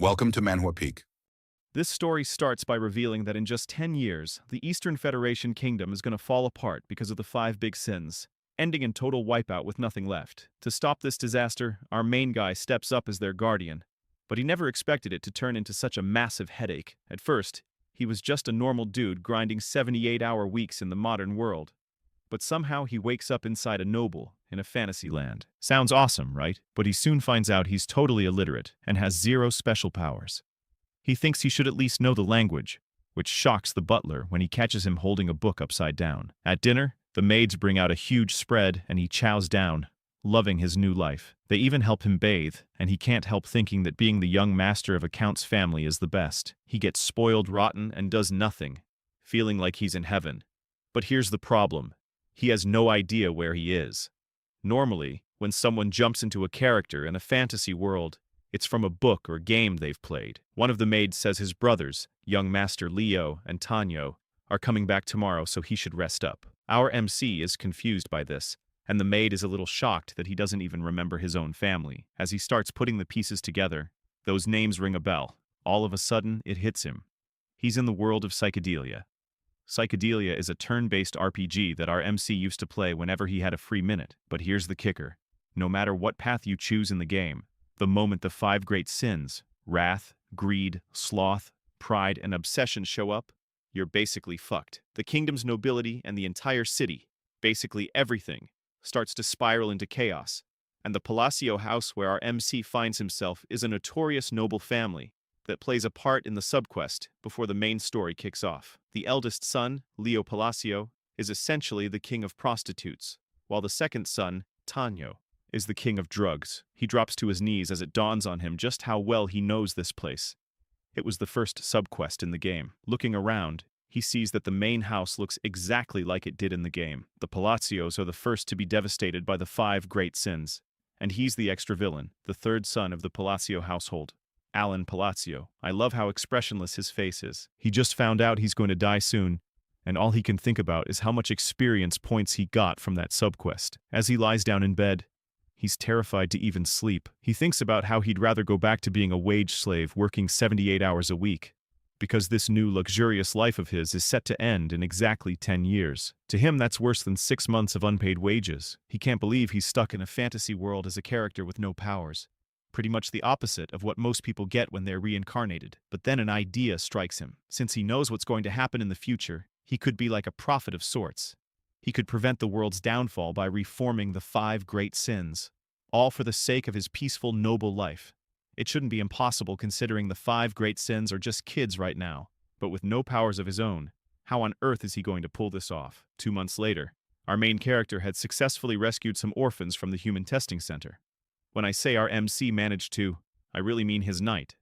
Welcome to Manhwa Peak. This story starts by revealing that in just 10 years, the Eastern Federation Kingdom is going to fall apart because of the five big sins, ending in total wipeout with nothing left. To stop this disaster, our main guy steps up as their guardian, but he never expected it to turn into such a massive headache. At first, he was just a normal dude grinding 78-hour weeks in the modern world. But somehow he wakes up inside a noble in a fantasy land. Sounds awesome, right? But he soon finds out he's totally illiterate and has zero special powers. He thinks he should at least know the language, which shocks the butler when he catches him holding a book upside down. At dinner, the maids bring out a huge spread and he chows down, loving his new life. They even help him bathe, and he can't help thinking that being the young master of a count's family is the best. He gets spoiled rotten and does nothing, feeling like he's in heaven. But here's the problem. He has no idea where he is. Normally, when someone jumps into a character in a fantasy world, it's from a book or game they've played. One of the maids says his brothers, young Master Leo and Tanyo, are coming back tomorrow, so he should rest up. Our MC is confused by this, and the maid is a little shocked that he doesn't even remember his own family. As he starts putting the pieces together, those names ring a bell. All of a sudden, it hits him. He's in the world of Psychedelia. Psychedelia is a turn-based RPG that our MC used to play whenever he had a free minute. But here's the kicker. No matter what path you choose in the game, the moment the five great sins, wrath, greed, sloth, pride, and obsession show up, you're basically fucked. The kingdom's nobility and the entire city, basically everything, starts to spiral into chaos. And the Palacio house where our MC finds himself is a notorious noble family that plays a part in the subquest before the main story kicks off. The eldest son, Leo Palacio, is essentially the king of prostitutes, while the second son, Tanyo, is the king of drugs. He drops to his knees as it dawns on him just how well he knows this place. It was the first subquest in the game. Looking around, he sees that the main house looks exactly like it did in the game. The Palacios are the first to be devastated by the five great sins, and he's the extra villain, the third son of the Palacio household, Alan Palacio. I love how expressionless his face is. He just found out he's going to die soon, and all he can think about is how much experience points he got from that subquest. As he lies down in bed, he's terrified to even sleep. He thinks about how he'd rather go back to being a wage slave working 78 hours a week, because this new luxurious life of his is set to end in exactly 10 years. To him, that's worse than 6 months of unpaid wages. He can't believe he's stuck in a fantasy world as a character with no powers. Pretty much the opposite of what most people get when they're reincarnated. But then an idea strikes him. Since he knows what's going to happen in the future, he could be like a prophet of sorts. He could prevent the world's downfall by reforming the five great sins, all for the sake of his peaceful, noble life. It shouldn't be impossible considering the five great sins are just kids right now, but with no powers of his own. How on earth is he going to pull this off? 2 months later, our main character had successfully rescued some orphans from the human testing center. When I say our MC managed to, I really mean his knight.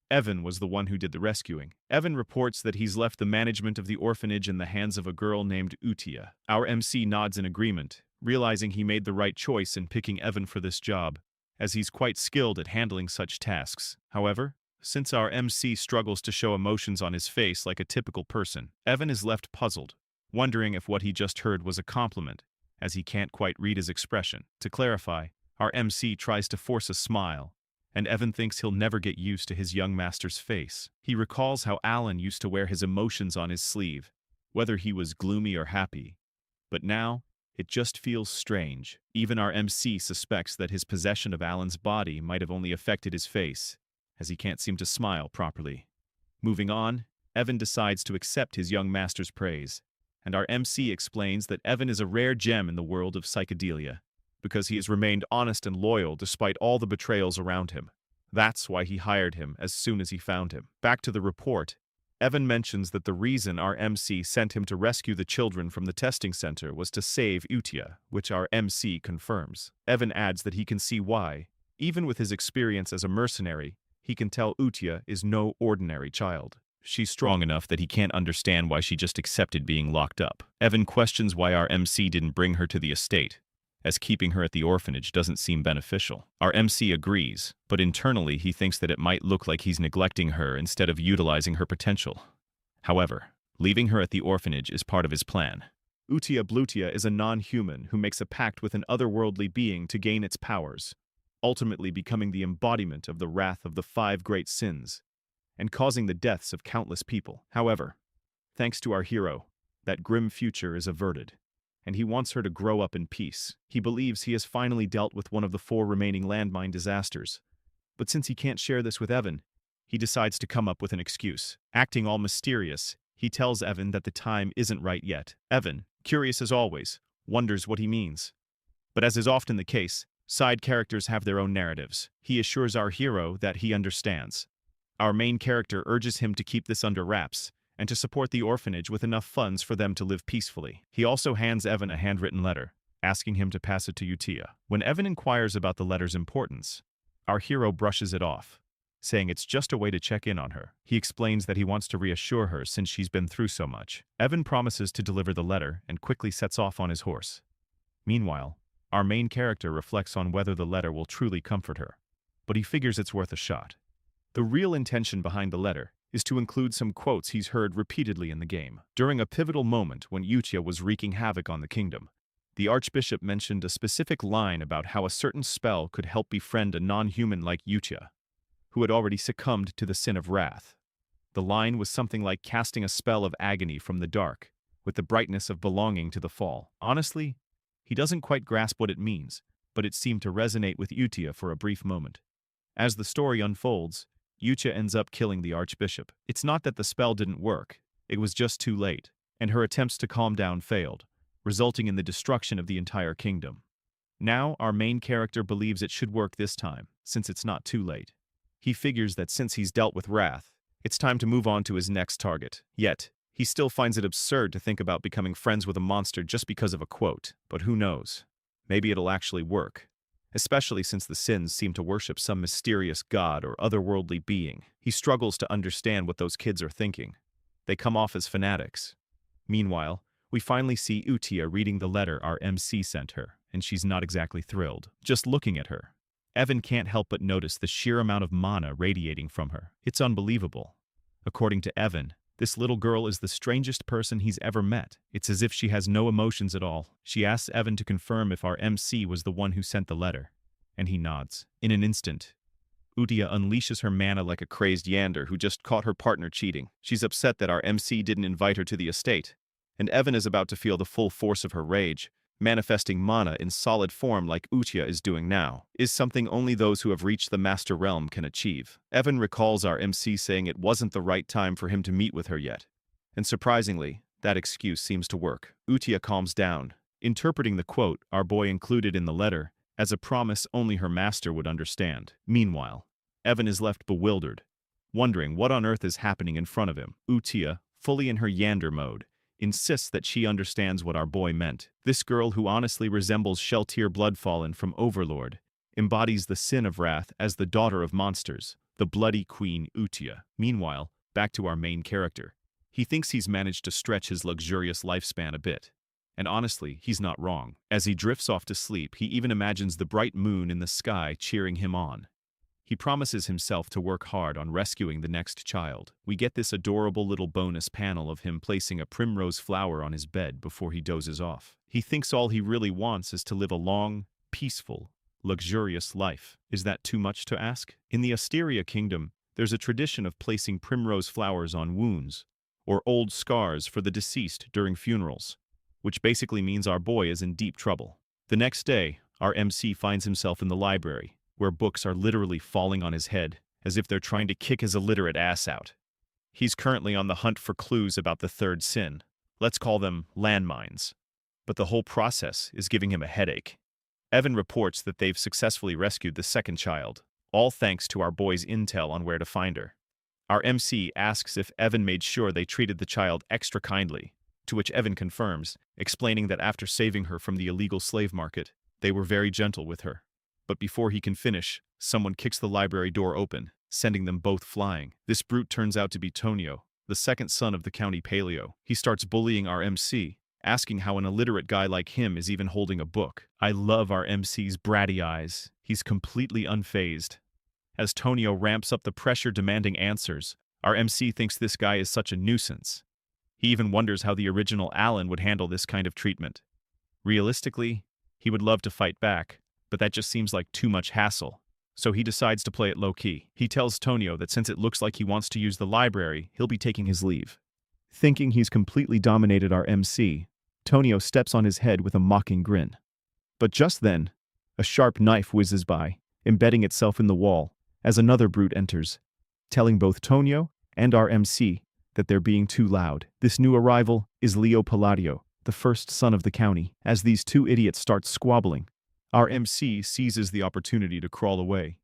Evan was the one who did the rescuing. Evan reports that he's left the management of the orphanage in the hands of a girl named Utia. Our MC nods in agreement, realizing he made the right choice in picking Evan for this job, as he's quite skilled at handling such tasks. However, since our MC struggles to show emotions on his face like a typical person, Evan is left puzzled, wondering if what he just heard was a compliment, as he can't quite read his expression. To clarify, our MC tries to force a smile, and Evan thinks he'll never get used to his young master's face. He recalls how Alan used to wear his emotions on his sleeve, whether he was gloomy or happy. But now, it just feels strange. Even our MC suspects that his possession of Alan's body might have only affected his face, as he can't seem to smile properly. Moving on, Evan decides to accept his young master's praise, and our MC explains that Evan is a rare gem in the world of psychedelia, because he has remained honest and loyal despite all the betrayals around him. That's why he hired him as soon as he found him. Back to the report, Evan mentions that the reason our MC sent him to rescue the children from the testing center was to save Utia, which our MC confirms. Evan adds that he can see why. Even with his experience as a mercenary, he can tell Utia is no ordinary child. She's strong enough that he can't understand why she just accepted being locked up. Evan questions why our MC didn't bring her to the estate, as keeping her at the orphanage doesn't seem beneficial. Our MC agrees, but internally he thinks that it might look like he's neglecting her instead of utilizing her potential. However, leaving her at the orphanage is part of his plan. Utia Blutia is a non-human who makes a pact with an otherworldly being to gain its powers. ultimately becoming the embodiment of the wrath of the five great sins and causing the deaths of countless people. However, thanks to our hero, that grim future is averted, and he wants her to grow up in peace. He believes he has finally dealt with one of the four remaining landmine disasters. But since he can't share this with Evan, he decides to come up with an excuse. Acting all mysterious, he tells Evan that the time isn't right yet. Evan, curious as always, wonders what he means. But as is often the case, side characters have their own narratives. He assures our hero that he understands. Our main character urges him to keep this under wraps and to support the orphanage with enough funds for them to live peacefully. He also hands Evan a handwritten letter, asking him to pass it to Utia. When Evan inquires about the letter's importance, our hero brushes it off, saying it's just a way to check in on her. He explains that he wants to reassure her since she's been through so much. Evan promises to deliver the letter and quickly sets off on his horse. Meanwhile, our main character reflects on whether the letter will truly comfort her, but he figures it's worth a shot. The real intention behind the letter is to include some quotes he's heard repeatedly in the game. During a pivotal moment when Uchiha was wreaking havoc on the kingdom, the Archbishop mentioned a specific line about how a certain spell could help befriend a non-human like Uchiha, who had already succumbed to the sin of wrath. The line was something like casting a spell of agony from the dark, with the brightness of belonging to the fall. Honestly, he doesn't quite grasp what it means, but it seemed to resonate with Uchiha for a brief moment. As the story unfolds, Uchiha ends up killing the Archbishop. It's not that the spell didn't work, it was just too late, and her attempts to calm down failed, resulting in the destruction of the entire kingdom. Now, our main character believes it should work this time, since it's not too late. He figures that since he's dealt with wrath, it's time to move on to his next target. Yet, he still finds it absurd to think about becoming friends with a monster just because of a quote. But who knows? Maybe it'll actually work. Especially since the Sins seem to worship some mysterious god or otherworldly being. He struggles to understand what those kids are thinking. They come off as fanatics. Meanwhile, we finally see Uchiha reading the letter our MC sent her, and she's not exactly thrilled. Just looking at her, Evan can't help but notice the sheer amount of mana radiating from her. It's unbelievable. According to Evan, this little girl is the strangest person he's ever met. It's as if she has no emotions at all. She asks Evan to confirm if our MC was the one who sent the letter, and he nods. In an instant, Uchiha unleashes her mana like a crazed yander who just caught her partner cheating. She's upset that our MC didn't invite her to the estate, and Evan is about to feel the full force of her rage. Manifesting mana in solid form like Uchiha is doing now is something only those who have reached the Master Realm can achieve. Evan recalls our MC saying it wasn't the right time for him to meet with her yet, and surprisingly, that excuse seems to work. Uchiha calms down, interpreting the quote our boy included in the letter as a promise only her master would understand. Meanwhile, Evan is left bewildered, wondering what on earth is happening in front of him. Uchiha, fully in her yander mode, insists that she understands what our boy meant. This girl, who honestly resembles Sheltir Bloodfallen from Overlord, embodies the sin of wrath as the daughter of monsters, the bloody queen Uchiha. Meanwhile, back to our main character. He thinks he's managed to stretch his luxurious lifespan a bit. And honestly, he's not wrong. As he drifts off to sleep, he even imagines the bright moon in the sky cheering him on. He promises himself to work hard on rescuing the next child. We get this adorable little bonus panel of him placing a primrose flower on his bed before he dozes off. He thinks all he really wants is to live a long, peaceful, luxurious life. Is that too much to ask? In the Asteria Kingdom, there's a tradition of placing primrose flowers on wounds or old scars for the deceased during funerals, which basically means our boy is in deep trouble. The next day, our MC finds himself in the library, where books are literally falling on his head, as if they're trying to kick his illiterate ass out. He's currently on the hunt for clues about the third sin. Let's call them landmines. But the whole process is giving him a headache. Evan reports that they've successfully rescued the second child, all thanks to our boy's intel on where to find her. Our MC asks if Evan made sure they treated the child extra kindly, to which Evan confirms, explaining that after saving her from the illegal slave market, they were very gentle with her. But before he can finish, someone kicks the library door open, sending them both flying. This brute turns out to be Tonio, the second son of the county paleo. He starts bullying our MC, asking how an illiterate guy like him is even holding a book. I love our MC's bratty eyes. He's completely unfazed. As Tonio ramps up the pressure demanding answers, our MC thinks this guy is such a nuisance. He even wonders how the original Alan would handle this kind of treatment. Realistically, he would love to fight back, but that just seems like too much hassle. So he decides to play it low-key. He tells Tonio that since it looks like he wants to use the library, he'll be taking his leave. Thinking he's completely dominated our MC, Tonio steps on his head with a mocking grin. But just then, a sharp knife whizzes by, embedding itself in the wall, as another brute enters, telling both Tonio and our MC that they're being too loud. This new arrival is Leo Palladio, the first son of the county. As these two idiots start squabbling, our MC seizes the opportunity to crawl away.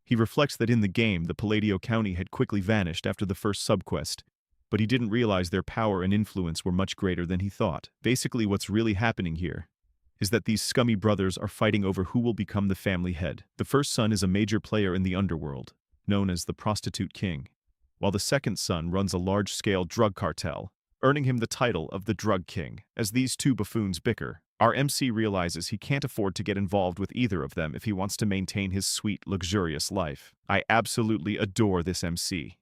He reflects that in the game, the Palladio County had quickly vanished after the first subquest, but he didn't realize their power and influence were much greater than he thought. Basically, what's really happening here is that these scummy brothers are fighting over who will become the family head. The first son is a major player in the underworld, known as the Prostitute King, while the second son runs a large-scale drug cartel, earning him the title of the Drug King. As these two buffoons bicker, our MC realizes he can't afford to get involved with either of them if he wants to maintain his sweet, luxurious life. I absolutely adore this MC.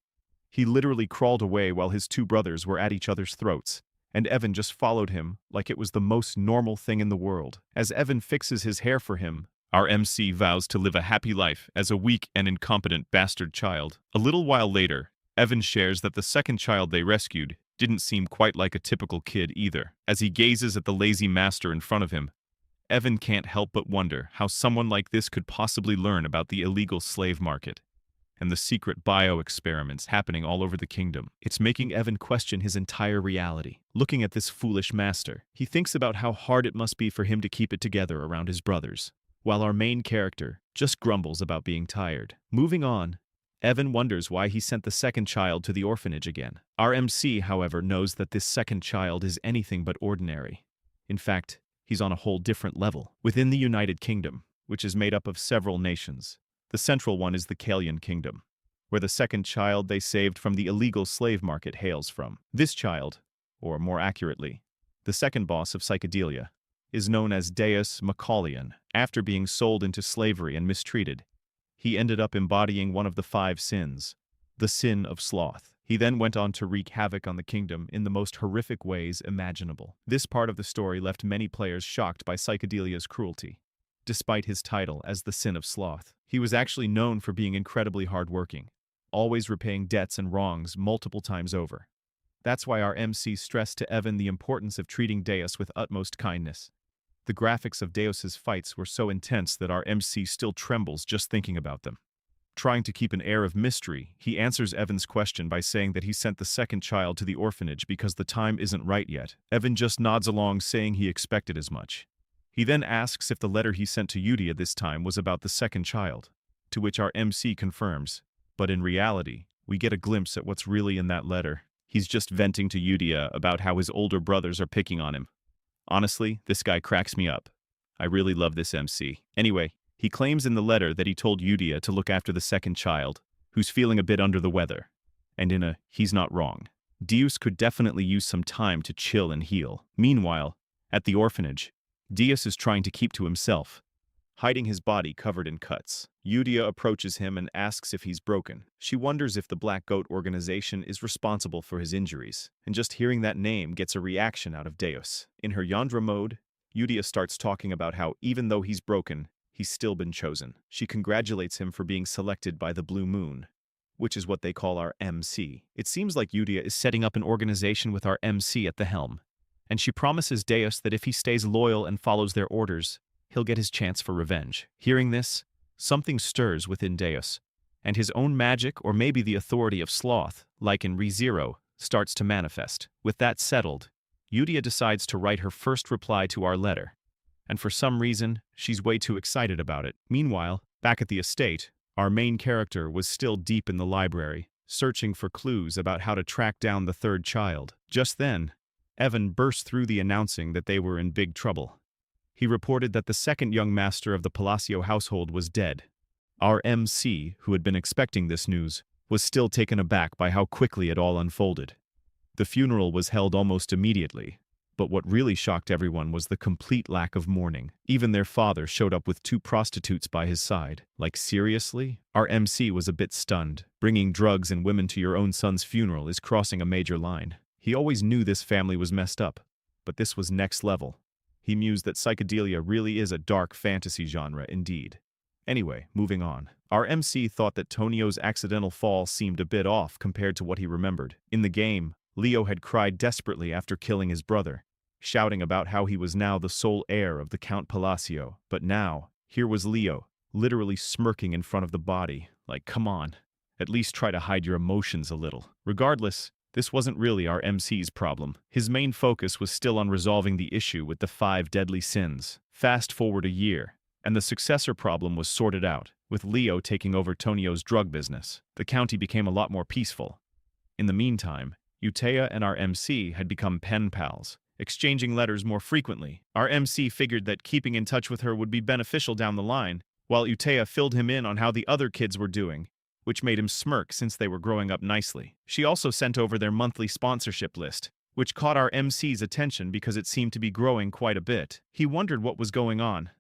He literally crawled away while his two brothers were at each other's throats, and Evan just followed him like it was the most normal thing in the world. As Evan fixes his hair for him, our MC vows to live a happy life as a weak and incompetent bastard child. A little while later, Evan shares that the second child they rescued didn't seem quite like a typical kid either. As he gazes at the lazy master in front of him, Evan can't help but wonder how someone like this could possibly learn about the illegal slave market and the secret bio-experiments happening all over the kingdom. It's making Evan question his entire reality. Looking at this foolish master, he thinks about how hard it must be for him to keep it together around his brothers, while our main character just grumbles about being tired. Moving on, Evan wonders why he sent the second child to the orphanage again. Our MC, however, knows that this second child is anything but ordinary. In fact, he's on a whole different level. Within the United Kingdom, which is made up of several nations, the central one is the Kalian Kingdom, where the second child they saved from the illegal slave market hails from. This child, or more accurately, the second boss of psychedelia, is known as Deus Macaulian. After being sold into slavery and mistreated, he ended up embodying one of the 5 sins, the sin of sloth. He then went on to wreak havoc on the kingdom in the most horrific ways imaginable. This part of the story left many players shocked by psychedelia's cruelty. Despite his title as the Sin of Sloth, he was actually known for being incredibly hardworking, always repaying debts and wrongs multiple times over. That's why our MC stressed to Evan the importance of treating Deus with utmost kindness. The graphics of Deus's fights were so intense that our MC still trembles just thinking about them. Trying to keep an air of mystery, he answers Evan's question by saying that he sent the second child to the orphanage because the time isn't right yet. Evan just nods along, saying he expected as much. He then asks if the letter he sent to Yudia this time was about the second child, to which our MC confirms. But in reality, we get a glimpse at what's really in that letter. He's just venting to Yudia about how his older brothers are picking on him. Honestly, this guy cracks me up. I really love this MC. Anyway, he claims in the letter that he told Yudia to look after the second child, who's feeling a bit under the weather. And he's not wrong. Deus could definitely use some time to chill and heal. Meanwhile, at the orphanage, Deus is trying to keep to himself, hiding his body covered in cuts. Yudia approaches him and asks if he's broken. She wonders if the Black Goat organization is responsible for his injuries, and just hearing that name gets a reaction out of Deus. In her Yandra mode, Yudia starts talking about how even though he's broken, he's still been chosen. She congratulates him for being selected by the Blue Moon, which is what they call our MC. It seems like Yudia is setting up an organization with our MC at the helm, and she promises Deus that if he stays loyal and follows their orders, he'll get his chance for revenge. Hearing this, something stirs within Deus, and his own magic, or maybe the authority of sloth, like in ReZero, starts to manifest. With that settled, Yudia decides to write her first reply to our letter, and for some reason, she's way too excited about it. Meanwhile, back at the estate, our main character was still deep in the library, searching for clues about how to track down the third child. Just then, Evan burst through the announcing that they were in big trouble. He reported that the second young master of the Palacio household was dead. Our MC, who had been expecting this news, was still taken aback by how quickly it all unfolded. The funeral was held almost immediately, but what really shocked everyone was the complete lack of mourning. Even their father showed up with 2 prostitutes by his side. Like, seriously? Our MC was a bit stunned. Bringing drugs and women to your own son's funeral is crossing a major line. He always knew this family was messed up, but this was next level. He mused that psychedelia really is a dark fantasy genre indeed. Anyway, moving on. Our MC thought that Tonio's accidental fall seemed a bit off compared to what he remembered. In the game, Leo had cried desperately after killing his brother, shouting about how he was now the sole heir of the Count Palacio. But now, here was Leo, literally smirking in front of the body. Like, come on, at least try to hide your emotions a little. Regardless, this wasn't really our MC's problem. His main focus was still on resolving the issue with the 5 deadly sins. Fast forward a year, and the successor problem was sorted out, with Leo taking over Tonio's drug business. The county became a lot more peaceful. In the meantime, Utea and our MC had become pen pals, exchanging letters more frequently. Our MC figured that keeping in touch with her would be beneficial down the line, while Utea filled him in on how the other kids were doing, which made him smirk since they were growing up nicely. She also sent over their monthly sponsorship list, which caught our MC's attention because it seemed to be growing quite a bit. He wondered what was going on,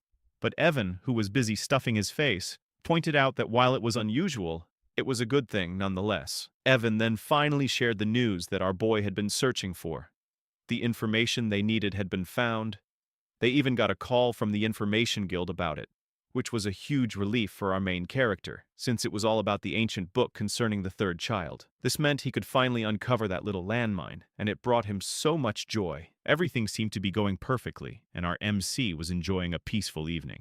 but Evan, who was busy stuffing his face, pointed out that while it was unusual, it was a good thing nonetheless. Evan then finally shared the news that our boy had been searching for. The information they needed had been found. They even got a call from the Information Guild about it, which was a huge relief for our main character, since it was all about the ancient book concerning the 3rd child. This meant he could finally uncover that little landmine, and it brought him so much joy. Everything seemed to be going perfectly, and our MC was enjoying a peaceful evening.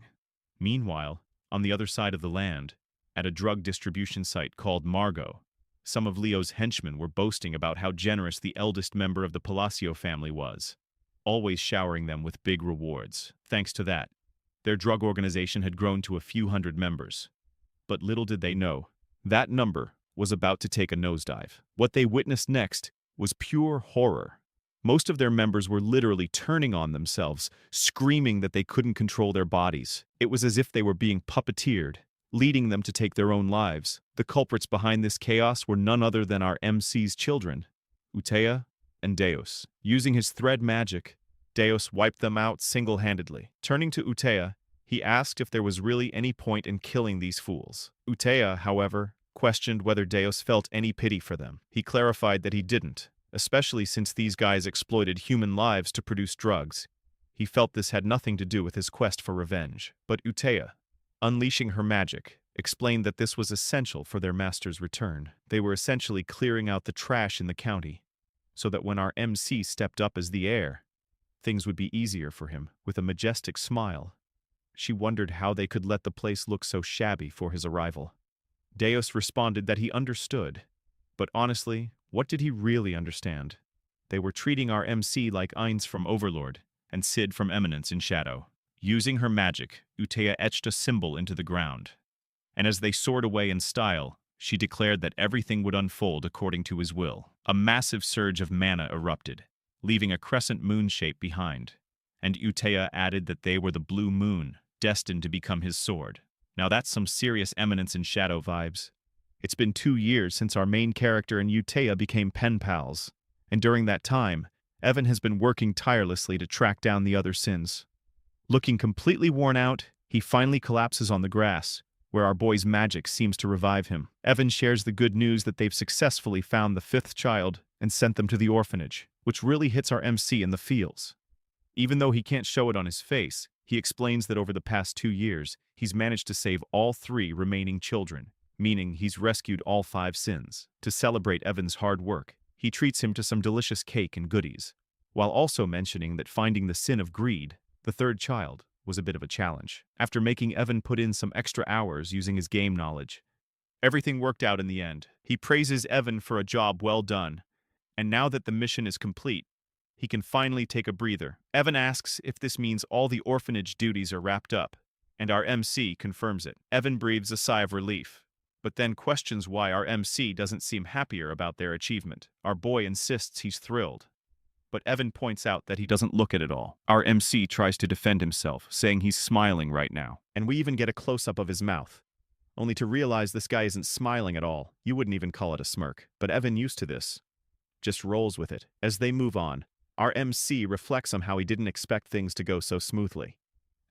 Meanwhile, on the other side of the land, at a drug distribution site called Margot, some of Leo's henchmen were boasting about how generous the eldest member of the Palacio family was, always showering them with big rewards. Thanks to that, their drug organization had grown to a few hundred members. But little did they know, that number was about to take a nosedive. What they witnessed next was pure horror. Most of their members were literally turning on themselves, screaming that they couldn't control their bodies. It was as if they were being puppeteered, leading them to take their own lives. The culprits behind this chaos were none other than our MC's children, Utea and Deus. Using his thread magic, Deus wiped them out single-handedly. Turning to Utea, he asked if there was really any point in killing these fools. Utea, however, questioned whether Deus felt any pity for them. He clarified that he didn't, especially since these guys exploited human lives to produce drugs. He felt this had nothing to do with his quest for revenge. But Utea, unleashing her magic, explained that this was essential for their master's return. They were essentially clearing out the trash in the county, so that when our MC stepped up as the heir, things would be easier for him. With a majestic smile, she wondered how they could let the place look so shabby for his arrival. Deus responded that he understood, but honestly, what did he really understand? They were treating our MC like Ainz from Overlord and Sid from Eminence in Shadow. Using her magic, Utea etched a symbol into the ground, and as they soared away in style, she declared that everything would unfold according to his will. A massive surge of mana erupted, leaving a crescent moon shape behind, and Utea added that they were the blue moon, destined to become his sword. Now that's some serious Eminence in Shadow vibes. It's been 2 years since our main character and Utea became pen pals, and during that time, Evan has been working tirelessly to track down the other sins. Looking completely worn out, he finally collapses on the grass, where our boy's magic seems to revive him. Evan shares the good news that they've successfully found the 5th child and sent them to the orphanage, which really hits our MC in the feels. Even though he can't show it on his face, he explains that over the past 2 years, he's managed to save all 3 remaining children, meaning he's rescued all 5 sins. To celebrate Evan's hard work, he treats him to some delicious cake and goodies, while also mentioning that finding the sin of greed, the 3rd child, was a bit of a challenge. After making Evan put in some extra hours using his game knowledge, everything worked out in the end. He praises Evan for a job well done, and now that the mission is complete, he can finally take a breather. Evan asks if this means all the orphanage duties are wrapped up, and our MC confirms it. Evan breathes a sigh of relief, but then questions why our MC doesn't seem happier about their achievement. Our boy insists he's thrilled, but Evan points out that he doesn't look it at all. Our MC tries to defend himself, saying he's smiling right now, and we even get a close-up of his mouth, only to realize this guy isn't smiling at all. You wouldn't even call it a smirk. But Evan, used to this, just rolls with it. As they move on, our MC reflects on how he didn't expect things to go so smoothly.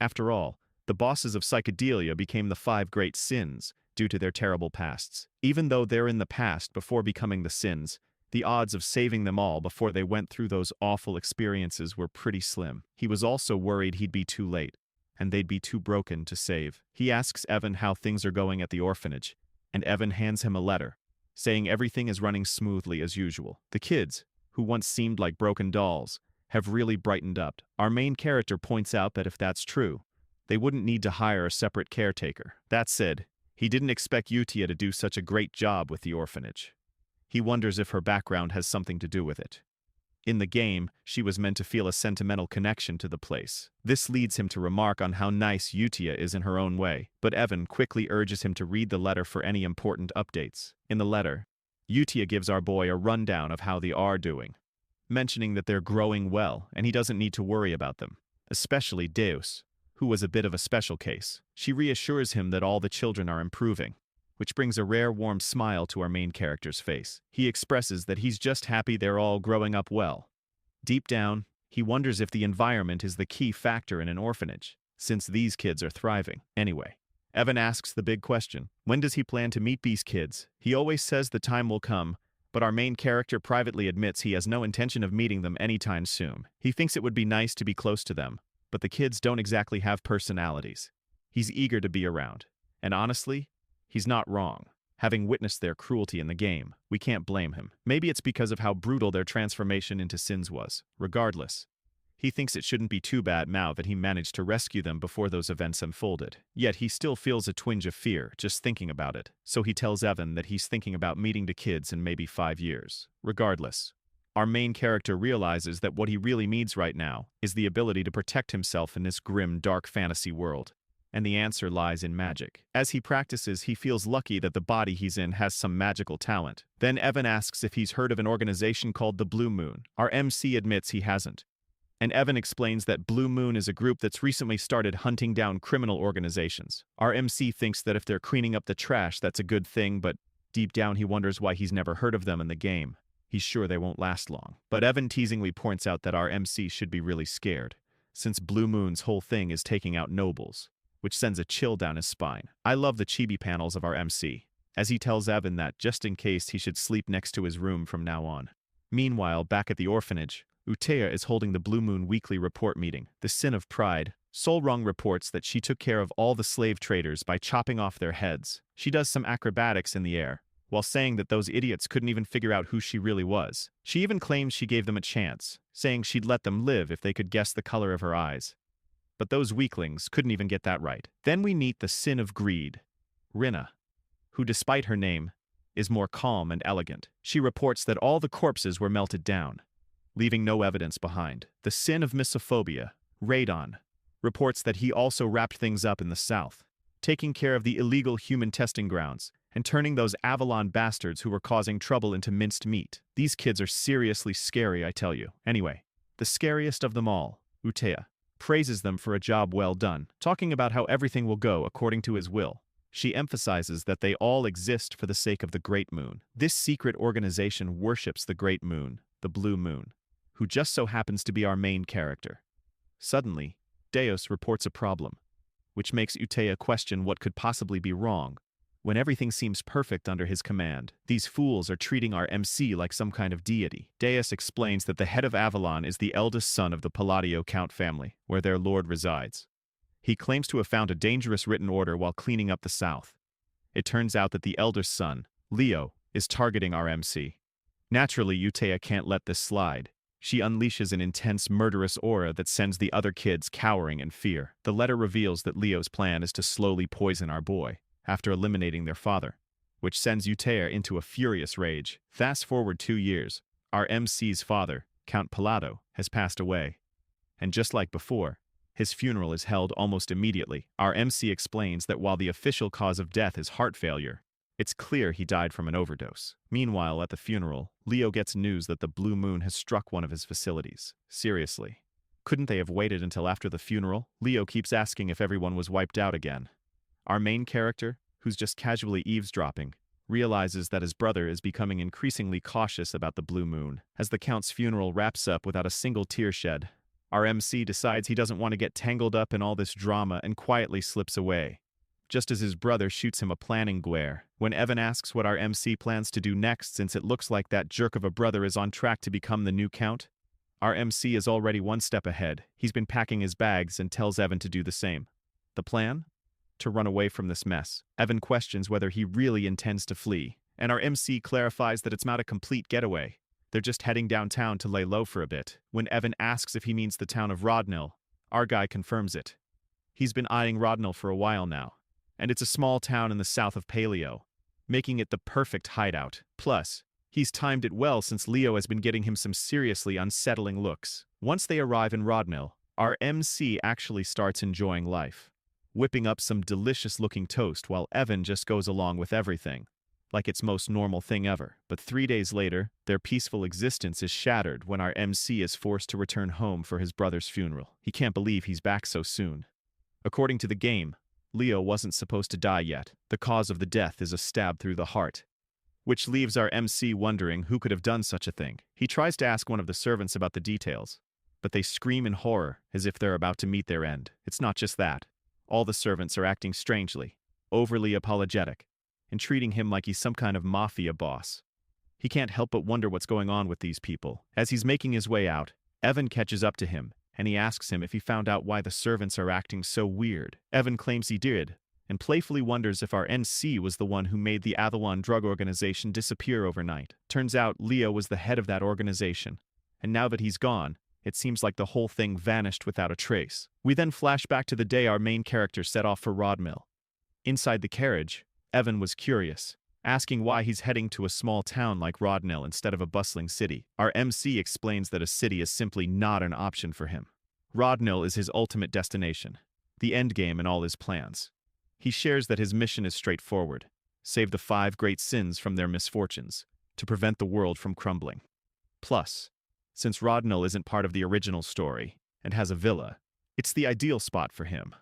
After all, the bosses of psychedelia became the 5 great sins due to their terrible pasts. Even though they're in the past before becoming the sins, The odds of saving them all before they went through those awful experiences were pretty slim. He was also worried he'd be too late, and they'd be too broken to save. He asks Evan how things are going at the orphanage, and Evan hands him a letter, saying everything is running smoothly as usual. The kids, who once seemed like broken dolls, have really brightened up. Our main character points out that if that's true, they wouldn't need to hire a separate caretaker. That said, he didn't expect Utia to do such a great job with the orphanage. He wonders if her background has something to do with it. In the game, she was meant to feel a sentimental connection to the place. This leads him to remark on how nice Utia is in her own way, but Evan quickly urges him to read the letter for any important updates. In the letter, Utia gives our boy a rundown of how they are doing, mentioning that they're growing well and he doesn't need to worry about them, especially Deus, who was a bit of a special case. She reassures him that all the children are improving, which brings a rare warm smile to our main character's face. He expresses that he's just happy they're all growing up well. Deep down, he wonders if the environment is the key factor in an orphanage, since these kids are thriving. Anyway, Evan asks the big question: when does he plan to meet these kids? He always says the time will come, but our main character privately admits he has no intention of meeting them anytime soon. He thinks it would be nice to be close to them, but the kids don't exactly have personalities. He's eager to be around, and honestly, he's not wrong. Having witnessed their cruelty in the game, we can't blame him. Maybe it's because of how brutal their transformation into sins was. Regardless, he thinks it shouldn't be too bad now that he managed to rescue them before those events unfolded. Yet he still feels a twinge of fear just thinking about it, so he tells Evan that he's thinking about meeting the kids in maybe 5 years. Regardless, our main character realizes that what he really needs right now is the ability to protect himself in this grim, dark fantasy world. And the answer lies in magic. As he practices, he feels lucky that the body he's in has some magical talent. Then Evan asks if he's heard of an organization called the Blue Moon. Our MC admits he hasn't, and Evan explains that Blue Moon is a group that's recently started hunting down criminal organizations. Our MC thinks that if they're cleaning up the trash, that's a good thing, but deep down he wonders why he's never heard of them in the game. He's sure they won't last long. But Evan teasingly points out that our MC should be really scared, since Blue Moon's whole thing is taking out nobles, which sends a chill down his spine. I love the chibi panels of our MC, as he tells Evan that just in case he should sleep next to his room from now on. Meanwhile, back at the orphanage, Utea is holding the Blue Moon weekly report meeting. The Sin of Pride, Solrung reports that she took care of all the slave traders by chopping off their heads. She does some acrobatics in the air, while saying that those idiots couldn't even figure out who she really was. She even claims she gave them a chance, saying she'd let them live if they could guess the color of her eyes. But those weaklings couldn't even get that right. Then we meet the Sin of Greed, Rinna, who, despite her name, is more calm and elegant. She reports that all the corpses were melted down, leaving no evidence behind. The Sin of Misophobia, Radon, reports that he also wrapped things up in the south, taking care of the illegal human testing grounds and turning those Avalon bastards who were causing trouble into minced meat. These kids are seriously scary, I tell you. Anyway, the scariest of them all, Utea, praises them for a job well done, talking about how everything will go according to his will. She emphasizes that they all exist for the sake of the Great Moon. This secret organization worships the Great Moon, the Blue Moon, who just so happens to be our main character. Suddenly, Deus reports a problem, which makes Utea question what could possibly be wrong. When everything seems perfect under his command, these fools are treating our MC like some kind of deity. Deus explains that the head of Avalon is the eldest son of the Palladio Count family, where their lord resides. He claims to have found a dangerous written order while cleaning up the south. It turns out that the eldest son, Leo, is targeting our MC. Naturally, Utea can't let this slide. She unleashes an intense, murderous aura that sends the other kids cowering in fear. The letter reveals that Leo's plan is to slowly poison our boy, after eliminating their father, which sends Utea into a furious rage. Fast forward 2 years, our MC's father, Count Palladio, has passed away. And just like before, his funeral is held almost immediately. Our MC explains that while the official cause of death is heart failure, it's clear he died from an overdose. Meanwhile, at the funeral, Leo gets news that the Blue Moon has struck one of his facilities. Seriously, couldn't they have waited until after the funeral? Leo keeps asking if everyone was wiped out again. Our main character, who's just casually eavesdropping, realizes that his brother is becoming increasingly cautious about the Blue Moon. As the Count's funeral wraps up without a single tear shed, our MC decides he doesn't want to get tangled up in all this drama and quietly slips away, just as his brother shoots him a planning glare. When Evan asks what our MC plans to do next since it looks like that jerk of a brother is on track to become the new count, our MC is already one step ahead. He's been packing his bags and tells Evan to do the same. The plan? To run away from this mess. Evan questions whether he really intends to flee, and our MC clarifies that it's not a complete getaway. They're just heading downtown to lay low for a bit. When Evan asks if he means the town of Rodnell, our guy confirms it. He's been eyeing Rodnell for a while now, and it's a small town in the south of Paleo, making it the perfect hideout. Plus, he's timed it well since Leo has been getting him some seriously unsettling looks. Once they arrive in Rodnell, our MC actually starts enjoying life, whipping up some delicious-looking toast while Evan just goes along with everything, like it's most normal thing ever. But 3 days later, their peaceful existence is shattered when our MC is forced to return home for his brother's funeral. He can't believe he's back so soon. According to the game, Leo wasn't supposed to die yet. The cause of the death is a stab through the heart, which leaves our MC wondering who could have done such a thing. He tries to ask one of the servants about the details, but they scream in horror as if they're about to meet their end. It's not just that. All the servants are acting strangely, overly apologetic, and treating him like he's some kind of mafia boss. He can't help but wonder what's going on with these people. As he's making his way out, Evan catches up to him, and he asks him if he found out why the servants are acting so weird. Evan claims he did, and playfully wonders if our NC was the one who made the Avalon drug organization disappear overnight. Turns out Leo was the head of that organization, and now that he's gone, it seems like the whole thing vanished without a trace. We then flash back to the day our main character set off for Rodmill. Inside the carriage, Evan was curious, asking why he's heading to a small town like Rodnell instead of a bustling city. Our MC explains that a city is simply not an option for him. Rodnell is his ultimate destination, the endgame in all his plans. He shares that his mission is straightforward: save the 5 great sins from their misfortunes, to prevent the world from crumbling. Plus, since Rodnell isn't part of the original story and has a villa, it's the ideal spot for him.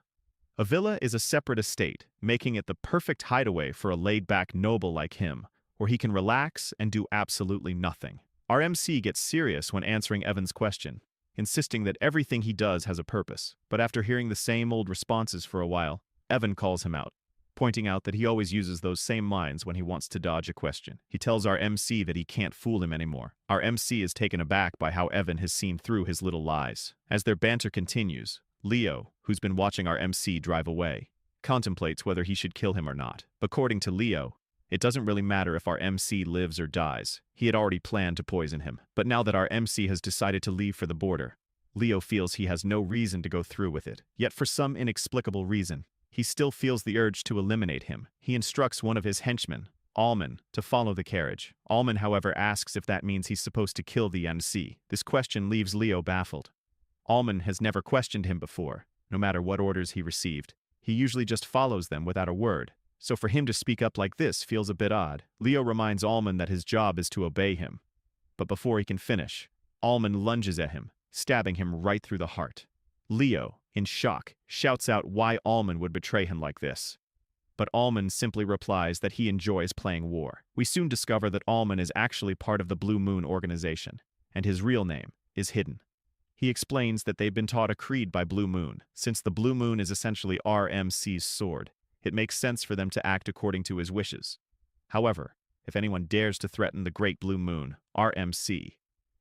A villa is a separate estate, making it the perfect hideaway for a laid-back noble like him, where he can relax and do absolutely nothing. Our MC gets serious when answering Evan's question, insisting that everything he does has a purpose. But after hearing the same old responses for a while, Evan calls him out, pointing out that he always uses those same lines when he wants to dodge a question. He tells our MC that he can't fool him anymore. Our MC is taken aback by how Evan has seen through his little lies. As their banter continues, Leo, who's been watching our MC drive away, contemplates whether he should kill him or not. According to Leo, it doesn't really matter if our MC lives or dies. He had already planned to poison him. But now that our MC has decided to leave for the border, Leo feels he has no reason to go through with it. Yet for some inexplicable reason, he still feels the urge to eliminate him. He instructs one of his henchmen, Allman, to follow the carriage. Allman, however, asks if that means he's supposed to kill the MC. This question leaves Leo baffled. Allman has never questioned him before, no matter what orders he received. He usually just follows them without a word, so for him to speak up like this feels a bit odd. Leo reminds Allman that his job is to obey him, but before he can finish, Allman lunges at him, stabbing him right through the heart. Leo, in shock, shouts out why Allman would betray him like this. But Allman simply replies that he enjoys playing war. We soon discover that Allman is actually part of the Blue Moon organization, and his real name is hidden. He explains that they've been taught a creed by Blue Moon. Since the Blue Moon is essentially RMC's sword, it makes sense for them to act according to his wishes. However, if anyone dares to threaten the Great Blue Moon, RMC,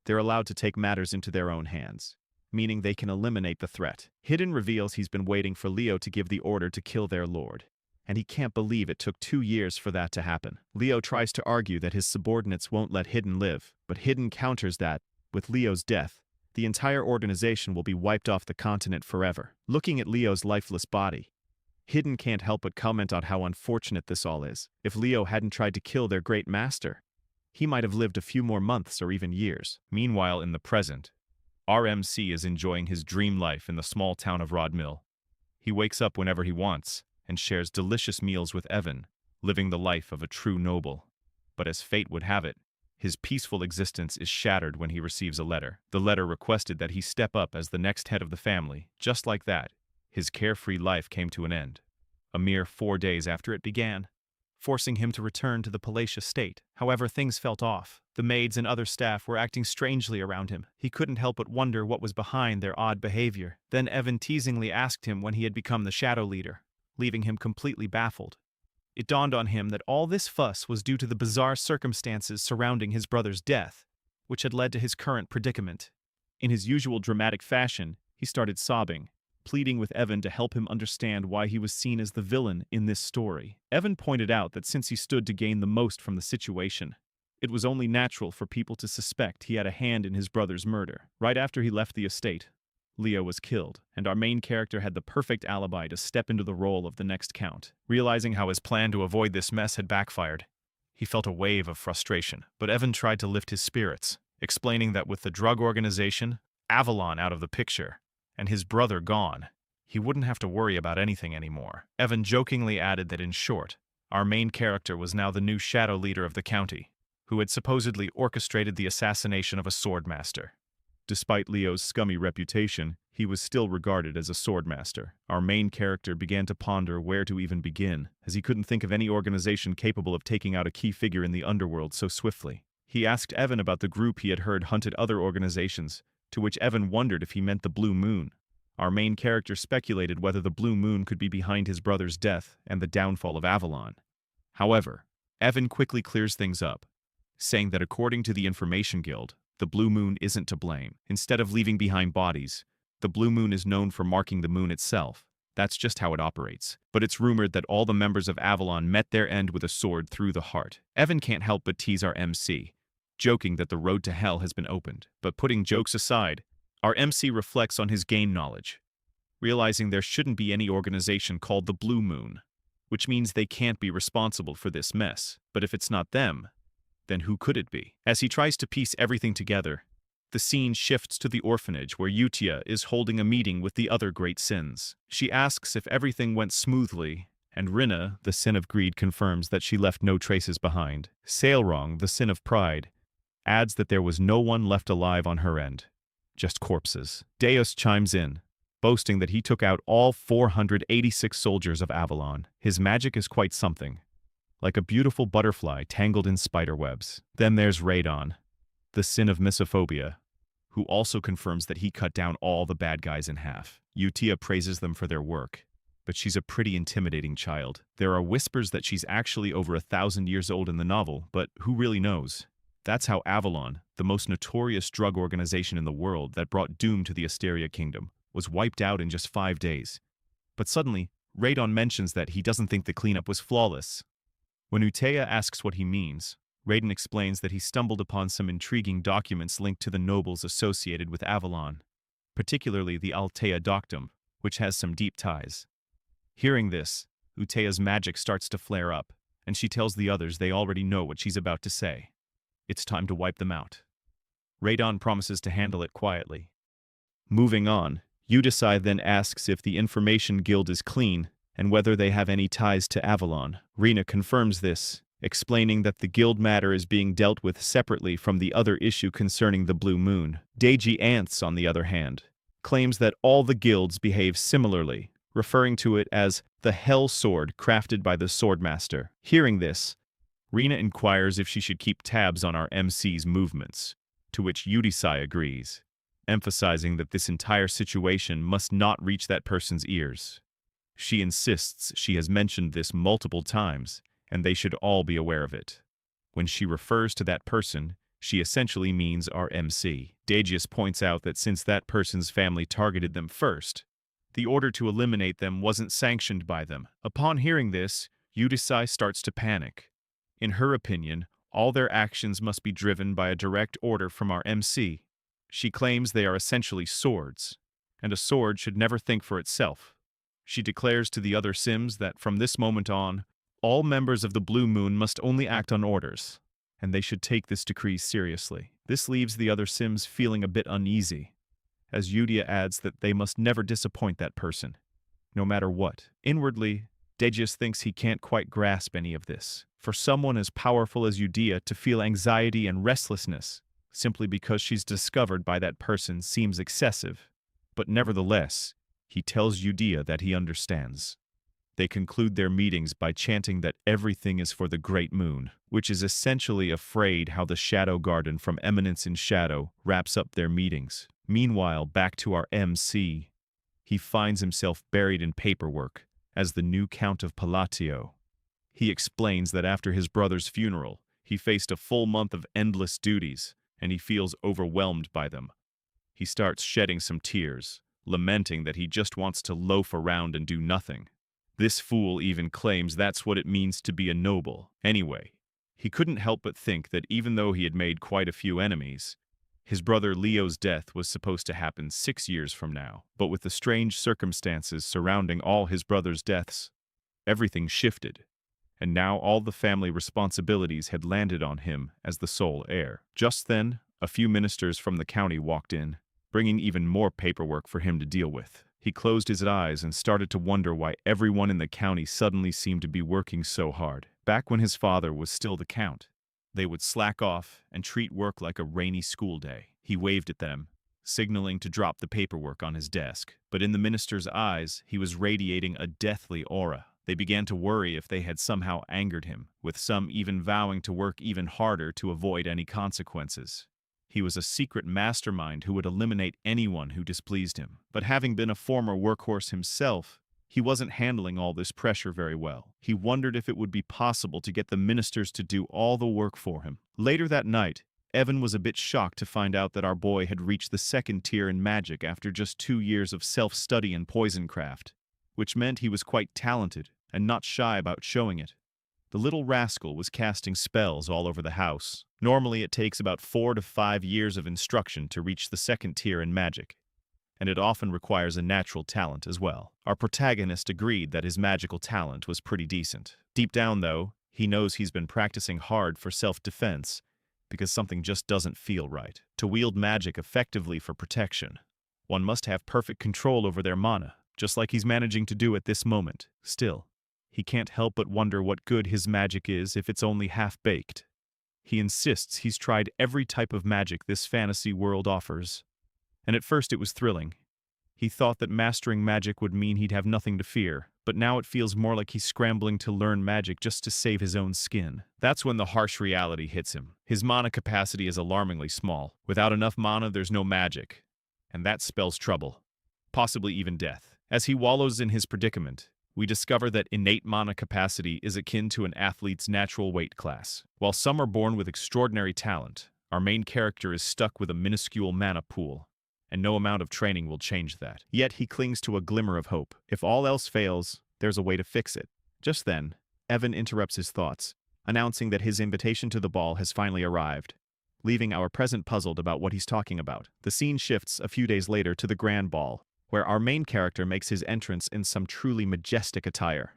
they're allowed to take matters into their own hands, meaning they can eliminate the threat. Hidden reveals he's been waiting for Leo to give the order to kill their lord, and he can't believe it took 2 years for that to happen. Leo tries to argue that his subordinates won't let Hidden live, but Hidden counters that, with Leo's death, the entire organization will be wiped off the continent forever. Looking at Leo's lifeless body, Hidden can't help but comment on how unfortunate this all is. If Leo hadn't tried to kill their great master, he might have lived a few more months or even years. Meanwhile, in the present, RMC is enjoying his dream life in the small town of Rodmill. He wakes up whenever he wants and shares delicious meals with Evan, living the life of a true noble. But as fate would have it, his peaceful existence is shattered when he receives a letter. The letter requested that he step up as the next head of the family. Just like that, his carefree life came to an end, a mere 4 days after it began, forcing him to return to the palatial state. However, things felt off. The maids and other staff were acting strangely around him. He couldn't help but wonder what was behind their odd behavior. Then Evan teasingly asked him when he had become the shadow leader. leaving him completely baffled. It dawned on him that all this fuss was due to the bizarre circumstances surrounding his brother's death, which had led to his current predicament. In his usual dramatic fashion, he started sobbing, pleading with Evan to help him understand why he was seen as the villain in this story. Evan pointed out that since he stood to gain the most from the situation, it was only natural for people to suspect he had a hand in his brother's murder. Right after he left the estate, Leo was killed, and our main character had the perfect alibi to step into the role of the next count. Realizing how his plan to avoid this mess had backfired, he felt a wave of frustration, but Evan tried to lift his spirits, explaining that with the drug organization, Avalon out of the picture, and his brother gone, he wouldn't have to worry about anything anymore. Evan jokingly added that in short, our main character was now the new shadow leader of the county, who had supposedly orchestrated the assassination of a swordmaster. Despite Leo's scummy reputation, he was still regarded as a swordmaster. Our main character began to ponder where to even begin, as he couldn't think of any organization capable of taking out a key figure in the underworld so swiftly. He asked Evan about the group he had heard hunted other organizations, to which Evan wondered if he meant the Blue Moon. Our main character speculated whether the Blue Moon could be behind his brother's death and the downfall of Avalon. However, Evan quickly clears things up, saying that according to the Information Guild, the Blue Moon isn't to blame. Instead of leaving behind bodies, the Blue Moon is known for marking the moon itself. That's just how it operates. But it's rumored that all the members of Avalon met their end with a sword through the heart. Evan can't help but tease our MC, joking that the road to hell has been opened. But putting jokes aside, our MC reflects on his gained knowledge, realizing there shouldn't be any organization called the Blue Moon, which means they can't be responsible for this mess. But if it's not them, then who could it be? As he tries to piece everything together, the scene shifts to the orphanage where Utia is holding a meeting with the other great sins. She asks if everything went smoothly, and Rinna, the sin of greed, confirms that she left no traces behind. Sailrong, the sin of pride, adds that there was no one left alive on her end, just corpses. Deus chimes in, boasting that he took out all 486 soldiers of Avalon. His magic is quite something, like a beautiful butterfly tangled in spider webs. Then there's Radon, the sin of misophobia, who also confirms that he cut down all the bad guys in half. Utia praises them for their work, but she's a pretty intimidating child. There are whispers that she's actually over 1,000 years old in the novel, but who really knows? That's how Avalon, the most notorious drug organization in the world that brought doom to the Asteria Kingdom, was wiped out in just 5 days. But suddenly, Radon mentions that he doesn't think the cleanup was flawless. When Utea asks what he means, Raiden explains that he stumbled upon some intriguing documents linked to the nobles associated with Avalon, particularly the Altea Doctum, which has some deep ties. Hearing this, Utea's magic starts to flare up, and she tells the others they already know what she's about to say. It's time to wipe them out. Radon promises to handle it quietly. Moving on, Udasai then asks if the Information Guild is clean, and whether they have any ties to Avalon. Rina confirms this, explaining that the guild matter is being dealt with separately from the other issue concerning the Blue Moon. Deiji Ants, on the other hand, claims that all the guilds behave similarly, referring to it as the Hell Sword crafted by the Swordmaster. Hearing this, Rina inquires if she should keep tabs on our MC's movements, to which Udasai agrees, emphasizing that this entire situation must not reach that person's ears. She insists she has mentioned this multiple times, and they should all be aware of it. When she refers to that person, she essentially means our MC. Dagius points out that since that person's family targeted them first, the order to eliminate them wasn't sanctioned by them. Upon hearing this, Udasai starts to panic. In her opinion, all their actions must be driven by a direct order from our MC. She claims they are essentially swords, and a sword should never think for itself. She declares to the other Sims that from this moment on, all members of the Blue Moon must only act on orders, and they should take this decree seriously. This leaves the other Sims feeling a bit uneasy, as Udia adds that they must never disappoint that person, no matter what. Inwardly, Degius thinks he can't quite grasp any of this. For someone as powerful as Udia to feel anxiety and restlessness simply because she's discovered by that person seems excessive, but nevertheless, he tells Udia that he understands. They conclude their meetings by chanting that everything is for the Great Moon, which is essentially a phrase how the Shadow Garden from Eminence in Shadow wraps up their meetings. Meanwhile, back to our MC, he finds himself buried in paperwork, as the new Count of Palatio. He explains that after his brother's funeral, he faced a full month of endless duties, and he feels overwhelmed by them. He starts shedding some tears, lamenting that he just wants to loaf around and do nothing. This fool even claims that's what it means to be a noble. Anyway, he couldn't help but think that even though he had made quite a few enemies, his brother Leo's death was supposed to happen 6 years from now. But with the strange circumstances surrounding all his brother's deaths, everything shifted, and now all the family responsibilities had landed on him as the sole heir. Just then, a few ministers from the county walked in, bringing even more paperwork for him to deal with. He closed his eyes and started to wonder why everyone in the county suddenly seemed to be working so hard. Back when his father was still the count, they would slack off and treat work like a rainy school day. He waved at them, signaling to drop the paperwork on his desk. But in the minister's eyes, he was radiating a deathly aura. They began to worry if they had somehow angered him, with some even vowing to work even harder to avoid any consequences. He was a secret mastermind who would eliminate anyone who displeased him. But having been a former workhorse himself, he wasn't handling all this pressure very well. He wondered if it would be possible to get the ministers to do all the work for him. Later that night, Evan was a bit shocked to find out that our boy had reached the 2nd tier in magic after just 2 years of self-study in poisoncraft, which meant he was quite talented and not shy about showing it. The little rascal was casting spells all over the house. Normally it takes about 4 to 5 years of instruction to reach the 2nd tier in magic, and it often requires a natural talent as well. Our protagonist agreed that his magical talent was pretty decent. Deep down, though, he knows he's been practicing hard for self-defense because something just doesn't feel right. To wield magic effectively for protection, one must have perfect control over their mana, just like he's managing to do at this moment. Still, he can't help but wonder what good his magic is if it's only half-baked. He insists he's tried every type of magic this fantasy world offers, and at first it was thrilling. He thought that mastering magic would mean he'd have nothing to fear, but now it feels more like he's scrambling to learn magic just to save his own skin. That's when the harsh reality hits him. His mana capacity is alarmingly small. Without enough mana, there's no magic, and that spells trouble, possibly even death. As he wallows in his predicament, we discover that innate mana capacity is akin to an athlete's natural weight class. While some are born with extraordinary talent, our main character is stuck with a minuscule mana pool, and no amount of training will change that. Yet he clings to a glimmer of hope. If all else fails, there's a way to fix it. Just then, Evan interrupts his thoughts, announcing that his invitation to the ball has finally arrived, leaving our present puzzled about what he's talking about. The scene shifts a few days later to the grand ball, where our main character makes his entrance in some truly majestic attire.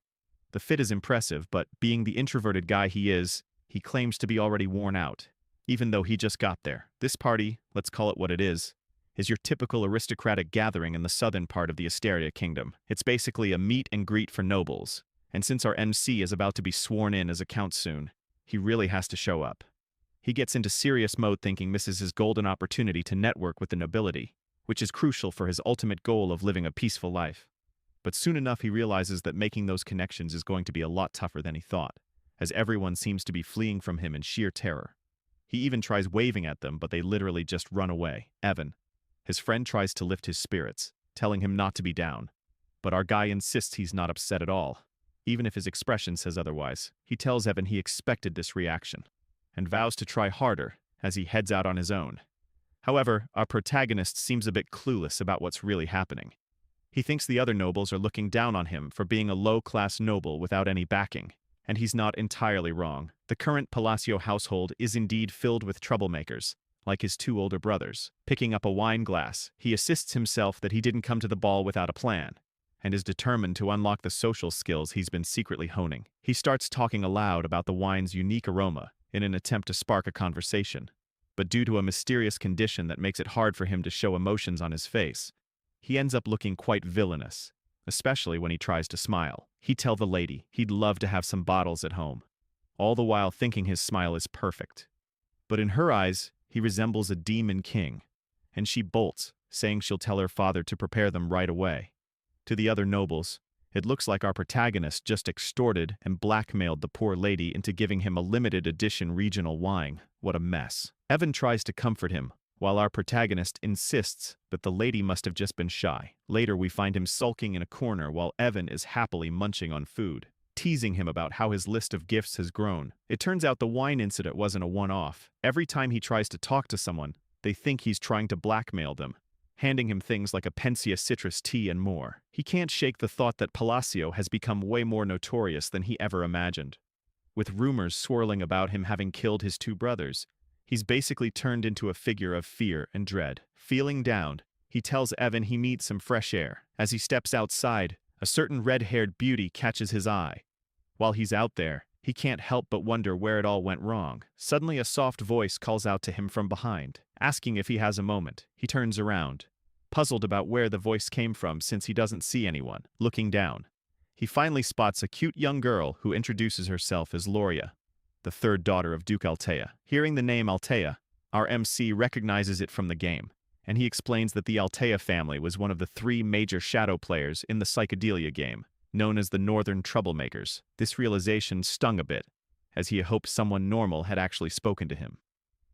The fit is impressive, but being the introverted guy he is, he claims to be already worn out, even though he just got there. This party, let's call it what it is your typical aristocratic gathering in the southern part of the Asteria Kingdom. It's basically a meet and greet for nobles, and since our MC is about to be sworn in as a count soon, he really has to show up. He gets into serious mode thinking this is his golden opportunity to network with the nobility, which is crucial for his ultimate goal of living a peaceful life. But soon enough he realizes that making those connections is going to be a lot tougher than he thought, as everyone seems to be fleeing from him in sheer terror. He even tries waving at them, but they literally just run away. Evan, his friend, tries to lift his spirits, telling him not to be down, but our guy insists he's not upset at all, even if his expression says otherwise. He tells Evan he expected this reaction, and vows to try harder as he heads out on his own. However, our protagonist seems a bit clueless about what's really happening. He thinks the other nobles are looking down on him for being a low-class noble without any backing, and he's not entirely wrong. The current Palacio household is indeed filled with troublemakers, like his 2 older brothers. Picking up a wine glass, he assists himself that he didn't come to the ball without a plan, and is determined to unlock the social skills he's been secretly honing. He starts talking aloud about the wine's unique aroma in an attempt to spark a conversation, but due to a mysterious condition that makes it hard for him to show emotions on his face, he ends up looking quite villainous, especially when he tries to smile. He'd tell the lady he'd love to have some bottles at home, all the while thinking his smile is perfect. But in her eyes, he resembles a demon king, and she bolts, saying she'll tell her father to prepare them right away. To the other nobles, it looks like our protagonist just extorted and blackmailed the poor lady into giving him a limited edition regional wine. What a mess. Evan tries to comfort him, while our protagonist insists that the lady must have just been shy. Later, we find him sulking in a corner while Evan is happily munching on food, teasing him about how his list of gifts has grown. It turns out the wine incident wasn't a one-off. Every time he tries to talk to someone, they think he's trying to blackmail them, handing him things like a Pensia citrus tea and more. He can't shake the thought that Palacio has become way more notorious than he ever imagined. With rumors swirling about him having killed his two brothers, he's basically turned into a figure of fear and dread. Feeling down, he tells Evan he needs some fresh air. As he steps outside, a certain red-haired beauty catches his eye. While he's out there, he can't help but wonder where it all went wrong. Suddenly, a soft voice calls out to him from behind, asking if he has a moment. He turns around, puzzled about where the voice came from since he doesn't see anyone. Looking down, he finally spots a cute young girl who introduces herself as Loria, the third daughter of Duke Altea. Hearing the name Altea, our MC recognizes it from the game, and he explains that the Altea family was one of the 3 major shadow players in the psychedelia game, known as the Northern Troublemakers. This realization stung a bit, as he hoped someone normal had actually spoken to him.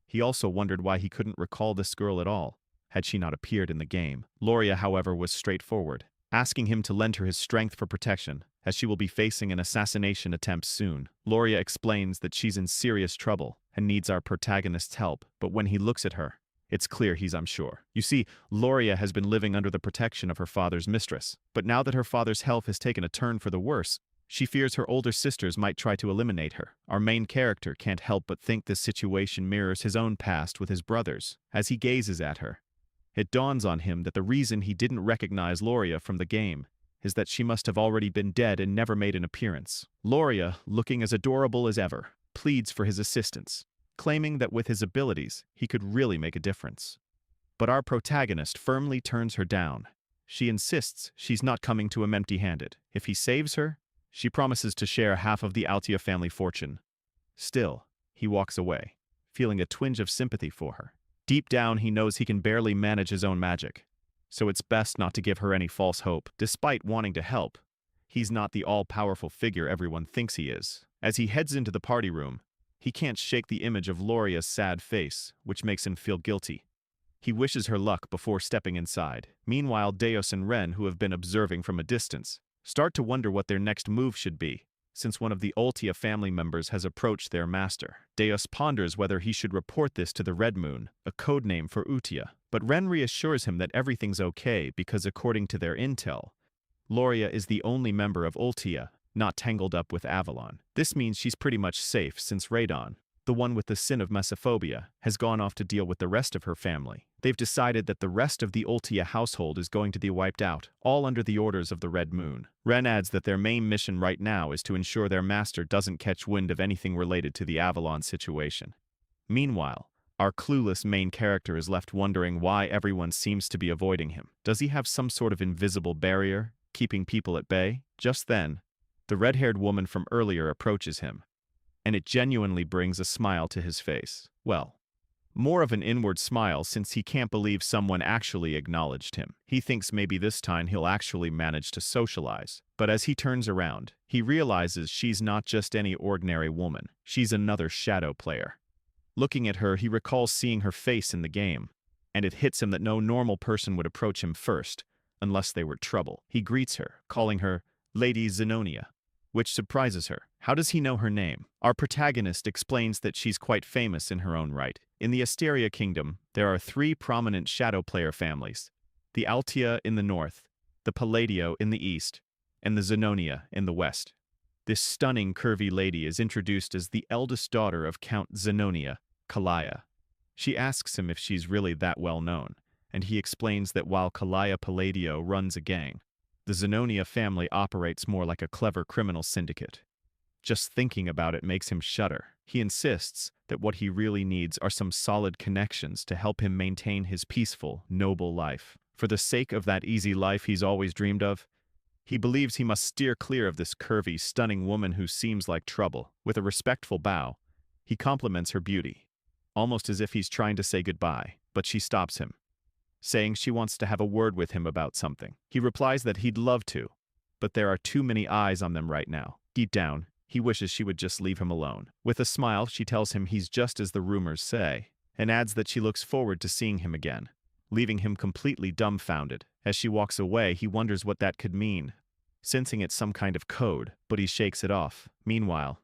He also wondered why he couldn't recall this girl at all, had she not appeared in the game. Loria, however, was straightforward, asking him to lend her his strength for protection, as she will be facing an assassination attempt soon. Loria explains that she's in serious trouble and needs our protagonist's help, but when he looks at her, it's clear he's unsure. You see, Loria has been living under the protection of her father's mistress, but now that her father's health has taken a turn for the worse, she fears her older sisters might try to eliminate her. Our main character can't help but think this situation mirrors his own past with his brothers. As he gazes at her, it dawns on him that the reason he didn't recognize Loria from the game is that she must have already been dead and never made an appearance. Loria, looking as adorable as ever, pleads for his assistance, claiming that with his abilities, he could really make a difference. But our protagonist firmly turns her down. She insists she's not coming to him empty-handed. If he saves her, she promises to share half of the Altea family fortune. Still, he walks away, feeling a twinge of sympathy for her. Deep down, he knows he can barely manage his own magic, so it's best not to give her any false hope. Despite wanting to help, he's not the all-powerful figure everyone thinks he is. As he heads into the party room, he can't shake the image of Loria's sad face, which makes him feel guilty. He wishes her luck before stepping inside. Meanwhile, Deus and Ren, who have been observing from a distance, start to wonder what their next move should be, since one of the Altea family members has approached their master. Deus ponders whether he should report this to the Red Moon, a codename for Utia, but Ren reassures him that everything's okay because according to their intel, Loria is the only member of Altea not tangled up with Avalon. This means she's pretty much safe since Radon, the one with the sin of mesophobia, has gone off to deal with the rest of her family. They've decided that the rest of the Altea household is going to be wiped out, all under the orders of the Red Moon. Ren adds that their main mission right now is to ensure their master doesn't catch wind of anything related to the Avalon situation. Meanwhile, our clueless main character is left wondering why everyone seems to be avoiding him. Does he have some sort of invisible barrier, keeping people at bay? Just then, the red-haired woman from earlier approaches him, and it genuinely brings a smile to his face. Well, more of an inward smile since he can't believe someone actually acknowledged him. He thinks maybe this time he'll actually manage to socialize. But as he turns around, he realizes she's not just any ordinary woman. She's another shadow player. Looking at her, he recalls seeing her face in the game, and it hits him that no normal person would approach him first, unless they were trouble. He greets her, calling her Lady Zenonia, which surprises her. How does he know her name? Our protagonist explains that she's quite famous in her own right. In the Asteria Kingdom, there are 3 prominent shadow player families: the Altea in the north, the Palladio in the east, and the Zenonia in the west. This stunning curvy lady is introduced as the eldest daughter of Count Zenonia, Kalaya. She asks him if she's really that well known, and he explains that while Kalaya Palladio runs a gang, the Zenonia family operates more like a clever criminal syndicate. Just thinking about it makes him shudder. He insists that what he really needs are some solid connections to help him maintain his peaceful, noble life. For the sake of that easy life he's always dreamed of, he believes he must steer clear of this curvy, stunning woman who seems like trouble. With a respectful bow, he compliments her beauty, almost as if he's trying to say goodbye, but she stops him, saying she wants to have a word with him about something. He replies that he'd love to, but there are too many eyes on them right now. Deep down, he wishes she would just leave him alone. With a smile, she tells him he's just as the rumors say, and adds that she looks forward to seeing him again, leaving him completely dumbfounded. As she walks away, he wonders what that could mean, sensing it's some kind of code, but he shakes it off. Meanwhile,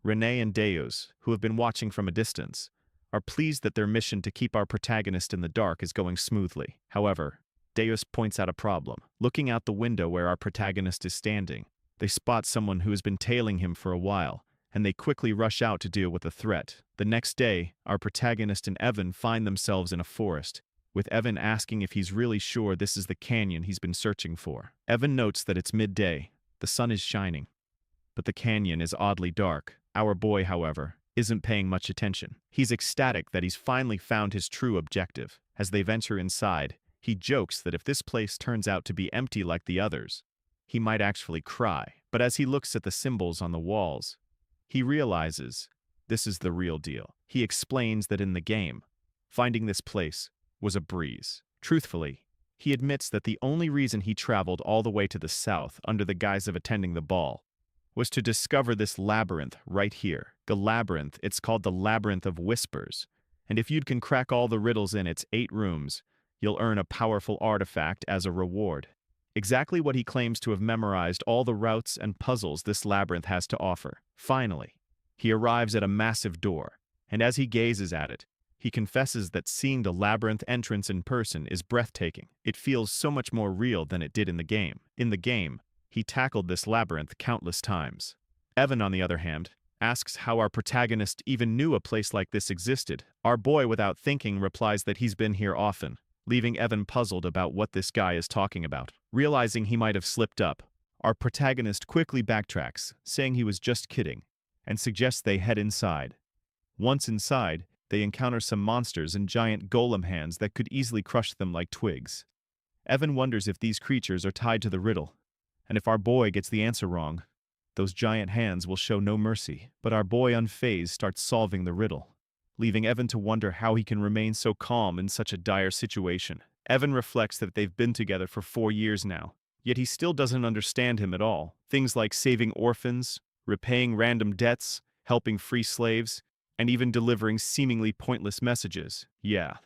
Renee and Deus, who have been watching from a distance, are pleased that their mission to keep our protagonist in the dark is going smoothly. However, Deus points out a problem. Looking out the window where our protagonist is standing, they spot someone who has been tailing him for a while, and they quickly rush out to deal with the threat. The next day, our protagonist and Evan find themselves in a forest, with Evan asking if he's really sure this is the canyon he's been searching for. Evan notes that it's midday, the sun is shining, but the canyon is oddly dark. Our boy, however, isn't paying much attention. He's ecstatic that he's finally found his true objective. As they venture inside, he jokes that if this place turns out to be empty like the others, he might actually cry. But as he looks at the symbols on the walls, he realizes this is the real deal. He explains that in the game, finding this place was a breeze. Truthfully, he admits that the only reason he traveled all the way to the south under the guise of attending the ball was to discover this labyrinth right here. The labyrinth, it's called the Labyrinth of Whispers, and if you can crack all the riddles in its 8 rooms, you'll earn a powerful artifact as a reward. Exactly what he claims to have memorized all the routes and puzzles this labyrinth has to offer. Finally, he arrives at a massive door, and as he gazes at it, he confesses that seeing the labyrinth entrance in person is breathtaking. It feels so much more real than it did in the game. In the game, he tackled this labyrinth countless times. Evan, on the other hand, asks how our protagonist even knew a place like this existed. Our boy, without thinking, replies that he's been here often, leaving Evan puzzled about what this guy is talking about. Realizing he might have slipped up, our protagonist quickly backtracks, saying he was just kidding, and suggests they head inside. Once inside, they encounter some monsters and giant golem hands that could easily crush them like twigs. Evan wonders if these creatures are tied to the riddle, and if our boy gets the answer wrong, those giant hands will show no mercy. But our boy, unfazed, starts solving the riddle, leaving Evan to wonder how he can remain so calm in such a dire situation. Evan reflects that they've been together for 4 years now, yet he still doesn't understand him at all. Things like saving orphans, repaying random debts, helping free slaves, and even delivering seemingly pointless messages. Yeah,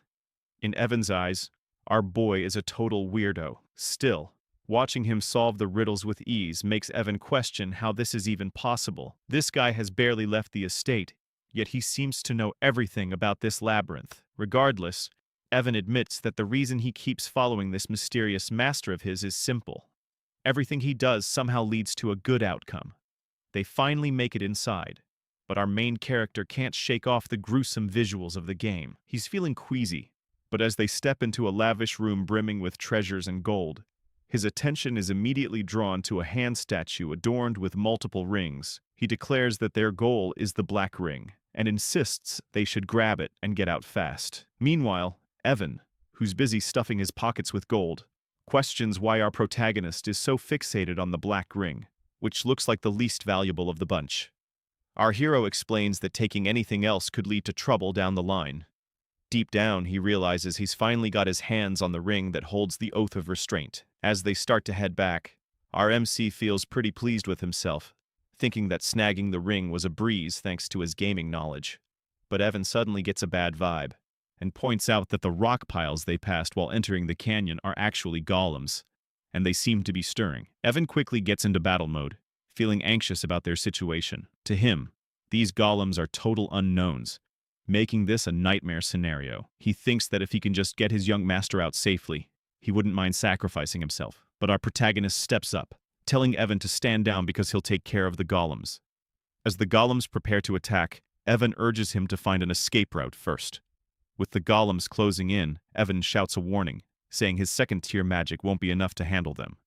in Evan's eyes, our boy is a total weirdo. Still, watching him solve the riddles with ease makes Evan question how this is even possible. This guy has barely left the estate, yet he seems to know everything about this labyrinth. Regardless, Evan admits that the reason he keeps following this mysterious master of his is simple. Everything he does somehow leads to a good outcome. They finally make it inside, but our main character can't shake off the gruesome visuals of the game. He's feeling queasy, but as they step into a lavish room brimming with treasures and gold, his attention is immediately drawn to a hand statue adorned with multiple rings. He declares that their goal is the Black Ring, and insists they should grab it and get out fast. Meanwhile, Evan, who's busy stuffing his pockets with gold, questions why our protagonist is so fixated on the Black Ring, which looks like the least valuable of the bunch. Our hero explains that taking anything else could lead to trouble down the line. Deep down, he realizes he's finally got his hands on the ring that holds the Oath of Restraint. As they start to head back, our MC feels pretty pleased with himself, thinking that snagging the ring was a breeze thanks to his gaming knowledge. But Evan suddenly gets a bad vibe, and points out that the rock piles they passed while entering the canyon are actually golems, and they seem to be stirring. Evan quickly gets into battle mode, feeling anxious about their situation. To him, these golems are total unknowns, making this a nightmare scenario. He thinks that if he can just get his young master out safely, he wouldn't mind sacrificing himself. But our protagonist steps up, telling Evan to stand down because he'll take care of the golems. As the golems prepare to attack, Evan urges him to find an escape route first. With the golems closing in, Evan shouts a warning, saying his second-tier magic won't be enough to handle them.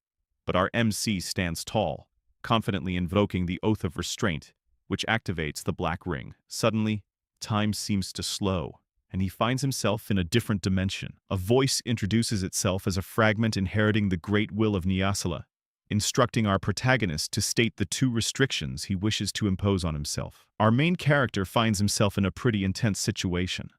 But our MC stands tall, confidently invoking the Oath of Restraint, which activates the Black Ring. Suddenly, time seems to slow, and he finds himself in a different dimension. A voice introduces itself as a fragment inheriting the great will of Nyasala, instructing our protagonist to state the 2 restrictions he wishes to impose on himself. Our main character finds himself in a pretty intense situation.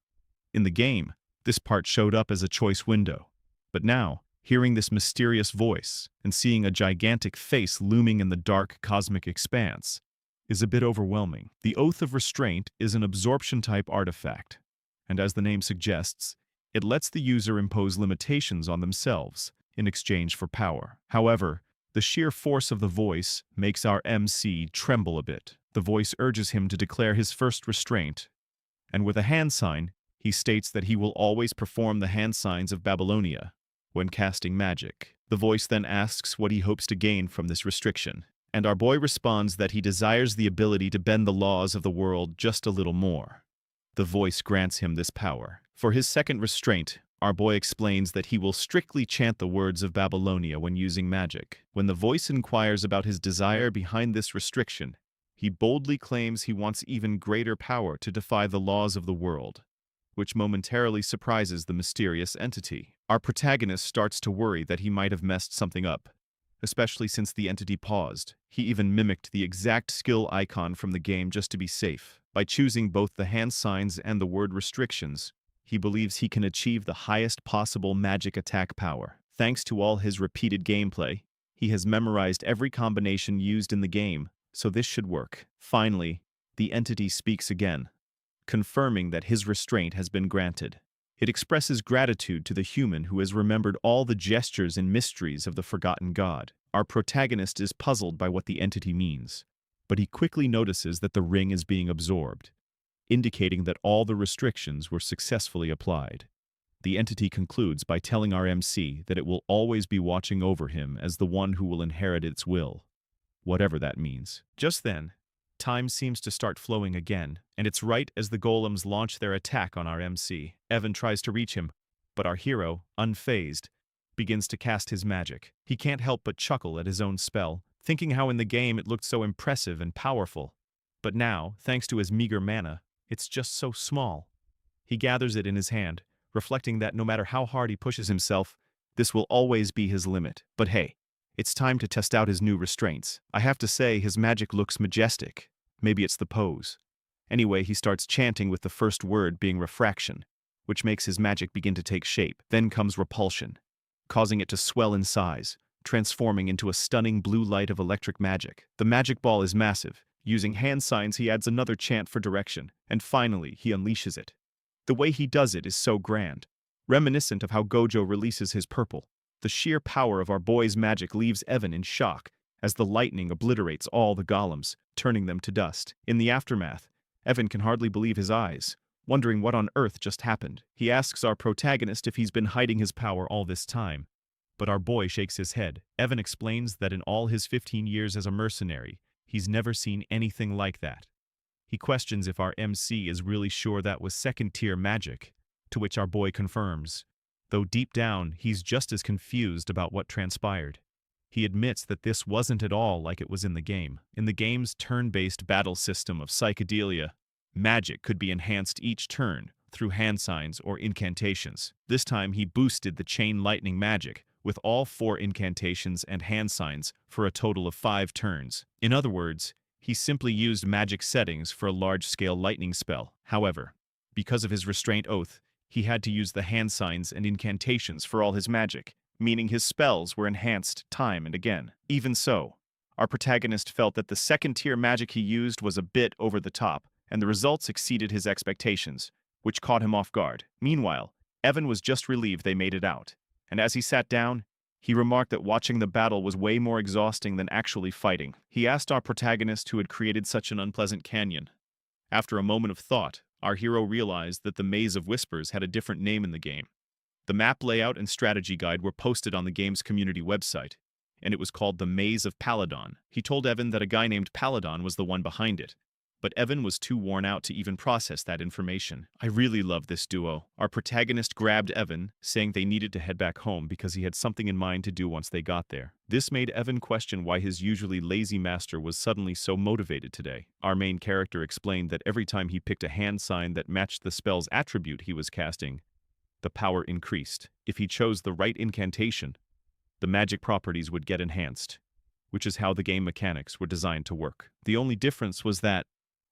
In the game, this part showed up as a choice window, but now, hearing this mysterious voice and seeing a gigantic face looming in the dark cosmic expanse is a bit overwhelming. The Oath of Restraint is an absorption-type artifact, and as the name suggests, it lets the user impose limitations on themselves in exchange for power. However, the sheer force of the voice makes our MC tremble a bit. The voice urges him to declare his first restraint, and with a hand sign, he states that he will always perform the hand signs of Babylonia when casting magic. The voice then asks what he hopes to gain from this restriction, and our boy responds that he desires the ability to bend the laws of the world just a little more. The voice grants him this power. For his second restraint, our boy explains that he will strictly chant the words of Babylonia when using magic. When the voice inquires about his desire behind this restriction, he boldly claims he wants even greater power to defy the laws of the world, which momentarily surprises the mysterious entity. Our protagonist starts to worry that he might have messed something up, especially since the entity paused. He even mimicked the exact skill icon from the game just to be safe. By choosing both the hand signs and the word restrictions, he believes he can achieve the highest possible magic attack power. Thanks to all his repeated gameplay, he has memorized every combination used in the game, so this should work. Finally, the entity speaks again, confirming that his restraint has been granted. It expresses gratitude to the human who has remembered all the gestures and mysteries of the forgotten god. Our protagonist is puzzled by what the entity means, but he quickly notices that the ring is being absorbed, indicating that all the restrictions were successfully applied. The entity concludes by telling our MC that it will always be watching over him as the one who will inherit its will, whatever that means. Just then, time seems to start flowing again, and it's right as the golems launch their attack on our MC. Evan tries to reach him, but our hero, unfazed, begins to cast his magic. He can't help but chuckle at his own spell, thinking how in the game it looked so impressive and powerful. But now, thanks to his meager mana, it's just so small. He gathers it in his hand, reflecting that no matter how hard he pushes himself, this will always be his limit. But hey, it's time to test out his new restraints. I have to say, his magic looks majestic. Maybe it's the pose. Anyway, he starts chanting with the first word being refraction, which makes his magic begin to take shape. Then comes repulsion, causing it to swell in size, transforming into a stunning blue light of electric magic. The magic ball is massive. Using hand signs, he adds another chant for direction, and finally, he unleashes it. The way he does it is so grand, reminiscent of how Gojo releases his purple. The sheer power of our boy's magic leaves Evan in shock as the lightning obliterates all the golems, turning them to dust. In the aftermath, Evan can hardly believe his eyes, wondering what on earth just happened. He asks our protagonist if he's been hiding his power all this time, but our boy shakes his head. Evan explains that in all his 15 years as a mercenary, he's never seen anything like that. He questions if our MC is really sure that was second-tier magic, to which our boy confirms, though deep down he's just as confused about what transpired. He admits that this wasn't at all like it was in the game. In the game's turn-based battle system of psychedelia, magic could be enhanced each turn through hand signs or incantations. This time he boosted the chain lightning magic with all 4 incantations and hand signs for a total of 5 turns. In other words, he simply used magic settings for a large-scale lightning spell. However, because of his restraint oath, he had to use the hand signs and incantations for all his magic, meaning his spells were enhanced time and again. Even so, our protagonist felt that the second-tier magic he used was a bit over the top, and the results exceeded his expectations, which caught him off guard. Meanwhile, Evan was just relieved they made it out, and as he sat down, he remarked that watching the battle was way more exhausting than actually fighting. He asked our protagonist who had created such an unpleasant canyon. After a moment of thought, our hero realized that the Maze of Whispers had a different name in the game. The map layout and strategy guide were posted on the game's community website, and it was called the Maze of Paladon. He told Evan that a guy named Paladon was the one behind it, but Evan was too worn out to even process that information. I really love this duo. Our protagonist grabbed Evan, saying they needed to head back home because he had something in mind to do once they got there. This made Evan question why his usually lazy master was suddenly so motivated today. Our main character explained that every time he picked a hand sign that matched the spell's attribute he was casting, the power increased. If he chose the right incantation, the magic properties would get enhanced, which is how the game mechanics were designed to work. The only difference was that,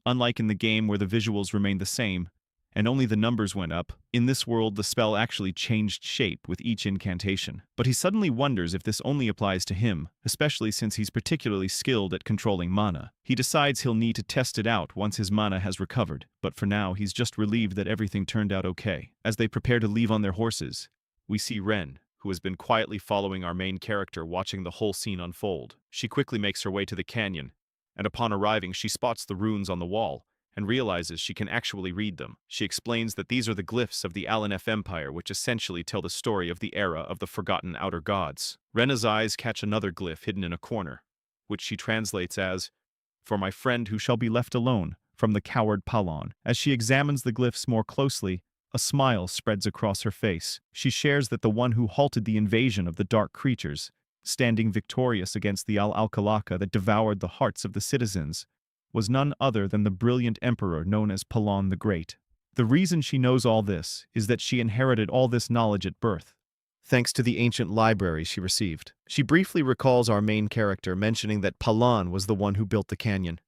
unlike in the game where the visuals remained the same, and only the numbers went up. In this world, the spell actually changed shape with each incantation. But he suddenly wonders if this only applies to him, especially since he's particularly skilled at controlling mana. He decides he'll need to test it out once his mana has recovered, but for now he's just relieved that everything turned out okay. As they prepare to leave on their horses, we see Ren, who has been quietly following our main character, watching the whole scene unfold. She quickly makes her way to the canyon, and upon arriving she spots the runes on the wall, and realizes she can actually read them. She explains that these are the glyphs of the Alanef Empire, which essentially tell the story of the era of the forgotten outer gods. Rena's eyes catch another glyph hidden in a corner, which she translates as, "For my friend who shall be left alone, from the coward Palon." As she examines the glyphs more closely, a smile spreads across her face. She shares that the one who halted the invasion of the dark creatures, standing victorious against the Al-Alkalaka that devoured the hearts of the citizens, was none other than the brilliant emperor known as Palon the Great. The reason she knows all this is that she inherited all this knowledge at birth, thanks to the ancient library she received. She briefly recalls our main character mentioning that Palon was the one who built the canyon.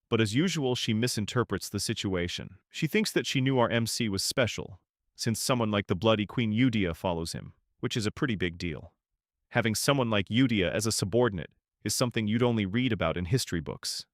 But as usual, she misinterprets the situation. She thinks that she knew our MC was special, since someone like the bloody Queen Eudia follows him, which is a pretty big deal. Having someone like Eudia as a subordinate is something you'd only read about in history books.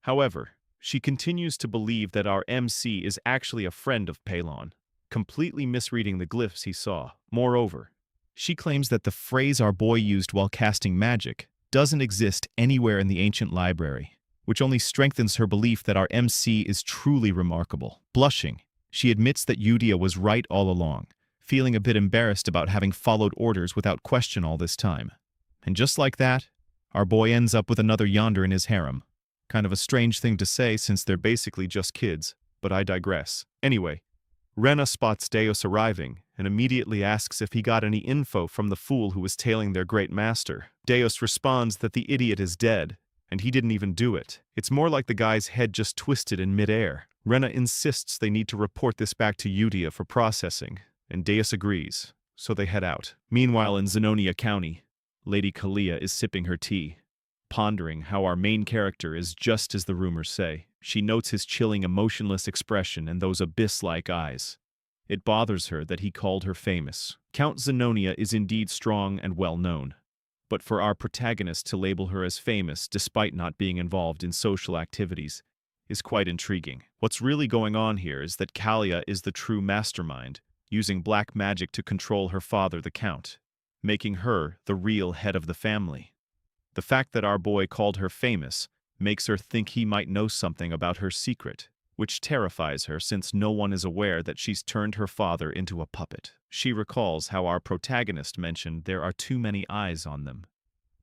However, she continues to believe that our MC is actually a friend of Palon, completely misreading the glyphs he saw. Moreover, she claims that the phrase our boy used while casting magic doesn't exist anywhere in the ancient library, which only strengthens her belief that our MC is truly remarkable. Blushing, she admits that Eudia was right all along, feeling a bit embarrassed about having followed orders without question all this time. And just like that, our boy ends up with another yonder in his harem. Kind of a strange thing to say since they're basically just kids, but I digress. Anyway, Rena spots Deus arriving and immediately asks if he got any info from the fool who was tailing their great master. Deus responds that the idiot is dead, and he didn't even do it. It's more like the guy's head just twisted in midair. Rena insists they need to report this back to Eudia for processing, and Deus agrees, so they head out. Meanwhile, in Zenonia County, Lady Kalia is sipping her tea, pondering how our main character is just as the rumors say. She notes his chilling, emotionless expression and those abyss-like eyes. It bothers her that he called her famous. Count Zenonia is indeed strong and well-known, but for our protagonist to label her as famous despite not being involved in social activities is quite intriguing. What's really going on here is that Kalia is the true mastermind, using black magic to control her father, the Count, making her the real head of the family. The fact that our boy called her famous makes her think he might know something about her secret, which terrifies her since no one is aware that she's turned her father into a puppet. She recalls how our protagonist mentioned there are too many eyes on them,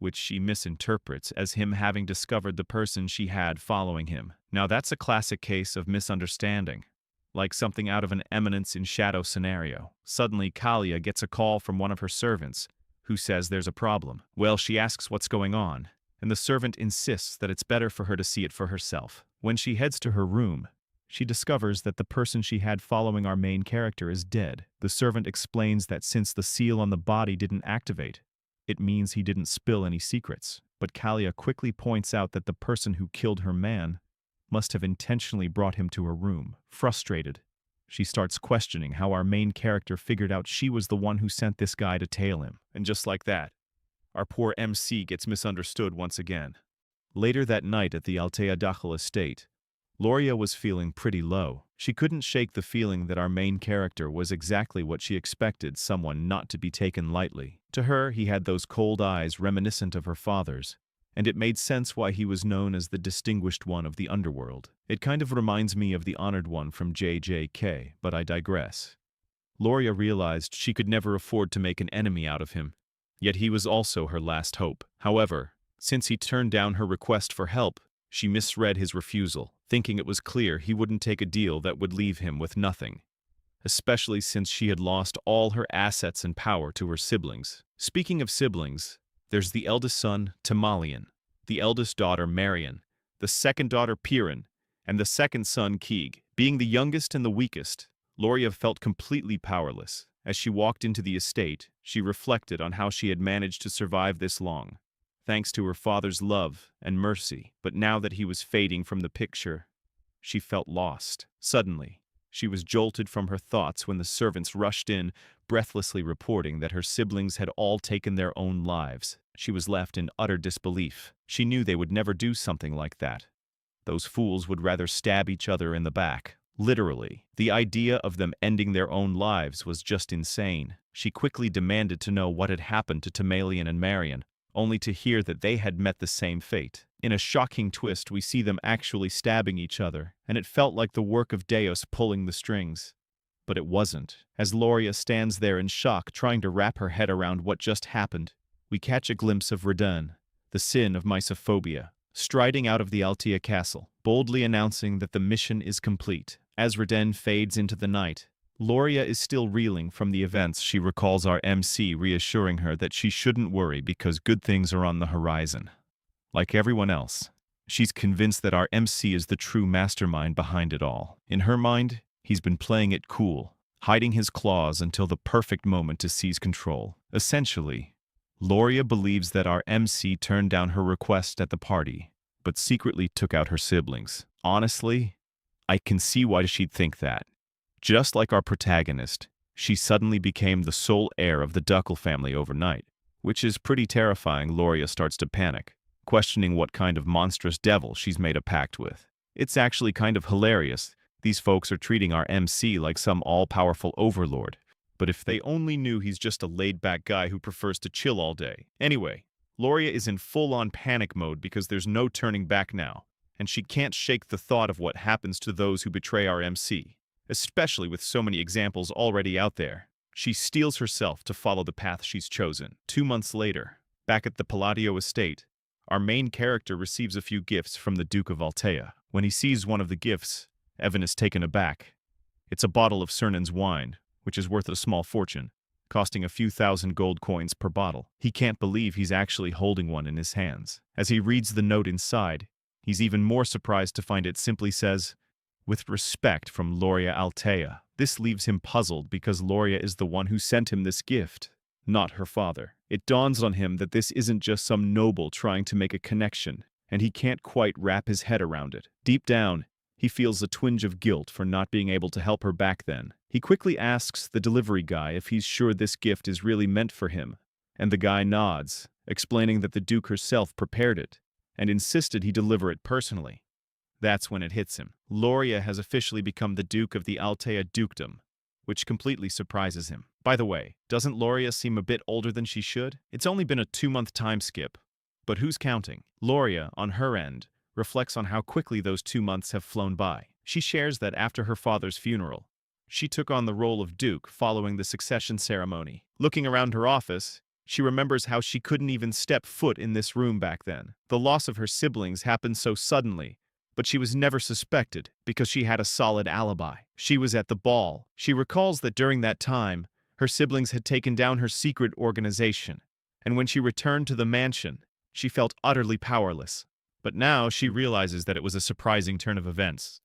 which she misinterprets as him having discovered the person she had following him. Now that's a classic case of misunderstanding, like something out of an Eminence in Shadow scenario. Suddenly, Kalia gets a call from one of her servants, who says there's a problem. Well, she asks what's going on, and the servant insists that it's better for her to see it for herself. When she heads to her room, she discovers that the person she had following our main character is dead. The servant explains that since the seal on the body didn't activate, it means he didn't spill any secrets. But Kalia quickly points out that the person who killed her man must have intentionally brought him to her room. Frustrated, she starts questioning how our main character figured out she was the one who sent this guy to tail him. And just like that, our poor MC gets misunderstood once again. Later that night at the Altea Dachel estate, Loria was feeling pretty low. She couldn't shake the feeling that our main character was exactly what she expected someone not to be taken lightly. To her, he had those cold eyes reminiscent of her father's, and it made sense why he was known as the distinguished one of the underworld. It kind of reminds me of the honored one from JJK, but I digress. Loria realized she could never afford to make an enemy out of him, yet he was also her last hope. However, since he turned down her request for help, she misread his refusal, thinking it was clear he wouldn't take a deal that would leave him with nothing, especially since she had lost all her assets and power to her siblings. Speaking of siblings, there's the eldest son, Timalian, the eldest daughter, Marian, the second daughter, Piran, and the second son, Keeg. Being the youngest and the weakest, Loria felt completely powerless. As she walked into the estate, she reflected on how she had managed to survive this long, thanks to her father's love and mercy. But now that he was fading from the picture, she felt lost. Suddenly, She was jolted from her thoughts when the servants rushed in, breathlessly reporting that her siblings had all taken their own lives. She was left in utter disbelief. She knew they would never do something like that. Those fools would rather stab each other in the back. Literally, the idea of them ending their own lives was just insane. She quickly demanded to know what had happened to Tamalian and Marion, only to hear that they had met the same fate. In a shocking twist, we see them actually stabbing each other, and it felt like the work of Deus pulling the strings. But it wasn't. As Loria stands there in shock, trying to wrap her head around what just happened, we catch a glimpse of Radun, the sin of Mysophobia, striding out of the Altea castle, boldly announcing that the mission is complete. As Radun fades into the night, Loria is still reeling from the events. She recalls our MC reassuring her that she shouldn't worry because good things are on the horizon. Like everyone else, she's convinced that our MC is the true mastermind behind it all. In her mind, he's been playing it cool, hiding his claws until the perfect moment to seize control. Essentially, Loria believes that our MC turned down her request at the party, but secretly took out her siblings. Honestly, I can see why she'd think that. Just like our protagonist, she suddenly became the sole heir of the Duckle family overnight, which is pretty terrifying. Loria starts to panic, questioning what kind of monstrous devil she's made a pact with. It's actually kind of hilarious. These folks are treating our MC like some all-powerful overlord. But if they only knew he's just a laid-back guy who prefers to chill all day. Anyway, Loria is in full-on panic mode because there's no turning back now, and she can't shake the thought of what happens to those who betray our MC, especially with so many examples already out there. She steels herself to follow the path she's chosen. 2 months later, back at the Palladio estate, our main character receives a few gifts from the Duke of Altea. When he sees one of the gifts, Evan is taken aback. It's a bottle of Cernan's wine, which is worth a small fortune, costing a few thousand gold coins per bottle. He can't believe he's actually holding one in his hands. As he reads the note inside, he's even more surprised to find it simply says, "With respect from Loria Altea." This leaves him puzzled because Loria is the one who sent him this gift, not her father. It dawns on him that this isn't just some noble trying to make a connection, and he can't quite wrap his head around it. Deep down, he feels a twinge of guilt for not being able to help her back then. He quickly asks the delivery guy if he's sure this gift is really meant for him, and the guy nods, explaining that the Duke herself prepared it, and insisted he deliver it personally. That's when it hits him. Loria has officially become the Duke of the Altea Dukedom, which completely surprises him. By the way, doesn't Loria seem a bit older than she should? It's only been a 2-month time skip, but who's counting? Loria, on her end, reflects on how quickly those 2 months have flown by. She shares that after her father's funeral, she took on the role of Duke following the succession ceremony. Looking around her office, she remembers how she couldn't even step foot in this room back then. The loss of her siblings happened so suddenly, but she was never suspected because she had a solid alibi. She was at the ball. She recalls that during that time, her siblings had taken down her secret organization, and when she returned to the mansion, she felt utterly powerless. But now she realizes that it was a surprising turn of events.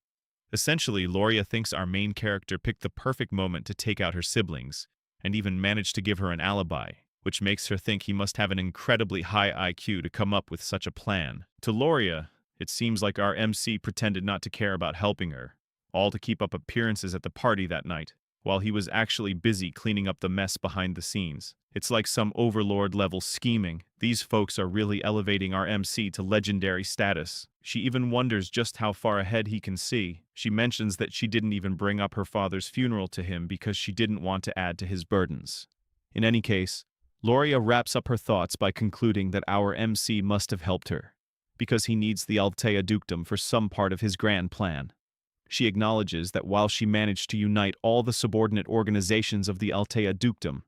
Essentially, Loria thinks our main character picked the perfect moment to take out her siblings, and even managed to give her an alibi, which makes her think he must have an incredibly high IQ to come up with such a plan. To Loria, it seems like our MC pretended not to care about helping her, all to keep up appearances at the party that night, while he was actually busy cleaning up the mess behind the scenes. It's like some overlord-level scheming. These folks are really elevating our MC to legendary status. She even wonders just how far ahead he can see. She mentions that she didn't even bring up her father's funeral to him because she didn't want to add to his burdens. In any case, Loria wraps up her thoughts by concluding that our MC must have helped her, because he needs the Altea Dukedom for some part of his grand plan. She acknowledges that while she managed to unite all the subordinate organizations of the Altea Dukedom,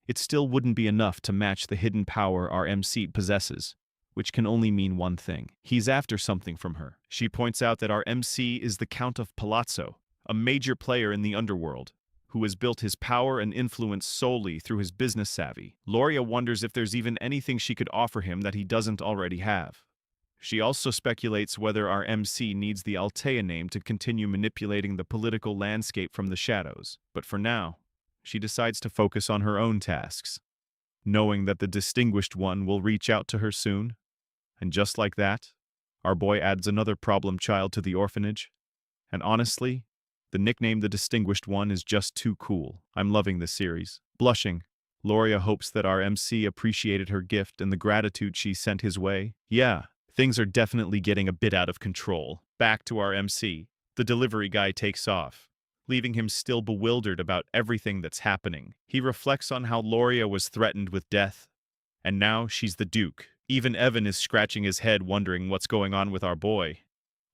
it still wouldn't be enough to match the hidden power our MC possesses, which can only mean one thing. He's after something from her. She points out that our MC is the Count of Palazzo, a major player in the underworld, who has built his power and influence solely through his business savvy. Loria wonders if there's even anything she could offer him that he doesn't already have. She also speculates whether our MC needs the Altea name to continue manipulating the political landscape from the shadows. But for now, she decides to focus on her own tasks, knowing that the Distinguished One will reach out to her soon. And just like that, our boy adds another problem child to the orphanage. And honestly, The nickname The Distinguished One is just too cool. I'm loving this series. Blushing, Loria hopes that our MC appreciated her gift and the gratitude she sent his way. Yeah, things are definitely getting a bit out of control. Back to our MC. The delivery guy takes off, leaving him still bewildered about everything that's happening. He reflects on how Loria was threatened with death, and now she's the Duke. Even Evan is scratching his head wondering what's going on with our boy.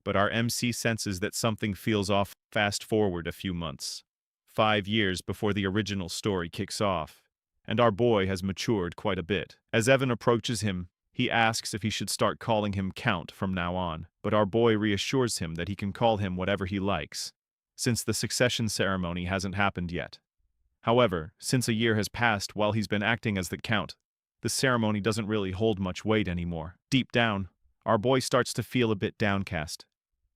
But our MC senses that something feels off. Fast forward a few months. 5 years before the original story kicks off, and our boy has matured quite a bit. As Evan approaches him, he asks if he should start calling him Count from now on, but our boy reassures him that he can call him whatever he likes, since the succession ceremony hasn't happened yet. However, since a year has passed while he's been acting as the Count, the ceremony doesn't really hold much weight anymore. Deep down, our boy starts to feel a bit downcast,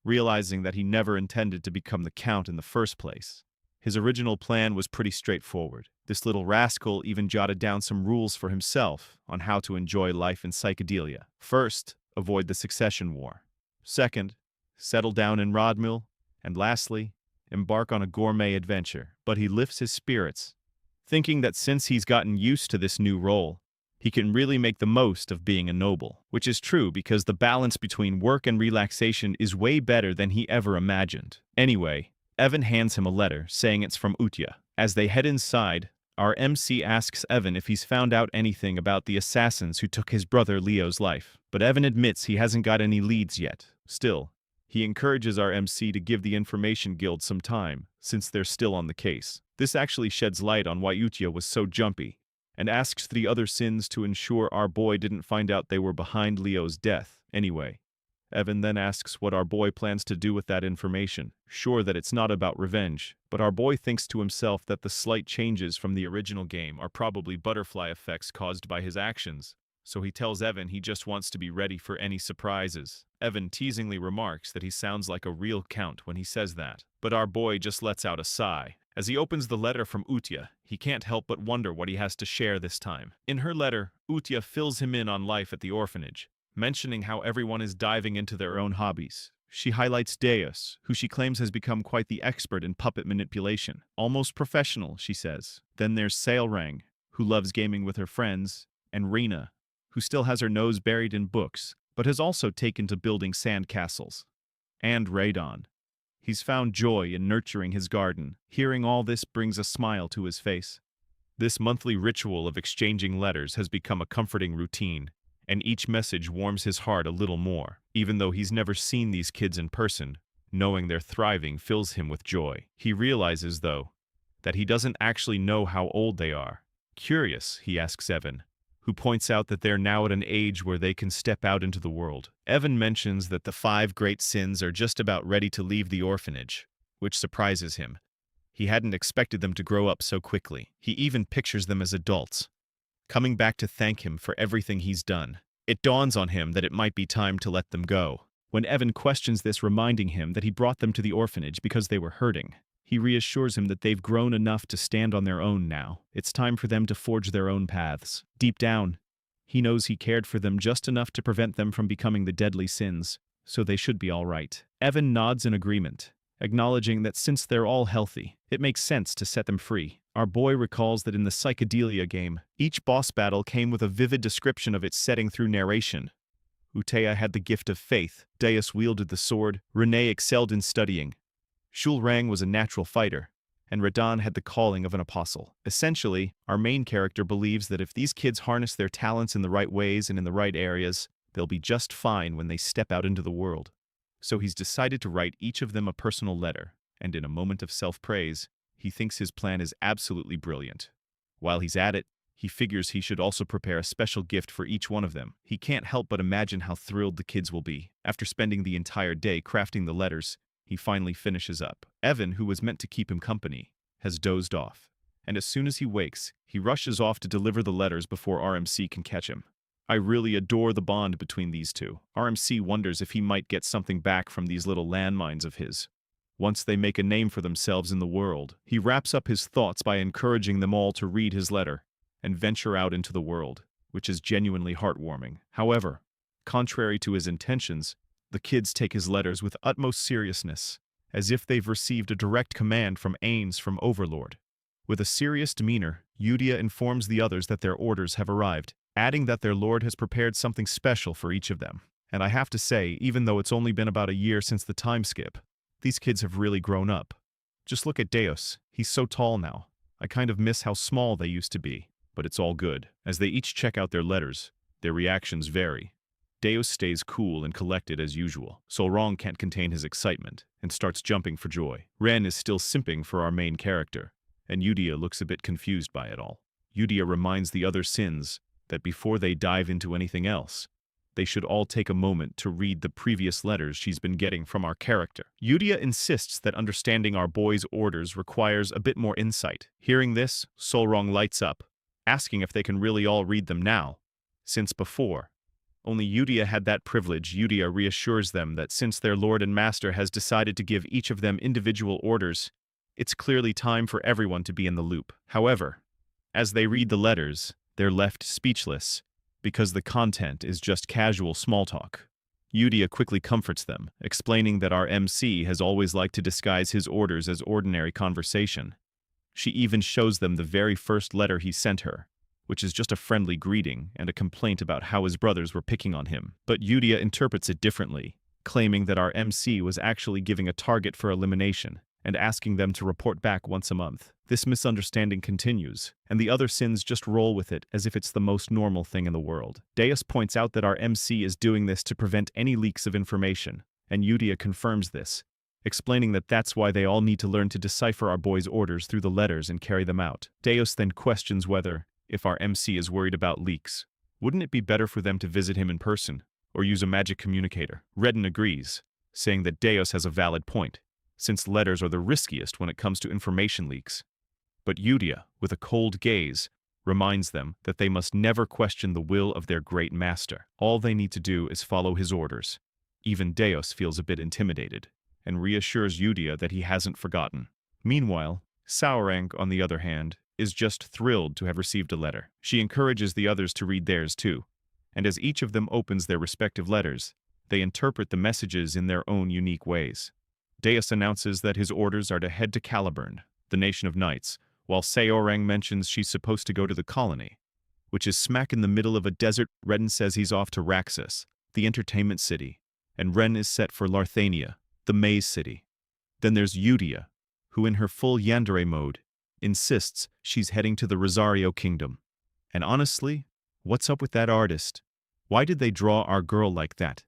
realizing that he never intended to become the Count in the first place. His original plan was pretty straightforward. This little rascal even jotted down some rules for himself on how to enjoy life in psychedelia. First, avoid the succession war. Second, settle down in Rodmill. And lastly, embark on a gourmet adventure. But he lifts his spirits, thinking that since he's gotten used to this new role, he can really make the most of being a noble. Which is true because the balance between work and relaxation is way better than he ever imagined. Anyway, Evan hands him a letter saying it's from Utya. As they head inside, our MC asks Evan if he's found out anything about the assassins who took his brother Leo's life. But Evan admits he hasn't got any leads yet. Still, he encourages our MC to give the Information Guild some time, since they're still on the case. This actually sheds light on why Utya was so jumpy, and asks the other sins to ensure our boy didn't find out they were behind Leo's death. Anyway, Evan then asks what our boy plans to do with that information, sure that it's not about revenge, but our boy thinks to himself that the slight changes from the original game are probably butterfly effects caused by his actions, so he tells Evan he just wants to be ready for any surprises. Evan teasingly remarks that he sounds like a real Count when he says that, but our boy just lets out a sigh. As he opens the letter from Utya, he can't help but wonder what he has to share this time. In her letter, Utya fills him in on life at the orphanage, mentioning how everyone is diving into their own hobbies. She highlights Deus, who she claims has become quite the expert in puppet manipulation. Almost professional, she says. Then there's Sailrang, who loves gaming with her friends, and Rena, who still has her nose buried in books, but has also taken to building sand castles. And Radon. He's found joy in nurturing his garden. Hearing all this brings a smile to his face. This monthly ritual of exchanging letters has become a comforting routine, and each message warms his heart a little more. Even though he's never seen these kids in person, knowing they're thriving fills him with joy. He realizes, though, that he doesn't actually know how old they are. Curious, he asks Evan, who points out that they're now at an age where they can step out into the world. Evan mentions that the 5 great sins are just about ready to leave the orphanage, which surprises him. He hadn't expected them to grow up so quickly. He even pictures them as adults, coming back to thank him for everything he's done. It dawns on him that it might be time to let them go. When Evan questions this, reminding him that he brought them to the orphanage because they were hurting, he reassures him that they've grown enough to stand on their own now. It's time for them to forge their own paths. Deep down, he knows he cared for them just enough to prevent them from becoming the deadly sins, so they should be all right. Evan nods in agreement, acknowledging that since they're all healthy, it makes sense to set them free. Our boy recalls that in the psychedelia game, each boss battle came with a vivid description of its setting through narration. Utea had the gift of faith, Deus wielded the sword, Renee excelled in studying, Shulrang was a natural fighter, and Radan had the calling of an apostle. Essentially, our main character believes that if these kids harness their talents in the right ways and in the right areas, they'll be just fine when they step out into the world. So he's decided to write each of them a personal letter, and in a moment of self-praise, he thinks his plan is absolutely brilliant. While he's at it, he figures he should also prepare a special gift for each one of them. He can't help but imagine how thrilled the kids will be. After spending the entire day crafting the letters, he finally finishes up. Evan, who was meant to keep him company, has dozed off, and as soon as he wakes, he rushes off to deliver the letters before RMC can catch him. I really adore the bond between these two. RMC wonders if he might get something back from these little landmines of his. Once they make a name for themselves in the world, he wraps up his thoughts by encouraging them all to read his letter and venture out into the world, which is genuinely heartwarming. However, contrary to his intentions, the kids take his letters with utmost seriousness as if they've received a direct command from Ains from Overlord. With a serious demeanor, Yudia informs the others that their orders have arrived, adding that their lord has prepared something special for each of them. And I have to say, even though it's only been about a year since the time skip, these kids have really grown up. Just look at Deus, he's so tall now. I kind of miss how small they used to be, but it's all good. As they each check out their letters, their reactions vary. Deus stays cool and collected as usual. Solrong can't contain his excitement and starts jumping for joy. Ren is still simping for our main character, and Yudia looks a bit confused by it all. Yudia reminds the other sins that before they dive into anything else, they should all take a moment to read the previous letters she's been getting from our character. Yudia insists that understanding our boy's orders requires a bit more insight. Hearing this, Solrong lights up, asking if they can really all read them now, since before only Yudia had that privilege. Yudia reassures them that since their lord and master has decided to give each of them individual orders, it's clearly time for everyone to be in the loop. However, as they read the letters, they're left speechless, because the content is just casual small talk. Yudia quickly comforts them, explaining that our MC has always liked to disguise his orders as ordinary conversation. She even shows them the very first letter he sent her, which is just a friendly greeting and a complaint about how his brothers were picking on him. But Yudia interprets it differently, claiming that our MC was actually giving a target for elimination and asking them to report back once a month. This misunderstanding continues, and the other sins just roll with it as if it's the most normal thing in the world. Deus points out that our MC is doing this to prevent any leaks of information, and Yudia confirms this, explaining that that's why they all need to learn to decipher our boy's orders through the letters and carry them out. Deus then questions whether, if our MC is worried about leaks, wouldn't it be better for them to visit him in person, or use a magic communicator? Redden agrees, saying that Deus has a valid point, since letters are the riskiest when it comes to information leaks. But Yudia, with a cold gaze, reminds them that they must never question the will of their great master. All they need to do is follow his orders. Even Deus feels a bit intimidated, and reassures Yudia that he hasn't forgotten. Meanwhile, Saorang, on the other hand, is just thrilled to have received a letter. She encourages the others to read theirs too, and as each of them opens their respective letters, they interpret the messages in their own unique ways. Deus announces that his orders are to head to Caliburn, the nation of knights, while Saorang mentions she's supposed to go to the colony, which is smack in the middle of a desert. Redden says he's off to Raxus, the entertainment city, and Ren is set for Larthania, the maze city. Then there's Yudia, who in her full yandere mode insists she's heading to the Rosario Kingdom. And honestly, what's up with that artist? Why did they draw our girl like that?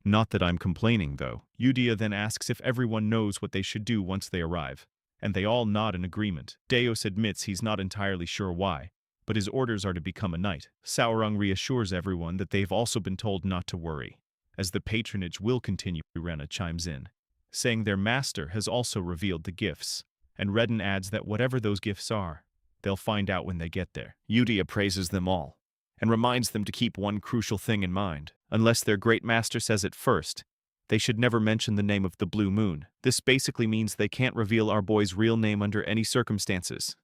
Not that I'm complaining, though. Yudia then asks if everyone knows what they should do once they arrive, and they all nod in agreement. Deus admits he's not entirely sure why, but his orders are to become a knight. Saorang reassures everyone that they've also been told not to worry, as the patronage will continue. Rena chimes in, saying their master has also revealed the gifts, and Redden adds that whatever those gifts are, they'll find out when they get there. Yudia praises them all, and reminds them to keep one crucial thing in mind. Unless their great master says it first, they should never mention the name of the Blue Moon. This basically means they can't reveal our boy's real name under any circumstances.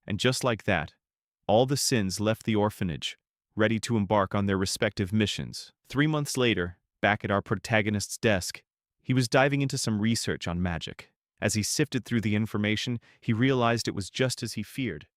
And just like that, all the sins left the orphanage, ready to embark on their respective missions. 3 months later, back at our protagonist's desk, he was diving into some research on magic. As he sifted through the information, he realized it was just as he feared.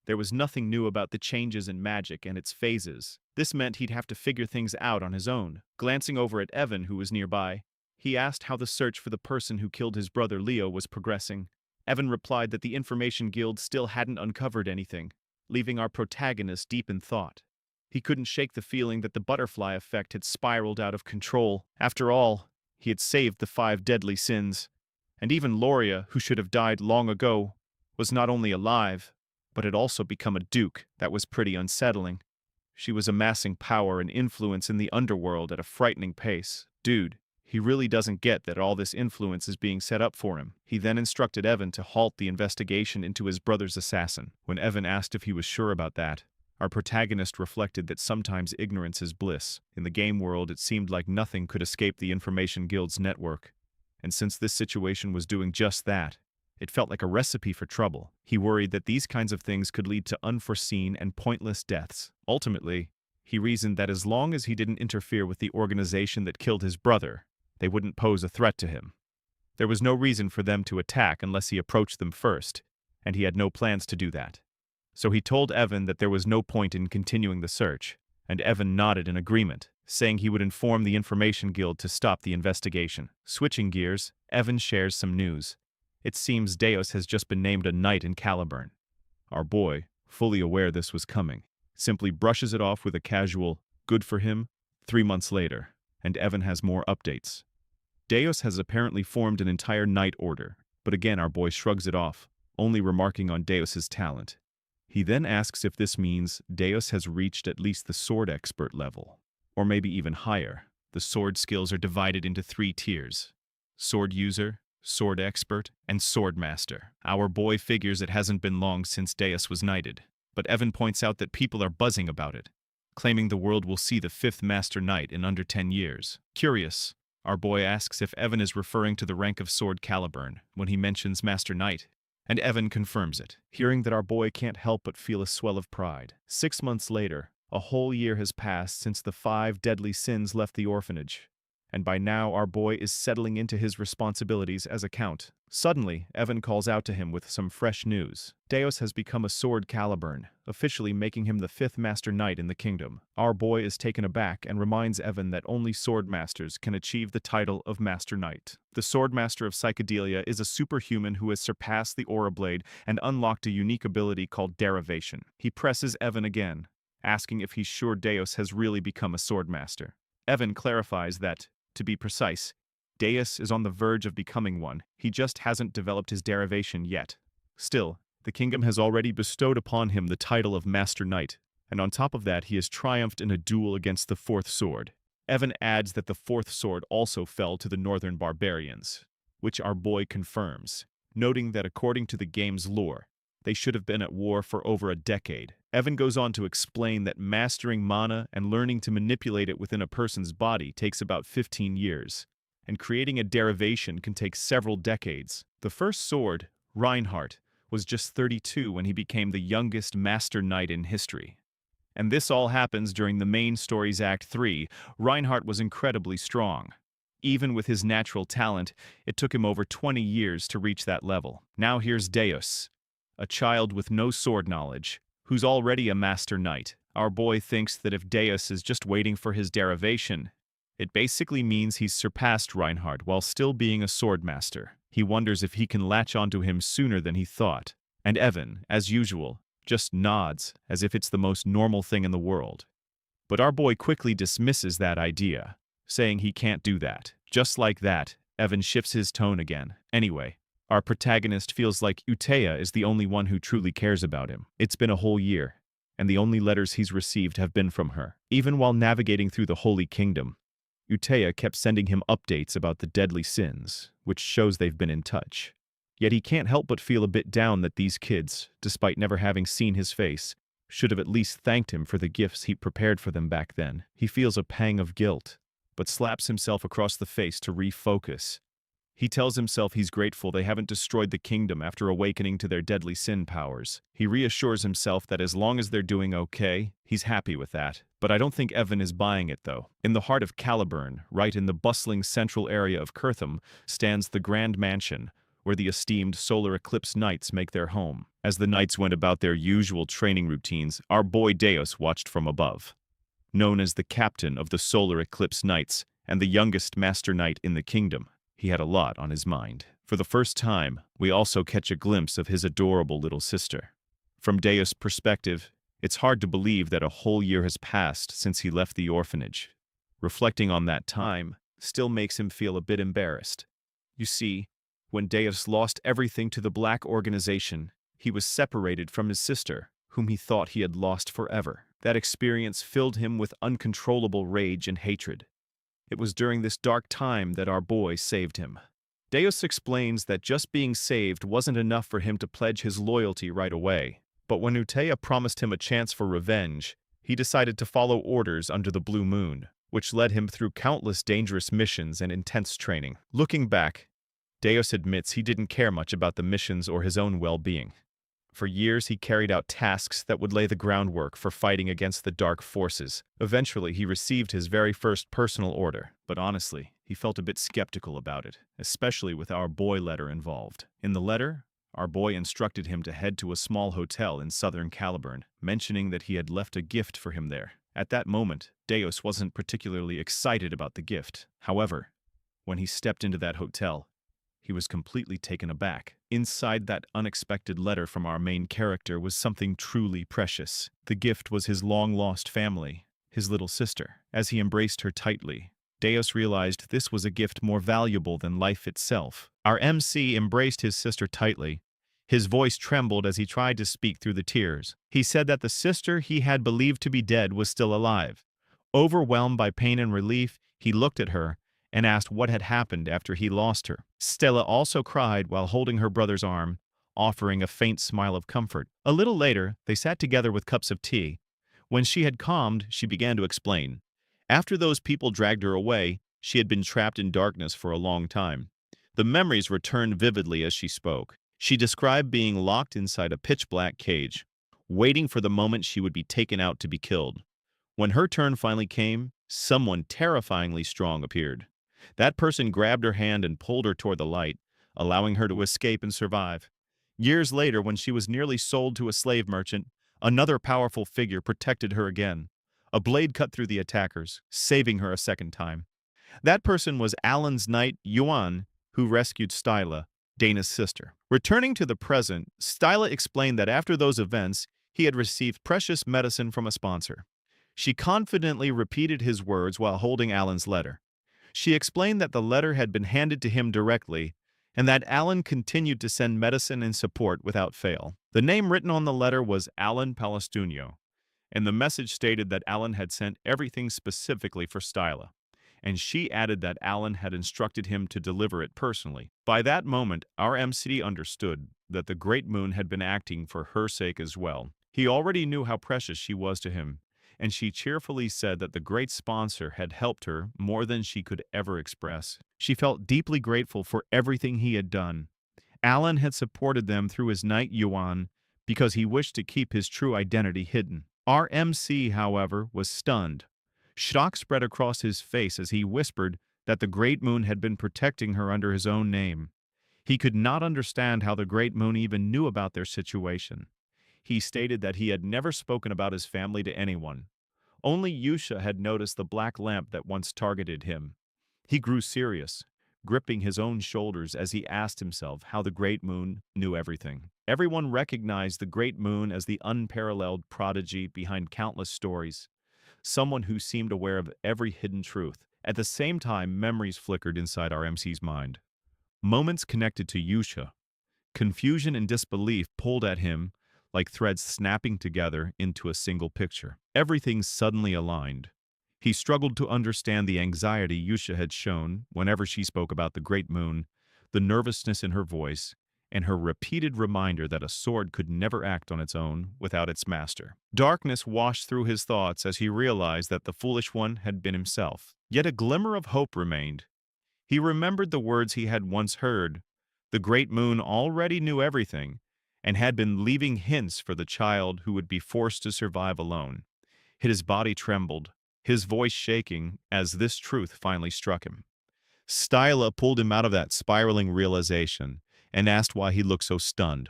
There was nothing new about the changes in magic and its phases. This meant he'd have to figure things out on his own. Glancing over at Evan, who was nearby, he asked how the search for the person who killed his brother Leo was progressing. Evan replied that the Information Guild still hadn't uncovered anything, leaving our protagonist deep in thought. He couldn't shake the feeling that the butterfly effect had spiraled out of control. After all, he had saved the 5 deadly sins, and even Loria, who should have died long ago, was not only alive, but had also become a duke. That was pretty unsettling. She was amassing power and influence in the underworld at a frightening pace. Dude, he really doesn't get that all this influence is being set up for him. He then instructed Evan to halt the investigation into his brother's assassin. When Evan asked if he was sure about that, our protagonist reflected that sometimes ignorance is bliss. In the game world, it seemed like nothing could escape the Information Guild's network. And since this situation was doing just that, it felt like a recipe for trouble. He worried that these kinds of things could lead to unforeseen and pointless deaths. Ultimately, he reasoned that as long as he didn't interfere with the organization that killed his brother, they wouldn't pose a threat to him. There was no reason for them to attack unless he approached them first, and he had no plans to do that. So he told Evan that there was no point in continuing the search, and Evan nodded in agreement, saying he would inform the Information Guild to stop the investigation. Switching gears, Evan shares some news. It seems Deus has just been named a knight in Caliburn. Our boy, fully aware this was coming, simply brushes it off with a casual, "good for him." 3 months later, and Evan has more updates. Deus has apparently formed an entire knight order, but again our boy shrugs it off, only remarking on Deus's talent. He then asks if this means Deus has reached at least the sword expert level, or maybe even higher. The sword skills are divided into 3 tiers: sword user, sword expert, and sword master. Our boy figures it hasn't been long since Deus was knighted, but Evan points out that people are buzzing about it, claiming the world will see the 5th Master Knight in under 10 years. Curious, our boy asks if Evan is referring to the rank of Sword Caliburn when he mentions Master Knight, and Evan confirms it, hearing that our boy can't help but feel a swell of pride. 6 months later, a whole year has passed since the 5 deadly sins left the orphanage, and by now our boy is settling into his responsibilities as a count. Suddenly, Evan calls out to him with some fresh news. Deus has become a Sword Caliburn, officially making him the 5th Master Knight in the kingdom. Our boy is taken aback and reminds Evan that only sword masters can achieve the title of Master Knight. The Sword Master of Psychedelia is a superhuman who has surpassed the Aura Blade and unlocked a unique ability called Derivation. He presses Evan again, asking if he's sure Deus has really become a sword master. Evan clarifies that, to be precise, Deus is on the verge of becoming one, he just hasn't developed his derivation yet. Still, the kingdom has already bestowed upon him the title of Master Knight, and on top of that he has triumphed in a duel against the 4th sword. Evan adds that the 4th sword also fell to the northern barbarians, which our boy confirms, noting that according to the game's lore, they should have been at war for over a decade. Evan goes on to explain that mastering mana and learning to manipulate it within a person's body takes about 15 years, and creating a derivation can take several decades. The first sword, Reinhardt, was just 32 when he became the youngest Master Knight in history. And this all happens during the main story's Act 3. Reinhardt was incredibly strong. Even with his natural talent, it took him over 20 years to reach that level. Now here's Deus, a child with no sword knowledge, who's already a Master Knight. Our boy thinks that if Deus is just waiting for his derivation, it basically means he's surpassed Reinhardt while still being a sword master. He wonders if he can latch onto him sooner than he thought. And Evan, as usual, just nods as if it's the most normal thing in the world. But our boy quickly dismisses that idea, saying he can't do that. Just like that, Evan shifts his tone again. Anyway, our protagonist feels like Utea is the only one who truly cares about him. It's been a whole year, and the only letters he's received have been from her. Even while navigating through the Holy Kingdom, Utea kept sending him updates about the deadly sins, which shows they've been in touch. Yet he can't help but feel a bit down that these kids, despite never having seen his face, should have at least thanked him for the gifts he prepared for them back then. He feels a pang of guilt, but slaps himself across the face to refocus. He tells himself he's grateful they haven't destroyed the kingdom after awakening to their deadly sin powers. He reassures himself that as long as they're doing okay, he's happy with that. But I don't think Evan is buying it, though. In the heart of Caliburn, right in the bustling central area of Kirtham, stands the Grand Mansion, where the esteemed Solar Eclipse Knights make their home. As the knights went about their usual training routines, our boy Deus watched from above. Known as the captain of the Solar Eclipse Knights and the youngest Master Knight in the kingdom, he had a lot on his mind. For the first time, we also catch a glimpse of his adorable little sister. From Deus' perspective, it's hard to believe that a whole year has passed since he left the orphanage. Reflecting on that time still makes him feel a bit embarrassed. You see, when Deus lost everything to the Black Organization, he was separated from his sister, whom he thought he had lost forever. That experience filled him with uncontrollable rage and hatred. It was during this dark time that our boy saved him. Deus explains that just being saved wasn't enough for him to pledge his loyalty right away. But when Utea promised him a chance for revenge, he decided to follow orders under the Blue Moon, which led him through countless dangerous missions and intense training. Looking back, Deus admits he didn't care much about the missions or his own well-being. For years, he carried out tasks that would lay the groundwork for fighting against the dark forces. Eventually, he received his very first personal order, but honestly, he felt a bit skeptical about it, especially with our boy letter involved. In the letter, our boy instructed him to head to a small hotel in southern Caliburn, mentioning that he had left a gift for him there. At that moment, Deus wasn't particularly excited about the gift. However, when he stepped into that hotel, he was completely taken aback. Inside that unexpected letter from our main character was something truly precious. The gift was his long-lost family, his little sister. As he embraced her tightly, Deus realized this was a gift more valuable than life itself. Our MC embraced his sister tightly. His voice trembled as he tried to speak through the tears. He said that the sister he had believed to be dead was still alive. Overwhelmed by pain and relief, he looked at her and asked what had happened after he lost her. Stella also cried while holding her brother's arm, offering a faint smile of comfort. A little later, they sat together with cups of tea. When she had calmed, she began to explain. After those people dragged her away, she had been trapped in darkness for a long time. The memories returned vividly as she spoke. She described being locked inside a pitch-black cage, waiting for the moment she would be taken out to be killed. When her turn finally came, someone terrifyingly strong appeared. That person grabbed her hand and pulled her toward the light, allowing her to escape and survive. Years later, when she was nearly sold to a slave merchant, another powerful figure protected her again. A blade cut through the attackers, saving her a second time. That person was Alan's knight, Yuan, who rescued Styla, Dana's sister. Returning to the present, Styla explained that after those events, he had received precious medicine from a sponsor. She confidently repeated his words while holding Alan's letter. She explained that the letter had been handed to him directly and that Alan continued to send medicine and support without fail. The name written on the letter was Alan Palestunio, and the message stated that Alan had sent everything specifically for Styla, and she added that Alan had instructed him to deliver it personally. By that moment, our MC understood that the Great Moon had been acting for her sake as well. He already knew how precious she was to him, and she cheerfully said that the great sponsor had helped her more than she could ever express. She felt deeply grateful for everything he had done. Alan had supported them through his knight Yuan because he wished to keep his true identity hidden. Our MC, however, was stunned. Shock spread across his face as he whispered that the Great Moon had been protecting her under his own name. He could not understand how the Great Moon even knew about their situation. He stated that he had never spoken about his family to anyone. Only Yusha had noticed the black lamp that once targeted him. He grew serious, gripping his own shoulders as he asked himself how the Great Moon knew everything. Everyone recognized the Great Moon as the unparalleled prodigy behind countless stories, someone who seemed aware of every hidden truth. At the same time, memories flickered inside our MC's mind. Moments connected to Yusha. Confusion and disbelief pulled at him like threads snapping together into a single picture. Everything suddenly aligned. He struggled to understand the anxiety Yusha had shown whenever she spoke about the Great Moon, the nervousness in her voice, and her repeated reminder that a sword could never act on its own without its master. Darkness washed through his thoughts as he realized that the foolish one had been himself. Yet a glimmer of hope remained. He remembered the words he had once heard. The Great Moon already knew everything, and had been leaving hints for the child who would be forced to survive alone. His body trembled, his voice shaking as this truth finally struck him. Styla pulled him out of that spiraling realization and asked why he looked so stunned.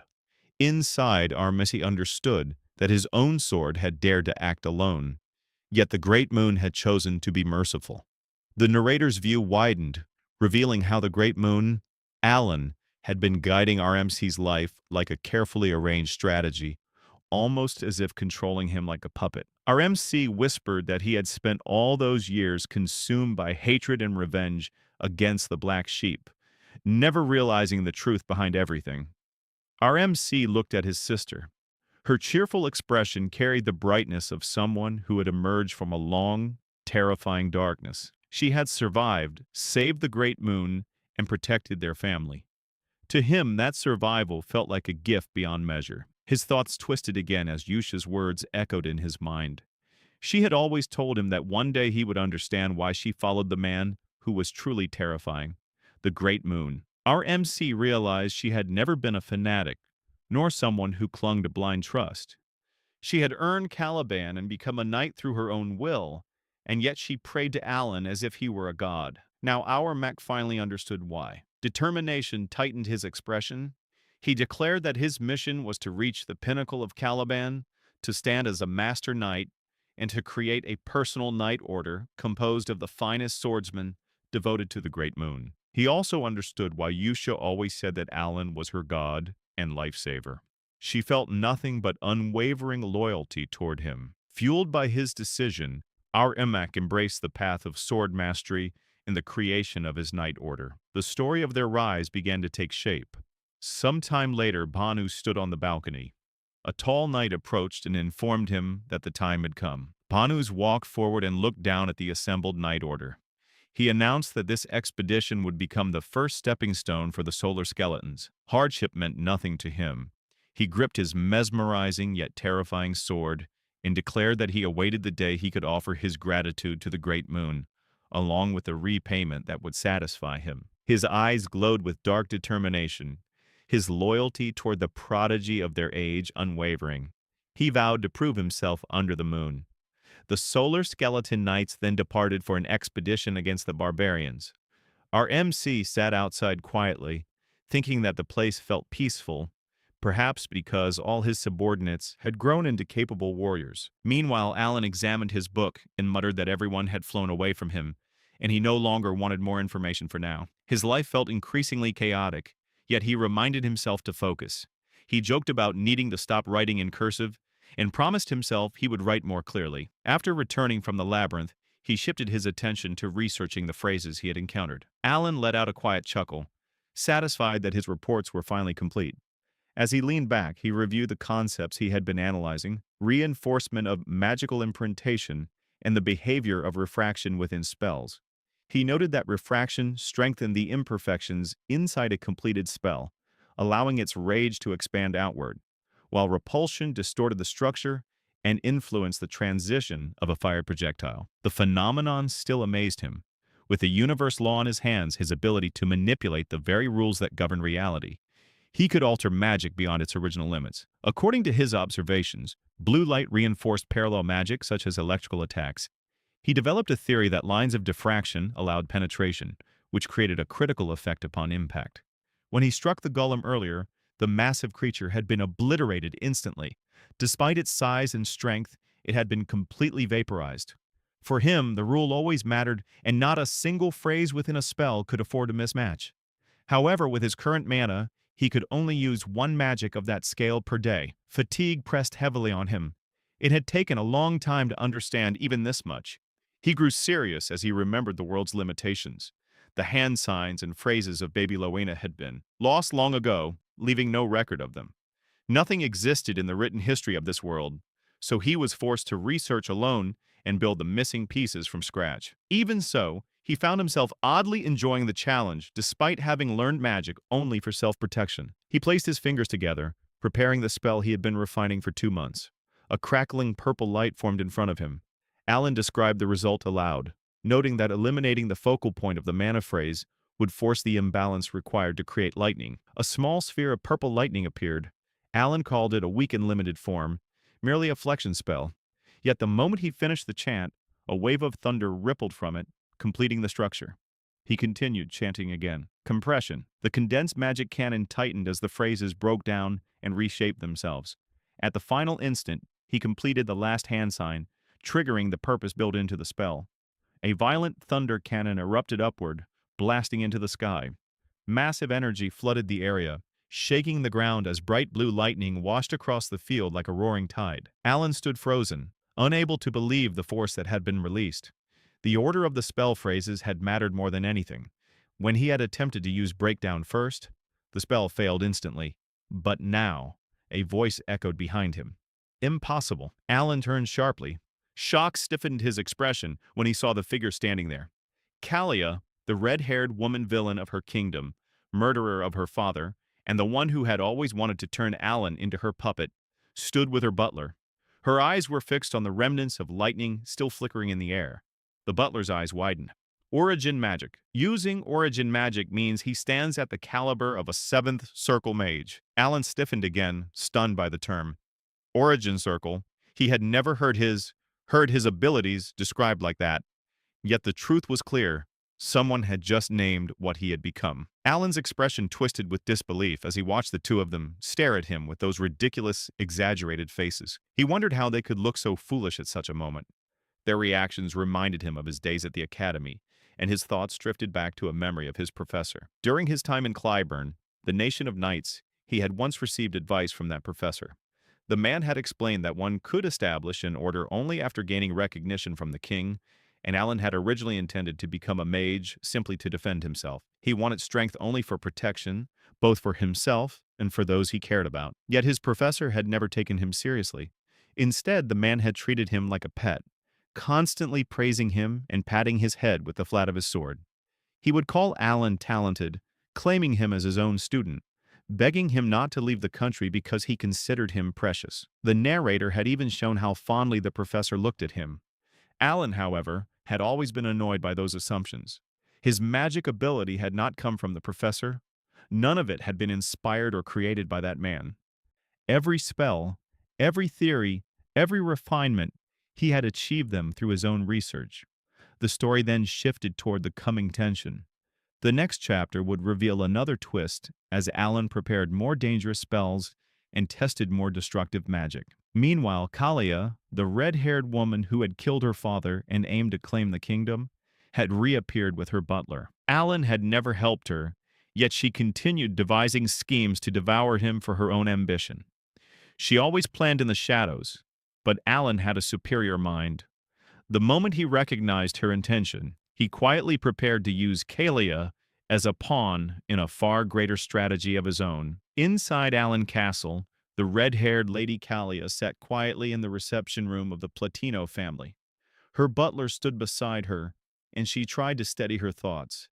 Inside, our Missy understood that his own sword had dared to act alone, yet the Great Moon had chosen to be merciful. The narrator's view widened, revealing how the Great Moon, Alan, had been guiding our MC's life like a carefully arranged strategy, almost as if controlling him like a puppet. Our MC whispered that he had spent all those years consumed by hatred and revenge against the black sheep, never realizing the truth behind everything. Our MC looked at his sister. Her cheerful expression carried the brightness of someone who had emerged from a long, terrifying darkness. She had survived, saved the Great Moon, and protected their family. To him, that survival felt like a gift beyond measure. His thoughts twisted again as Yusha's words echoed in his mind. She had always told him that one day he would understand why she followed the man who was truly terrifying, the Great Moon. Our MC realized she had never been a fanatic, nor someone who clung to blind trust. She had earned Caliban and become a knight through her own will, and yet she prayed to Alan as if he were a god. Now our mech finally understood why. Determination tightened his expression. He declared that his mission was to reach the pinnacle of Caliban, to stand as a master knight, and to create a personal knight order composed of the finest swordsmen devoted to the great moon. He also understood why Yusha always said that Alan was her god and lifesaver. She felt nothing but unwavering loyalty toward him. Fueled by his decision, our Emak embraced the path of sword mastery in the creation of his knight order. The story of their rise began to take shape. Sometime later, Banu stood on the balcony. A tall knight approached and informed him that the time had come. Banus walked forward and looked down at the assembled knight order. He announced that this expedition would become the first stepping stone for the solar skeletons. Hardship meant nothing to him. He gripped his mesmerizing yet terrifying sword and declared that he awaited the day he could offer his gratitude to the great moon, along with a repayment that would satisfy him. His eyes glowed with dark determination, his loyalty toward the prodigy of their age unwavering. He vowed to prove himself under the moon. The solar skeleton knights then departed for an expedition against the barbarians. Our MC sat outside quietly, thinking that the place felt peaceful, perhaps because all his subordinates had grown into capable warriors. Meanwhile, Alan examined his book and muttered that everyone had flown away from him, and he no longer wanted more information for now. His life felt increasingly chaotic, yet he reminded himself to focus. He joked about needing to stop writing in cursive and promised himself he would write more clearly. After returning from the labyrinth, he shifted his attention to researching the phrases he had encountered. Alan let out a quiet chuckle, satisfied that his reports were finally complete. As he leaned back, he reviewed the concepts he had been analyzing: reinforcement of magical imprintation and the behavior of refraction within spells. He noted that refraction strengthened the imperfections inside a completed spell, allowing its rage to expand outward, while repulsion distorted the structure and influenced the transition of a fired projectile. The phenomenon still amazed him. With the universe law in his hands, his ability to manipulate the very rules that govern reality, he could alter magic beyond its original limits. According to his observations, blue light reinforced parallel magic, such as electrical attacks. He developed a theory that lines of diffraction allowed penetration, which created a critical effect upon impact. When he struck the golem earlier, the massive creature had been obliterated instantly. Despite its size and strength, it had been completely vaporized. For him, the rule always mattered, and not a single phrase within a spell could afford a mismatch. However, with his current mana, he could only use one magic of that scale per day. Fatigue pressed heavily on him. It had taken a long time to understand even this much. He grew serious as he remembered the world's limitations. The hand signs and phrases of Baby Rowena had been lost long ago, leaving no record of them. Nothing existed in the written history of this world, so he was forced to research alone and build the missing pieces from scratch. Even so, he found himself oddly enjoying the challenge despite having learned magic only for self-protection. He placed his fingers together, preparing the spell he had been refining for 2 months. A crackling purple light formed in front of him. Alan described the result aloud, noting that eliminating the focal point of the mana phrase would force the imbalance required to create lightning. A small sphere of purple lightning appeared. Alan called it a weak and limited form, merely a flexion spell. Yet the moment he finished the chant, a wave of thunder rippled from it, completing the structure. He continued, chanting again. Compression. The condensed magic cannon tightened as the phrases broke down and reshaped themselves. At the final instant, he completed the last hand sign, triggering the purpose built into the spell. A violent thunder cannon erupted upward, blasting into the sky. Massive energy flooded the area, shaking the ground as bright blue lightning washed across the field like a roaring tide. Alan stood frozen, unable to believe the force that had been released. The order of the spell phrases had mattered more than anything. When he had attempted to use breakdown first, the spell failed instantly. But now, a voice echoed behind him. Impossible. Alan turned sharply. Shock stiffened his expression when he saw the figure standing there. Kalia, the red-haired woman villain of her kingdom, murderer of her father, and the one who had always wanted to turn Alan into her puppet, stood with her butler. Her eyes were fixed on the remnants of lightning still flickering in the air. The butler's eyes widened. Origin magic. Using origin magic means he stands at the caliber of a seventh circle mage. Alan stiffened again, stunned by the term. Origin circle. He had never heard his abilities described like that. Yet the truth was clear. Someone had just named what he had become. Alan's expression twisted with disbelief as he watched the two of them stare at him with those ridiculous, exaggerated faces. He wondered how they could look so foolish at such a moment. Their reactions reminded him of his days at the academy, and his thoughts drifted back to a memory of his professor. During his time in Clyburn, the nation of knights, he had once received advice from that professor. The man had explained that one could establish an order only after gaining recognition from the king, and Alan had originally intended to become a mage simply to defend himself. He wanted strength only for protection, both for himself and for those he cared about. Yet his professor had never taken him seriously. Instead, the man had treated him like a pet, constantly praising him and patting his head with the flat of his sword. He would call Alan talented, claiming him as his own student, begging him not to leave the country because he considered him precious. The narrator had even shown how fondly the professor looked at him. Alan, however, had always been annoyed by those assumptions. His magic ability had not come from the professor. None of it had been inspired or created by that man. Every spell, every theory, every refinement, he had achieved them through his own research. The story then shifted toward the coming tension. The next chapter would reveal another twist as Alan prepared more dangerous spells and tested more destructive magic. Meanwhile, Kalia, the red-haired woman who had killed her father and aimed to claim the kingdom, had reappeared with her butler. Alan had never helped her, yet she continued devising schemes to devour him for her own ambition. She always planned in the shadows, but Alan had a superior mind. The moment he recognized her intention, he quietly prepared to use Kalia as a pawn in a far greater strategy of his own. Inside Allen Castle, the red-haired Lady Kalia sat quietly in the reception room of the Platino family. Her butler stood beside her, and she tried to steady her thoughts.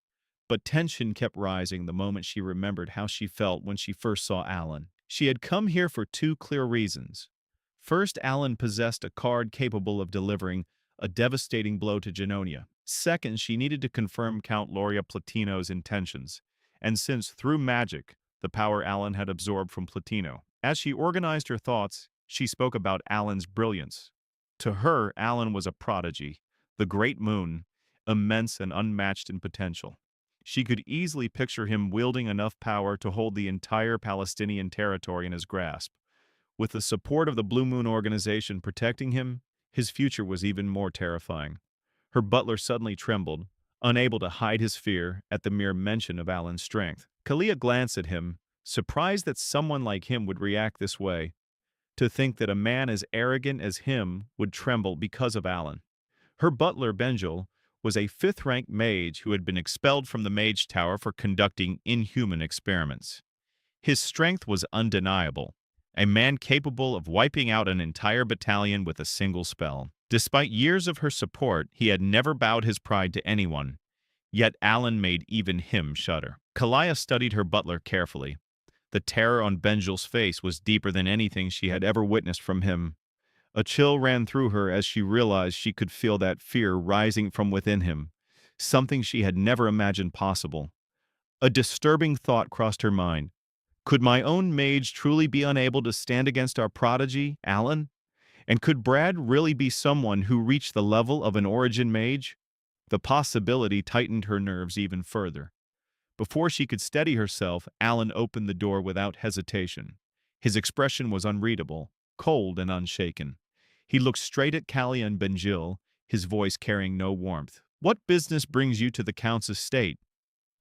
But tension kept rising the moment she remembered how she felt when she first saw Alan. She had come here for two clear reasons. First, Alan possessed a card capable of delivering a devastating blow to Genonia. Second, she needed to confirm Count Loria Platino's intentions, and since through magic, the power Alan had absorbed from Platino. As she organized her thoughts, she spoke about Alan's brilliance. To her, Alan was a prodigy, the great moon, immense and unmatched in potential. She could easily picture him wielding enough power to hold the entire Palestinian territory in his grasp. With the support of the Blue Moon organization protecting him, his future was even more terrifying. Her butler suddenly trembled, unable to hide his fear at the mere mention of Alan's strength. Kalia glanced at him, surprised that someone like him would react this way. To think that a man as arrogant as him would tremble because of Alan. Her butler, Benjel, was a fifth-rank mage who had been expelled from the mage tower for conducting inhuman experiments. His strength was undeniable, a man capable of wiping out an entire battalion with a single spell. Despite years of her support, he had never bowed his pride to anyone, yet Alan made even him shudder. Kalia studied her butler carefully. The terror on Benjel's face was deeper than anything she had ever witnessed from him. A chill ran through her as she realized she could feel that fear rising from within him, something she had never imagined possible. A disturbing thought crossed her mind. Could my own mage truly be unable to stand against our prodigy, Alan? And could Brad really be someone who reached the level of an origin mage? The possibility tightened her nerves even further. Before she could steady herself, Alan opened the door without hesitation. His expression was unreadable, cold and unshaken. He looked straight at Kalia and Benjil, his voice carrying no warmth. "What business brings you to the Count's estate?"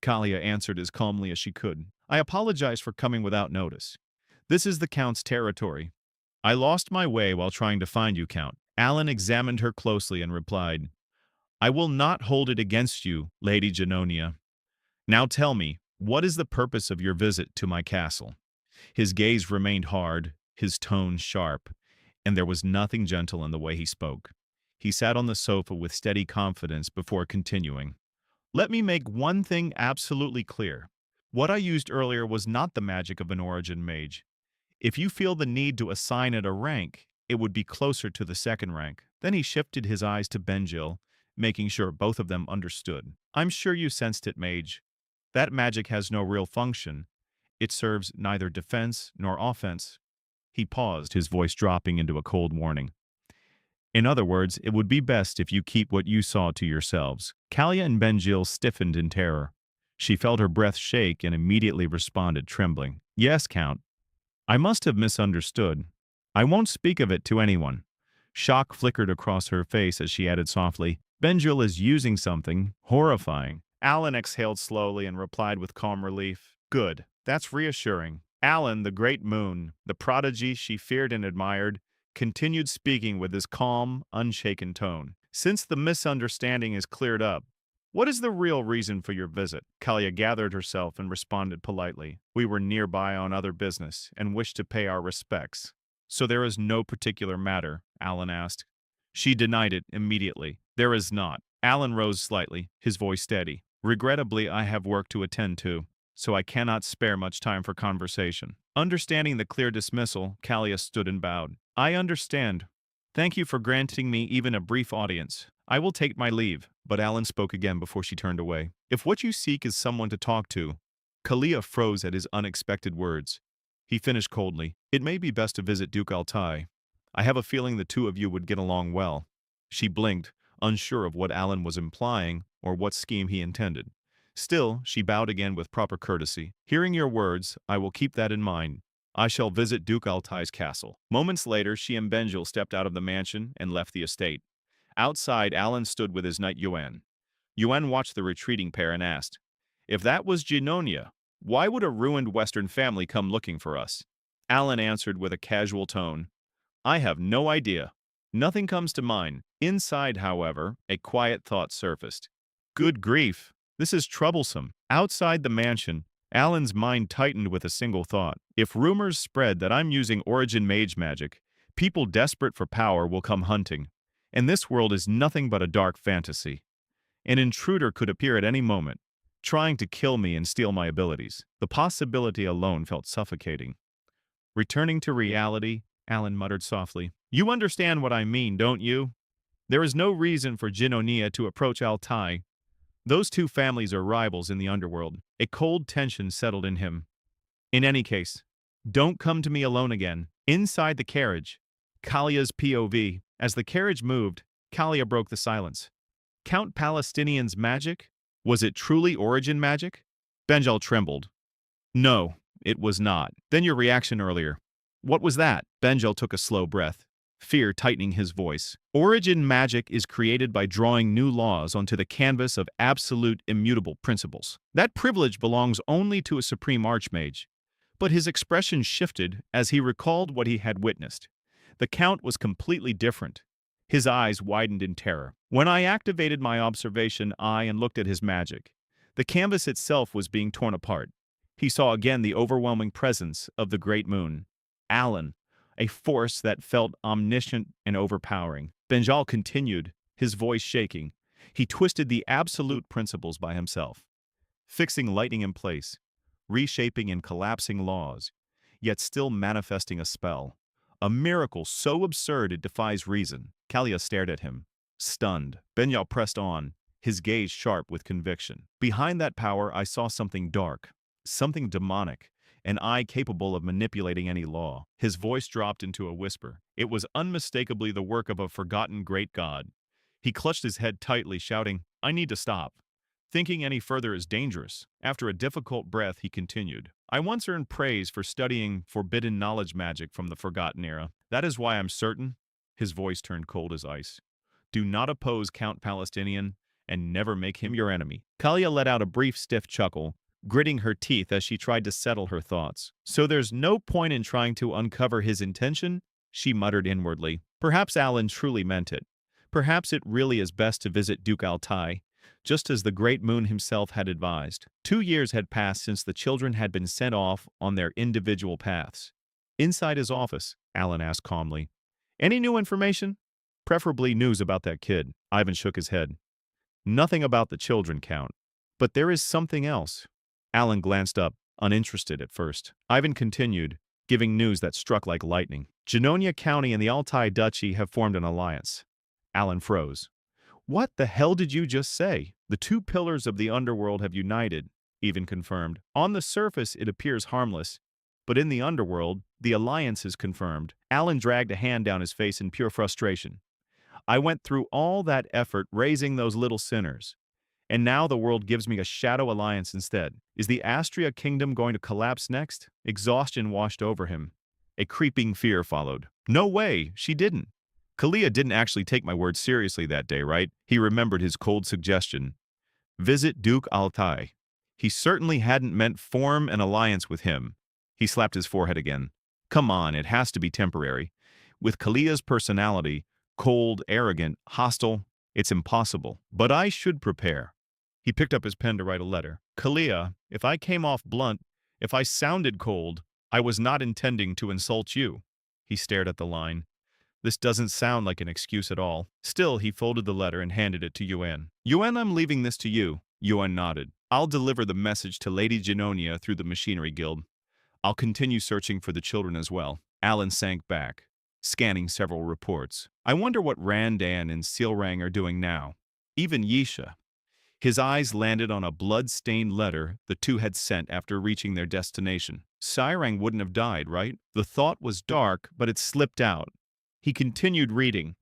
Kalia answered as calmly as she could. "I apologize for coming without notice. This is the Count's territory. I lost my way while trying to find you, Count." Alan examined her closely and replied, "I will not hold it against you, Lady Genonia. Now tell me, what is the purpose of your visit to my castle?" His gaze remained hard, his tone sharp, and there was nothing gentle in the way he spoke. He sat on the sofa with steady confidence before continuing. "Let me make one thing absolutely clear. What I used earlier was not the magic of an origin mage. If you feel the need to assign it a rank, it would be closer to the second rank." Then he shifted his eyes to Benjil, making sure both of them understood. I'm sure you sensed it, mage. That magic has no real function. It serves neither defense nor offense. He paused, his voice dropping into a cold warning. In other words, it would be best if you keep what you saw to yourselves. Kalia and Benjil stiffened in terror. She felt her breath shake and immediately responded, trembling. Yes, Count. I must have misunderstood. I won't speak of it to anyone. Shock flickered across her face as she added softly, Benjil is using something horrifying. Alan exhaled slowly and replied with calm relief. Good. That's reassuring. Alan, the great moon, the prodigy she feared and admired, continued speaking with his calm, unshaken tone. Since the misunderstanding is cleared up, what is the real reason for your visit? Kalia gathered herself and responded politely. We were nearby on other business and wished to pay our respects. So there is no particular matter? Alan asked. She denied it immediately. There is not. Alan rose slightly, his voice steady. Regrettably, I have work to attend to, so I cannot spare much time for conversation. Understanding the clear dismissal, Kalia stood and bowed. I understand. Thank you for granting me even a brief audience. I will take my leave. But Alan spoke again before she turned away. If what you seek is someone to talk to, Kalia froze at his unexpected words. He finished coldly. It may be best to visit Duke Altai. I have a feeling the two of you would get along well. She blinked, unsure of what Alan was implying or what scheme he intended. Still, she bowed again with proper courtesy. Hearing your words, I will keep that in mind. I shall visit Duke Altai's castle. Moments later, she and Benjil stepped out of the mansion and left the estate. Outside, Alan stood with his knight Yuan. Yuan watched the retreating pair and asked, If that was Genonia, why would a ruined Western family come looking for us? Alan answered with a casual tone, I have no idea. Nothing comes to mind. Inside, however, a quiet thought surfaced. Good grief, this is troublesome. Outside the mansion, Alan's mind tightened with a single thought. If rumors spread that I'm using origin mage magic, people desperate for power will come hunting. And this world is nothing but a dark fantasy. An intruder could appear at any moment, trying to kill me and steal my abilities. The possibility alone felt suffocating. Returning to reality, Alan muttered softly, You understand what I mean, don't you? There is no reason for Genonia to approach Altai. Those two families are rivals in the underworld. A cold tension settled in him. In any case, don't come to me alone again. Inside the carriage, Kalia's POV. As the carriage moved, Kalia broke the silence. Count Palestinian's magic? Was it truly origin magic? Benjil trembled. No, it was not. Then your reaction earlier. What was that? Benjil took a slow breath, fear tightening his voice. Origin magic is created by drawing new laws onto the canvas of absolute immutable principles. That privilege belongs only to a supreme archmage. But his expression shifted as he recalled what he had witnessed. The Count was completely different. His eyes widened in terror. When I activated my observation eye and looked at his magic, the canvas itself was being torn apart. He saw again the overwhelming presence of the great moon. Alan, a force that felt omniscient and overpowering. Benjil continued, his voice shaking. He twisted the absolute principles by himself, fixing lightning in place, reshaping and collapsing laws, yet still manifesting a spell. A miracle so absurd it defies reason. Kalia stared at him, stunned. Benjil pressed on, his gaze sharp with conviction. Behind that power I saw something dark, something demonic, an eye capable of manipulating any law. His voice dropped into a whisper. It was unmistakably the work of a forgotten great god. He clutched his head tightly, shouting, I need to stop. Thinking any further is dangerous. After a difficult breath, he continued, I once earned praise for studying forbidden knowledge magic from the Forgotten Era. That is why I'm certain. His voice turned cold as ice. Do not oppose Count Palestinian, and never make him your enemy. Kalia let out a brief stiff chuckle, gritting her teeth as she tried to settle her thoughts. So there's no point in trying to uncover his intention? She muttered inwardly. Perhaps Alan truly meant it. Perhaps it really is best to visit Duke Altai, just as the great moon himself had advised. 2 years had passed since the children had been sent off on their individual paths. Inside his office, Alan asked calmly, Any new information? Preferably news about that kid. Ivan shook his head. Nothing about the children, Count. But there is something else. Alan glanced up, uninterested at first. Ivan continued, giving news that struck like lightning. Genonia County and the Altai Duchy have formed an alliance. Alan froze. What the hell did you just say? The two pillars of the underworld have united, even confirmed. On the surface, it appears harmless, but in the underworld, the alliance is confirmed. Alan dragged a hand down his face in pure frustration. I went through all that effort raising those little sinners, and now the world gives me a shadow alliance instead. Is the Astria kingdom going to collapse next? Exhaustion washed over him. A creeping fear followed. No way, she didn't. Kalia didn't actually take my words seriously that day, right? He remembered his cold suggestion. Visit Duke Altai. He certainly hadn't meant form an alliance with him. He slapped his forehead again. Come on, it has to be temporary. With Kalia's personality, cold, arrogant, hostile, it's impossible. But I should prepare. He picked up his pen to write a letter. Kalia, if I came off blunt, if I sounded cold, I was not intending to insult you. He stared at the line. This doesn't sound like an excuse at all. Still, he folded the letter and handed it to Yuan. Yuan, I'm leaving this to you. Yuan nodded. I'll deliver the message to Lady Genonia through the Machinery Guild. I'll continue searching for the children as well. Alan sank back, scanning several reports. I wonder what Randan and Sealrang are doing now. Even Yisha. His eyes landed on a blood-stained letter the two had sent after reaching their destination. Sairang wouldn't have died, right? The thought was dark, but it slipped out. He continued reading.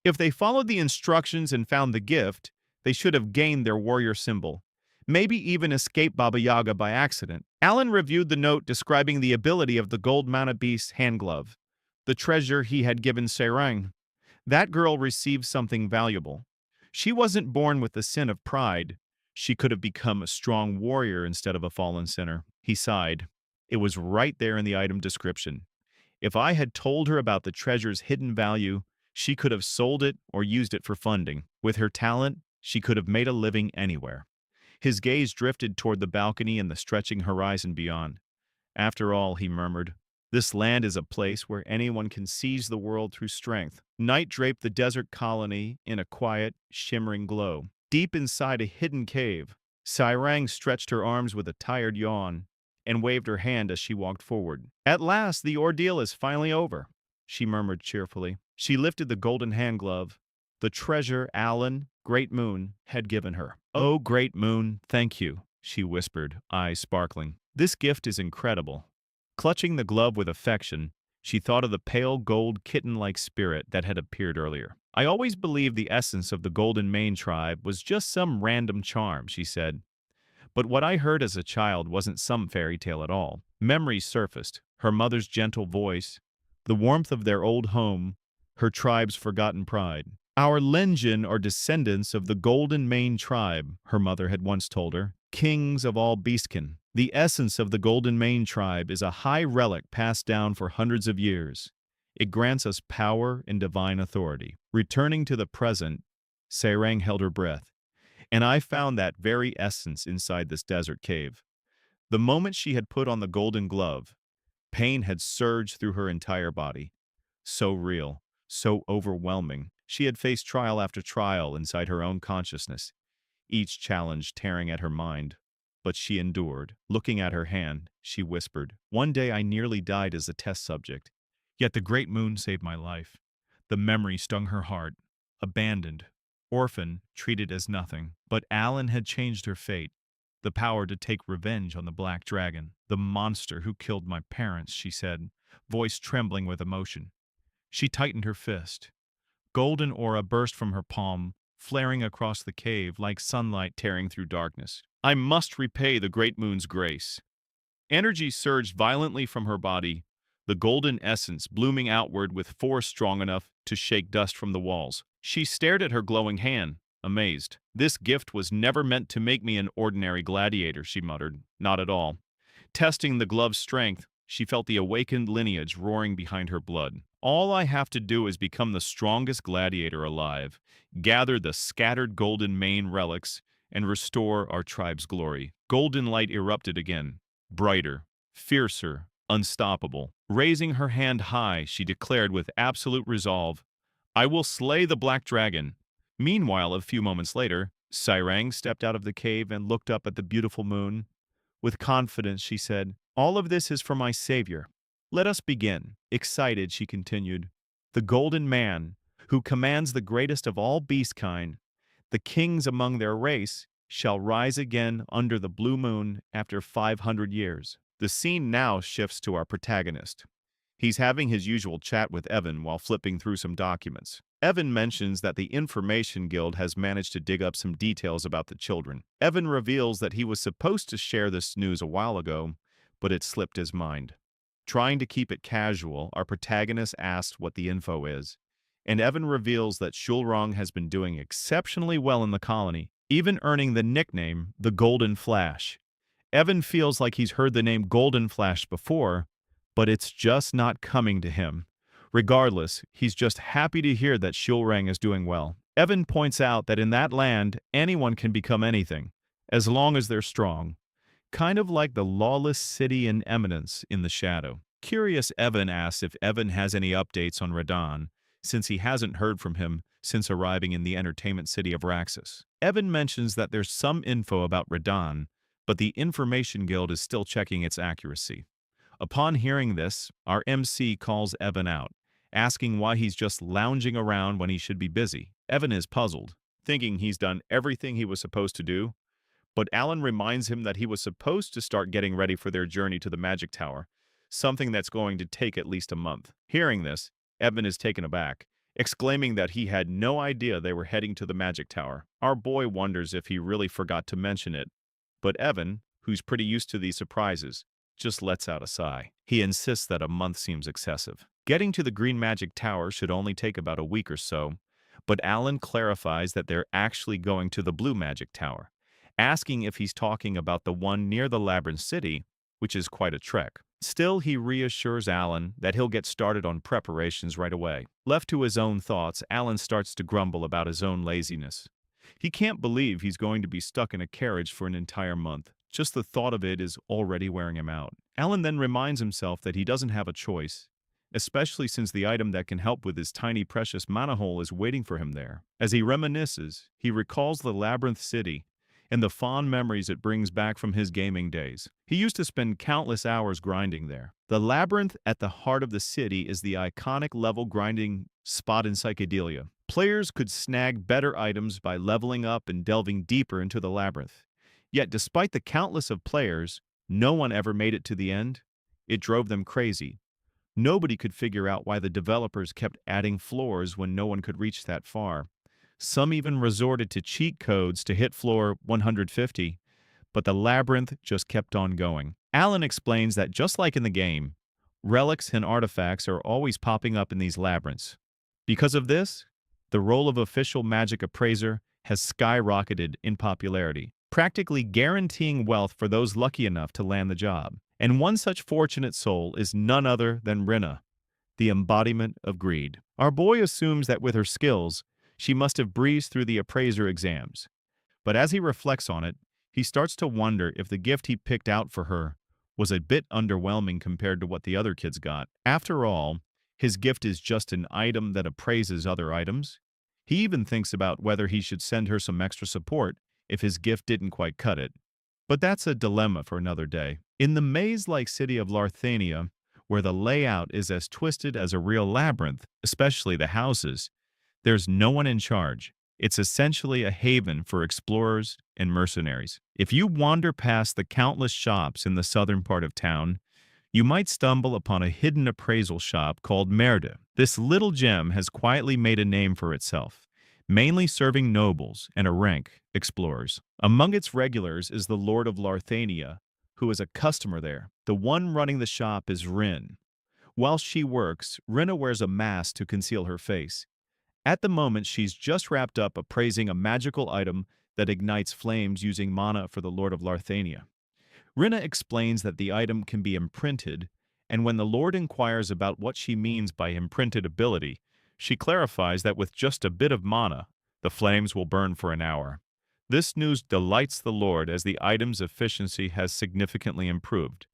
If they followed the instructions and found the gift, they should have gained their warrior symbol. Maybe even escaped Baba Yaga by accident. Alan reviewed the note describing the ability of the gold-mounted beast's hand glove, the treasure he had given Sairang. That girl received something valuable. She wasn't born with the sin of pride. She could have become a strong warrior instead of a fallen sinner. He sighed. It was right there in the item description. If I had told her about the treasure's hidden value, she could have sold it or used it for funding. With her talent, she could have made a living anywhere. His gaze drifted toward the balcony and the stretching horizon beyond. After all, he murmured, this land is a place where anyone can seize the world through strength. Night draped the desert colony in a quiet, shimmering glow. Deep inside a hidden cave, Sairang stretched her arms with a tired yawn and waved her hand as she walked forward. At last, the ordeal is finally over, she murmured cheerfully. She lifted the golden hand glove, the treasure Alan, Great Moon, had given her. Oh, Great Moon, thank you, she whispered, eyes sparkling. This gift is incredible. Clutching the glove with affection, she thought of the pale gold kitten-like spirit that had appeared earlier. I always believed the essence of the Golden Mane tribe was just some random charm, she said. But what I heard as a child wasn't some fairy tale at all. Memories surfaced, her mother's gentle voice, the warmth of their old home, her tribe's forgotten pride. Our Lenjin are descendants of the Golden Mane tribe, her mother had once told her, kings of all beastkin. The essence of the Golden Mane tribe is a high relic passed down for hundreds of years. It grants us power and divine authority. Returning to the present, Sairang held her breath. And I found that very essence inside this desert cave. The moment she had put on the golden glove, pain had surged through her entire body. So real, so overwhelming. She had faced trial after trial inside her own consciousness, each challenge tearing at her mind. But she endured. Looking at her hand, she whispered, one day I nearly died as a test subject. Yet the Great Moon saved my life. The memory stung her heart. Abandoned, orphan, treated as nothing. But Alan had changed her fate. The power to take revenge on the Black Dragon. The monster who killed my parents, she said, voice trembling with emotion. She tightened her fist. Golden aura burst from her palm, flaring across the cave like sunlight tearing through darkness. I must repay the Great Moon's grace. Energy surged violently from her body, the golden essence blooming outward with force strong enough to shake dust from the walls. She stared at her glowing hand, amazed. This gift was never meant to make me an ordinary gladiator, she muttered. Not at all. Testing the glove's strength, she felt the awakened lineage roaring behind her blood. All I have to do is become the strongest gladiator alive, gather the scattered Golden Mane relics, and restore our tribe's glory. Golden light erupted again, brighter, fiercer, unstoppable. Raising her hand high, she declared with absolute resolve, I will slay the Black Dragon. Meanwhile, a few moments later, Sairang stepped out of the cave and looked up at the beautiful moon. With confidence, she said, all of this is for my savior. Let us begin. Excited, she continued. The Golden Man, who commands the greatest of all beastkind, The kings among their race shall rise again under the blue moon after 500 years. The scene now shifts to our protagonist. He's having his usual chat with Evan while flipping through some documents. Evan mentions that the Information Guild has managed to dig up some details about the children. Evan reveals that he was supposed to share this news a while ago, but it slipped his mind. Trying to keep it casual, our protagonist asks what the info is, and Evan reveals that Shulrong has been doing exceptionally well in the colony, even earning the nickname the Golden Flash. Evan feels like he's heard the name Golden Flash before, but it's just not coming to him. Regardless, he's just happy to hear that Shulrang is doing well. Evan points out that in that land, anyone can become anything, as long as they're strong. Kind of like the lawless city in Eminence in the Shadow. Curious, Evan asks if Evan has any updates on Radon, since he hasn't heard from him since arriving in the entertainment city of Raxus. Evan mentions that there's some info about Radon, but the Information Guild is still checking its accuracy. Upon hearing this, our MC calls Evan out, asking why he's just lounging around when he should be busy. Evan is puzzled, thinking he's done everything he was supposed to do, but Alan reminds him that he was supposed to start getting ready for their journey to the Magic Tower, something that's going to take at least a month. Hearing this, Evan is taken aback, exclaiming that he had no idea they were heading to the Magic Tower. Our boy wonders if he really forgot to mention it, but Evan, who's pretty used to these surprises, just lets out a sigh. He insists that a month seems excessive. Getting to the Green Magic Tower should only take about a week or so, but Alan clarifies that they're actually going to the Blue Magic Tower, asking if he's talking about the one near the Labyrinth City, which is quite a trek. Still, he reassures Alan that he'll get started on preparations right away. Left to his own thoughts, Alan starts to grumble about his own laziness. He can't believe he's going to be stuck in a carriage for an entire month. Just the thought of it is already wearing him out. Alan then reminds himself that he doesn't have a choice, especially since the item that can help with his tiny precious mana hole is waiting for him there. As he reminisces, he recalls the Labyrinth City and the fond memories it brings back from his gaming days. He used to spend countless hours grinding there. The labyrinth at the heart of the city is the iconic level grinding spot in Psychedelia. Players could snag better items by leveling up and delving deeper into the labyrinth. Yet despite the countless of players, no one ever made it to the end. It drove them crazy. Nobody could figure out why the developers kept adding floors when no one could reach that far. Some even resorted to cheat codes to hit floor 150, but the labyrinth just kept on going. Alan explains that just like in the game, relics and artifacts are always popping up in these labyrinths. Because of this, the role of official magic appraiser has skyrocketed in popularity, practically guaranteeing wealth for those lucky enough to land the job. And one such fortunate soul is none other than Rinna, the embodiment of greed. Our boy assumes that with her skills, she must have breezed through the appraiser exams. But as he reflects on it, he starts to wonder if the gift he picked out for her was a bit underwhelming compared to what the other kids got. After all, his gift is just an item that appraises other items. He even thinks about whether he should send her some extra support if his gift didn't quite cut it. But that's a dilemma for another day. In the maze-like city of Larthania, where the layout is as twisted as a real labyrinth, especially the houses, there's no one in charge. It's essentially a haven for explorers and mercenaries. If you wander past the countless shops in the southern part of town, you might stumble upon a hidden appraisal shop called Merde. This little gem has quietly made a name for itself, mainly serving nobles and a rank explorers. Among its regulars is the Lord of Larthania, who is a customer there. The one running the shop is Rin. While she works, Rinna wears a mask to conceal her face. At the moment, she's just wrapped up appraising a magical item that ignites flames using mana for the Lord of Larthania. Rinna explains that the item can be imprinted, and when the Lord inquires about what she means by imprinted ability, she clarifies that with just a bit of mana, the flames will burn for an hour. This news delights the Lord as the item's efficiency has significantly improved.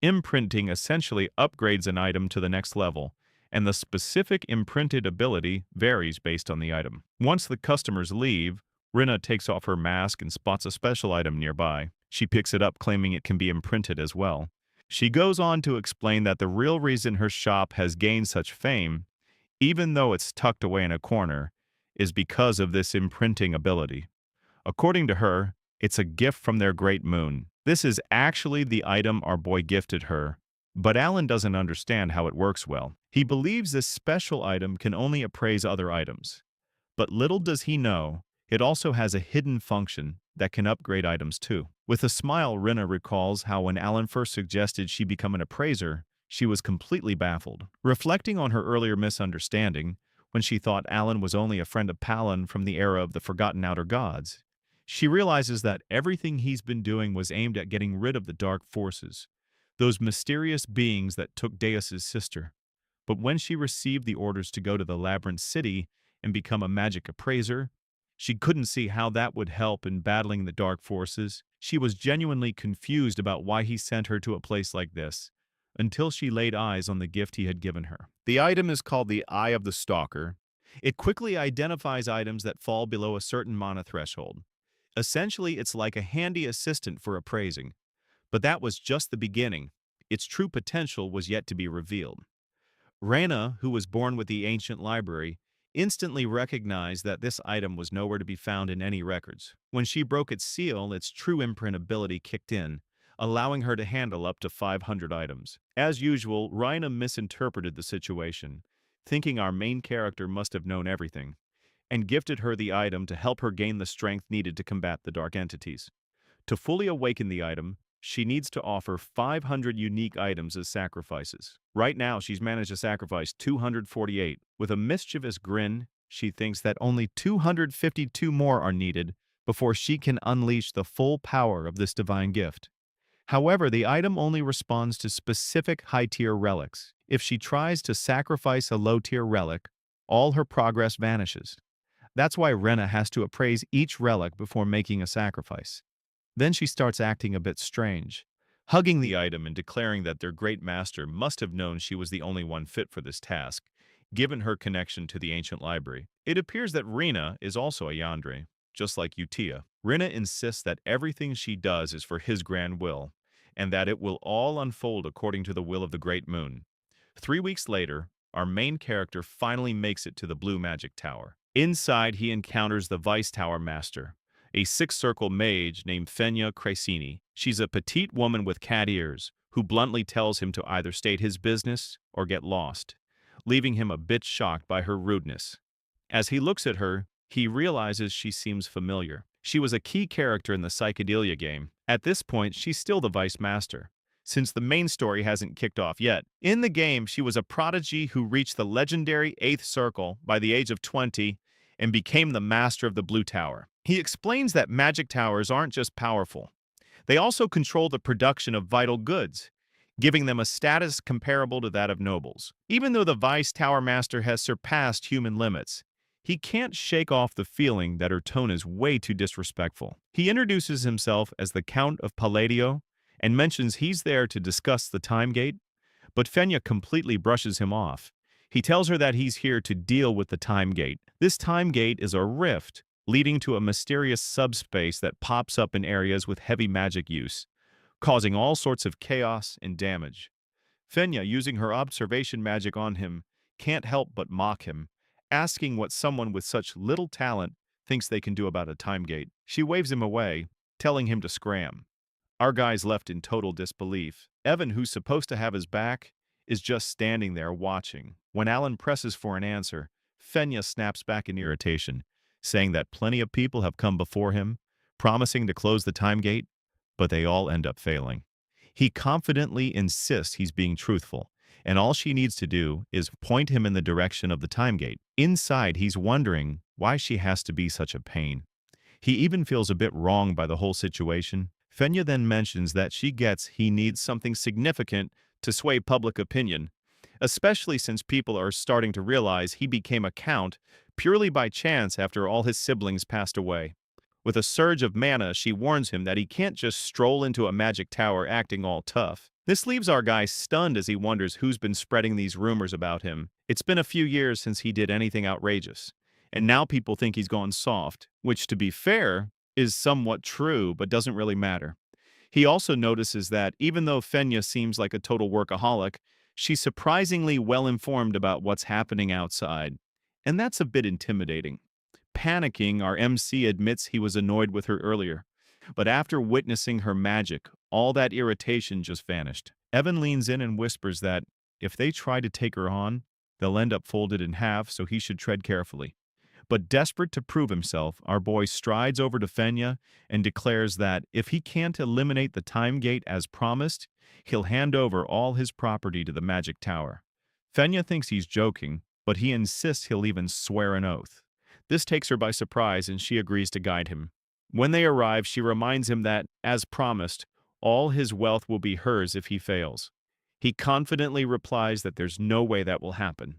Imprinting essentially upgrades an item to the next level, and the specific imprinted ability varies based on the item. Once the customers leave, Rinna takes off her mask and spots a special item nearby. She picks it up, claiming it can be imprinted as well. She goes on to explain that the real reason her shop has gained such fame, even though it's tucked away in a corner, is because of this imprinting ability. According to her, it's a gift from their great moon. This is actually the item our boy gifted her, but Alan doesn't understand how it works well. He believes this special item can only appraise other items. But little does he know, it also has a hidden function that can upgrade items too. With a smile, Rinna recalls how when Alan first suggested she become an appraiser, she was completely baffled. Reflecting on her earlier misunderstanding, when she thought Alan was only a friend of Palin from the era of the Forgotten Outer Gods, she realizes that everything he's been doing was aimed at getting rid of the dark forces, those mysterious beings that took Deus's sister. But when she received the orders to go to the Labyrinth City and become a magic appraiser, she couldn't see how that would help in battling the dark forces. She was genuinely confused about why he sent her to a place like this, until she laid eyes on the gift he had given her. The item is called the Eye of the Stalker. It quickly identifies items that fall below a certain mana threshold. Essentially, it's like a handy assistant for appraising. But that was just the beginning. Its true potential was yet to be revealed. Rana, who was born with the ancient library, instantly recognized that this item was nowhere to be found in any records. When she broke its seal, its true imprint ability kicked in, allowing her to handle up to 500 items. As usual, Rina misinterpreted the situation, thinking our main character must have known everything, and gifted her the item to help her gain the strength needed to combat the dark entities. To fully awaken the item, she needs to offer 500 unique items as sacrifices. Right now, she's managed to sacrifice 248. With a mischievous grin, she thinks that only 252 more are needed before she can unleash the full power of this divine gift. However, the item only responds to specific high-tier relics. If she tries to sacrifice a low-tier relic, all her progress vanishes. That's why Rena has to appraise each relic before making a sacrifice. Then she starts acting a bit strange, hugging the item and declaring that their great master must have known she was the only one fit for this task, given her connection to the ancient library. It appears that Rina is also a Yandere, just like Utia. Rina insists that everything she does is for his grand will, and that it will all unfold according to the will of the Great Moon. 3 weeks later, our main character finally makes it to the Blue Magic Tower. Inside, he encounters the Vice Tower Master, a six-circle mage named Fenya Crescini. She's a petite woman with cat ears, who bluntly tells him to either state his business or get lost, leaving him a bit shocked by her rudeness. As he looks at her, he realizes she seems familiar. She was a key character in the Psychedelia game. At this point, she's still the Vice Master, since the main story hasn't kicked off yet. In the game, she was a prodigy who reached the legendary 8th Circle by the age of 20 and became the Master of the Blue Tower. He explains that magic towers aren't just powerful. They also control the production of vital goods, giving them a status comparable to that of nobles. Even though the Vice Tower Master has surpassed human limits, he can't shake off the feeling that her tone is way too disrespectful. He introduces himself as the Count of Palladio and mentions he's there to discuss the Time Gate, but Fenya completely brushes him off. He tells her that he's here to deal with the Time Gate. This Time Gate is a rift leading to a mysterious subspace that pops up in areas with heavy magic use, causing all sorts of chaos and damage. Fenya, using her observation magic on him, can't help but mock him, asking what someone with such little talent thinks they can do about a time gate. She waves him away, telling him to scram. Our guy's left in total disbelief. Evan, who's supposed to have his back, is just standing there watching. When Alan presses for an answer, Fenya snaps back in irritation, saying that plenty of people have come before him, promising to close the time gate, but they all end up failing. He confidently insists he's being truthful, and all she needs to do is point him in the direction of the time gate. Inside, he's wondering why she has to be such a pain. He even feels a bit wronged by the whole situation. Fenya then mentions that she gets he needs something significant to sway public opinion, especially since people are starting to realize he became a count purely by chance after all his siblings passed away. With a surge of mana, she warns him that he can't just stroll into a magic tower acting all tough. This leaves our guy stunned as he wonders who's been spreading these rumors about him. It's been a few years since he did anything outrageous, and now people think he's gone soft, which, to be fair, is somewhat true but doesn't really matter. He also notices that even though Fenya seems like a total workaholic, she's surprisingly well informed about what's happening outside, and that's a bit intimidating. Panicking, our MC admits he was annoyed with her earlier. But after witnessing her magic, all that irritation just vanished. Evan leans in and whispers that if they try to take her on, they'll end up folded in half, so he should tread carefully. But desperate to prove himself, our boy strides over to Fenya and declares that if he can't eliminate the time gate as promised, he'll hand over all his property to the magic tower. Fenya thinks he's joking, but he insists he'll even swear an oath. This takes her by surprise and she agrees to guide him. When they arrive, she reminds him that, as promised, all his wealth will be hers if he fails. He confidently replies that there's no way that will happen.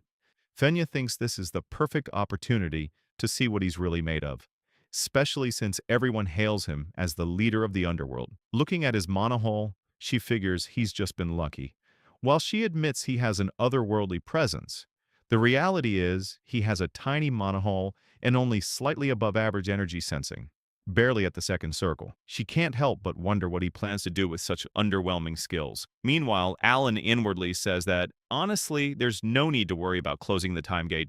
Fenya thinks this is the perfect opportunity to see what he's really made of, especially since everyone hails him as the leader of the underworld. Looking at his monohull, she figures he's just been lucky. While she admits he has an otherworldly presence, the reality is he has a tiny monohull and only slightly above average energy sensing, barely at the second circle. She can't help but wonder what he plans to do with such underwhelming skills. Meanwhile, Alan inwardly says that, honestly, there's no need to worry about closing the time gate.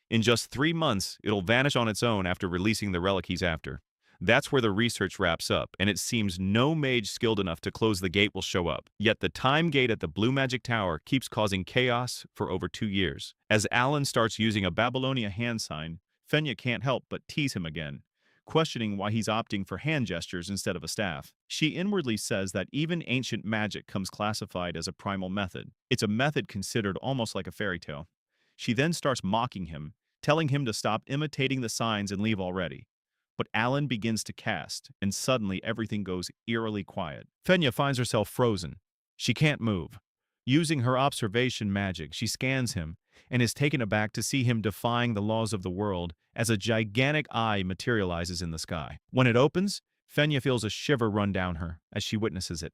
In just 3 months, it'll vanish on its own after releasing the relic he's after. That's where the research wraps up, and it seems no mage skilled enough to close the gate will show up. Yet the time gate at the Blue Magic Tower keeps causing chaos for over 2 years. As Alan starts using a Babylonia hand sign, Fenya can't help but tease him again, questioning why he's opting for hand gestures instead of a staff. She inwardly says that even ancient magic comes classified as a primal method. It's a method considered almost like a fairy tale. She then starts mocking him, telling him to stop imitating the signs and leave already. But Alan begins to cast, and suddenly everything goes eerily quiet. Fenya finds herself frozen. She can't move. Using her observation magic, she scans him and is taken aback to see him defying the laws of the world as a gigantic eye materializes in the sky. When it opens, Fenya feels a shiver run down her as she witnesses it.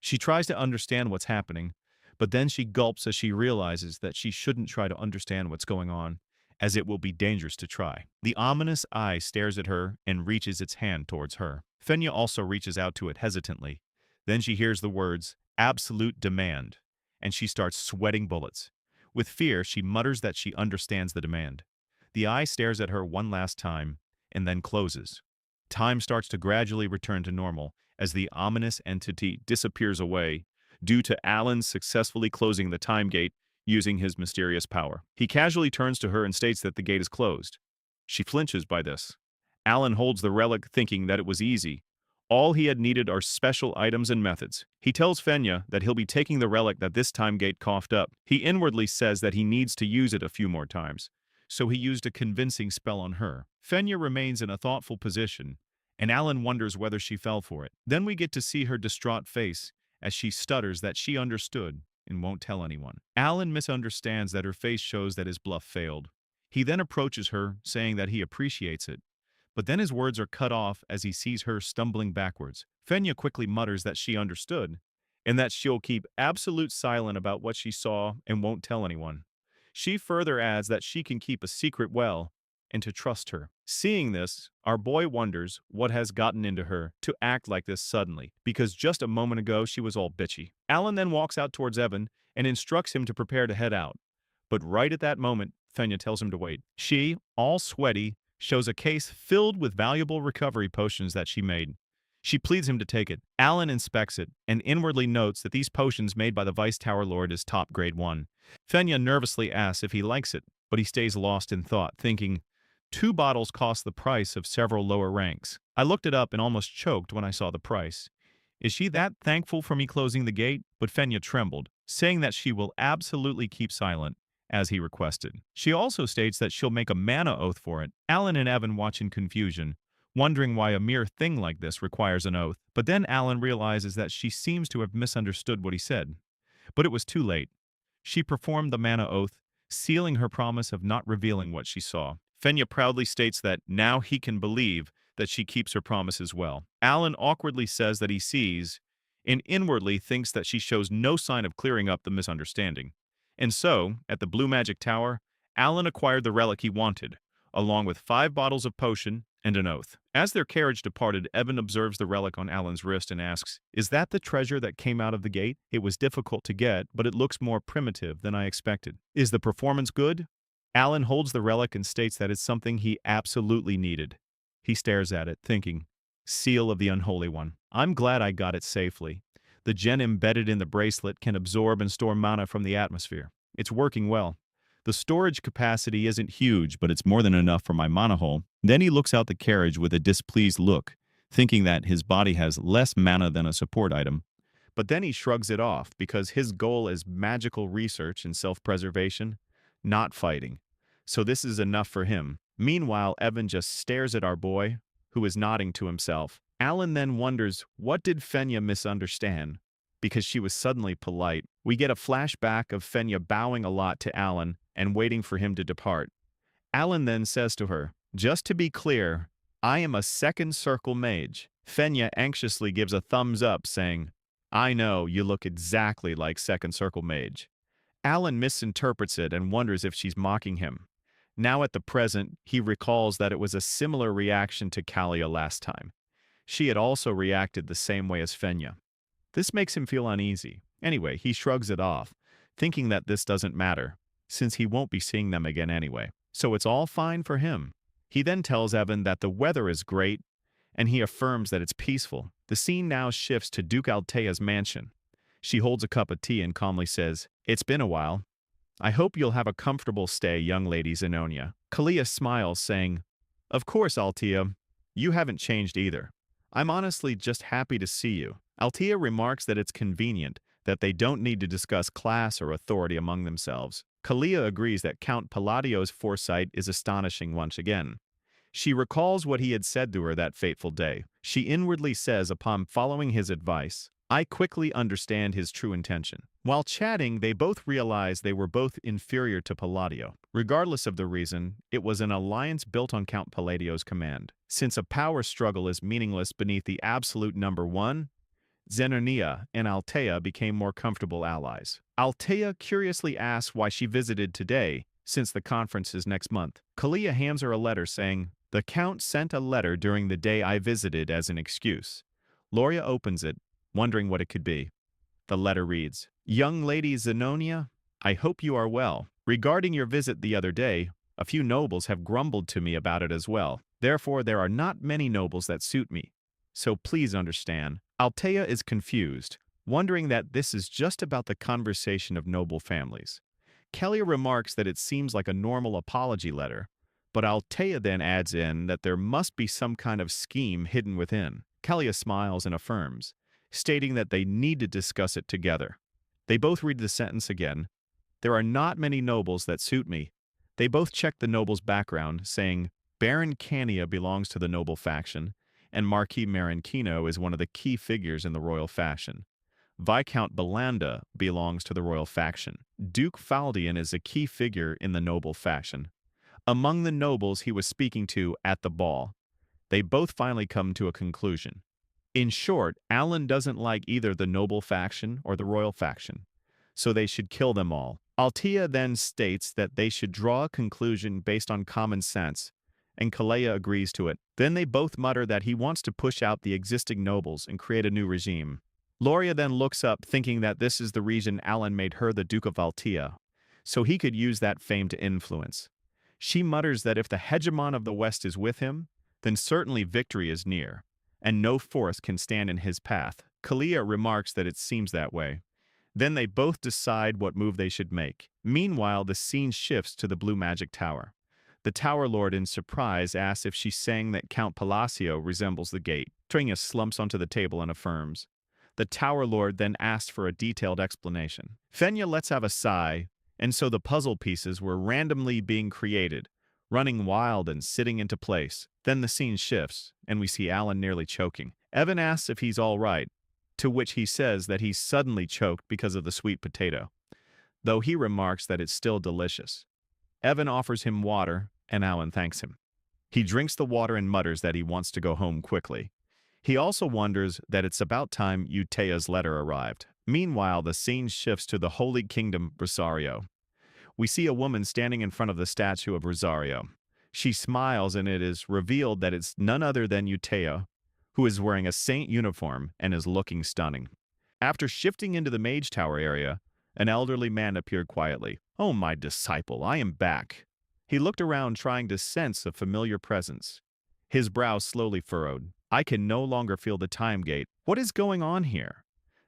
She tries to understand what's happening, but then she gulps as she realizes that she shouldn't try to understand what's going on, as it will be dangerous to try. The ominous eye stares at her and reaches its hand towards her. Fenya also reaches out to it hesitantly. Then she hears the words, "absolute demand," and she starts sweating bullets. With fear, she mutters that she understands the demand. The eye stares at her one last time, and then closes. Time starts to gradually return to normal as the ominous entity disappears away due to Alan successfully closing the time gate using his mysterious power. He casually turns to her and states that the gate is closed. She flinches by this. Alan holds the relic thinking that it was easy. All he had needed are special items and methods. He tells Fenya that he'll be taking the relic that this time gate coughed up. He inwardly says that he needs to use it a few more times, so he used a convincing spell on her. Fenya remains in a thoughtful position, and Alan wonders whether she fell for it. Then we get to see her distraught face as she stutters that she understood and won't tell anyone. Alan misunderstands that her face shows that his bluff failed. He then approaches her, saying that he appreciates it. But then his words are cut off as he sees her stumbling backwards. Fenya quickly mutters that she understood, and that she'll keep absolute silent about what she saw and won't tell anyone. She further adds that she can keep a secret well, and to trust her. Seeing this, our boy wonders what has gotten into her to act like this suddenly, because just a moment ago she was all bitchy. Alan then walks out towards Evan and instructs him to prepare to head out. But right at that moment, Fenya tells him to wait. She, all sweaty, shows a case filled with valuable recovery potions that she made. She pleads him to take it. Alan inspects it and inwardly notes that these potions made by the Vice Tower Lord is top grade 1. Fenya nervously asks if he likes it, but he stays lost in thought, thinking, 2 bottles cost the price of several lower ranks. I looked it up and almost choked when I saw the price. Is she that thankful for me closing the gate? But Fenya trembled, saying that she will absolutely keep silent, as he requested. She also states that she'll make a mana oath for it. Alan and Evan watch in confusion, wondering why a mere thing like this requires an oath. But then Alan realizes that she seems to have misunderstood what he said. But it was too late. She performed the mana oath, sealing her promise of not revealing what she saw. Fenya proudly states that now he can believe that she keeps her promises well. Alan awkwardly says that he sees, and inwardly thinks that she shows no sign of clearing up the misunderstanding. And so, at the Blue Magic Tower, Alan acquired the relic he wanted, along with 5 bottles of potion and an oath. As their carriage departed, Evan observes the relic on Alan's wrist and asks, "Is that the treasure that came out of the gate? It was difficult to get, but it looks more primitive than I expected. Is the performance good?" Alan holds the relic and states that it's something he absolutely needed. He stares at it, thinking, seal of the unholy one. I'm glad I got it safely. The gem embedded in the bracelet can absorb and store mana from the atmosphere. It's working well. The storage capacity isn't huge, but it's more than enough for my mana hole. Then he looks out the carriage with a displeased look, thinking that his body has less mana than a support item. But then he shrugs it off because his goal is magical research and self-preservation, not fighting. So this is enough for him. Meanwhile, Evan just stares at our boy, who is nodding to himself. Alan then wonders, what did Fenya misunderstand? Because she was suddenly polite. We get a flashback of Fenya bowing a lot to Alan and waiting for him to depart. Alan then says to her, just to be clear, I am a second circle mage. Fenya anxiously gives a thumbs up, saying, I know, you look exactly like second circle mage. Alan misinterprets it and wonders if she's mocking him. Now at the present, he recalls that it was a similar reaction to Kalia last time. She had also reacted the same way as Fenya. This makes him feel uneasy. Anyway, he shrugs it off, thinking that this doesn't matter, since he won't be seeing them again anyway. So it's all fine for him. He then tells Evan that the weather is great, and he affirms that it's peaceful. The scene now shifts to Duke Altea's mansion. She holds a cup of tea and calmly says, it's been a while. I hope you'll have a comfortable stay, young lady Zenonia. Kalia smiles, saying, of course, Altea. You haven't changed either. I'm honestly just happy to see you. Altea remarks that it's convenient, that they don't need to discuss class or authority among themselves. Kalia agrees that Count Palladio's foresight is astonishing once again. She recalls what he had said to her that fateful day. She inwardly says upon following his advice, I quickly understand his true intention. While chatting, they both realize they were both inferior to Palladio. Regardless of the reason, it was an alliance built on Count Palladio's command. Since a power struggle is meaningless beneath the absolute number one, Zenonia and Altea became more comfortable allies. Altea curiously asks why she visited today, since the conference is next month. Kalia hands her a letter saying, the Count sent a letter during the day I visited as an excuse. Loria opens it, wondering what it could be. The letter reads, young lady Zenonia, I hope you are well. Regarding your visit the other day, a few nobles have grumbled to me about it as well. Therefore, there are not many nobles that suit me. So please understand. Altea is confused, wondering that this is just about the conversation of noble families. Kalia remarks that it seems like a normal apology letter, but Altea then adds in that there must be some kind of scheme hidden within. Kalia smiles and affirms, stating that they need to discuss it together. They both read the sentence again. There are not many nobles that suit me. They both check the noble's background, saying, Baron Cania belongs to the noble faction, and Marquis Maranchino is one of the key figures in the royal faction. Viscount Belanda belongs to the royal faction. Duke Faldian is a key figure in the noble faction. Among the nobles he was speaking to at the ball, they both finally come to a conclusion. In short, Alan doesn't like either the noble faction or the royal faction, so they should kill them all. Altea then states that they should draw a conclusion based on common sense, and Kalia agrees to it. Then they both mutter that he wants to push out the existing nobles and create a new regime. Loria then looks up, thinking that this is the reason Alan made her the Duke of Altea, so he could use that fame to influence. She mutters that if the hegemon of the West is with him, then certainly victory is near, and no force can stand in his path. Kalia remarks that it seems that way. Then they both decide what move they should make. Meanwhile, the scene shifts to the Blue Magic Tower. The Tower Lord in surprise asks if she's saying that Count Palacio resembles the gate. Trinia slumps onto the table and affirms. The Tower Lord then asks for a detailed explanation. Fenya lets out a sigh, and so the puzzle pieces were randomly being created, running wild and sitting into place. Then the scene shifts, and we see Alan nearly choking. Evan asks if he's all right, to which he says that he's suddenly choked because of the sweet potato, though he remarks that it's still delicious. Evan offers him water, and Alan thanks him. He drinks the water and mutters that he wants to go home quickly. He also wonders that it's about time Utea's letter arrived. Meanwhile, the scene shifts to the Holy Kingdom, Rosario. We see a woman standing in front of the statue of Rosario. She smiles, and it is revealed that it's none other than Utea, who is wearing a saint uniform and is looking stunning. After shifting into the Mage Tower area, an elderly man appeared quietly. "Oh, my disciple, I am back. He looked around trying to sense a familiar presence. His brow slowly furrowed. I can no longer feel the time gate. What is going on here?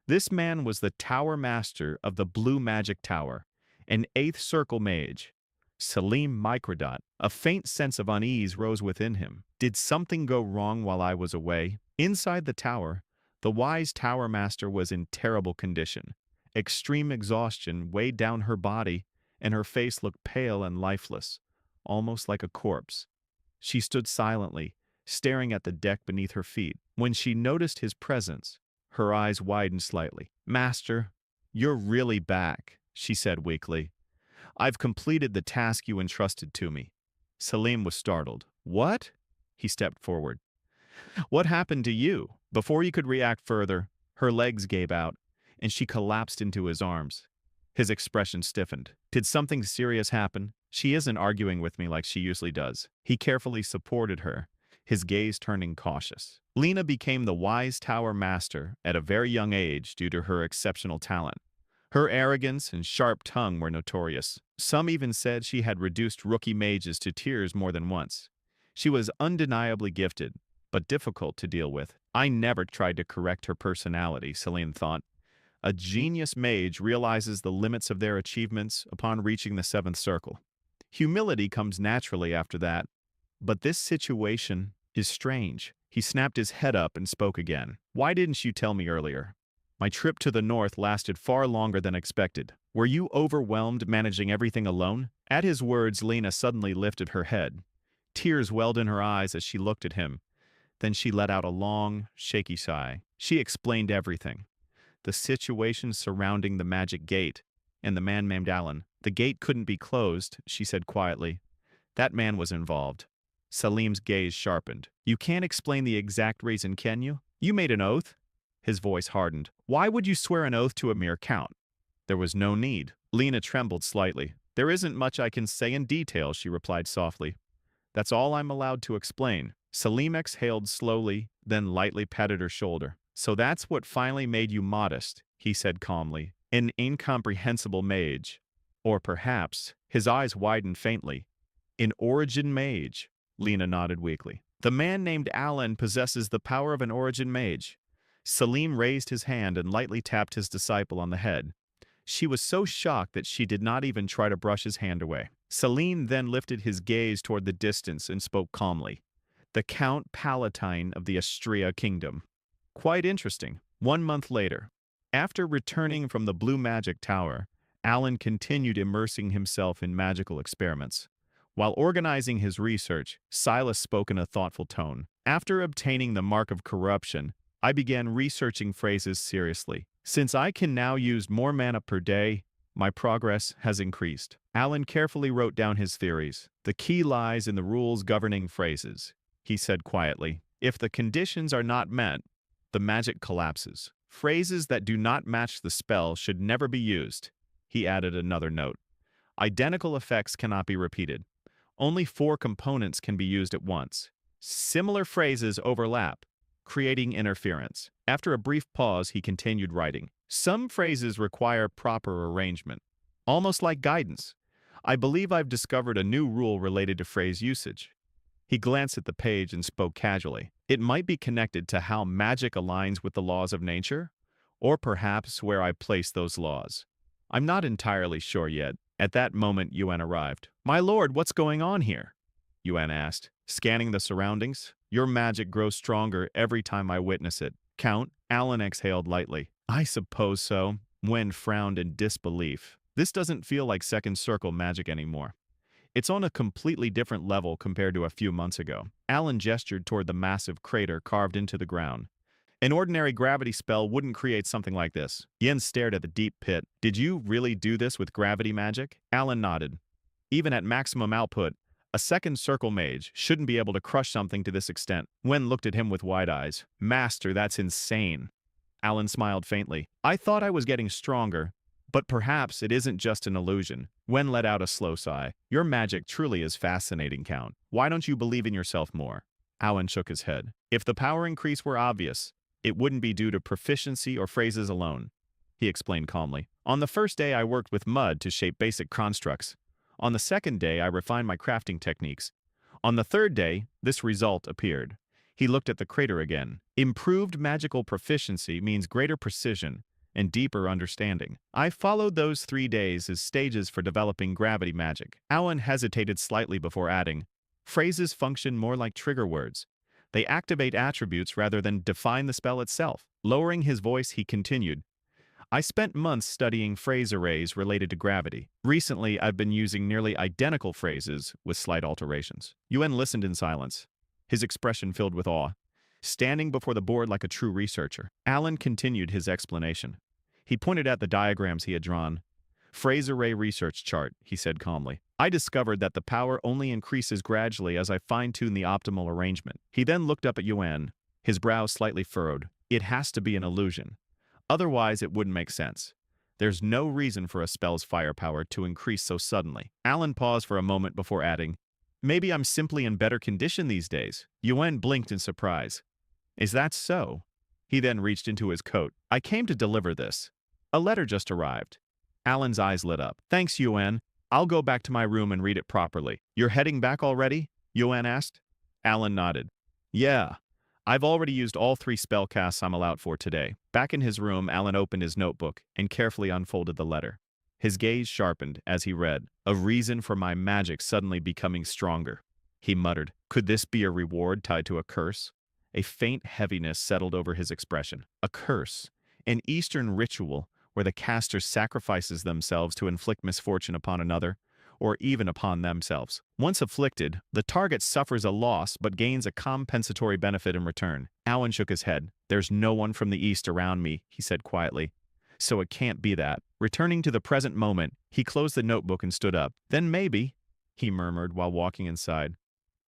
This man was the tower master of the Blue Magic Tower, an eighth circle mage. Salim Microdot. A faint sense of unease rose within him. Did something go wrong while I was away? Inside the tower, the wise tower master was in terrible condition. Extreme exhaustion weighed down her body, and her face looked pale and lifeless, almost like a corpse. She stood silently, staring at the deck beneath her feet. When she noticed his presence, her eyes widened slightly. "Master, you're really back," she said weakly. "I've completed the task you entrusted to me." Salim was startled. "What?" He stepped forward. "What happened to you?" Before he could react further, her legs gave out, and she collapsed into his arms. His expression stiffened. "Did something serious happen? She isn't arguing with me like she usually does." He carefully supported her, his gaze turning cautious. Lena became the wise tower master at a very young age due to her exceptional talent. Her arrogance and sharp tongue were notorious. Some even said she had reduced rookie mages to tears more than once. She was undeniably gifted, but difficult to deal with. I never tried to correct her personality, Celine thought. A genius mage realizes the limits of their achievements upon reaching the seventh circle. Humility comes naturally after that. But this situation is strange. He snapped his head up and spoke again. "Why didn't you tell me earlier? My trip to the north lasted far longer than expected. Were you overwhelmed managing everything alone?" At his words, Lena suddenly lifted her head. Tears welled in her eyes as she looked at him. Then she let out a long, shaky sigh. She explained everything. The situation surrounding the magic gate and the man named Alan. "The gate couldn't be closed," she said quietly. "That man was involved." Salim's gaze sharpened. "You can't explain the exact reason, can you? You made an oath?" His voice hardened. "Why would you swear an oath to a mere count?" "There was no need." Lena trembled slightly. "There isn't much I can say in detail," she replied softly. "That's all I'm allowed to explain." Salim exhaled slowly, then lightly patted her shoulder. "So that's what finally made you modest," he said calmly. "An incomprehensible mage. Or perhaps," his eyes widened faintly, "an origin mage." Lena nodded weakly. "The man named Alan possesses the power of an origin mage." Salim raised his hand and lightly tapped his disciple on the head. She was so shocked that she did not even try to brush his hand away. Salim then lifted his gaze toward the distance and spoke calmly. "The Count Palatine of the Astria Kingdom." Quite interesting. 1 month later, after returning from the Blue Magic Tower, Alan continued immersing himself in magical experiments. While organizing his research, Silas spoke in a thoughtful tone. "After obtaining the mark of corruption, I began researching phrases seriously. Since I can now use more mana per day, my progress has increased." Alan carefully wrote down his theories. "The key lies in the rules governing phrases," he said quietly. "If the conditions are not met, the magic collapses. Phrases that do not match the spell should never be used." He added another note. "Identical effects cannot be repeated. Only 4 components can be used at once. Similar phrases overlap, creating interference." After a brief pause, he continued writing. "Some phrases require proper arrangement, almost like guidance. I believe I've discovered a new rule related to phrase usage." He glanced at the page and spoke casually. "It might be connected to how magic aligns with the laws of nature, or perhaps where I place those laws. I'm not entirely sure yet." At that moment, Yuan arrived. "My lord, what's going on here?" Yuan asked, scanning the surroundings. "Your magic grows stronger every time I witness it." "Count," Alan exhaled lightly. "I suppose so." Wen frowned in disbelief. "This doesn't feel like second circle magic anymore. It's on a completely different level compared to a few months ago." Alan gestured toward the massive crater carved into the ground. "An ordinary gravity spell wouldn't create something like this." Yen stared at the deep pit. "Did you really do this with gravity magic?" Alan nodded. "Even at maximum output, a second circle mage shouldn't be able to crush something to this extent." Wen looked at him with wide eyes. "Master, that's insane." Alan smiled faintly. "I thought I was getting stronger, but perhaps it isn't just an illusion." Wen let out a slow sigh. "Your magic truly is fascinating, Count. Why don't you believe in yourself more?" Alan shook his head. "If the power increase were obvious, it wouldn't be due to proficiency or phrases alone," he explained calmly. "On the first day I worked with mud to shape basic constructs. On the second day, I refined my crafting techniques. On the third day, this result appeared. He looked at the crater again. Improved magical proficiency means greater precision and deeper understanding. I followed those 3 days as stages for developing gravity magic. Alan hesitated slightly before adding, phrases function more like trigger words. They activate attributes rather than define the spell itself. Lowering his voice, he continued, I spent months studying phrase arrays related to gravity. Recently, I've been using nearly identical phrases with slight alterations. Yuen listened in silence, his expression filled with awe, standing before the board like a true researcher. Alan continued his explanation. He pointed at the diagrams he had drawn. Phrase array research chart, he said calmly. I discovered that the power only increases gradually as I fine-tune the optimal arrangement. He then looked up at Yuen, his brows slightly furrowed. It has to be an illusion. Otherwise, it wouldn't make sense. There's no reason for a spell's firepower to increase so suddenly. Alan paused for a moment before adding, maybe I'm simply in better condition these days. Yuen blinked in surprise. Is that so? He then reached into his coat. I came to deliver this. A letter just arrived. Alan's eyes lit up. Thanks, Yuen. I'll go back to my room and read it properly. You're heading back already? Yuen asked. Alan nodded. Yeah. I've already used all 3 spell casts I'm allowed for today. Back in his room, Alan opened his notebook and carefully unfolded the letter. His gaze sharpened as he read, a reason for my magic suddenly becoming stronger. He muttered, could this be a reward tied to a curse? A faint heaviness settled over his expression. A curse, an Eastern ritual where the caster sacrifices themselves to inflict misfortune upon another, or even upon themselves. Once afflicted, the target suffers a loss but gains a compensatory benefit in return. Alan shook his head. There's no one from the East around me, he said quietly. So it can't be that. Returning to the present moment, he closed the notebook and stood up. Then maybe, he murmured while walking inside.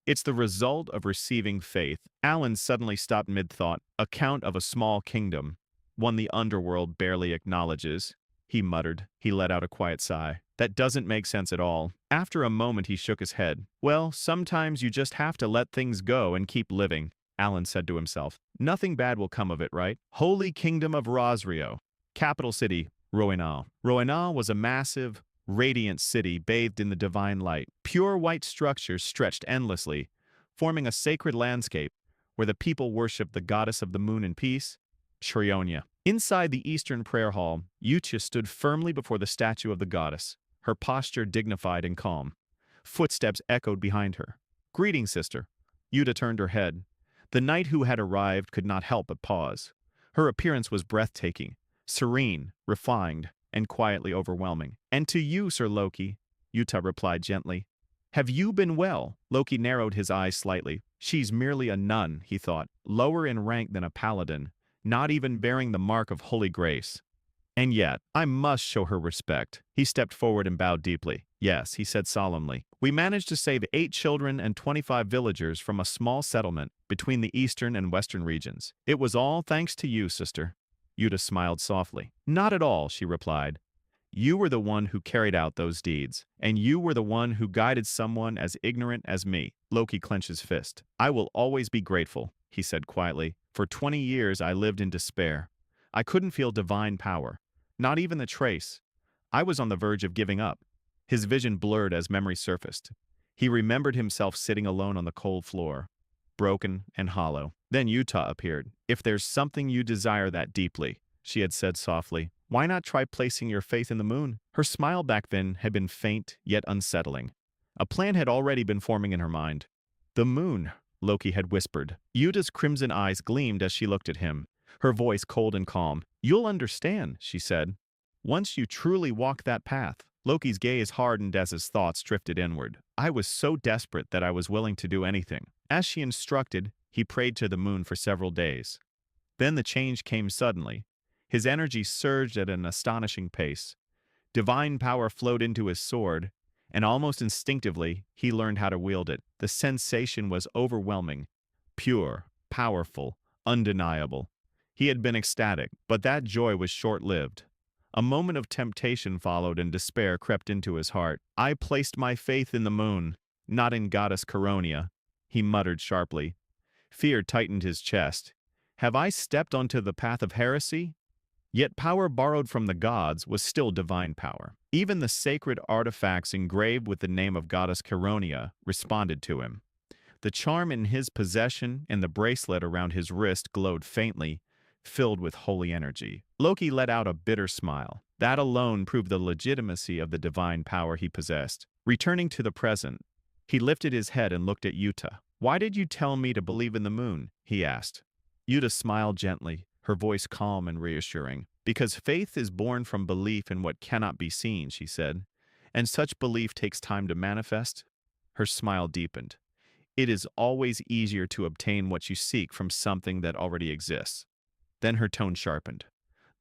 It's the result of receiving faith. Alan suddenly stopped mid-thought. Account of a small kingdom, one the underworld barely acknowledges. He muttered. He let out a quiet sigh. That doesn't make sense at all. After a moment, he shook his head. Well, sometimes you just have to let things go and keep living, Alan said to himself. Nothing bad will come of it, right? Holy Kingdom of Rosrio. Capital city, Roenal. Roenal was a massive, radiant city bathed in the divine light. Pure white structures stretched endlessly, forming a sacred landscape where the people worshipped the goddess of the moon and peace, Shrionia. Inside the eastern prayer hall, Yucha stood firmly before the statue of the goddess, her posture dignified and calm. Footsteps echoed behind her. Greetings, sister. Yuta turned her head. The knight who had arrived could not help but pause. Her appearance was breathtaking, serene, refined, and quietly overwhelming. And to you, Sir Loki, Yuta replied gently. Have you been well? Loki narrowed his eyes slightly. She's merely a nun, he thought, lower in rank than a paladin, not even bearing the mark of holy grace. And yet, I must show her respect. He stepped forward and bowed deeply. Yes, he said solemnly. We managed to save 8 children and 25 villagers from a small settlement between the eastern and western regions. It was all thanks to you, sister. Yuta smiled softly. Not at all, she replied. You were the one who carried out those deeds, and you were the one who guided someone as ignorant as me. Loki clenched his fist. I will always be grateful, he said quietly. For 20 years I lived in despair. I couldn't feel divine power, not even the trace. I was on the verge of giving up. His vision blurred as memory surfaced. He remembered himself sitting alone on the cold floor, broken and hollow. Then Yuta appeared. If there's something you desire that deeply, she had said softly, why not try placing your faith in the moon? Her smile back then had been faint yet unsettling. A plan had already been forming in her mind. The moon, Loki had whispered. Yuta's crimson eyes gleamed as she looked at him, her voice cold and calm. You'll understand, she said, once you truly walk that path. Loki's gaze hardened as his thoughts drifted inward. I was so desperate that I was willing to do anything. As she instructed, he prayed to the moon for several days. Then the change came suddenly. His energy surged at an astonishing pace. Divine power flowed into his sword, and almost instinctively, he learned how to wield it. The sensation was overwhelming, pure, powerful, undeniable. He had been ecstatic, but that joy was short-lived. A moment of temptation followed and despair crept into his heart. I placed my faith in the moon, not in goddess Coronia, he muttered sharply. Fear tightened his chest. Have I stepped onto the path of heresy? Yet power borrowed from the gods was still divine power. Even the sacred artifacts engraved with the name of goddess Caronia responded to him. The charm in his possession and the bracelet around his wrist glowed faintly, filled with holy energy. Loki let out a bitter smile. That alone proved the legitimacy of the divine power he possessed. Returning to the present, he lifted his head and looked at Yuta. "Why did you tell me to believe in the moon?" he asked. Yuta smiled gently, her voice calm and reassuring. "Because faith is born from belief in what cannot be seen," she said, "and such belief takes time to manifest." Her smile deepened. "It is always easier to obtain what you seek from something that already exists." Then her tone sharpened.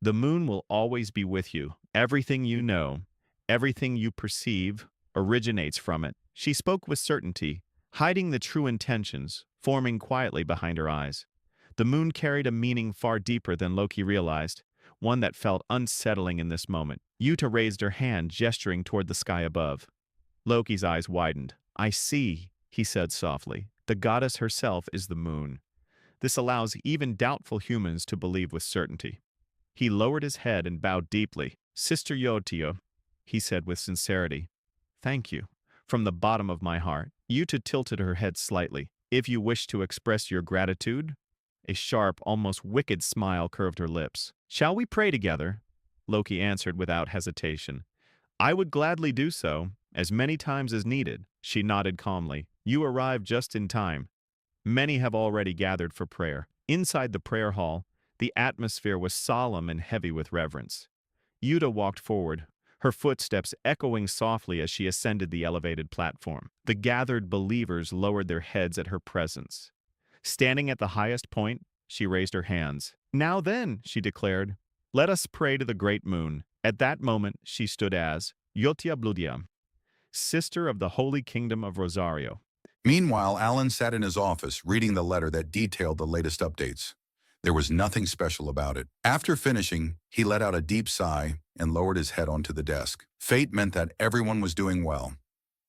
"The moon will always be with you. Everything you know, everything you perceive, originates from it." She spoke with certainty, hiding the true intentions forming quietly behind her eyes. The moon carried a meaning far deeper than Loki realized, one that felt unsettling in this moment. Yuta raised her hand, gesturing toward the sky above. Loki's eyes widened. "I see," he said softly. "The goddess herself is the moon. This allows even doubtful humans to believe with certainty." He lowered his head and bowed deeply. "Sister Yotio," he said with sincerity, "thank you. From the bottom of my heart." Yuta tilted her head slightly. "If you wish to express your gratitude?" A sharp, almost wicked smile curved her lips. "Shall we pray together?" Loki answered without hesitation. "I would gladly do so, as many times as needed." She nodded calmly. "You arrived just in time. Many have already gathered for prayer." Inside the prayer hall, the atmosphere was solemn and heavy with reverence. Yuta walked forward, her footsteps echoing softly as she ascended the elevated platform. The gathered believers lowered their heads at her presence. Standing at the highest point, she raised her hands. "Now then," she declared, "let us pray to the great moon." At that moment, she stood as Yotia Bludia, sister of the Holy Kingdom of Rosario. Meanwhile, Alan sat in his office reading the letter that detailed the latest updates. There was nothing special about it. After finishing, he let out a deep sigh and lowered his head onto the desk. Fate meant that everyone was doing well.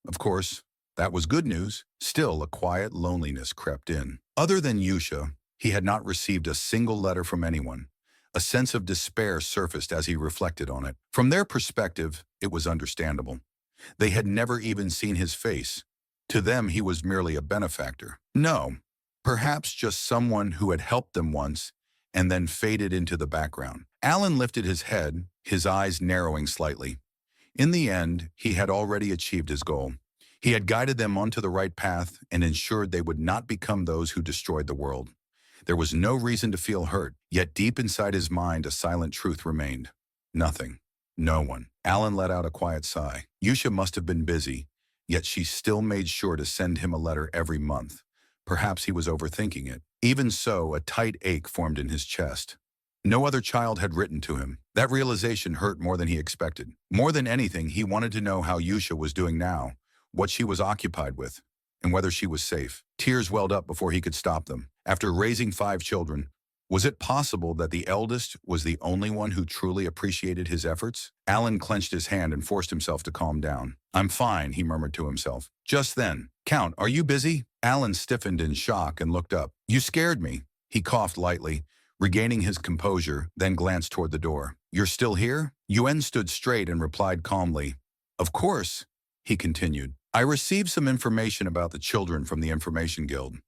Of course, that was good news. Still, a quiet loneliness crept in. Other than Yusha, he had not received a single letter from anyone. A sense of despair surfaced as he reflected on it. From their perspective, it was understandable. They had never even seen his face. To them, he was merely a benefactor. No, perhaps just someone who had helped them once and then faded into the background. Alan lifted his head, his eyes narrowing slightly. In the end, he had already achieved his goal. He had guided them onto the right path and ensured they would not become those who destroyed the world. There was no reason to feel hurt, yet deep inside his mind a silent truth remained. Nothing. No one. Alan let out a quiet sigh. Yusha must have been busy, yet she still made sure to send him a letter every month. Perhaps he was overthinking it. Even so, a tight ache formed in his chest. No other child had written to him. That realization hurt more than he expected. More than anything, he wanted to know how Yusha was doing now, what she was occupied with, and whether she was safe. Tears welled up before he could stop them. After raising 5 children, was it possible that the eldest was the only one who truly appreciated his efforts? Alan clenched his hand and forced himself to calm down. "I'm fine," he murmured to himself. Just then, "Count, are you busy?" Alan stiffened in shock and looked up. "You scared me." He coughed lightly, regaining his composure, then glanced toward the door. "You're still here?" Yuen stood straight and replied calmly. "Of course," he continued. "I received some information about the children from the Information Guild.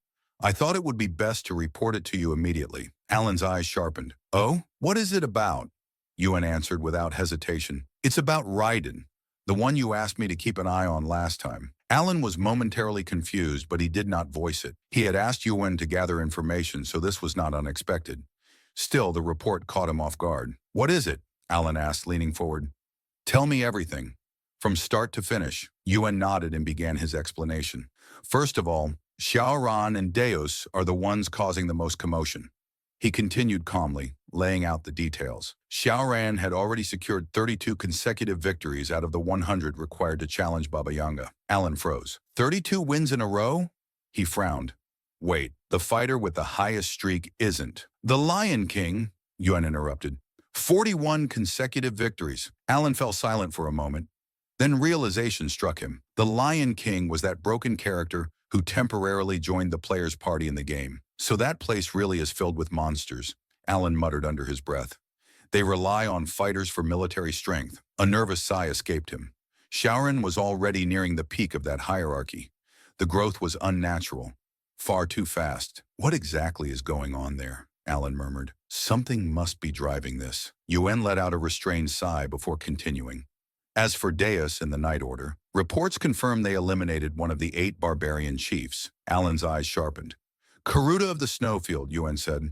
I thought it would be best to report it to you immediately." Alan's eyes sharpened. "Oh, what is it about?" Yuen answered without hesitation. "It's about Raiden, the one you asked me to keep an eye on last time." Alan was momentarily confused, but he did not voice it. He had asked Yuen to gather information, so this was not unexpected. Still, the report caught him off guard. "What is it?" Alan asked, leaning forward. "Tell me everything, from start to finish." Yuen nodded and began his explanation. "First of all, Xiaoran and Deus are the ones causing the most commotion." He continued calmly, laying out the details. Xiaoran had already secured 32 consecutive victories out of the 100 required to challenge Baba Yanga. Alan froze. 32 wins in a row? He frowned. "Wait, the fighter with the highest streak isn't." "The Lion King," Yuan interrupted. 41 consecutive victories. Alan fell silent for a moment. Then realization struck him. The Lion King was that broken character who temporarily joined the player's party in the game. "So that place really is filled with monsters," Alan muttered under his breath. They rely on fighters for military strength. A nervous sigh escaped him. Shaoran was already nearing the peak of that hierarchy. The growth was unnatural, far too fast. What exactly is going on there? Alan murmured. Something must be driving this. Yuen let out a restrained sigh before continuing. As for Deus and the Night Order, reports confirm they eliminated one of the 8 barbarian chiefs. Alan's eyes sharpened. Karuta of the Snowfield, Yuen said.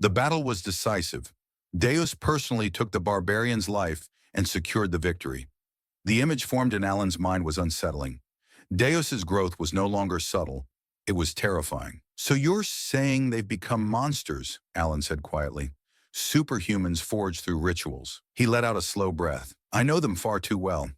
The battle was decisive. Deus personally took the barbarian's life and secured the victory. The image formed in Alan's mind was unsettling. Deus's growth was no longer subtle. It was terrifying. So you're saying they've become monsters, Alan said quietly. Superhumans forged through rituals. He let out a slow breath. I know them far too well.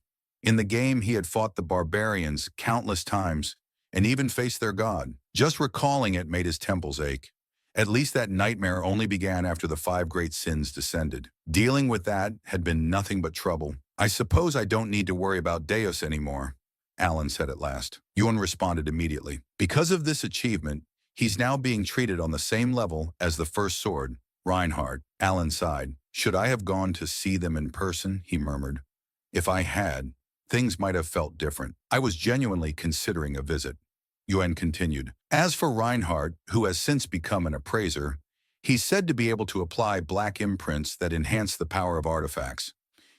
In the game, he had fought the barbarians countless times and even faced their god. Just recalling it made his temples ache. At least that nightmare only began after the 5 great sins descended. Dealing with that had been nothing but trouble. I suppose I don't need to worry about Deus anymore, Alan said at last. Yuan responded immediately. Because of this achievement, he's now being treated on the same level as the first sword, Reinhardt. Alan sighed. Should I have gone to see them in person? He murmured. If I had, things might have felt different. I was genuinely considering a visit. Yuan continued. As for Reinhardt, who has since become an appraiser, he's said to be able to apply black imprints that enhance the power of artifacts.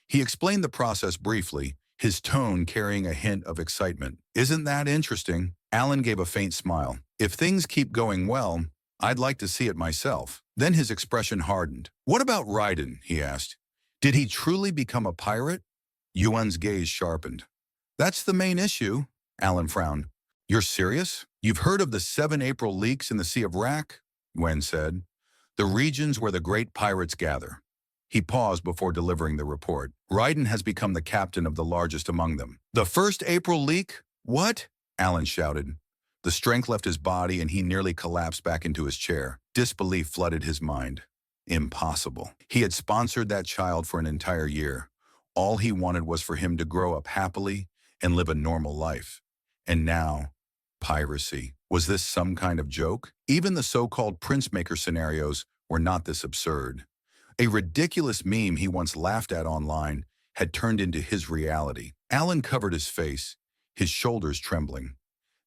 He explained the process briefly, his tone carrying a hint of excitement. Isn't that interesting? Alan gave a faint smile. If things keep going well, I'd like to see it myself. Then his expression hardened. What about Raiden? He asked. Did he truly become a pirate? Yuan's gaze sharpened. That's the main issue, Alan frowned. You're serious? You've heard of the 7 April leaks in the Sea of Rak? Yuan said. The regions where the great pirates gather. He paused before delivering the report. Raiden has become the captain of the largest among them. The first April leak? What? Alan shouted. The strength left his body and he nearly collapsed back into his chair. Disbelief flooded his mind. Impossible. He had sponsored that child for an entire year. All he wanted was for him to grow up happily and live a normal life. And now, piracy. Was this some kind of joke? Even the so-called prince-maker scenarios were not this absurd. A ridiculous meme he once laughed at online had turned into his reality. Alan covered his face, his shoulders trembling.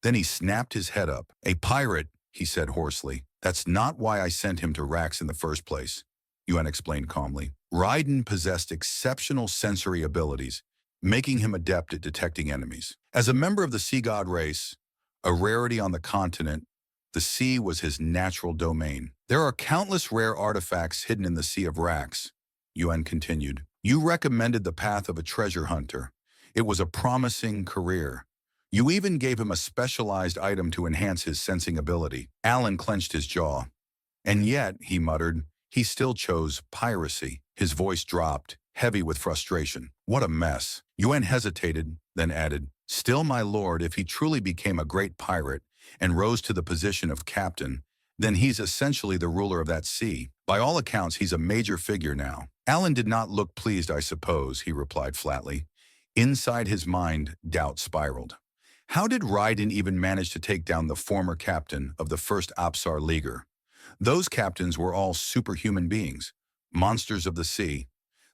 Then he snapped his head up. A pirate, he said hoarsely. That's not why I sent him to Rax in the first place, Yuan explained calmly. Raiden possessed exceptional sensory abilities, making him adept at detecting enemies. As a member of the sea god race, a rarity on the continent, the sea was his natural domain. There are countless rare artifacts hidden in the Sea of Rax, Yuan continued. You recommended the path of a treasure hunter. It was a promising career. You even gave him a specialized item to enhance his sensing ability. Alan clenched his jaw. And yet, he muttered, he still chose piracy. His voice dropped, heavy with frustration. What a mess. Yuan hesitated, then added, Still, my lord, if he truly became a great pirate and rose to the position of captain, then he's essentially the ruler of that sea. By all accounts, he's a major figure now. Alan did not look pleased, I suppose, he replied flatly. Inside his mind, doubt spiraled. How did Raiden even manage to take down the former captain of the first Apsar Leaguer? Those captains were all superhuman beings, monsters of the sea.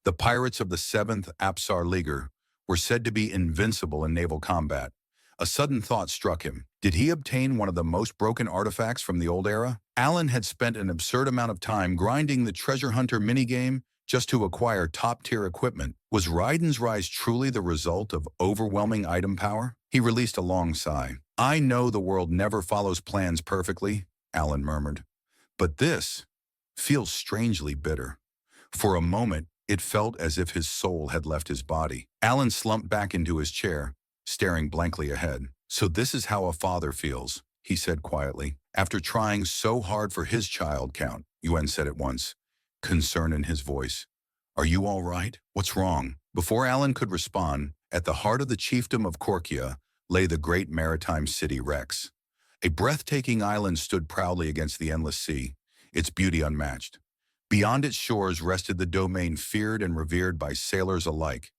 The pirates of the 7th Apsar Leaguer were said to be invincible in naval combat. A sudden thought struck him. Did he obtain one of the most broken artifacts from the old era? Alan had spent an absurd amount of time grinding the treasure hunter minigame just to acquire top-tier equipment. Was Raiden's rise truly the result of overwhelming item power? He released a long sigh. I know the world never follows plans perfectly, Alan murmured. But this feels strangely bitter. For a moment, it felt as if his soul had left his body. Alan slumped back into his chair, staring blankly ahead. So this is how a father feels, he said quietly. After trying so hard for his child count, Yuan said at once, concern in his voice. Are you all right? What's wrong? Before Alan could respond, at the heart of the chiefdom of Korkia lay the great maritime city Rex. A breathtaking island stood proudly against the endless sea, its beauty unmatched. Beyond its shores rested the domain feared and revered by sailors alike,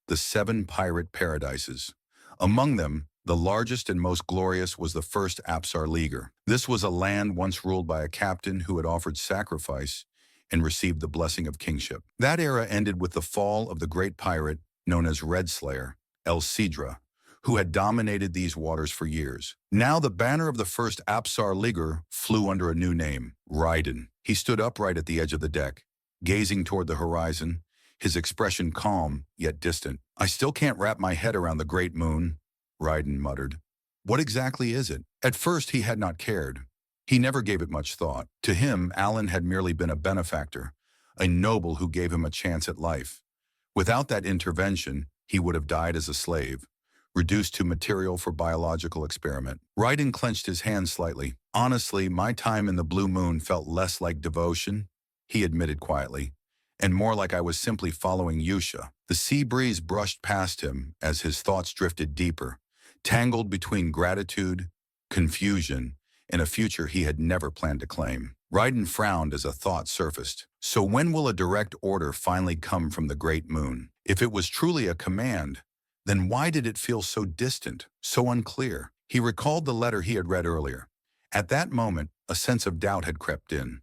the 7 pirate paradises. Among them, the largest and most glorious was the first Apsar Leaguer. This was a land once ruled by a captain who had offered sacrifice and received the blessing of kingship. That era ended with the fall of the great pirate known as Red Slayer, El Sidra, who had dominated these waters for years. Now the banner of the first Apsar Leaguer flew under a new name, Raiden. He stood upright at the edge of the deck, gazing toward the horizon, his expression calm yet distant. "I still can't wrap my head around the great moon," Raiden muttered. "What exactly is it?" At first he had not cared. He never gave it much thought. To him, Alan had merely been a benefactor, a noble who gave him a chance at life. Without that intervention, he would have died as a slave, reduced to material for biological experiment. Raiden clenched his hand slightly. "Honestly, my time in the Blue Moon felt less like devotion," he admitted quietly, "and more like I was simply following Yusha." The sea breeze brushed past him as his thoughts drifted deeper, tangled between gratitude, confusion, and a future he had never planned to claim. Raiden frowned as a thought surfaced. So when will a direct order finally come from the Great Moon? If it was truly a command, then why did it feel so distant, so unclear? He recalled the letter he had read earlier. At that moment, a sense of doubt had crept in.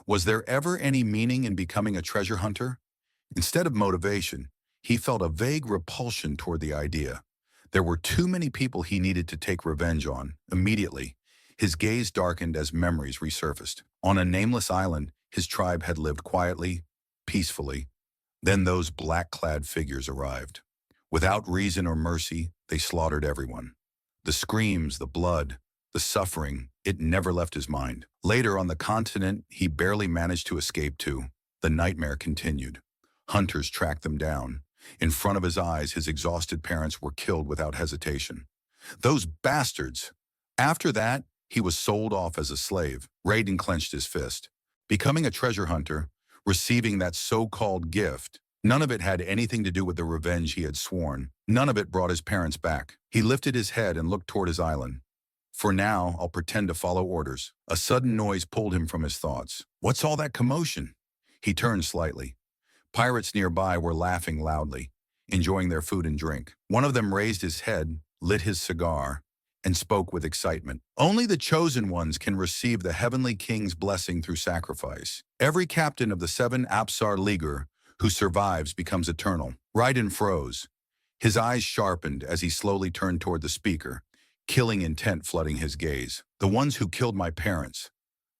Was there ever any meaning in becoming a treasure hunter? Instead of motivation, he felt a vague repulsion toward the idea. There were too many people he needed to take revenge on, immediately. His gaze darkened as memories resurfaced. On a nameless island, his tribe had lived quietly, peacefully. Then those black-clad figures arrived. Without reason or mercy, they slaughtered everyone. The screams, the blood, the suffering, it never left his mind. Later on the continent, he barely managed to escape too. The nightmare continued. Hunters tracked them down. In front of his eyes, his exhausted parents were killed without hesitation. Those bastards! After that, he was sold off as a slave. Raiden clenched his fist. Becoming a treasure hunter, receiving that so-called gift, none of it had anything to do with the revenge he had sworn. None of it brought his parents back. He lifted his head and looked toward his island. "For now, I'll pretend to follow orders." A sudden noise pulled him from his thoughts. What's all that commotion? He turned slightly. Pirates nearby were laughing loudly, enjoying their food and drink. One of them raised his head, lit his cigar, and spoke with excitement. "Only the chosen ones can receive the heavenly king's blessing through sacrifice. Every captain of the 7 Apsar Leaguer who survives becomes eternal." Raiden froze. His eyes sharpened as he slowly turned toward the speaker, killing intent flooding his gaze. "The ones who killed my parents.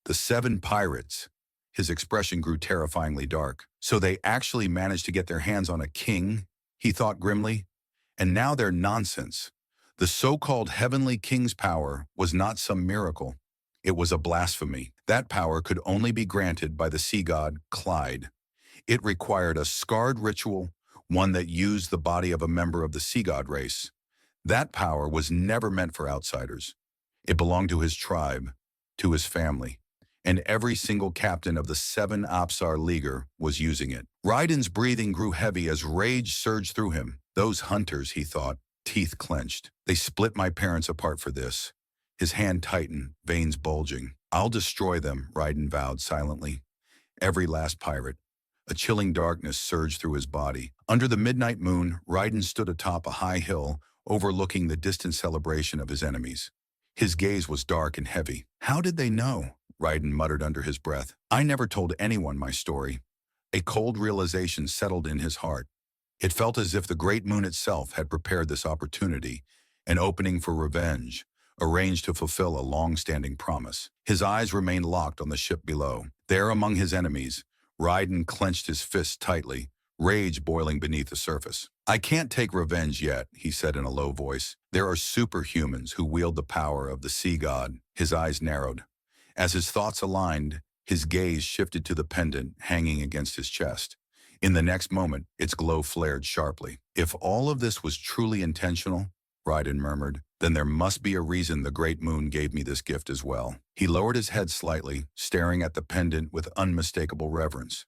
The 7 pirates." His expression grew terrifyingly dark. "So they actually managed to get their hands on a king?" he thought grimly. "And now they're nonsense. The so-called heavenly king's power was not some miracle. It was a blasphemy. That power could only be granted by the sea god Clyde. It required a scarred ritual, one that used the body of a member of the sea god race. That power was never meant for outsiders. It belonged to his tribe, to his family, and every single captain of the 7 Apsar Leaguer was using it." Raiden's breathing grew heavy as rage surged through him. Those hunters, he thought, teeth clenched. "They split my parents apart for this." His hand tightened, veins bulging. "I'll destroy them," Raiden vowed silently. Every last pirate. A chilling darkness surged through his body. Under the midnight moon, Raiden stood atop a high hill, overlooking the distant celebration of his enemies. His gaze was dark and heavy. "How did they know?" Raiden muttered under his breath. "I never told anyone my story." A cold realization settled in his heart. It felt as if the great moon itself had prepared this opportunity, an opening for revenge, arranged to fulfill a long-standing promise. His eyes remained locked on the ship below. There among his enemies, Raiden clenched his fists tightly, rage boiling beneath the surface. "I can't take revenge yet," he said in a low voice. "There are superhumans who wield the power of the sea god." His eyes narrowed. As his thoughts aligned, his gaze shifted to the pendant hanging against his chest. In the next moment, its glow flared sharply. "If all of this was truly intentional," Raiden murmured, "then there must be a reason the great moon gave me this gift as well." He lowered his head slightly, staring at the pendant with unmistakable reverence.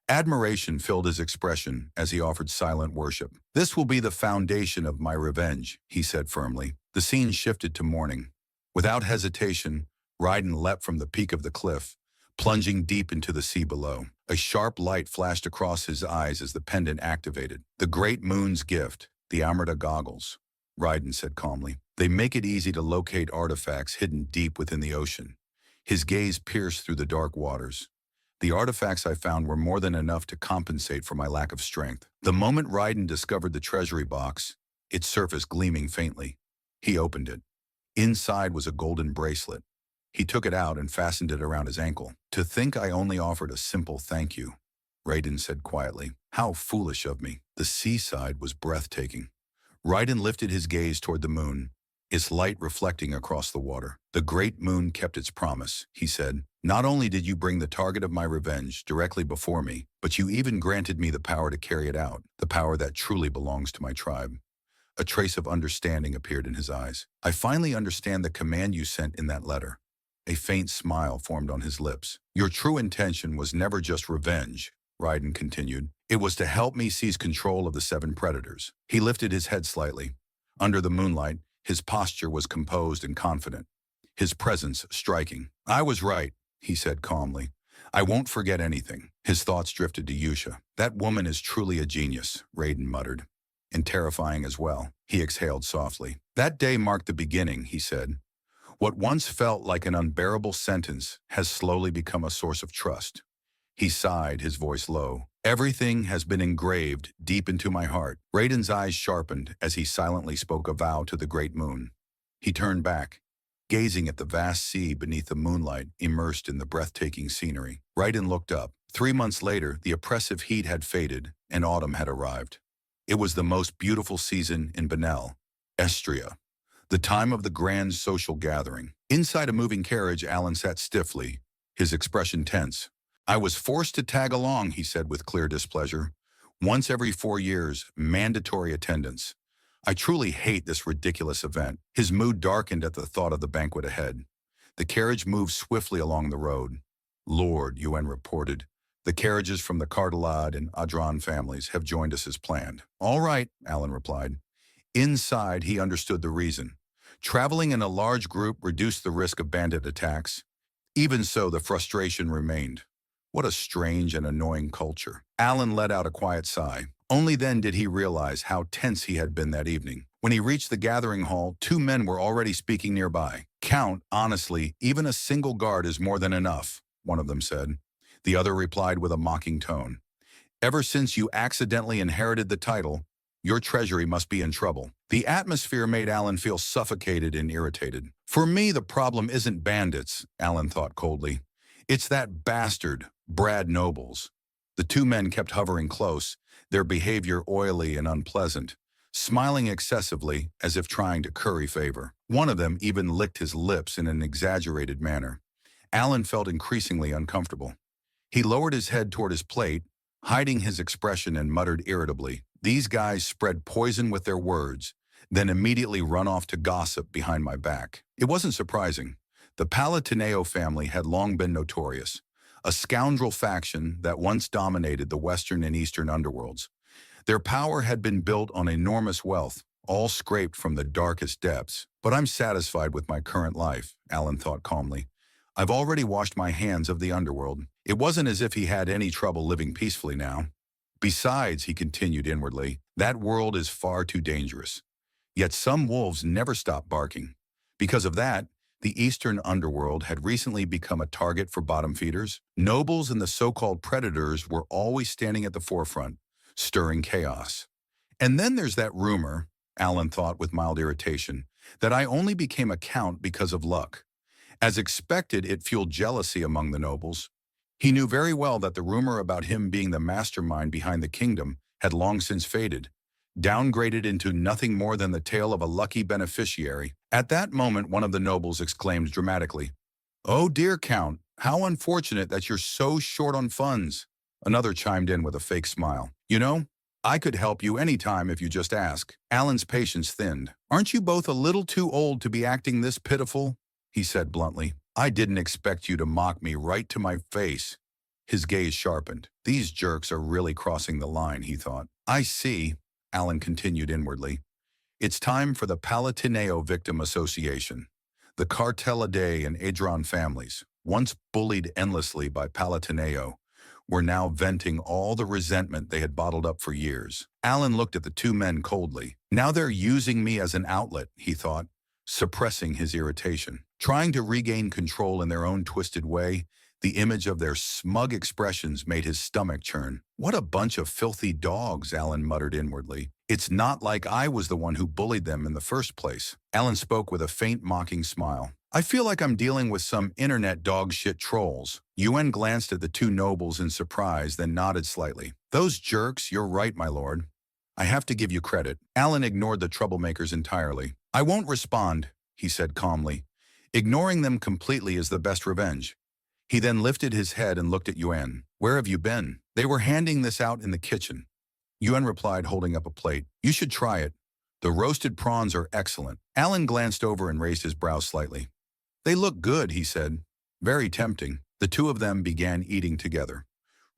Admiration filled his expression as he offered silent worship. "This will be the foundation of my revenge," he said firmly. The scene shifted to morning. Without hesitation, Raiden leapt from the peak of the cliff, plunging deep into the sea below. A sharp light flashed across his eyes as the pendant activated. "The great moon's gift, the Amrita goggles," Raiden said calmly. "They make it easy to locate artifacts hidden deep within the ocean." His gaze pierced through the dark waters. The artifacts I found were more than enough to compensate for my lack of strength. The moment Raiden discovered the treasury box, its surface gleaming faintly. He opened it. Inside was a golden bracelet. He took it out and fastened it around his ankle. "To think I only offered a simple thank you," Raiden said quietly. "How foolish of me." The seaside was breathtaking. Raiden lifted his gaze toward the moon, its light reflecting across the water. "The great moon kept its promise," he said. "Not only did you bring the target of my revenge directly before me, but you even granted me the power to carry it out, the power that truly belongs to my tribe." A trace of understanding appeared in his eyes. "I finally understand the command you sent in that letter." A faint smile formed on his lips. "Your true intention was never just revenge," Raiden continued. "It was to help me seize control of the 7 predators." He lifted his head slightly. Under the moonlight, his posture was composed and confident, his presence striking. "I was right," he said calmly. "I won't forget anything." His thoughts drifted to Yusha. "That woman is truly a genius," Raiden muttered. "And terrifying as well." He exhaled softly. "That day marked the beginning," he said. "What once felt like an unbearable sentence has slowly become a source of trust." He sighed, his voice low. "Everything has been engraved deep into my heart." Raiden's eyes sharpened as he silently spoke a vow to the great moon. He turned back, gazing at the vast sea beneath the moonlight, immersed in the breathtaking scenery. Raiden looked up. 3 months later, the oppressive heat had faded, and autumn had arrived. It was the most beautiful season in Benel, Estria, the time of the grand social gathering. Inside a moving carriage, Alan sat stiffly, his expression tense. "I was forced to tag along," he said with clear displeasure. "Once every 4 years, mandatory attendance. I truly hate this ridiculous event." His mood darkened at the thought of the banquet ahead. The carriage moved swiftly along the road. "Lord," Yuen reported, "the carriages from the Cartelad and Adran families have joined us as planned." "All right," Alan replied. Inside, he understood the reason. Traveling in a large group reduced the risk of bandit attacks. Even so, the frustration remained. What a strange and annoying culture. Alan let out a quiet sigh. Only then did he realize how tense he had been that evening. When he reached the gathering hall, 2 men were already speaking nearby. "Count, honestly, even a single guard is more than enough," one of them said. The other replied with a mocking tone. "Ever since you accidentally inherited the title, your treasury must be in trouble." The atmosphere made Alan feel suffocated and irritated. "For me, the problem isn't bandits," Alan thought coldly. "It's that bastard, Brad Nobles." The 2 men kept hovering close, their behavior oily and unpleasant, smiling excessively as if trying to curry favor. One of them even licked his lips in an exaggerated manner. Alan felt increasingly uncomfortable. He lowered his head toward his plate, hiding his expression, and muttered irritably, "These guys spread poison with their words, then immediately run off to gossip behind my back." It wasn't surprising. The Palatineo family had long been notorious, a scoundrel faction that once dominated the western and eastern underworlds. Their power had been built on enormous wealth, all scraped from the darkest depths. "But I'm satisfied with my current life," Alan thought calmly. "I've already washed my hands of the underworld." It wasn't as if he had any trouble living peacefully now. "Besides," he continued inwardly, "that world is far too dangerous. Yet some wolves never stop barking." Because of that, the eastern underworld had recently become a target for bottom feeders. Nobles and the so-called predators were always standing at the forefront, stirring chaos. "And then there's that rumor," Alan thought with mild irritation, "that I only became a count because of luck." As expected, it fueled jealousy among the nobles. He knew very well that the rumor about him being the mastermind behind the kingdom had long since faded, downgraded into nothing more than the tale of a lucky beneficiary. At that moment, one of the nobles exclaimed dramatically, "Oh dear, Count, how unfortunate that you're so short on funds." Another chimed in with a fake smile. "You know, I could help you anytime if you just ask." Alan's patience thinned. "Aren't you both a little too old to be acting this pitiful?" he said bluntly. "I didn't expect you to mock me right to my face." His gaze sharpened. "These jerks are really crossing the line," he thought. "I see," Alan continued inwardly. "It's time for the Palatineo Victim Association. The Cartelade and Adron families, once bullied endlessly by Palatineo, were now venting all the resentment they had bottled up for years." Alan looked at the 2 men coldly. "Now they're using me as an outlet," he thought, suppressing his irritation. Trying to regain control in their own twisted way, The image of their smug expressions made his stomach churn. "What a bunch of filthy dogs," Alan muttered inwardly. "It's not like I was the one who bullied them in the first place." Alan spoke with a faint mocking smile. "I feel like I'm dealing with some internet dog shit trolls." Yuan glanced at the two nobles in surprise, then nodded slightly. "Those jerks, you're right, my lord. I have to give you credit." Alan ignored the troublemakers entirely. "I won't respond," he said calmly. "Ignoring them completely is the best revenge." He then lifted his head and looked at Yuan. "Where have you been?" "They were handing this out in the kitchen." Yuan replied, holding up a plate. "You should try it. The roasted prawns are excellent." Alan glanced over and raised his brows slightly. "They look good," he said. "Very tempting." The two of them began eating together.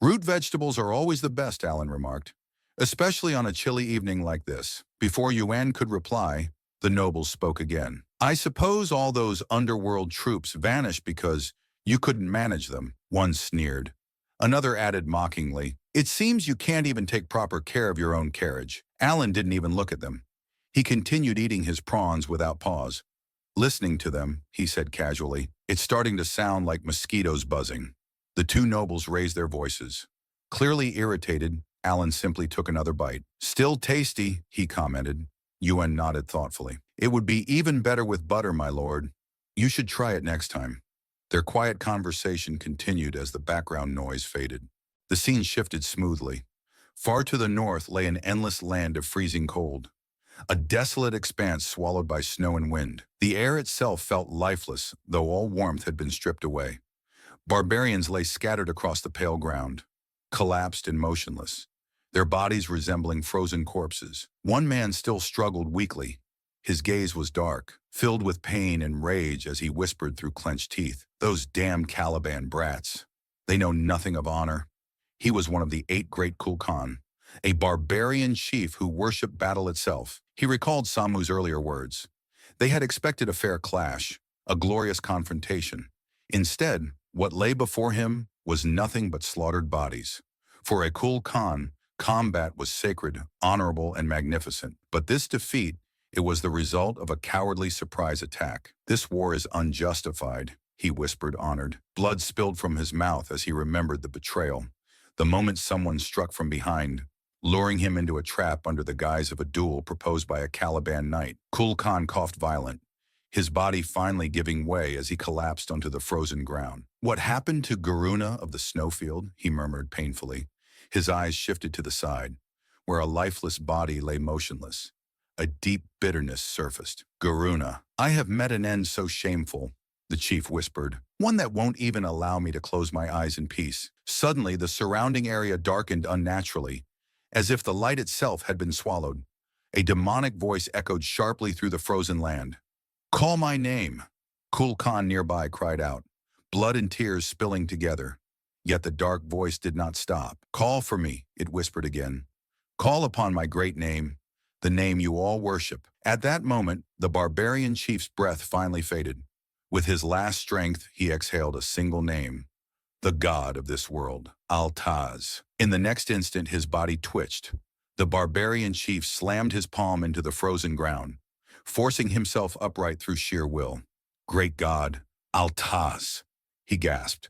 "Root vegetables are always the best," Alan remarked, "especially on a chilly evening like this." Before Yuan could reply, the nobles spoke again. "I suppose all those underworld troops vanished because you couldn't manage them," one sneered. Another added mockingly, "It seems you can't even take proper care of your own carriage." Alan didn't even look at them. He continued eating his prawns without pause. "Listening to them," he said casually, "it's starting to sound like mosquitoes buzzing." The two nobles raised their voices. Clearly irritated, Alan simply took another bite. "Still tasty," he commented. Yuan nodded thoughtfully. "It would be even better with butter, my lord. You should try it next time." Their quiet conversation continued as the background noise faded. The scene shifted smoothly. Far to the north lay an endless land of freezing cold, a desolate expanse swallowed by snow and wind. The air itself felt lifeless, though all warmth had been stripped away. Barbarians lay scattered across the pale ground, collapsed and motionless, their bodies resembling frozen corpses. One man still struggled weakly. His gaze was dark, filled with pain and rage as he whispered through clenched teeth, "Those damn Caliban brats. They know nothing of honor." He was one of the 8 great Kulkan, a barbarian chief who worshipped battle itself. He recalled Samu's earlier words. They had expected a fair clash, a glorious confrontation. Instead, what lay before him was nothing but slaughtered bodies. For a Kulkan, combat was sacred, honorable, and magnificent. But this defeat, it was the result of a cowardly surprise attack. "This war is unjustified," he whispered, honored. Blood spilled from his mouth as he remembered the betrayal. The moment someone struck from behind, luring him into a trap under the guise of a duel proposed by a Caliban knight. Kul Khan coughed violent, his body finally giving way as he collapsed onto the frozen ground. "What happened to Garuna of the snowfield?" he murmured painfully. His eyes shifted to the side, where a lifeless body lay motionless. A deep bitterness surfaced. "Garuna, I have met an end so shameful," the chief whispered, "one that won't even allow me to close my eyes in peace." Suddenly, the surrounding area darkened unnaturally, as if the light itself had been swallowed. A demonic voice echoed sharply through the frozen land. "Call my name!" Kul Khan nearby cried out, blood and tears spilling together. Yet the dark voice did not stop. "Call for me," it whispered again. "Call upon my great name, the name you all worship." At that moment, the barbarian chief's breath finally faded. With his last strength, he exhaled a single name. The god of this world, Altaz. In the next instant, his body twitched. The barbarian chief slammed his palm into the frozen ground, forcing himself upright through sheer will. "Great God, Altaz," he gasped.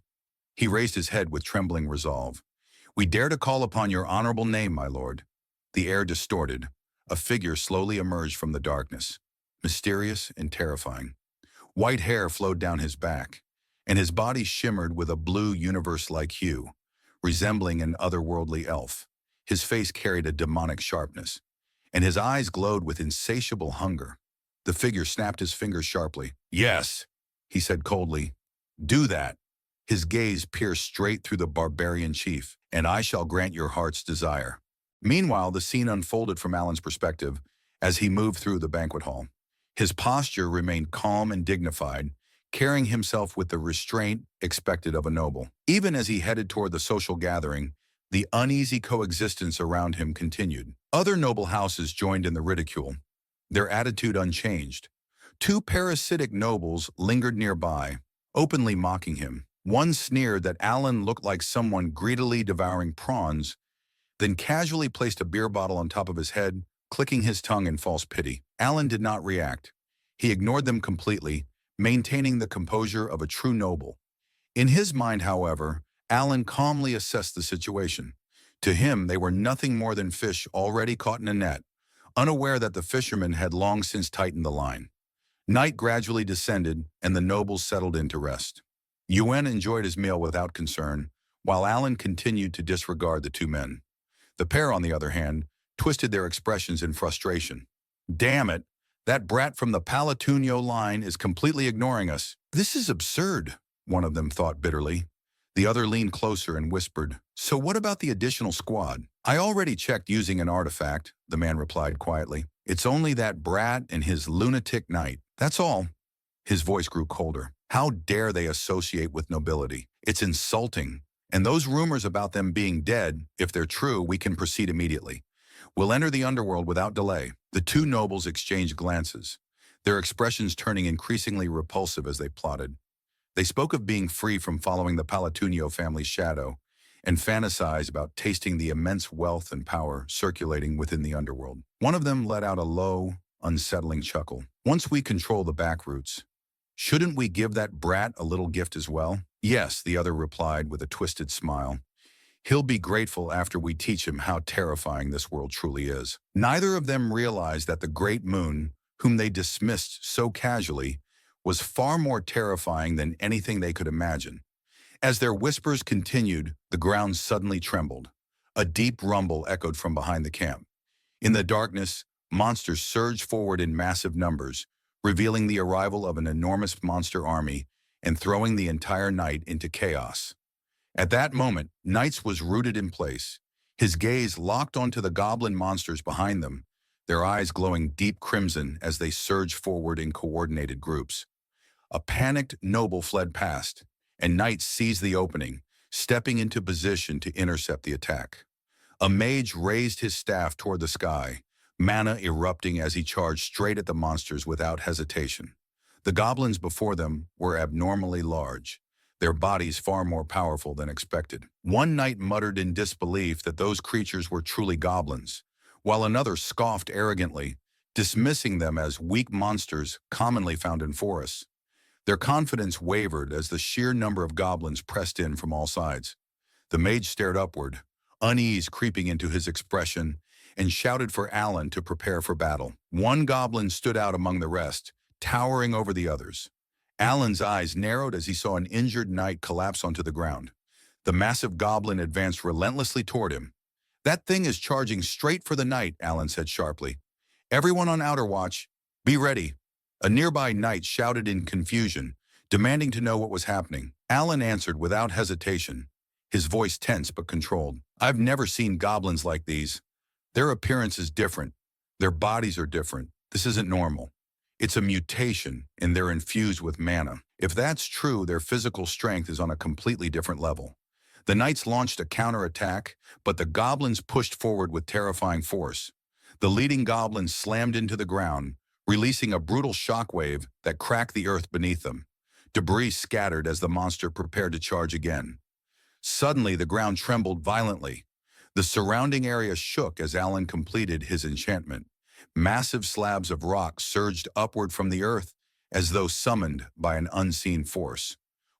He raised his head with trembling resolve. "We dare to call upon your honorable name, my lord." The air distorted. A figure slowly emerged from the darkness, mysterious and terrifying. White hair flowed down his back, and his body shimmered with a blue universe-like hue, resembling an otherworldly elf. His face carried a demonic sharpness, and his eyes glowed with insatiable hunger. The figure snapped his fingers sharply. "Yes," he said coldly. "Do that." His gaze pierced straight through the barbarian chief. "And I shall grant your heart's desire." Meanwhile, the scene unfolded from Alan's perspective as he moved through the banquet hall. His posture remained calm and dignified, carrying himself with the restraint expected of a noble. Even as he headed toward the social gathering, the uneasy coexistence around him continued. Other noble houses joined in the ridicule, their attitude unchanged. 2 parasitic nobles lingered nearby, openly mocking him. One sneered that Alan looked like someone greedily devouring prawns, then casually placed a beer bottle on top of his head, clicking his tongue in false pity. Alan did not react. He ignored them completely, maintaining the composure of a true noble. In his mind, however, Alan calmly assessed the situation. To him, they were nothing more than fish already caught in a net, unaware that the fishermen had long since tightened the line. Night gradually descended, and the nobles settled in to rest. Yuen enjoyed his meal without concern, while Alan continued to disregard the two men. The pair, on the other hand, twisted their expressions in frustration. Damn it! That brat from the Palatunio line is completely ignoring us. This is absurd, one of them thought bitterly. The other leaned closer and whispered, "So what about the additional squad?" "I already checked using an artifact," the man replied quietly. "It's only that brat and his lunatic knight. That's all." His voice grew colder. "How dare they associate with nobility? It's insulting. And those rumors about them being dead, if they're true, we can proceed immediately. We'll enter the underworld without delay." The two nobles exchanged glances, their expressions turning increasingly repulsive as they plotted. They spoke of being free from following the Palatunio family's shadow and fantasized about tasting the immense wealth and power circulating within the underworld. One of them let out a low, unsettling chuckle. "Once we control the back routes, shouldn't we give that brat a little gift as well?" "Yes," the other replied with a twisted smile. "He'll be grateful after we teach him how terrifying this world truly is." Neither of them realized that the great moon, whom they dismissed so casually, was far more terrifying than anything they could imagine. As their whispers continued, the ground suddenly trembled. A deep rumble echoed from behind the camp. In the darkness, monsters surged forward in massive numbers, revealing the arrival of an enormous monster army and throwing the entire night into chaos. At that moment, Knights was rooted in place, his gaze locked onto the goblin monsters behind them, their eyes glowing deep crimson as they surged forward in coordinated groups. A panicked noble fled past, and Knights seized the opening, stepping into position to intercept the attack. A mage raised his staff toward the sky, mana erupting as he charged straight at the monsters without hesitation. The goblins before them were abnormally large, their bodies far more powerful than expected. One knight muttered in disbelief that those creatures were truly goblins, while another scoffed arrogantly, dismissing them as weak monsters commonly found in forests. Their confidence wavered as the sheer number of goblins pressed in from all sides. The mage stared upward, unease creeping into his expression, and shouted for Alan to prepare for battle. One goblin stood out among the rest, towering over the others. Alan's eyes narrowed as he saw an injured knight collapse onto the ground. The massive goblin advanced relentlessly toward him. "That thing is charging straight for the knight," Alan said sharply. "Everyone on Outer Watch, be ready." A nearby knight shouted in confusion, demanding to know what was happening. Alan answered without hesitation, his voice tense but controlled. "I've never seen goblins like these. Their appearance is different. Their bodies are different. This isn't normal. It's a mutation, and they're infused with mana. If that's true, their physical strength is on a completely different level." The knights launched a counterattack, but the goblins pushed forward with terrifying force. The leading goblin slammed into the ground, releasing a brutal shockwave that cracked the earth beneath them. Debris scattered as the monster prepared to charge again. Suddenly, the ground trembled violently. The surrounding area shook as Alan completed his enchantment. Massive slabs of rock surged upward from the earth, as though summoned by an unseen force.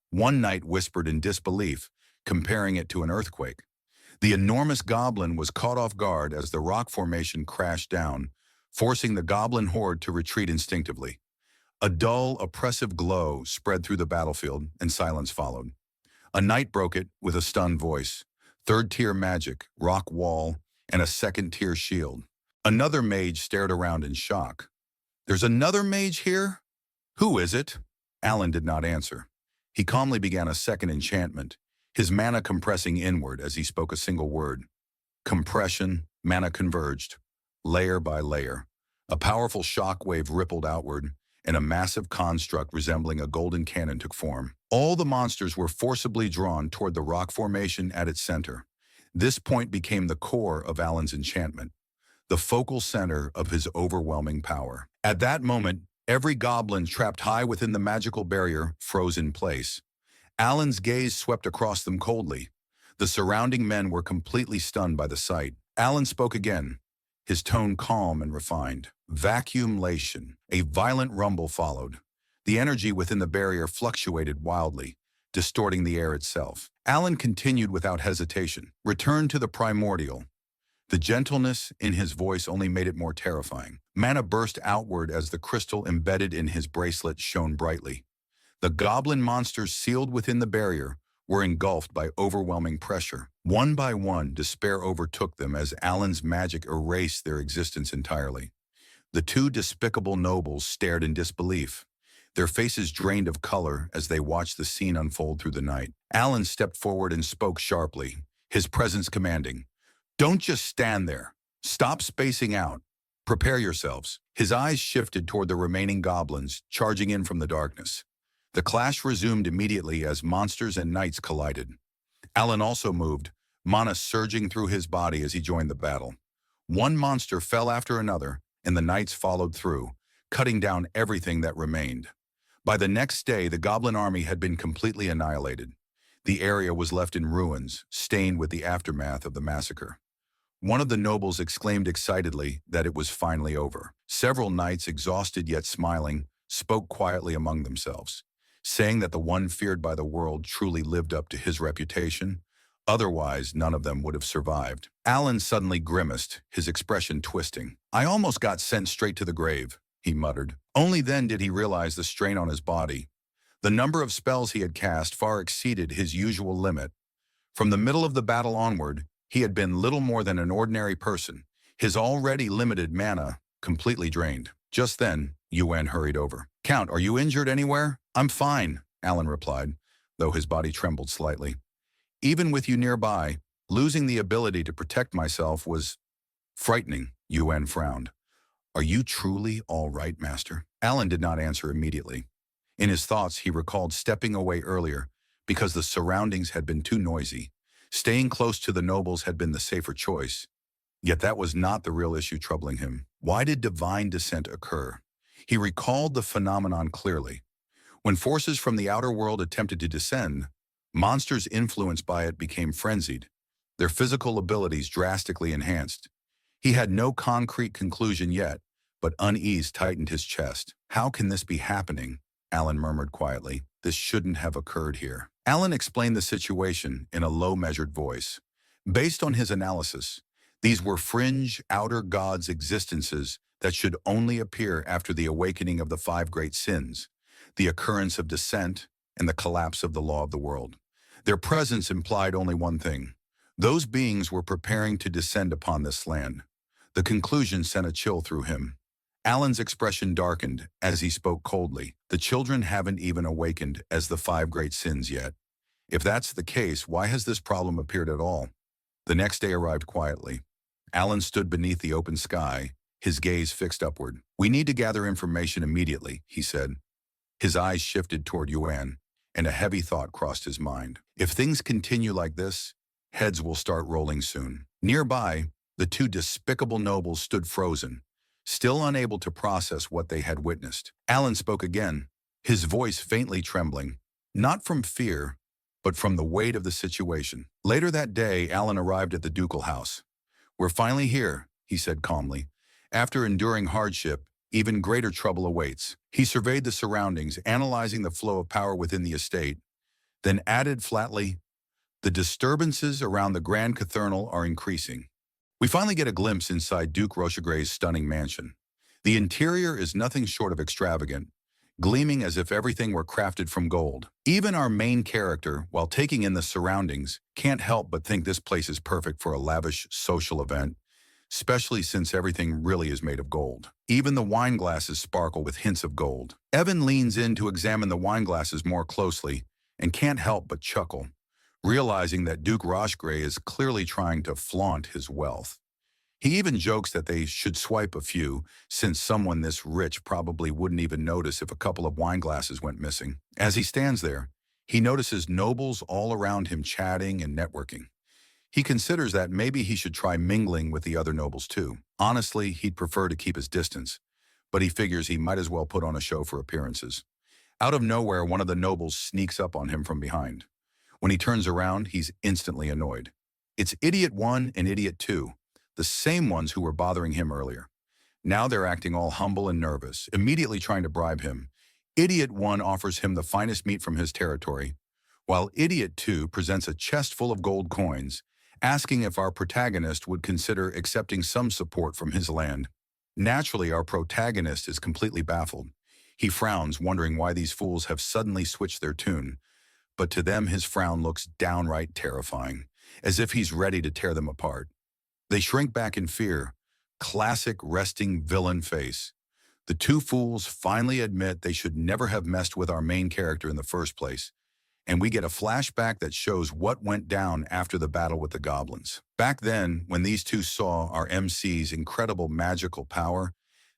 One knight whispered in disbelief, comparing it to an earthquake. The enormous goblin was caught off guard as the rock formation crashed down, forcing the goblin horde to retreat instinctively. A dull, oppressive glow spread through the battlefield, and silence followed. A knight broke it with a stunned voice. Third-tier magic, rock wall, and a second-tier shield. Another mage stared around in shock. "There's another mage here? Who is it?" Alan did not answer. He calmly began a second enchantment, his mana compressing inward as he spoke a single word. Compression, mana converged, layer by layer. A powerful shockwave rippled outward, and a massive construct resembling a golden cannon took form. All the monsters were forcibly drawn toward the rock formation at its center. This point became the core of Alan's enchantment, the focal center of his overwhelming power. At that moment, every goblin trapped high within the magical barrier froze in place. Alan's gaze swept across them coldly. The surrounding men were completely stunned by the sight. Alan spoke again, his tone calm and refined. "Vacuumlation." A violent rumble followed. The energy within the barrier fluctuated wildly, distorting the air itself. Alan continued without hesitation. Return to the primordial. The gentleness in his voice only made it more terrifying. Mana burst outward as the crystal embedded in his bracelet shone brightly. The goblin monsters sealed within the barrier were engulfed by overwhelming pressure. One by one, despair overtook them as Alan's magic erased their existence entirely. The two despicable nobles stared in disbelief, their faces drained of color as they watched the scene unfold through the night. Alan stepped forward and spoke sharply, his presence commanding. "Don't just stand there. Stop spacing out. Prepare yourselves." His eyes shifted toward the remaining goblins, charging in from the darkness. The clash resumed immediately as monsters and knights collided. Alan also moved, mana surging through his body as he joined the battle. One monster fell after another, and the knights followed through, cutting down everything that remained. By the next day, the goblin army had been completely annihilated. The area was left in ruins, stained with the aftermath of the massacre. One of the nobles exclaimed excitedly that it was finally over. Several knights, exhausted yet smiling, spoke quietly among themselves, saying that the one feared by the world truly lived up to his reputation. Otherwise, none of them would have survived. Alan suddenly grimaced, his expression twisting. "I almost got sent straight to the grave," he muttered. Only then did he realize the strain on his body. The number of spells he had cast far exceeded his usual limit. From the middle of the battle onward, he had been little more than an ordinary person, his already limited mana completely drained. Just then, Yuan hurried over. "Count, are you injured anywhere?" "I'm fine," Alan replied, though his body trembled slightly. "Even with you nearby, losing the ability to protect myself was frightening," Yuan frowned. "Are you truly all right, Master?" Alan did not answer immediately. In his thoughts, he recalled stepping away earlier because the surroundings had been too noisy. Staying close to the nobles had been the safer choice. Yet that was not the real issue troubling him. Why did divine descent occur? He recalled the phenomenon clearly. When forces from the outer world attempted to descend, monsters influenced by it became frenzied, their physical abilities drastically enhanced. He had no concrete conclusion yet, but unease tightened his chest. "How can this be happening?" Alan murmured quietly. "This shouldn't have occurred here." Alan explained the situation in a low, measured voice. Based on his analysis, these were fringe, outer gods' existences that should only appear after the awakening of the five great sins, the occurrence of descent, and the collapse of the law of the world. Their presence implied only one thing. Those beings were preparing to descend upon this land. The conclusion sent a chill through him. Alan's expression darkened as he spoke coldly. "The children haven't even awakened as the five great sins yet. If that's the case, why has this problem appeared at all?" The next day arrived quietly. Alan stood beneath the open sky, his gaze fixed upward. "We need to gather information immediately," he said. His eyes shifted toward Yuan, and a heavy thought crossed his mind. If things continue like this, heads will start rolling soon. Nearby, the two despicable nobles stood frozen, still unable to process what they had witnessed. Alan spoke again, his voice faintly trembling, not from fear, but from the weight of the situation. Later that day, Alan arrived at the ducal house. "We're finally here," he said calmly. "After enduring hardship, even greater trouble awaits." He surveyed the surroundings, analyzing the flow of power within the estate, then added flatly, "The disturbances around the Grand Cathernal are increasing." We finally get a glimpse inside Duke Rochegray's stunning mansion. The interior is nothing short of extravagant, gleaming as if everything were crafted from gold. Even our main character, while taking in the surroundings, can't help but think this place is perfect for a lavish social event, especially since everything really is made of gold. Even the wine glasses sparkle with hints of gold. Evan leans in to examine the wine glasses more closely and can't help but chuckle, realizing that Duke Rochegray is clearly trying to flaunt his wealth. He even jokes that they should swipe a few, since someone this rich probably wouldn't even notice if a couple of wine glasses went missing. As he stands there, he notices nobles all around him chatting and networking. He considers that maybe he should try mingling with the other nobles too. Honestly, he'd prefer to keep his distance, but he figures he might as well put on a show for appearances. Out of nowhere, one of the nobles sneaks up on him from behind. When he turns around, he's instantly annoyed. It's Idiot 1 and Idiot 2, the same ones who were bothering him earlier. Now they're acting all humble and nervous, immediately trying to bribe him. Idiot 1 offers him the finest meat from his territory, while Idiot 2 presents a chest full of gold coins, asking if our protagonist would consider accepting some support from his land. Naturally, our protagonist is completely baffled. He frowns, wondering why these fools have suddenly switched their tune, but to them his frown looks downright terrifying, as if he's ready to tear them apart. They shrink back in fear. Classic resting villain face. The two fools finally admit they should never have messed with our main character in the first place, and we get a flashback that shows what went down after the battle with the goblins. Back then, when these two saw our MC's incredible magical power,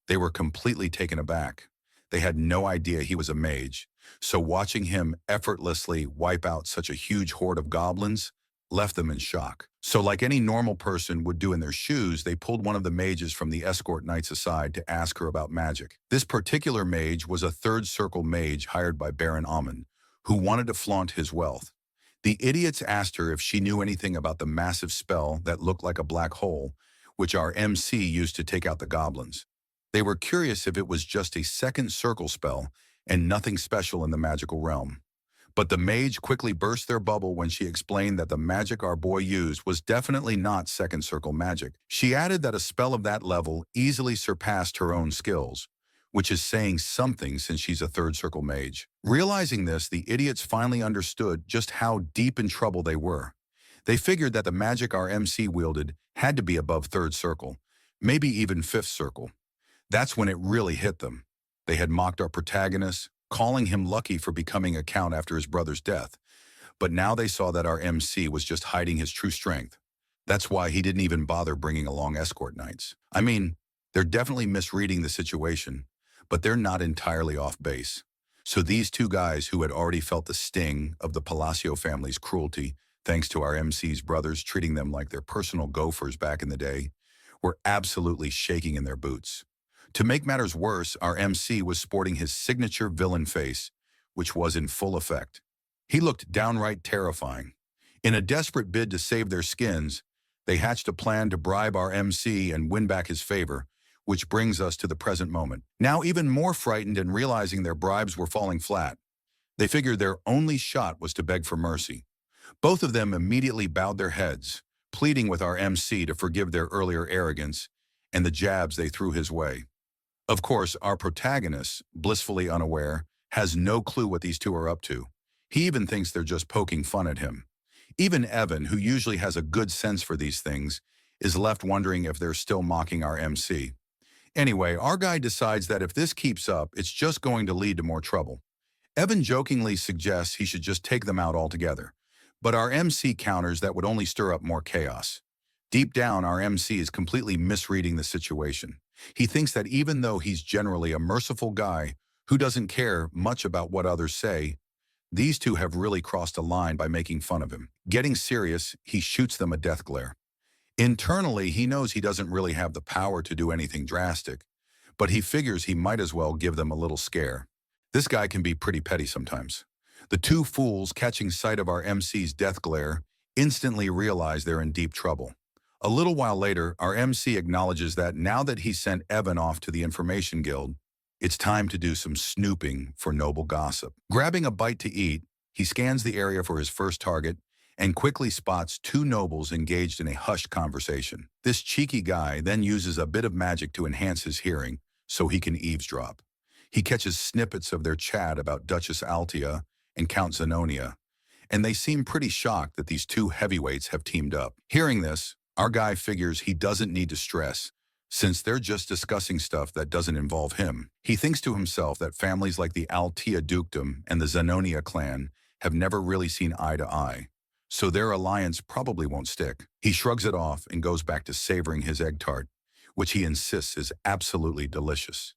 they were completely taken aback. They had no idea he was a mage, so watching him effortlessly wipe out such a huge horde of goblins left them in shock. So like any normal person would do in their shoes, they pulled one of the mages from the escort knights aside to ask her about magic. This particular mage was a third circle mage hired by Baron Amon, who wanted to flaunt his wealth. The idiots asked her if she knew anything about the massive spell that looked like a black hole, which our MC used to take out the goblins. They were curious if it was just a second circle spell and nothing special in the magical realm. But the mage quickly burst their bubble when she explained that the magic our boy used was definitely not second circle magic. She added that a spell of that level easily surpassed her own skills, which is saying something since she's a third circle mage. Realizing this, the idiots finally understood just how deep in trouble they were. They figured that the magic our MC wielded had to be above third circle, maybe even fifth circle. That's when it really hit them. They had mocked our protagonist, calling him lucky for becoming a count after his brother's death. But now they saw that our MC was just hiding his true strength. That's why he didn't even bother bringing along escort knights. I mean, they're definitely misreading the situation, but they're not entirely off base. So these two guys who had already felt the sting of the Palacio family's cruelty, thanks to our MC's brothers treating them like their personal gophers back in the day, were absolutely shaking in their boots. To make matters worse, our MC was sporting his signature villain face, which was in full effect. He looked downright terrifying. In a desperate bid to save their skins, they hatched a plan to bribe our MC and win back his favor, which brings us to the present moment. Now even more frightened and realizing their bribes were falling flat, they figured their only shot was to beg for mercy. Both of them immediately bowed their heads, pleading with our MC to forgive their earlier arrogance and the jabs they threw his way. Of course, our protagonist, blissfully unaware, has no clue what these two are up to. He even thinks they're just poking fun at him. Even Evan, who usually has a good sense for these things, is left wondering if they're still mocking our MC. Anyway, our guy decides that if this keeps up, it's just going to lead to more trouble. Evan jokingly suggests he should just take them out altogether, but our MC counters that would only stir up more chaos. Deep down, our MC is completely misreading the situation. He thinks that even though he's generally a merciful guy who doesn't care much about what others say, these two have really crossed a line by making fun of him. Getting serious, he shoots them a death glare. Internally, he knows he doesn't really have the power to do anything drastic, but he figures he might as well give them a little scare. This guy can be pretty petty sometimes. The two fools, catching sight of our MC's death glare, instantly realize they're in deep trouble. A little while later, our MC acknowledges that now that he sent Evan off to the Information Guild, it's time to do some snooping for noble gossip. Grabbing a bite to eat, he scans the area for his first target and quickly spots two nobles engaged in a hushed conversation. This cheeky guy then uses a bit of magic to enhance his hearing so he can eavesdrop. He catches snippets of their chat about Duchess Altia and Count Zenonia, and they seem pretty shocked that these two heavyweights have teamed up. Hearing this, our guy figures he doesn't need to stress, since they're just discussing stuff that doesn't involve him. He thinks to himself that families like the Altia dukedom and the Zenonia clan have never really seen eye to eye, so their alliance probably won't stick. He shrugs it off and goes back to savoring his egg tart, which he insists is absolutely delicious.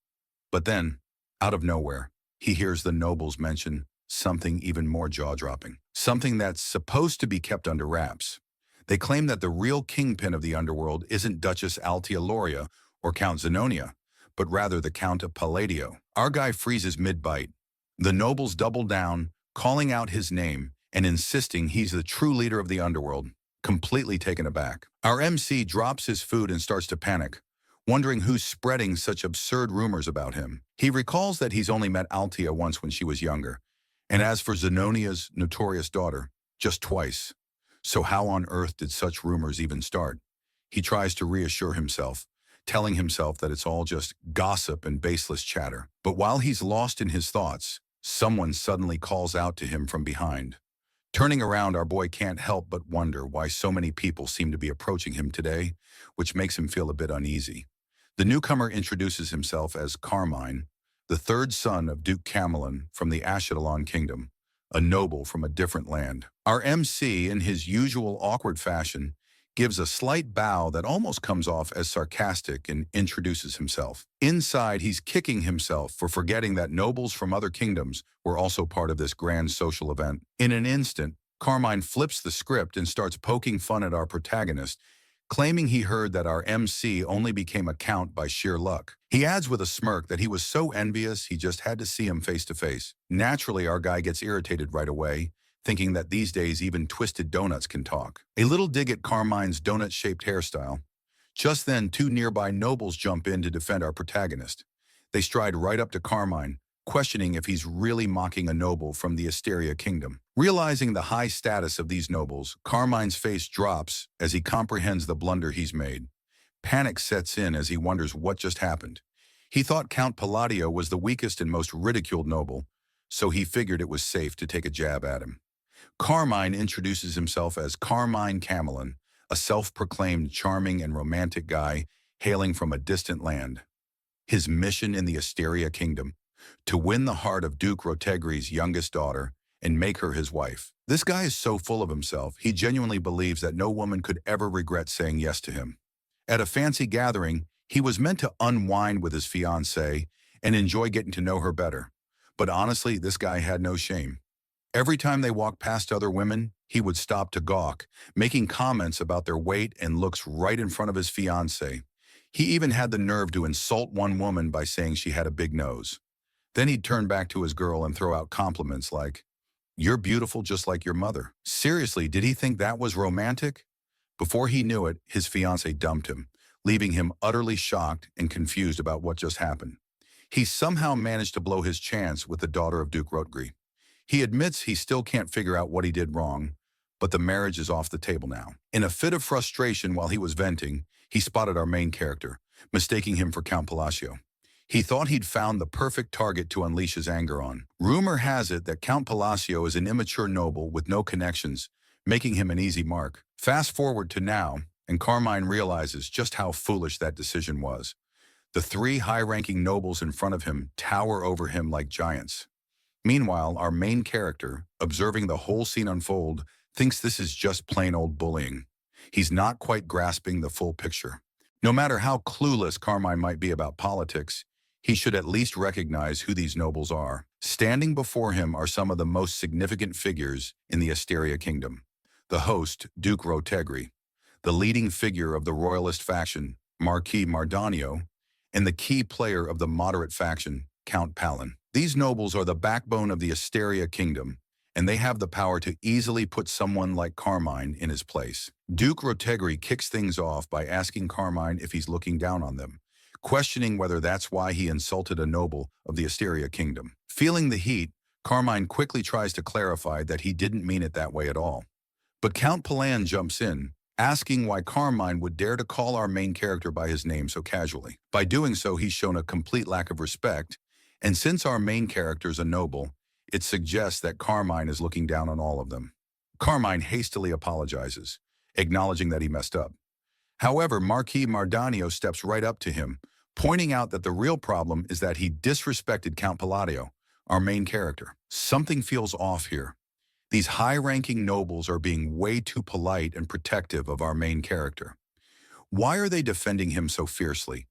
But then, out of nowhere, he hears the nobles mention something even more jaw-dropping, something that's supposed to be kept under wraps. They claim that the real kingpin of the underworld isn't Duchess Altia Loria or Count Zenonia, but rather the Count of Palladio. Our guy freezes mid-bite. The nobles double down, calling out his name and insisting he's the true leader of the underworld, completely taken aback. Our MC drops his food and starts to panic, wondering who's spreading such absurd rumors about him. He recalls that he's only met Altia once when she was younger, And as for Zenonia's notorious daughter, just twice. So how on earth did such rumors even start? He tries to reassure himself, telling himself that it's all just gossip and baseless chatter. But while he's lost in his thoughts, someone suddenly calls out to him from behind. Turning around, our boy can't help but wonder why so many people seem to be approaching him today, which makes him feel a bit uneasy. The newcomer introduces himself as Carmine, the third son of Duke Camelon from the Ashidalon Kingdom, a noble from a different land. Our MC, in his usual awkward fashion, gives a slight bow that almost comes off as sarcastic and introduces himself. Inside, he's kicking himself for forgetting that nobles from other kingdoms were also part of this grand social event. In an instant, Carmine flips the script and starts poking fun at our protagonist, claiming he heard that our MC only became a count by sheer luck. He adds with a smirk that he was so envious he just had to see him face to face. Naturally, our guy gets irritated right away, thinking that these days even twisted donuts can talk. A little dig at Carmine's donut-shaped hairstyle. Just then, two nearby nobles jump in to defend our protagonist. They stride right up to Carmine, questioning if he's really mocking a noble from the Asteria Kingdom. Realizing the high status of these nobles, Carmine's face drops as he comprehends the blunder he's made. Panic sets in as he wonders what just happened. He thought Count Palladio was the weakest and most ridiculed noble, so he figured it was safe to take a jab at him. Carmine introduces himself as Carmine Camelon, a self-proclaimed charming and romantic guy hailing from a distant land. His mission in the Asteria Kingdom: to win the heart of Duke Rotegri's youngest daughter and make her his wife. This guy is so full of himself, he genuinely believes that no woman could ever regret saying yes to him. At a fancy gathering, he was meant to unwind with his fiancée and enjoy getting to know her better. But honestly, this guy had no shame. Every time they walked past other women, he would stop to gawk, making comments about their weight and looks right in front of his fiancée. He even had the nerve to insult one woman by saying she had a big nose. Then he'd turn back to his girl and throw out compliments like, "You're beautiful just like your mother." Seriously, did he think that was romantic? Before he knew it, his fiancée dumped him, leaving him utterly shocked and confused about what just happened. He somehow managed to blow his chance with the daughter of Duke Rotgri. He admits he still can't figure out what he did wrong, but the marriage is off the table now. In a fit of frustration while he was venting, he spotted our main character, mistaking him for Count Palacio. He thought he'd found the perfect target to unleash his anger on. Rumor has it that Count Palacio is an immature noble with no connections, making him an easy mark. Fast forward to now, and Carmine realizes just how foolish that decision was. The three high-ranking nobles in front of him tower over him like giants. Meanwhile, our main character, observing the whole scene unfold, thinks this is just plain old bullying. He's not quite grasping the full picture. No matter how clueless Carmine might be about politics, he should at least recognize who these nobles are. Standing before him are some of the most significant figures in the Asteria Kingdom. The host, Duke Rotegri, the leading figure of the royalist faction, Marquis Mardanio, and the key player of the moderate faction, Count Palin. These nobles are the backbone of the Asteria Kingdom, and they have the power to easily put someone like Carmine in his place. Duke Rotegri kicks things off by asking Carmine if he's looking down on them, questioning whether that's why he insulted a noble of the Asteria Kingdom. Feeling the heat, Carmine quickly tries to clarify that he didn't mean it that way at all. But Count Palan jumps in, asking why Carmine would dare to call our main character by his name so casually. By doing so, he's shown a complete lack of respect, and since our main character's a noble, it suggests that Carmine is looking down on all of them. Carmine hastily apologizes, acknowledging that he messed up. However, Marquis Mardanio steps right up to him, pointing out that the real problem is that he disrespected Count Palladio, our main character. Something feels off here. These high-ranking nobles are being way too polite and protective of our main character. Why are they defending him so fiercely?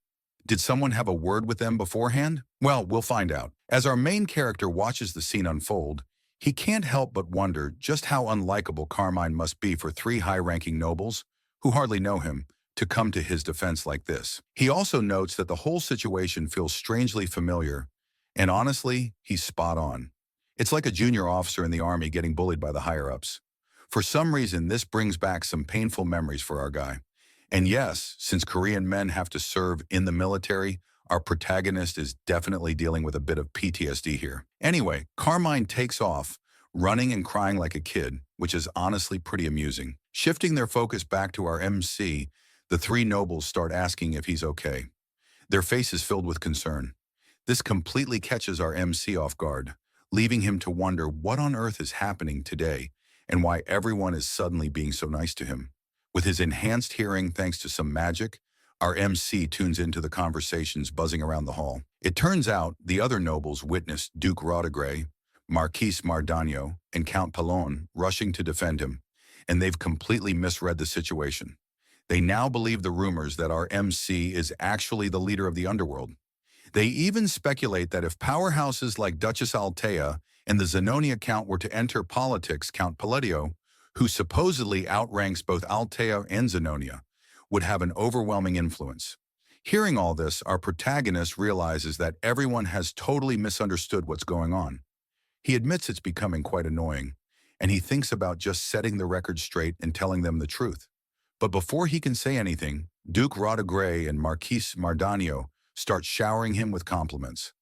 Did someone have a word with them beforehand? Well, we'll find out. As our main character watches the scene unfold, he can't help but wonder just how unlikable Carmine must be for three high-ranking nobles, who hardly know him, to come to his defense like this. He also notes that the whole situation feels strangely familiar, and honestly, he's spot on. It's like a junior officer in the army getting bullied by the higher-ups. For some reason, this brings back some painful memories for our guy. And yes, since Korean men have to serve in the military, Our protagonist is definitely dealing with a bit of PTSD here. Anyway, Carmine takes off, running and crying like a kid, which is honestly pretty amusing. Shifting their focus back to our MC, the three nobles start asking if he's okay. Their faces filled with concern. This completely catches our MC off guard, leaving him to wonder what on earth is happening today and why everyone is suddenly being so nice to him. With his enhanced hearing thanks to some magic, our MC tunes into the conversations buzzing around the hall. It turns out the other nobles witnessed Duke Rodagray, Marquise Mardano, and Count Pallone rushing to defend him, and they've completely misread the situation. They now believe the rumors that our MC is actually the leader of the underworld. They even speculate that if powerhouses like Duchess Altea and the Zenonia Count were to enter politics, Count Palladio, who supposedly outranks both Altea and Zenonia, would have an overwhelming influence. Hearing all this, our protagonist realizes that everyone has totally misunderstood what's going on. He admits it's becoming quite annoying, and he thinks about just setting the record straight and telling them the truth. But before he can say anything, Duke Rodagray and Marquise Mardano start showering him with compliments.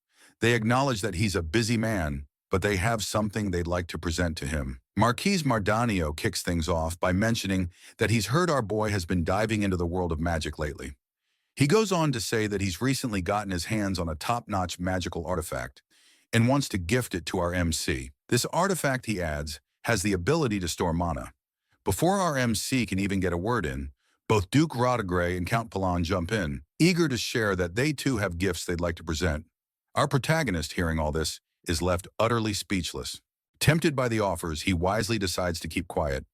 They acknowledge that he's a busy man, but they have something they'd like to present to him. Marquise Mardano kicks things off by mentioning that he's heard our boy has been diving into the world of magic lately. He goes on to say that he's recently gotten his hands on a top-notch magical artifact and wants to gift it to our MC. This artifact, he adds, has the ability to store mana. Before our MC can even get a word in, both Duke Rodagray and Count Pallone jump in, eager to share that they too have gifts they'd like to present. Our protagonist, hearing all this, is left utterly speechless. Tempted by the offers, he wisely decides to keep quiet,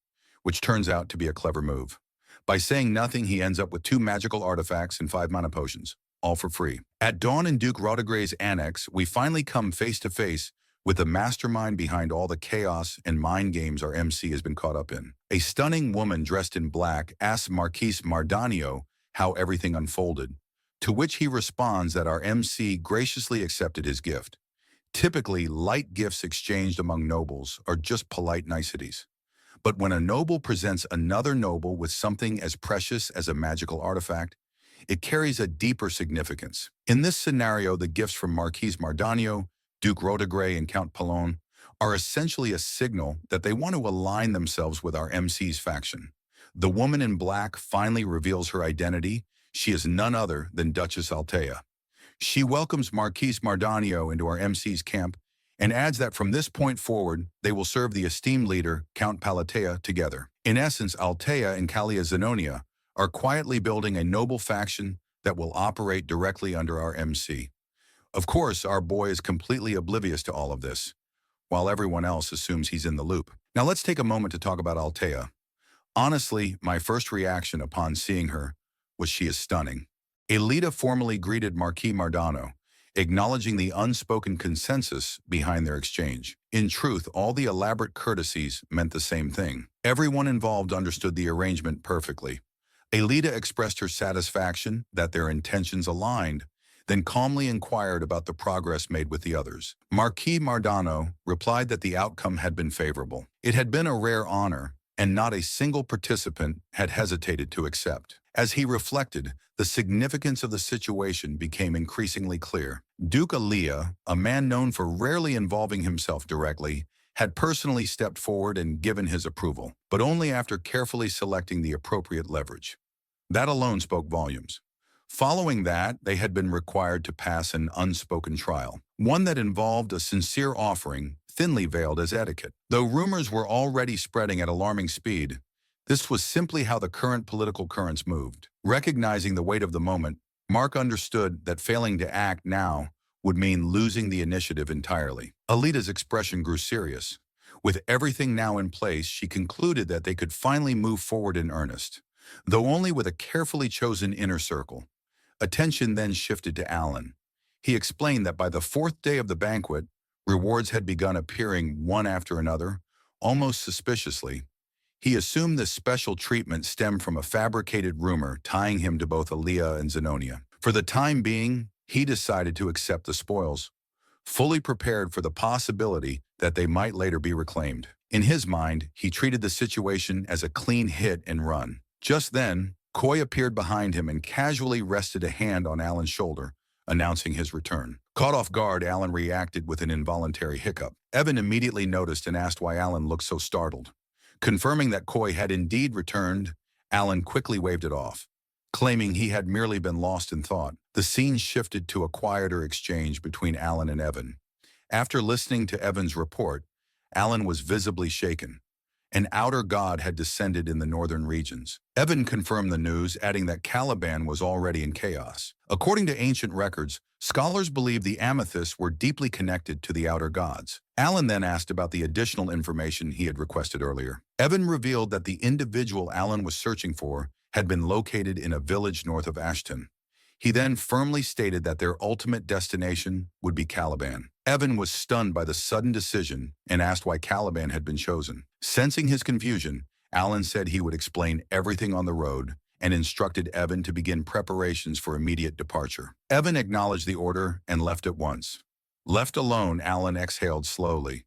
which turns out to be a clever move. By saying nothing, he ends up with 2 magical artifacts and 5 mana potions, all for free. At dawn in Duke Rodagray's annex, we finally come face to face with the mastermind behind all the chaos and mind games our MC has been caught up in. A stunning woman dressed in black asks Marquise Mardano how everything unfolded, to which he responds that our MC graciously accepted his gift. Typically, light gifts exchanged among nobles are just polite niceties. But when a noble presents another noble with something as precious as a magical artifact, it carries a deeper significance. In this scenario, the gifts from Marquise Mardano, Duke Rodagray, and Count Pallone are essentially a signal that they want to align themselves with our MC's faction. The woman in black finally reveals her identity. She is none other than Duchess Altea. She welcomes Marquise Mardano into our MC's camp and adds that from this point forward, they will serve the esteemed leader, Count Pallatea, together. In essence, Altea and Calia Zenonia are quietly building a noble faction that will operate directly under our MC. Of course, our boy is completely oblivious to all of this, while everyone else assumes he's in the loop. Now let's take a moment to talk about Altea. Honestly, my first reaction upon seeing her was she is stunning. Elita formally greeted Marquis Mardano, acknowledging the unspoken consensus behind their exchange. In truth, all the elaborate courtesies meant the same thing. Everyone involved understood the arrangement perfectly. Elita expressed her satisfaction that their intentions aligned, then calmly inquired about the progress made with the others. Marquis Mardano replied that the outcome had been favorable. It had been a rare honor, and not a single participant had hesitated to accept. As he reflected, the significance of the situation became increasingly clear. Duke Alia, a man known for rarely involving himself directly, had personally stepped forward and given his approval, but only after carefully selecting the appropriate leverage. That alone spoke volumes. Following that, they had been required to pass an unspoken trial, one that involved a sincere offering, thinly veiled as etiquette. Though rumors were already spreading at alarming speed, this was simply how the current political currents moved. Recognizing the weight of the moment, Mark understood that failing to act now would mean losing the initiative entirely. Alita's expression grew serious. With everything now in place, she concluded that they could finally move forward in earnest, though only with a carefully chosen inner circle. Attention then shifted to Alan. He explained that by the 4th day of the banquet, rewards had begun appearing one after another, almost suspiciously. He assumed this special treatment stemmed from a fabricated rumor tying him to both Alia and Zenonia. For the time being, he decided to accept the spoils, fully prepared for the possibility that they might later be reclaimed. In his mind, he treated the situation as a clean hit and run. Just then, Coy appeared behind him and casually rested a hand on Alan's shoulder, announcing his return. Caught off guard, Alan reacted with an involuntary hiccup. Evan immediately noticed and asked why Alan looked so startled. Confirming that Koi had indeed returned, Alan quickly waved it off, claiming he had merely been lost in thought. The scene shifted to a quieter exchange between Alan and Evan. After listening to Evan's report, Alan was visibly shaken. An outer god had descended in the northern regions. Evan confirmed the news, adding that Caliban was already in chaos. According to ancient records, scholars believe the amethysts were deeply connected to the outer gods. Alan then asked about the additional information he had requested earlier. Evan revealed that the individual Alan was searching for had been located in a village north of Ashton. He then firmly stated that their ultimate destination would be Caliban. Evan was stunned by the sudden decision and asked why Caliban had been chosen. Sensing his confusion, Alan said he would explain everything on the road and instructed Evan to begin preparations for immediate departure. Evan acknowledged the order and left at once. Left alone, Alan exhaled slowly.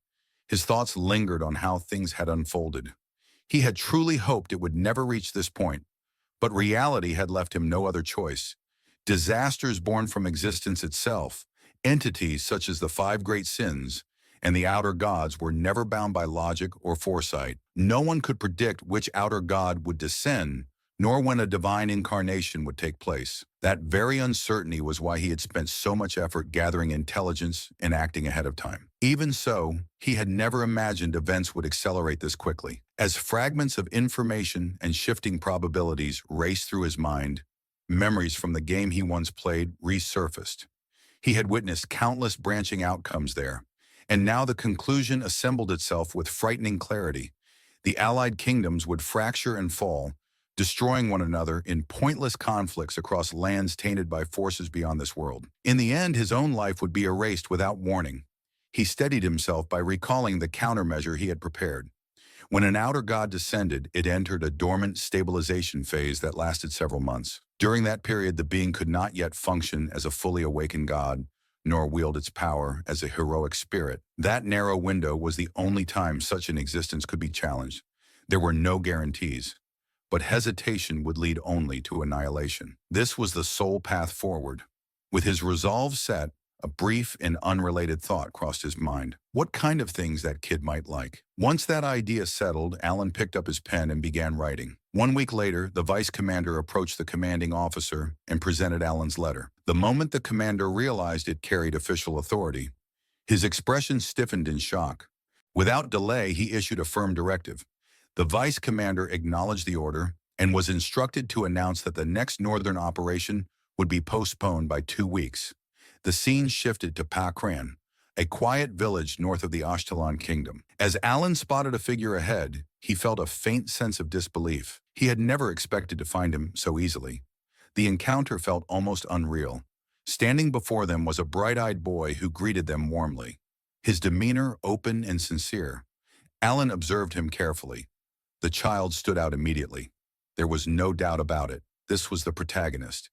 His thoughts lingered on how things had unfolded. He had truly hoped it would never reach this point, but reality had left him no other choice. Disasters born from existence itself, entities such as the five great sins, and the outer gods were never bound by logic or foresight. No one could predict which outer god would descend, nor when a divine incarnation would take place. That very uncertainty was why he had spent so much effort gathering intelligence and acting ahead of time. Even so, he had never imagined events would accelerate this quickly. As fragments of information and shifting probabilities raced through his mind, memories from the game he once played resurfaced. He had witnessed countless branching outcomes there, and now the conclusion assembled itself with frightening clarity. The allied kingdoms would fracture and fall, destroying one another in pointless conflicts across lands tainted by forces beyond this world. In the end, his own life would be erased without warning. He steadied himself by recalling the countermeasure he had prepared. When an outer god descended, it entered a dormant stabilization phase that lasted several months. During that period, the being could not yet function as a fully awakened god, nor wield its power as a heroic spirit. That narrow window was the only time such an existence could be challenged. There were no guarantees, but hesitation would lead only to annihilation. This was the sole path forward. With his resolve set, a brief and unrelated thought crossed his mind. What kind of things that kid might like? Once that idea settled, Alan picked up his pen and began writing. 1 week later, the vice commander approached the commanding officer and presented Alan's letter. The moment the commander realized it carried official authority, his expression stiffened in shock. Without delay, he issued a firm directive. The vice commander acknowledged the order and was instructed to announce that the next northern operation would be postponed by 2 weeks. The scene shifted to Pakran, a quiet village north of the Ashtalan kingdom. As Alan spotted a figure ahead, he felt a faint sense of disbelief. He had never expected to find him so easily. The encounter felt almost unreal. Standing before them was a bright-eyed boy who greeted them warmly. His demeanor open and sincere. Alan observed him carefully. The child stood out immediately. There was no doubt about it. This was the protagonist.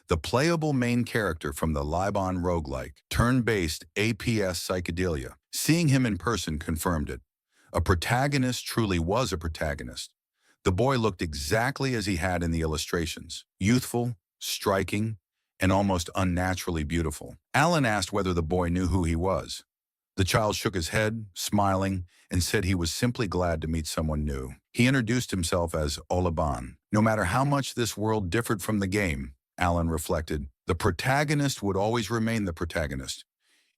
The playable main character from the Liban roguelike, turn-based APS psychedelia. Seeing him in person confirmed it. A protagonist truly was a protagonist. The boy looked exactly as he had in the illustrations. Youthful, striking, and almost unnaturally beautiful. Alan asked whether the boy knew who he was. The child shook his head, smiling, and said he was simply glad to meet someone new. He introduced himself as Oliban. No matter how much this world differed from the game, Alan reflected, the protagonist would always remain the protagonist.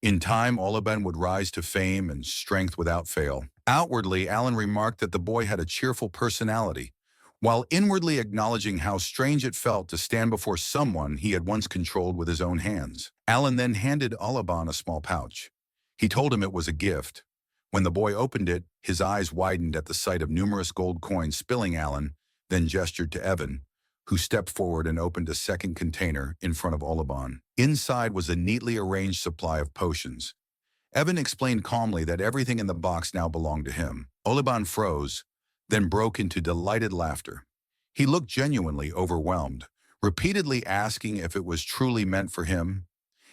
In time, Oliban would rise to fame and strength without fail. Outwardly, Alan remarked that the boy had a cheerful personality, while inwardly acknowledging how strange it felt to stand before someone he had once controlled with his own hands. Alan then handed Oliban a small pouch. He told him it was a gift. When the boy opened it, his eyes widened at the sight of numerous gold coins spilling. Alan then gestured to Evan, who stepped forward and opened a second container in front of Oliban. Inside was a neatly arranged supply of potions. Evan explained calmly that everything in the box now belonged to him. Oliban froze, then broke into delighted laughter. He looked genuinely overwhelmed, repeatedly asking if it was truly meant for him,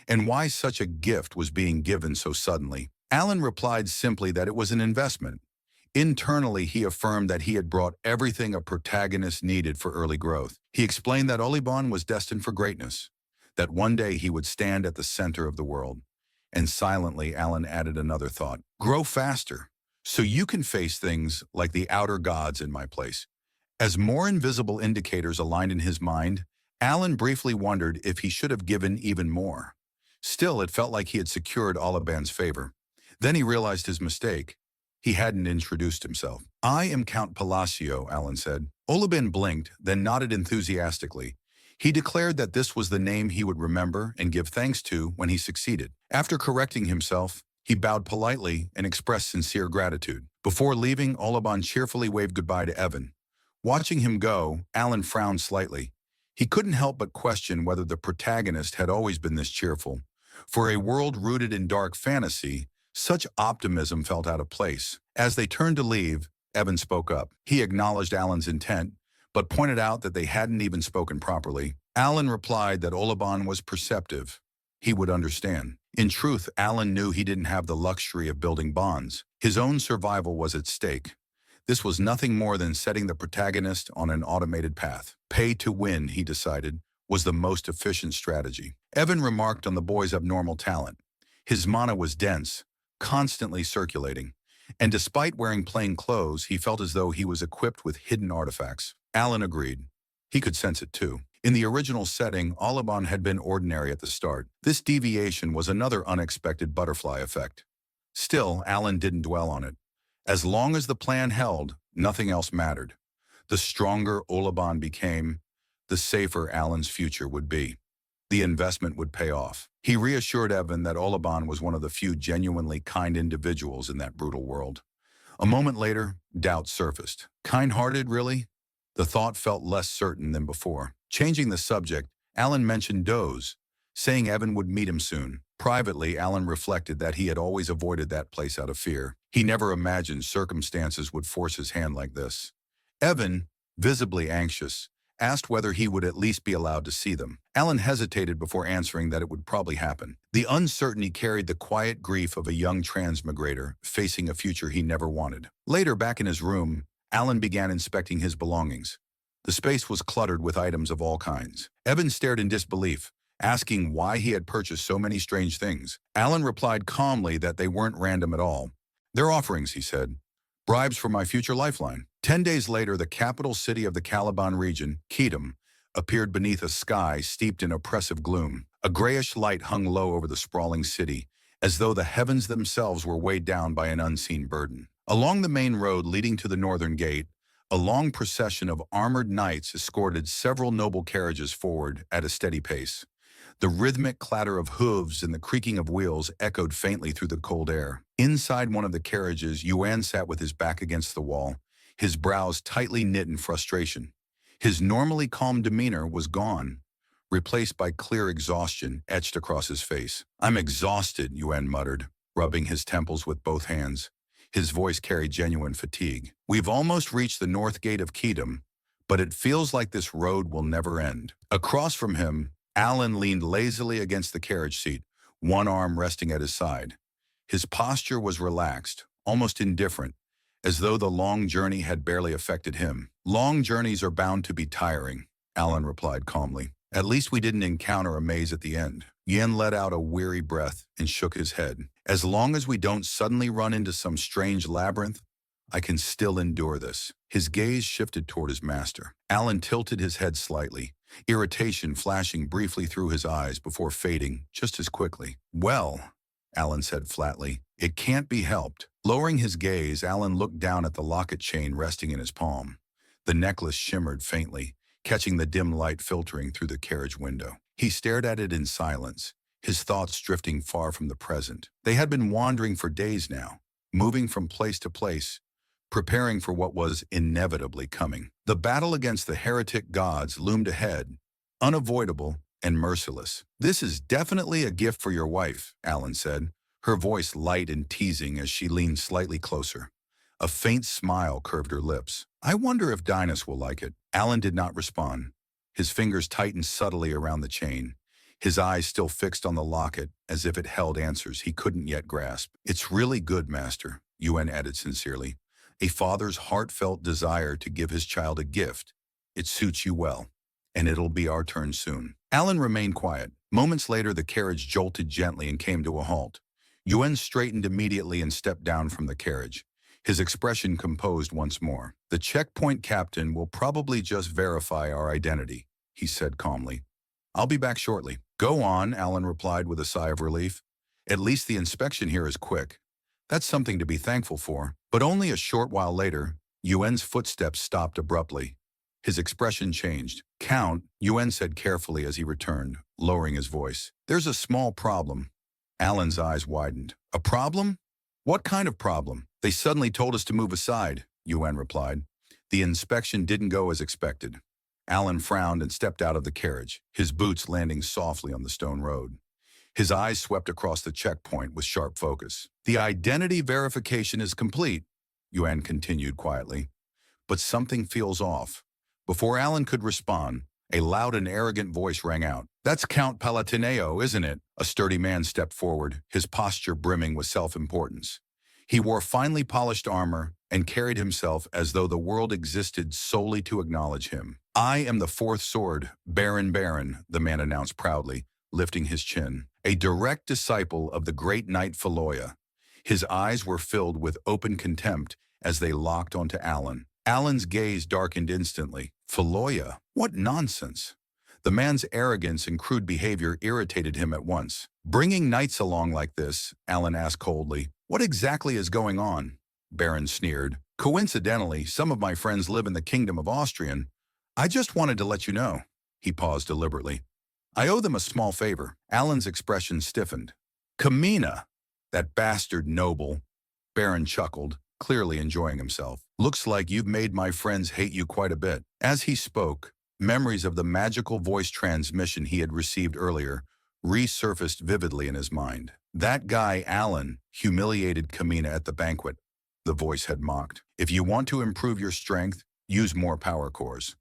and why such a gift was being given so suddenly. Alan replied simply that it was an investment. Internally, he affirmed that he had brought everything a protagonist needed for early growth. He explained that Oliban was destined for greatness. that one day he would stand at the center of the world. And silently, Alan added another thought. Grow faster, so you can face things like the outer gods in my place. As more invisible indicators aligned in his mind, Alan briefly wondered if he should have given even more. Still, it felt like he had secured Oliban's favor. Then he realized his mistake. He hadn't introduced himself. I am Count Palacio, Alan said. Oliban blinked, then nodded enthusiastically. He declared that this was the name he would remember and give thanks to when he succeeded. After correcting himself, he bowed politely and expressed sincere gratitude. Before leaving, Oliban cheerfully waved goodbye to Evan. Watching him go, Alan frowned slightly. He couldn't help but question whether the protagonist had always been this cheerful. For a world rooted in dark fantasy, such optimism felt out of place. As they turned to leave, Evan spoke up. He acknowledged Alan's intent, but pointed out that they hadn't even spoken properly. Alan replied that Oliban was perceptive. He would understand. In truth, Alan knew he didn't have the luxury of building bonds. His own survival was at stake. This was nothing more than setting the protagonist on an automated path. Pay to win, he decided, was the most efficient strategy. Evan remarked on the boy's abnormal talent. His mana was dense, constantly circulating, and despite wearing plain clothes, he felt as though he was equipped with hidden artifacts. Alan agreed. He could sense it too. In the original setting, Oliban had been ordinary at the start. This deviation was another unexpected butterfly effect. Still, Alan didn't dwell on it. As long as the plan held, nothing else mattered. The stronger Oliban became, the safer Alan's future would be. The investment would pay off. He reassured Evan that Oliban was one of the few genuinely kind individuals in that brutal world. A moment later, doubt surfaced. Kind-hearted, really? The thought felt less certain than before. Changing the subject, Alan mentioned Doze, saying Evan would meet him soon. Privately, Alan reflected that he had always avoided that place out of fear. He never imagined circumstances would force his hand like this. Evan, visibly anxious, asked whether he would at least be allowed to see them. Alan hesitated before answering that it would probably happen. The uncertainty carried the quiet grief of a young transmigrator facing a future he never wanted. Later, back in his room, Alan began inspecting his belongings. The space was cluttered with items of all kinds. Evan stared in disbelief, asking why he had purchased so many strange things. Alan replied calmly that they weren't random at all. They're offerings, he said. Bribes for my future lifeline. 10 days later, the capital city of the Caliban region, Kedum, appeared beneath a sky steeped in oppressive gloom. A grayish light hung low over the sprawling city, as though the heavens themselves were weighed down by an unseen burden. Along the main road leading to the northern gate, a long procession of armored knights escorted several noble carriages forward at a steady pace. The rhythmic clatter of hooves and the creaking of wheels echoed faintly through the cold air. Inside one of the carriages, Yuan sat with his back against the wall, his brows tightly knit in frustration. His normally calm demeanor was gone, replaced by clear exhaustion etched across his face. I'm exhausted, Yuan muttered, rubbing his temples with both hands. His voice carried genuine fatigue. We've almost reached the north gate of Kedum, but it feels like this road will never end. Across from him, Alan leaned lazily against the carriage seat, one arm resting at his side. His posture was relaxed, almost indifferent, as though the long journey had barely affected him. Long journeys are bound to be tiring, Alan replied calmly. At least we didn't encounter a maze at the end. Yen let out a weary breath and shook his head. As long as we don't suddenly run into some strange labyrinth, I can still endure this. His gaze shifted toward his master. Alan tilted his head slightly, irritation flashing briefly through his eyes before fading just as quickly. Well, Alan said flatly, it can't be helped. Lowering his gaze, Alan looked down at the locket chain resting in his palm. The necklace shimmered faintly, catching the dim light filtering through the carriage window. He stared at it in silence, his thoughts drifting far from the present. They had been wandering for days now, moving from place to place, preparing for what was inevitably coming. The battle against the heretic gods loomed ahead, unavoidable and merciless. This is definitely a gift for your wife, Alan said, her voice light and teasing as she leaned slightly closer. A faint smile curved her lips. I wonder if Dinas will like it. Alan did not respond. His fingers tightened subtly around the chain, his eyes still fixed on the locket as if it held answers he couldn't yet grasp. It's really good, Master, Yuan added sincerely. A father's heartfelt desire to give his child a gift. It suits you well, and it'll be our turn soon. Alan remained quiet, Moments later, the carriage jolted gently and came to a halt. Yuan straightened immediately and stepped down from the carriage, his expression composed once more. "The checkpoint captain will probably just verify our identity," he said calmly. "I'll be back shortly." "Go on," Alan replied with a sigh of relief. "At least the inspection here is quick. That's something to be thankful for." But only a short while later, Yuan's footsteps stopped abruptly. His expression changed. "Count," Yuan said carefully as he returned, lowering his voice. "There's a small problem." Alan's eyes widened. "A problem? What kind of problem?" "They suddenly told us to move aside," Yuan replied. "The inspection didn't go as expected." Alan frowned and stepped out of the carriage, his boots landing softly on the stone road. His eyes swept across the checkpoint with sharp focus. "The identity verification is complete," Yuan continued quietly. "But something feels off." Before Alan could respond, a loud and arrogant voice rang out. "That's Count Palatineo, isn't it?" A sturdy man stepped forward, his posture brimming with self-importance. He wore finely polished armor and carried himself as though the world existed solely to acknowledge him. "I am the fourth sword, Baron," the man announced proudly, lifting his chin. "A direct disciple of the great knight Faloya." His eyes were filled with open contempt as they locked onto Alan. Alan's gaze darkened instantly. Faloya? What nonsense! The man's arrogance and crude behavior irritated him at once. "Bringing knights along like this," Alan asked coldly. "What exactly is going on?" Baron sneered. "Coincidentally, some of my friends live in the Kingdom of Austrian. I just wanted to let you know." He paused deliberately. "I owe them a small favor." Alan's expression stiffened. "Kamina, that bastard noble." Baron chuckled, clearly enjoying himself. "Looks like you've made my friends hate you quite a bit." As he spoke, memories of the magical voice transmission he had received earlier resurfaced vividly in his mind. "That guy, Alan, humiliated Kamina at the banquet," the voice had mocked. "If you want to improve your strength, use more power cores.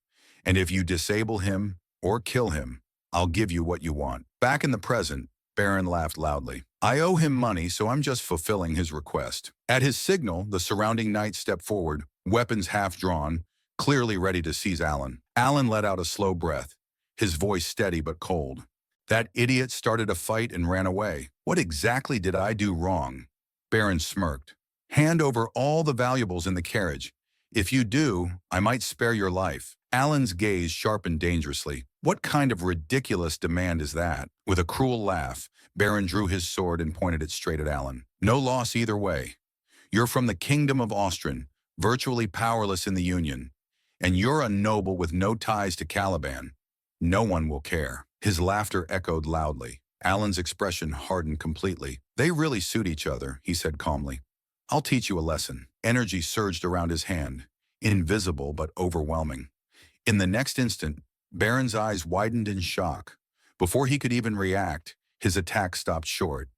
And if you disable him or kill him, I'll give you what you want." Back in the present, Baron laughed loudly. "I owe him money, so I'm just fulfilling his request." At his signal, the surrounding knights stepped forward, weapons half drawn, clearly ready to seize Alan. Alan let out a slow breath, his voice steady but cold. "That idiot started a fight and ran away. What exactly did I do wrong?" Baron smirked. "Hand over all the valuables in the carriage. If you do, I might spare your life." Alan's gaze sharpened dangerously. "What kind of ridiculous demand is that?" With a cruel laugh, Baron drew his sword and pointed it straight at Alan. "No loss either way. You're from the Kingdom of Austrian, virtually powerless in the Union. And you're a noble with no ties to Caliban. No one will care." His laughter echoed loudly. Alan's expression hardened completely. "They really suit each other," he said calmly. "I'll teach you a lesson." Energy surged around his hand, invisible but overwhelming. In the next instant, Baron's eyes widened in shock. Before he could even react, his attack stopped short.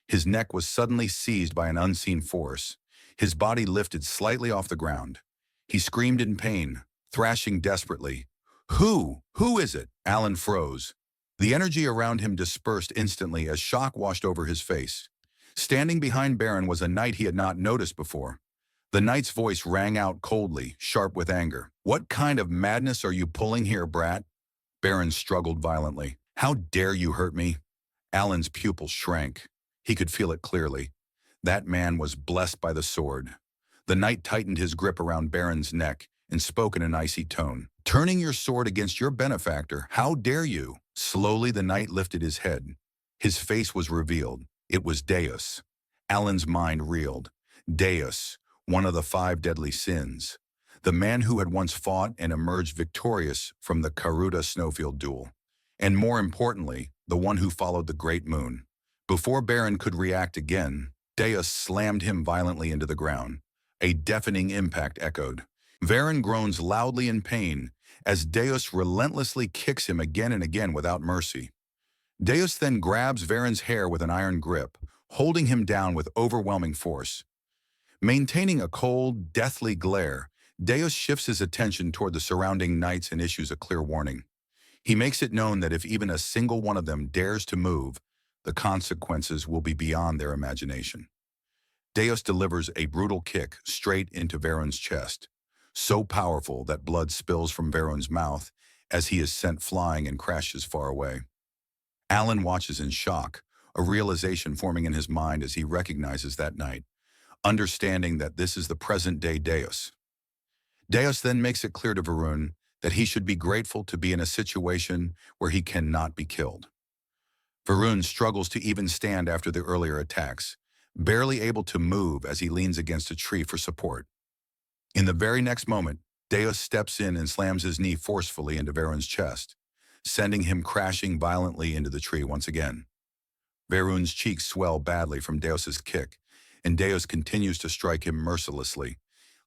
His neck was suddenly seized by an unseen force. His body lifted slightly off the ground. He screamed in pain, thrashing desperately. Who is it?" Alan froze. The energy around him dispersed instantly as shock washed over his face. Standing behind Baron was a knight he had not noticed before. The knight's voice rang out coldly, sharp with anger. "What kind of madness are you pulling here, brat?" Baron struggled violently. "How dare you hurt me?" Alan's pupils shrank. He could feel it clearly. That man was blessed by the sword. The knight tightened his grip around Baron's neck and spoke in an icy tone. "Turning your sword against your benefactor, how dare you?" Slowly the knight lifted his head. His face was revealed. It was Deus. Alan's mind reeled. Deus, one of the 5 deadly sins. The man who had once fought and emerged victorious from the Karuta snowfield duel. And more importantly, the one who followed the great moon. Before Baron could react again, Deus slammed him violently into the ground. A deafening impact echoed. Baron groans loudly in pain as Deus relentlessly kicks him again and again without mercy. Deus then grabs Varen's hair with an iron grip, holding him down with overwhelming force. Maintaining a cold, deathly glare, Deus shifts his attention toward the surrounding knights and issues a clear warning. He makes it known that if even a single one of them dares to move, the consequences will be beyond their imagination. Deus delivers a brutal kick straight into Varen's chest, so powerful that blood spills from Varen's mouth as he is sent flying and crashes far away. Alan watches in shock, a realization forming in his mind as he recognizes that night, understanding that this is the present-day Deus. Deus then makes it clear to Varun that he should be grateful to be in a situation where he cannot be killed. Varun struggles to even stand after the earlier attacks, barely able to move as he leans against a tree for support. In the very next moment, Deus steps in and slams his knee forcefully into Varun's chest, sending him crashing violently into the tree once again. Varun's cheeks swell badly from Deus's kick, and Deus continues to strike him mercilessly,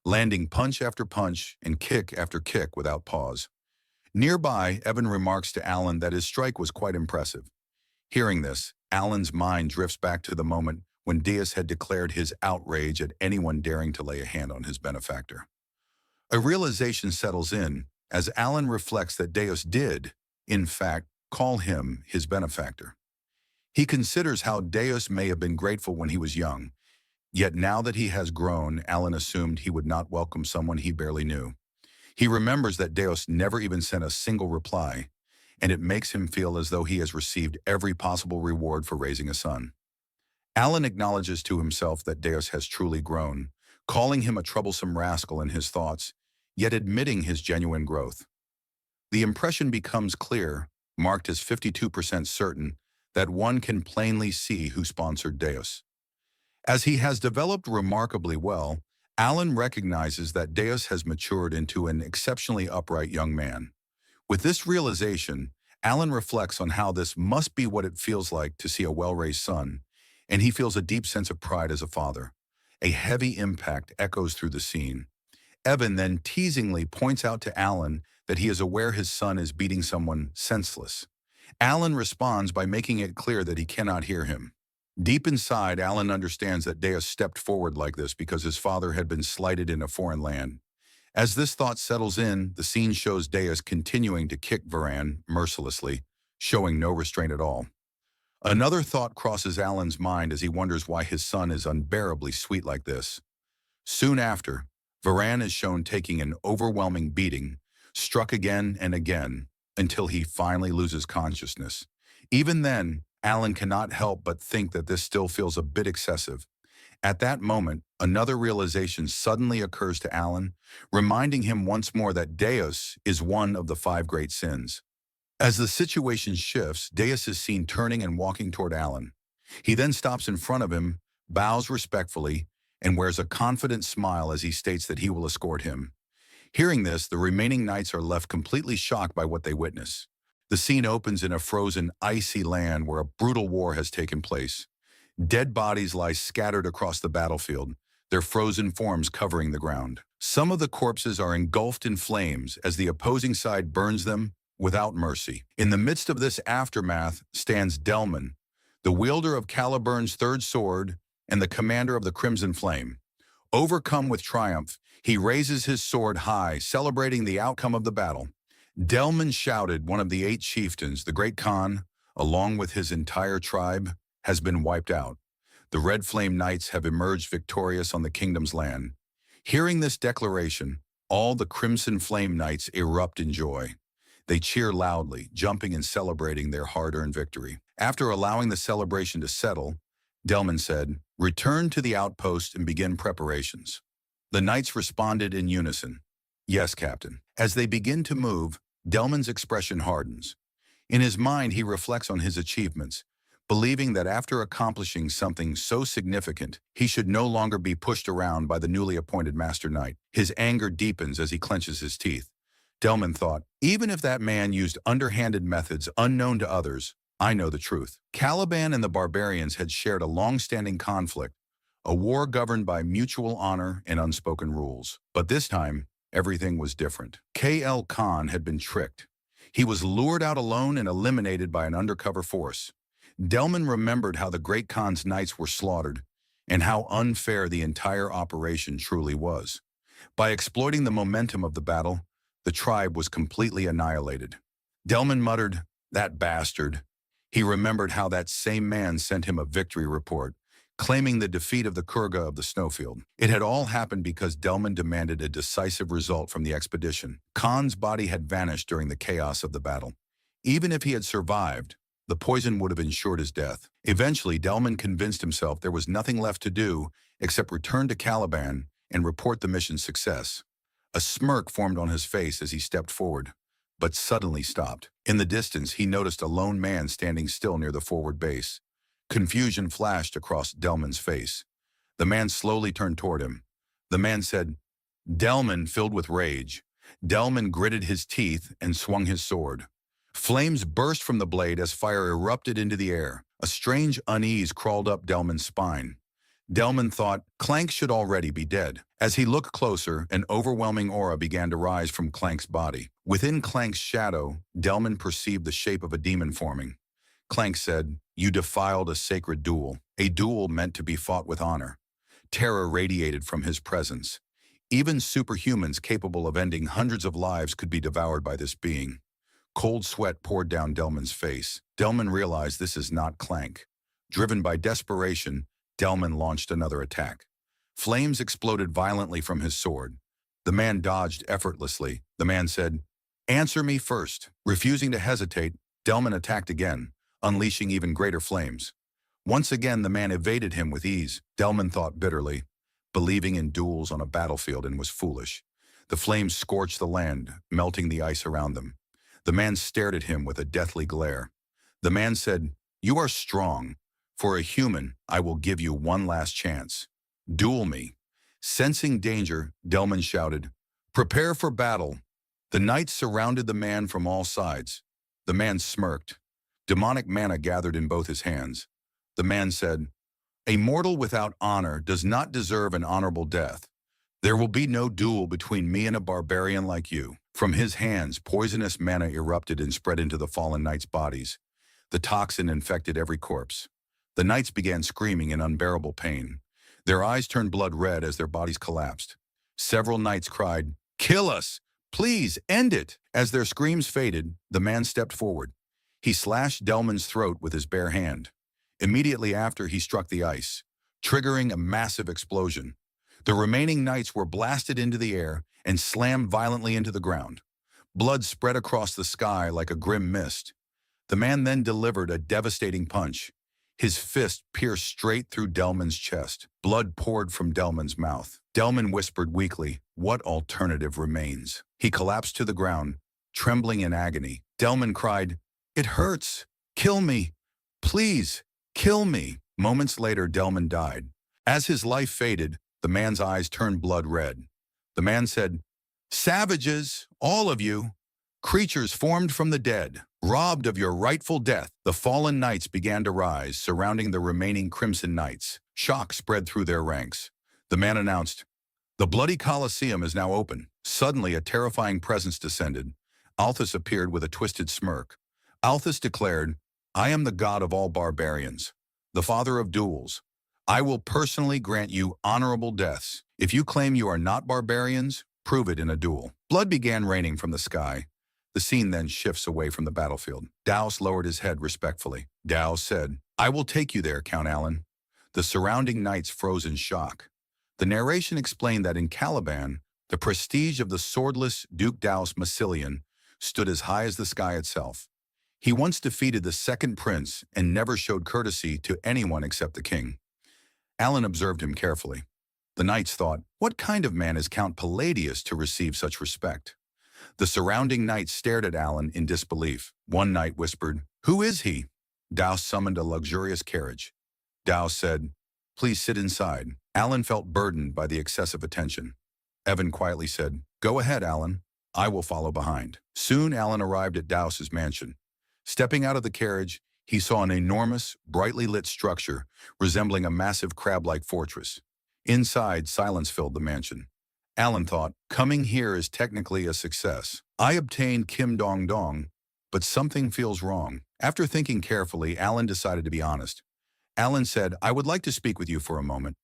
landing punch after punch and kick after kick without pause. Nearby, Evan remarks to Alan that his strike was quite impressive. Hearing this, Alan's mind drifts back to the moment when Deus had declared his outrage at anyone daring to lay a hand on his benefactor. A realization settles in as Alan reflects that Deus did, in fact, call him his benefactor. He considers how Deus may have been grateful when he was young, yet now that he has grown, Alan assumed he would not welcome someone he barely knew. He remembers that Deus never even sent a single reply, and it makes him feel as though he has received every possible reward for raising a son. Alan acknowledges to himself that Deus has truly grown, calling him a troublesome rascal in his thoughts, yet admitting his genuine growth. The impression becomes clear, marked as 52% certain, that one can plainly see who sponsored Deus. As he has developed remarkably well, Alan recognizes that Deus has matured into an exceptionally upright young man. With this realization, Alan reflects on how this must be what it feels like to see a well-raised son, and he feels a deep sense of pride as a father. A heavy impact echoes through the scene. Evan then teasingly points out to Alan that he is aware his son is beating someone senseless. Alan responds by making it clear that he cannot hear him. Deep inside, Alan understands that Deus stepped forward like this because his father had been slighted in a foreign land. As this thought settles in, the scene shows Deus continuing to kick Varan mercilessly, showing no restraint at all. Another thought crosses Alan's mind as he wonders why his son is unbearably sweet like this. Soon after, Varan is shown taking an overwhelming beating, struck again and again, until he finally loses consciousness. Even then, Alan cannot help but think that this still feels a bit excessive. At that moment, another realization suddenly occurs to Alan, reminding him once more that Deus is one of the 5 great sins. As the situation shifts, Deus is seen turning and walking toward Alan. He then stops in front of him, bows respectfully, and wears a confident smile as he states that he will escort him. Hearing this, the remaining knights are left completely shocked by what they witness. The scene opens in a frozen, icy land where a brutal war has taken place. Dead bodies lie scattered across the battlefield, their frozen forms covering the ground. Some of the corpses are engulfed in flames as the opposing side burns them without mercy. In the midst of this aftermath stands Delman, the wielder of Caliburn's 3rd sword and the commander of the Crimson Flame. Overcome with triumph, he raises his sword high, celebrating the outcome of the battle. Delman shouted, one of the 8 chieftains, the Great Khan, along with his entire tribe, has been wiped out. The Red Flame Knights have emerged victorious on the kingdom's land. Hearing this declaration, all the Crimson Flame Knights erupt in joy. They cheer loudly, jumping and celebrating their hard-earned victory. After allowing the celebration to settle, Delman said, "Return to the outpost and begin preparations." The knights responded in unison, "Yes, Captain." As they begin to move, Delman's expression hardens. In his mind, he reflects on his achievements, believing that after accomplishing something so significant, he should no longer be pushed around by the newly appointed Master Knight. His anger deepens as he clenches his teeth. Delman thought, even if that man used underhanded methods unknown to others, I know the truth. Caliban and the barbarians had shared a long-standing conflict, a war governed by mutual honor and unspoken rules. But this time, everything was different. K.L. Khan had been tricked. He was lured out alone and eliminated by an undercover force. Delman remembered how the Great Khan's knights were slaughtered and how unfair the entire operation truly was. By exploiting the momentum of the battle, the tribe was completely annihilated. Delman muttered, "That bastard." He remembered how that same man sent him a victory report, claiming the defeat of the Kurga of the snowfield. It had all happened because Delman demanded a decisive result from the expedition. Khan's body had vanished during the chaos of the battle. Even if he had survived, The poison would have ensured his death. Eventually, Delman convinced himself there was nothing left to do except return to Caliban and report the mission's success. A smirk formed on his face as he stepped forward, but suddenly stopped. In the distance, he noticed a lone man standing still near the forward base. Confusion flashed across Delman's face. The man slowly turned toward him. The man said, Delman, filled with rage. Delman gritted his teeth and swung his sword. Flames burst from the blade as fire erupted into the air. A strange unease crawled up Delman's spine. Delman thought Clank should already be dead. As he looked closer, an overwhelming aura began to rise from Clank's body. Within Clank's shadow, Delman perceived the shape of a demon forming. Clank said, You defiled a sacred duel, a duel meant to be fought with honor. Terror radiated from his presence. Even superhumans capable of ending hundreds of lives could be devoured by this being. Cold sweat poured down Delman's face. Delman realized this is not Clank. Driven by desperation, Delman launched another attack. Flames exploded violently from his sword. The man dodged effortlessly. The man said, Answer me first. Refusing to hesitate, Delman attacked again, unleashing even greater flames. Once again, the man evaded him with ease. Delman thought bitterly. Believing in duels on a battlefield and was foolish. The flames scorched the land, melting the ice around them. The man stared at him with a deathly glare. The man said, You are strong. For a human, I will give you one last chance. Duel me. Sensing danger, Delman shouted, Prepare for battle. The knights surrounded the man from all sides. The man smirked. Demonic mana gathered in both his hands. The man said, A mortal without honor does not deserve an honorable death. There will be no duel between me and a barbarian like you. From his hands, poisonous mana erupted and spread into the fallen knights' bodies. The toxin infected every corpse. The knights began screaming in unbearable pain. Their eyes turned blood red as their bodies collapsed. Several knights cried, Kill us! Please, end it! As their screams faded, the man stepped forward. He slashed Delman's throat with his bare hand. Immediately after, he struck the ice, triggering a massive explosion. The remaining knights were blasted into the air and slammed violently into the ground. Blood spread across the sky like a grim mist. The man then delivered a devastating punch. His fist pierced straight through Delman's chest. Blood poured from Delman's mouth. Delman whispered weakly, What alternative remains? He collapsed to the ground, trembling in agony. Delman cried, It hurts. Kill me. Please, kill me. Moments later, Delman died. As his life faded, the man's eyes turned blood red. The man said, Savages, all of you, creatures formed from the dead, robbed of your rightful death. The fallen knights began to rise, surrounding the remaining Crimson Knights. Shock spread through their ranks. The man announced, The bloody Colosseum is now open. Suddenly, a terrifying presence descended. Althus appeared with a twisted smirk. Althus declared, I am the god of all barbarians, the father of duels. I will personally grant you honorable deaths. If you claim you are not barbarians, prove it in a duel. Blood began raining from the sky. The scene then shifts away from the battlefield. Daus lowered his head respectfully. Daus said, I will take you there, Count Alan. The surrounding knights froze in shock. The narration explained that in Caliban, the prestige of the swordless Duke Daus Massilian stood as high as the sky itself. He once defeated the second prince and never showed courtesy to anyone except the king. Alan observed him carefully. The knights thought, What kind of man is Count Palladius to receive such respect? The surrounding knights stared at Alan in disbelief. One knight whispered, Who is he? Daus summoned a luxurious carriage. Daus said, Please sit inside. Alan felt burdened by the excessive attention. Evan quietly said, Go ahead, Alan. I will follow behind. Soon Alan arrived at Daus's mansion. Stepping out of the carriage, he saw an enormous, brightly lit structure resembling a massive crab-like fortress. Inside, silence filled the mansion. Alan thought, coming here is technically a success. I obtained Kim Dong Dong, but something feels wrong. After thinking carefully, Alan decided to be honest. Alan said, I would like to speak with you for a moment.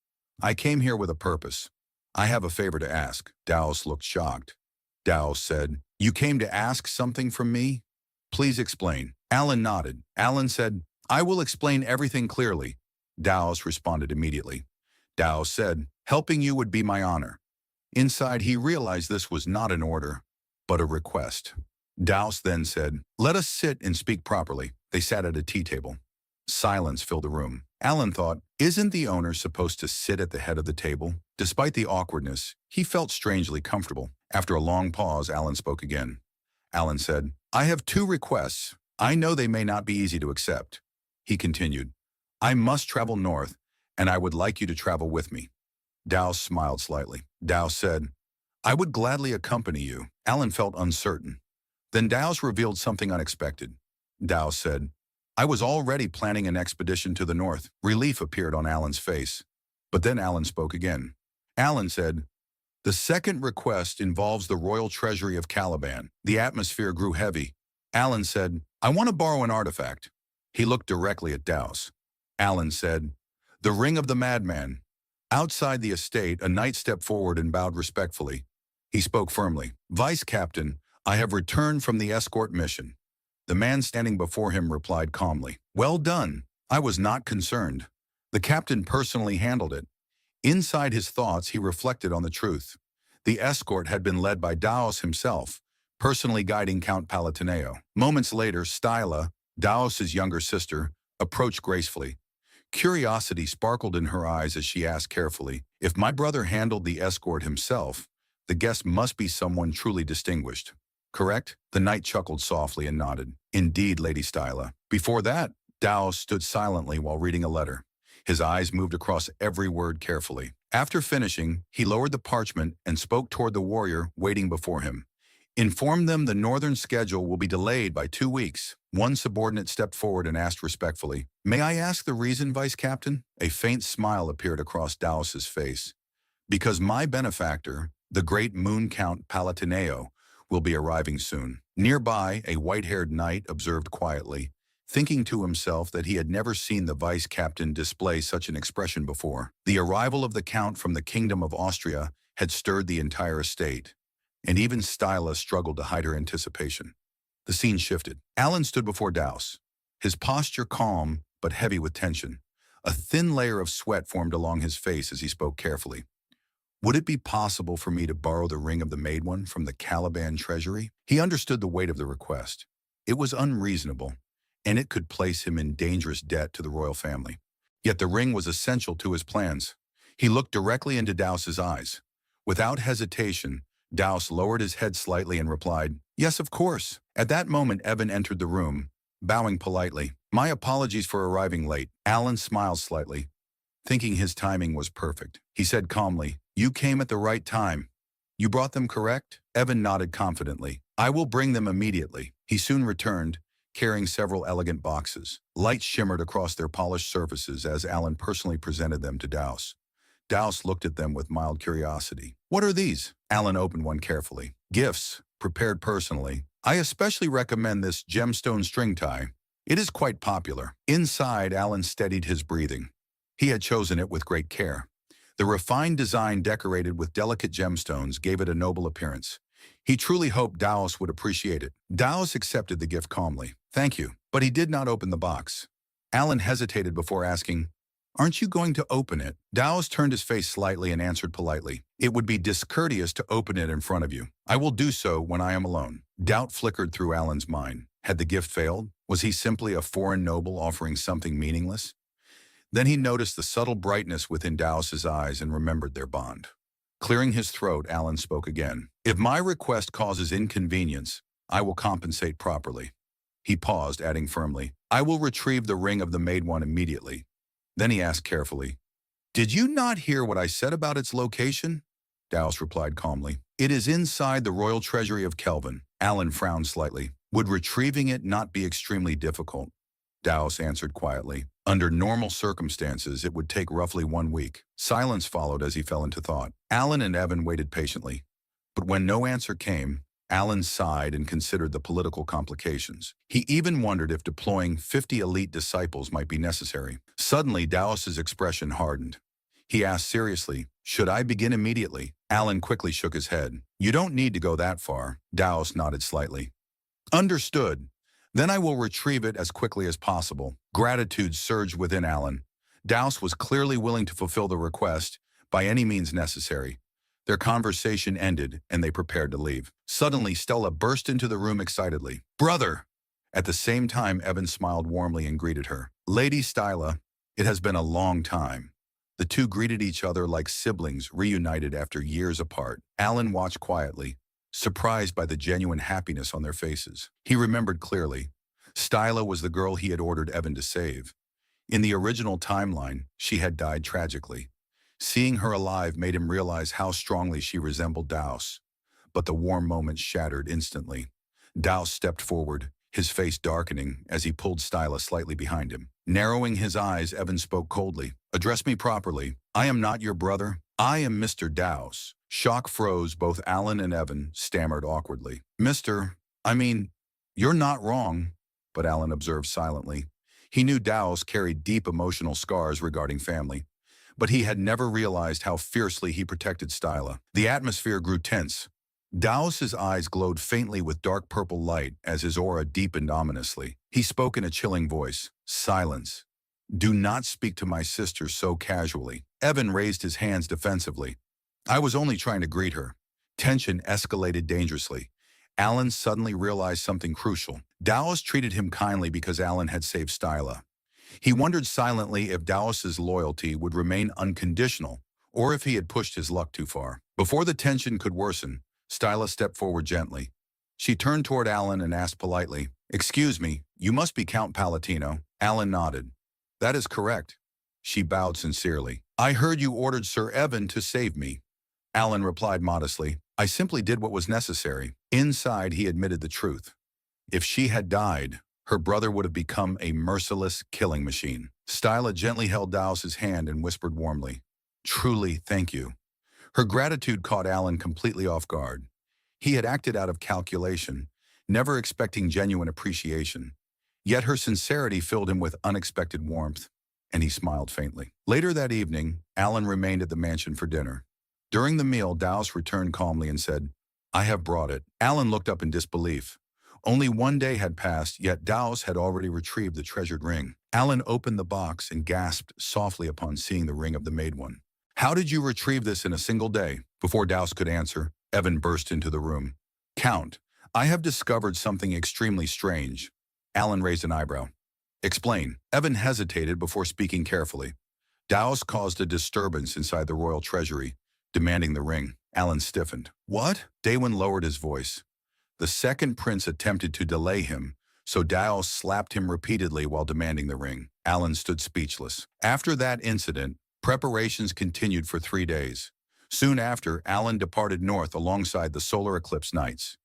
I came here with a purpose. I have a favor to ask. Daus looked shocked. Daus said, You came to ask something from me? Please explain. Alan nodded. Alan said, I will explain everything clearly. Daus responded immediately. Daus said, Helping you would be my honor. Inside, he realized this was not an order, but a request. Daus then said, Let us sit and speak properly. They sat at a tea table. Silence filled the room. Alan thought, isn't the owner supposed to sit at the head of the table? Despite the awkwardness, he felt strangely comfortable. After a long pause, Alan spoke again. Alan said, I have two requests. I know they may not be easy to accept. He continued, I must travel north, and I would like you to travel with me. Dowse smiled slightly. Dowse said, I would gladly accompany you. Alan felt uncertain. Then Dowse revealed something unexpected. Dowse said, I was already planning an expedition to the north. Relief appeared on Alan's face. But then Alan spoke again. Alan said, the second request involves the royal treasury of Caliban. The atmosphere grew heavy. Alan said, I want to borrow an artifact. He looked directly at Dowse. Alan said, the ring of the madman. Outside the estate, a knight stepped forward and bowed respectfully. He spoke firmly. Vice Captain, I have returned from the escort mission. The man standing before him replied calmly, well done. I was not concerned. The captain personally handled it. Inside his thoughts, he reflected on the truth. The escort had been led by Dowse himself, personally guiding Count Palatineo. Moments later, Styla, Dowse's younger sister, approached gracefully. Curiosity sparkled in her eyes as she asked carefully, if my brother handled the escort himself, the guest must be someone truly distinguished. Correct? The knight chuckled softly and nodded. Indeed, Lady Styla. Before that, Dowse stood silently while reading a letter. His eyes moved across every word carefully. After finishing, he lowered the parchment and spoke toward the warrior waiting before him. Inform them the northern schedule will be delayed by 2 weeks. One subordinate stepped forward and asked respectfully, may I ask the reason, Vice Captain? A faint smile appeared across Dowse's face. Because my benefactor, the great Moon Count Palatineo, will be arriving soon. Nearby, a white-haired knight observed quietly, thinking to himself that he had never seen the vice captain display such an expression before. The arrival of the count from the Kingdom of Austria had stirred the entire estate, and even Styla struggled to hide her anticipation. The scene shifted. Alan stood before Dowse, his posture calm but heavy with tension. A thin layer of sweat formed along his face as he spoke carefully. Would it be possible for me to borrow the ring of the Maid One from the Caliban treasury? He understood the weight of the request. It was unreasonable, and it could place him in dangerous debt to the royal family. Yet the ring was essential to his plans. He looked directly into Dowse's eyes. Without hesitation, Dowse lowered his head slightly and replied, yes, of course. At that moment, Evan entered the room, bowing politely. My apologies for arriving late. Alan smiled slightly, thinking his timing was perfect. He said calmly, you came at the right time. You brought them, correct? Evan nodded confidently. I will bring them immediately. He soon returned, carrying several elegant boxes. Light shimmered across their polished surfaces as Alan personally presented them to Dowse. Dowse looked at them with mild curiosity. What are these? Alan opened one carefully. Gifts, prepared personally. I especially recommend this gemstone string tie. It is quite popular. Inside, Alan steadied his breathing. He had chosen it with great care. The refined design decorated with delicate gemstones gave it a noble appearance. He truly hoped Dowse would appreciate it. Dowse accepted the gift calmly. Thank you. But he did not open the box. Alan hesitated before asking, aren't you going to open it? Dowse turned his face slightly and answered politely, it would be discourteous to open it in front of you. I will do so when I am alone. Doubt flickered through Alan's mind. Had the gift failed? Was he simply a foreign noble offering something meaningless? Then he noticed the subtle brightness within Dowse's eyes and remembered their bond. Clearing his throat, Alan spoke again. If my request causes inconvenience, I will compensate properly. He paused, adding firmly, I will retrieve the ring of the Maid One immediately. Then he asked carefully, did you not hear what I said about its location? Dowse replied calmly, it is inside the royal treasury of Kelvin. Alan frowned slightly. Would retrieving it not be extremely difficult? Dowse answered quietly, under normal circumstances, it would take roughly 1 week. Silence followed as he fell into thought. Alan and Evan waited patiently. But when no answer came, Alan sighed and considered the political complications. He even wondered if deploying 50 elite disciples might be necessary. Suddenly, Dowse's expression hardened. He asked seriously, should I begin immediately? Alan quickly shook his head. You don't need to go that far. Dowse nodded slightly. Understood. Then I will retrieve it as quickly as possible. Gratitude surged within Alan. Dowse was clearly willing to fulfill the request by any means necessary. Their conversation ended, and they prepared to leave. Suddenly, Stella burst into the room excitedly. Brother! At the same time, Evan smiled warmly and greeted her. Lady Styla, it has been a long time. The two greeted each other like siblings reunited after years apart. Alan watched quietly, surprised by the genuine happiness on their faces. He remembered clearly. Styla was the girl he had ordered Evan to save. In the original timeline, she had died tragically. Seeing her alive made him realize how strongly she resembled Daos. But the warm moments shattered instantly. Daos stepped forward, his face darkening as he pulled Styla slightly behind him. Narrowing his eyes, Evan spoke coldly. Address me properly. I am not your brother. I am Mr. Daos. Shock froze both Alan and Evan, stammered awkwardly. You're not wrong, but Alan observed silently. He knew Daos carried deep emotional scars regarding family, but he had never realized how fiercely he protected Styla. The atmosphere grew tense. Daos's eyes glowed faintly with dark purple light as his aura deepened ominously. He spoke in a chilling voice. Silence. Do not speak to my sister so casually. Evan raised his hands defensively. I was only trying to greet her. Tension escalated dangerously. Alan suddenly realized something crucial. Daos treated him kindly because Alan had saved Styla. He wondered silently if Daos's loyalty would remain unconditional or if he had pushed his luck too far. Before the tension could worsen, Styla stepped forward gently. She turned toward Alan and asked politely, Excuse me, you must be Count Palatino. Alan nodded. That is correct. She bowed sincerely. I heard you ordered Sir Evan to save me. Alan replied modestly. I simply did what was necessary. Inside, he admitted the truth. If she had died, her brother would have become a merciless killing machine. Styla gently held Daos's hand and whispered warmly, Truly, thank you. Her gratitude caught Alan completely off guard. He had acted out of calculation, never expecting genuine appreciation. Yet her sincerity filled him with unexpected warmth, and he smiled faintly. Later that evening, Alan remained at the mansion for dinner. During the meal, Daos returned calmly and said, I have brought it. Alan looked up in disbelief. Only one day had passed, yet Daos had already retrieved the treasured ring. Alan opened the box and gasped softly upon seeing the ring of the Made One. How did you retrieve this in a single day? Before Daos could answer, Evan burst into the room. Count, I have discovered something extremely strange. Alan raised an eyebrow. Explain. Evan hesitated before speaking carefully. Daos caused a disturbance inside the royal treasury, demanding the ring. Alan stiffened. What? Daewon lowered his voice. The second prince attempted to delay him, so Daos slapped him repeatedly while demanding the ring. Alan stood speechless. After that incident, preparations continued for 3 days. Soon after, Alan departed north alongside the solar eclipse nights.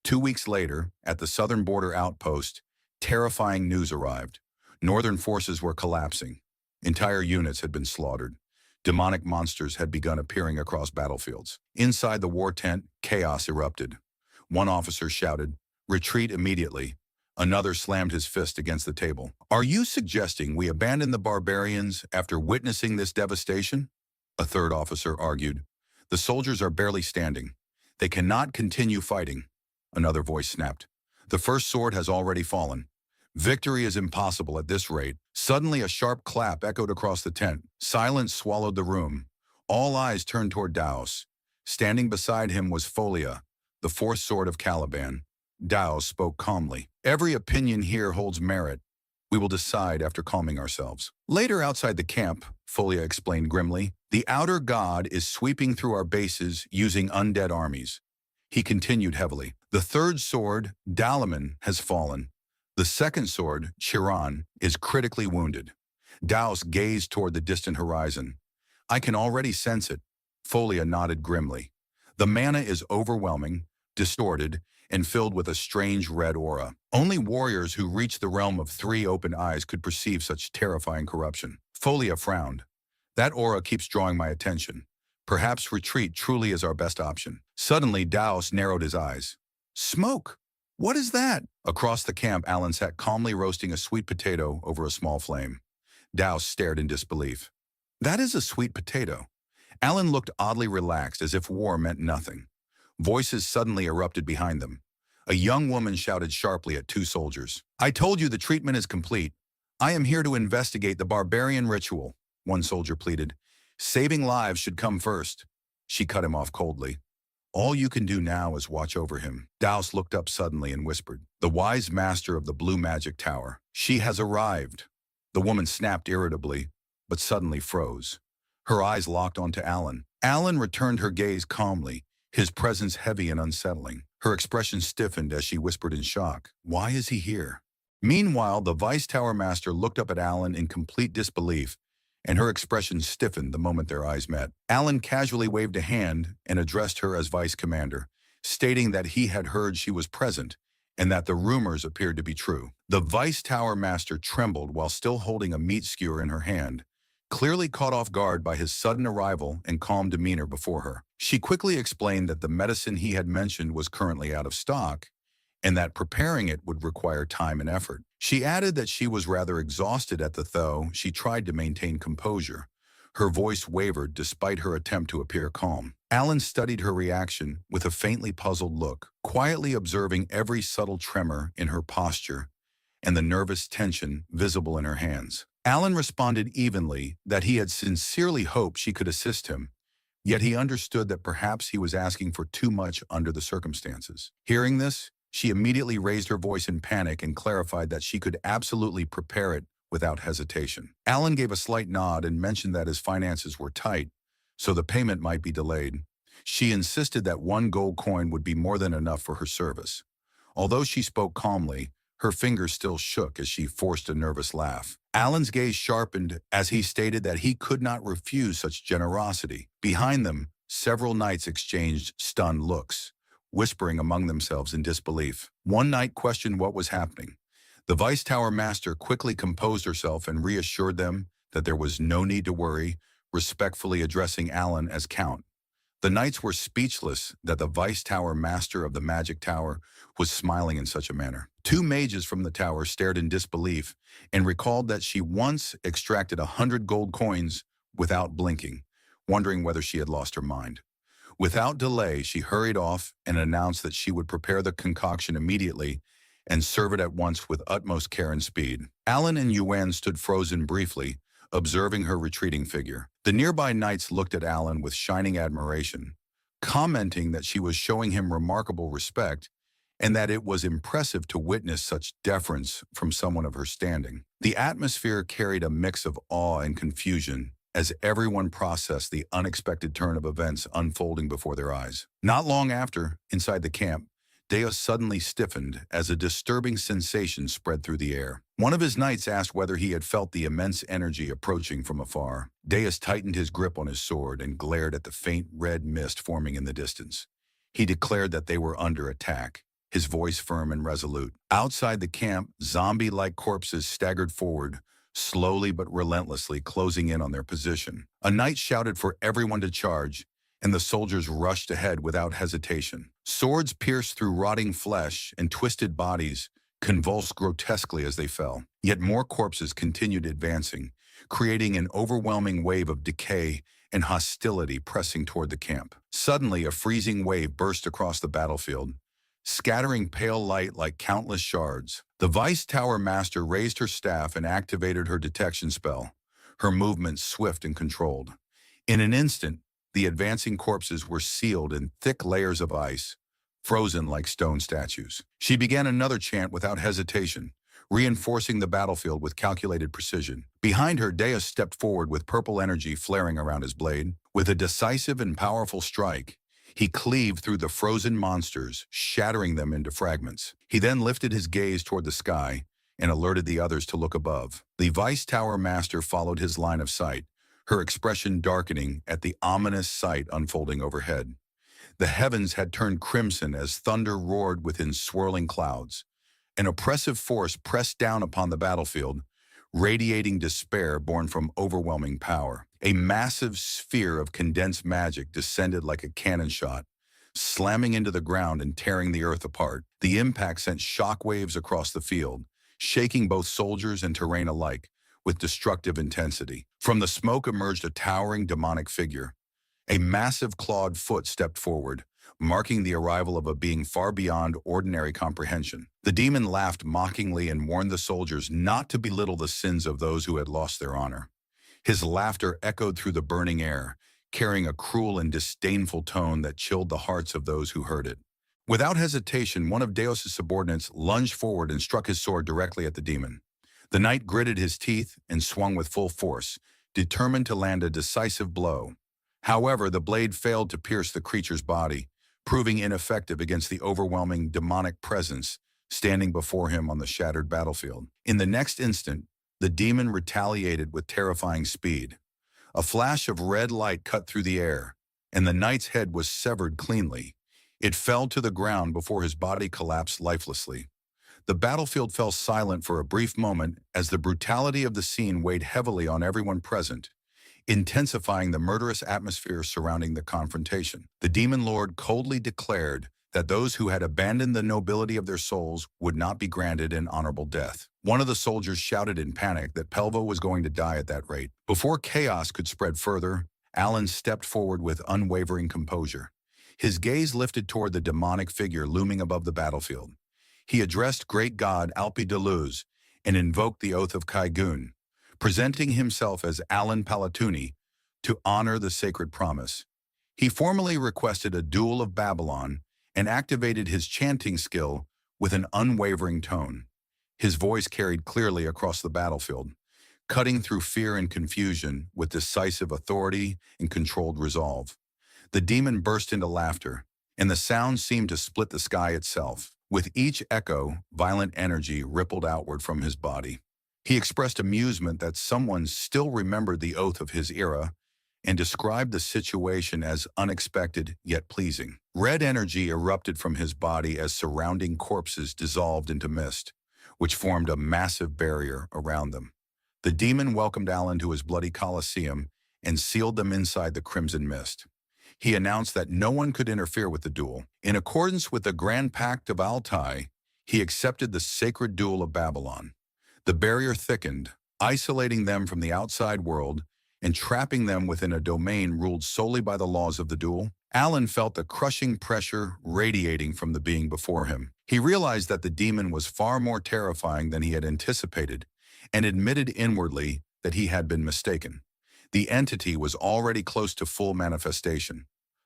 2 weeks later, at the southern border outpost, terrifying news arrived. Northern forces were collapsing. Entire units had been slaughtered. Demonic monsters had begun appearing across battlefields. Inside the war tent, chaos erupted. One officer shouted, Retreat immediately. Another slammed his fist against the table. Are you suggesting we abandon the barbarians after witnessing this devastation? A third officer argued. The soldiers are barely standing. They cannot continue fighting. Another voice snapped. The first sword has already fallen. Victory is impossible at this rate. Suddenly a sharp clap echoed across the tent. Silence swallowed the room. All eyes turned toward Daos. Standing beside him was Folia, the fourth sword of Caliban. Daos spoke calmly. Every opinion here holds merit. We will decide after calming ourselves. Later outside the camp, Folia explained grimly, the outer god is sweeping through our bases using undead armies. He continued heavily. The third sword, Dalaman, has fallen. The second sword, Chiron, is critically wounded. Daos gazed toward the distant horizon. I can already sense it. Folia nodded grimly. The mana is overwhelming, distorted, and filled with a strange red aura. Only warriors who reach the realm of 3 open eyes could perceive such terrifying corruption. Folia frowned. That aura keeps drawing my attention. Perhaps retreat truly is our best option. Suddenly, Daos narrowed his eyes. Smoke! What is that? Across the camp, Alan sat calmly roasting a sweet potato over a small flame. Daos stared in disbelief. That is a sweet potato. Alan looked oddly relaxed, as if war meant nothing. Voices suddenly erupted behind them. A young woman shouted sharply at 2 soldiers. I told you the treatment is complete. I am here to investigate the barbarian ritual, one soldier pleaded. Saving lives should come first. She cut him off coldly. All you can do now is watch over him. Daos looked up suddenly and whispered, "The wise master of the blue magic tower. She has arrived." The woman snapped irritably, but suddenly froze. Her eyes locked onto Alan. Alan returned her gaze calmly, his presence heavy and unsettling. Her expression stiffened as she whispered in shock, "Why is he here?" Meanwhile, the Vice Tower Master looked up at Alan in complete disbelief, and her expression stiffened the moment their eyes met. Alan casually waved a hand and addressed her as Vice Commander, stating that he had heard she was present and that the rumors appeared to be true. The Vice Tower Master trembled while still holding a meat skewer in her hand, clearly caught off guard by his sudden arrival and calm demeanor before her. She quickly explained that the medicine he had mentioned was currently out of stock, and that preparing it would require time and effort. She added that she was rather exhausted at the though she tried to maintain composure. Her voice wavered despite her attempt to appear calm. Alan studied her reaction with a faintly puzzled look, quietly observing every subtle tremor in her posture and the nervous tension visible in her hands. Alan responded evenly that he had sincerely hoped she could assist him, yet he understood that perhaps he was asking for too much under the circumstances. Hearing this, she immediately raised her voice in panic and clarified that she could absolutely prepare it without hesitation. Alan gave a slight nod and mentioned that his finances were tight, so the payment might be delayed. She insisted that 1 gold coin would be more than enough for her service. Although she spoke calmly, her fingers still shook as she forced a nervous laugh. Alan's gaze sharpened as he stated that he could not refuse such generosity. Behind them, several knights exchanged stunned looks, whispering among themselves in disbelief. One knight questioned what was happening. The Vice Tower Master quickly composed herself and reassured them that there was no need to worry, respectfully addressing Alan as Count. The knights were speechless that the Vice Tower Master of the Magic Tower was smiling in such a manner. 2 mages from the tower stared in disbelief and recalled that she once extracted 100 gold coins without blinking, wondering whether she had lost her mind. Without delay, she hurried off and announced that she would prepare the concoction immediately and serve it at once with utmost care and speed. Alan and Yuan stood frozen briefly, observing her retreating figure. The nearby knights looked at Alan with shining admiration, commenting that she was showing him remarkable respect and that it was impressive to witness such deference from someone of her standing. The atmosphere carried a mix of awe and confusion as everyone processed the unexpected turn of events unfolding before their eyes. Not long after, inside the camp, Deus suddenly stiffened as a disturbing sensation spread through the air. One of his knights asked whether he had felt the immense energy approaching from afar. Deus tightened his grip on his sword and glared at the faint red mist forming in the distance. He declared that they were under attack, his voice firm and resolute. Outside the camp, zombie-like corpses staggered forward, slowly but relentlessly closing in on their position. A knight shouted for everyone to charge, and the soldiers rushed ahead without hesitation. Swords pierced through rotting flesh and twisted bodies convulsed grotesquely as they fell. Yet more corpses continued advancing, creating an overwhelming wave of decay and hostility pressing toward the camp. Suddenly, a freezing wave burst across the battlefield, scattering pale light like countless shards. The Vice Tower Master raised her staff and activated her detection spell, her movements swift and controlled. In an instant, the advancing corpses were sealed in thick layers of ice, frozen like stone statues. She began another chant without hesitation, reinforcing the battlefield with calculated precision. Behind her, Deus stepped forward with purple energy flaring around his blade. With a decisive and powerful strike, he cleaved through the frozen monsters, shattering them into fragments. He then lifted his gaze toward the sky and alerted the others to look above. The Vice Tower Master followed his line of sight, her expression darkening at the ominous sight unfolding overhead. The heavens had turned crimson as thunder roared within swirling clouds. An oppressive force pressed down upon the battlefield, radiating despair born from overwhelming power. A massive sphere of condensed magic descended like a cannon shot, slamming into the ground and tearing the earth apart. The impact sent shockwaves across the field, shaking both soldiers and terrain alike with destructive intensity. From the smoke emerged a towering demonic figure. A massive clawed foot stepped forward, marking the arrival of a being far beyond ordinary comprehension. The demon laughed mockingly and warned the soldiers not to belittle the sins of those who had lost their honor. His laughter echoed through the burning air, carrying a cruel and disdainful tone that chilled the hearts of those who heard it. Without hesitation, one of Deos's subordinates lunged forward and struck his sword directly at the demon. The knight gritted his teeth and swung with full force, determined to land a decisive blow. However, the blade failed to pierce the creature's body, proving ineffective against the overwhelming demonic presence standing before him on the shattered battlefield. In the next instant, the demon retaliated with terrifying speed. A flash of red light cut through the air, and the knight's head was severed cleanly. It fell to the ground before his body collapsed lifelessly. The battlefield fell silent for a brief moment as the brutality of the scene weighed heavily on everyone present, intensifying the murderous atmosphere surrounding the confrontation. The demon lord coldly declared that those who had abandoned the nobility of their souls would not be granted an honorable death. One of the soldiers shouted in panic that Pelvo was going to die at that rate. Before chaos could spread further, Alan stepped forward with unwavering composure. His gaze lifted toward the demonic figure looming above the battlefield. He addressed great god Alpi Deleuze and invoked the oath of Kaigun, presenting himself as Alan Palatuni to honor the sacred promise. He formally requested a duel of Babylon and activated his chanting skill with an unwavering tone. His voice carried clearly across the battlefield, cutting through fear and confusion with decisive authority and controlled resolve. The demon burst into laughter, and the sound seemed to split the sky itself. With each echo, violent energy rippled outward from his body. He expressed amusement that someone still remembered the oath of his era and described the situation as unexpected yet pleasing. Red energy erupted from his body as surrounding corpses dissolved into mist, which formed a massive barrier around them. The demon welcomed Alan to his bloody coliseum and sealed them inside the crimson mist. He announced that no one could interfere with the duel. In accordance with the Grand Pact of Altai, he accepted the sacred duel of Babylon. The barrier thickened, isolating them from the outside world and trapping them within a domain ruled solely by the laws of the duel. Alan felt the crushing pressure radiating from the being before him. He realized that the demon was far more terrifying than he had anticipated and admitted inwardly that he had been mistaken. The entity was already close to full manifestation.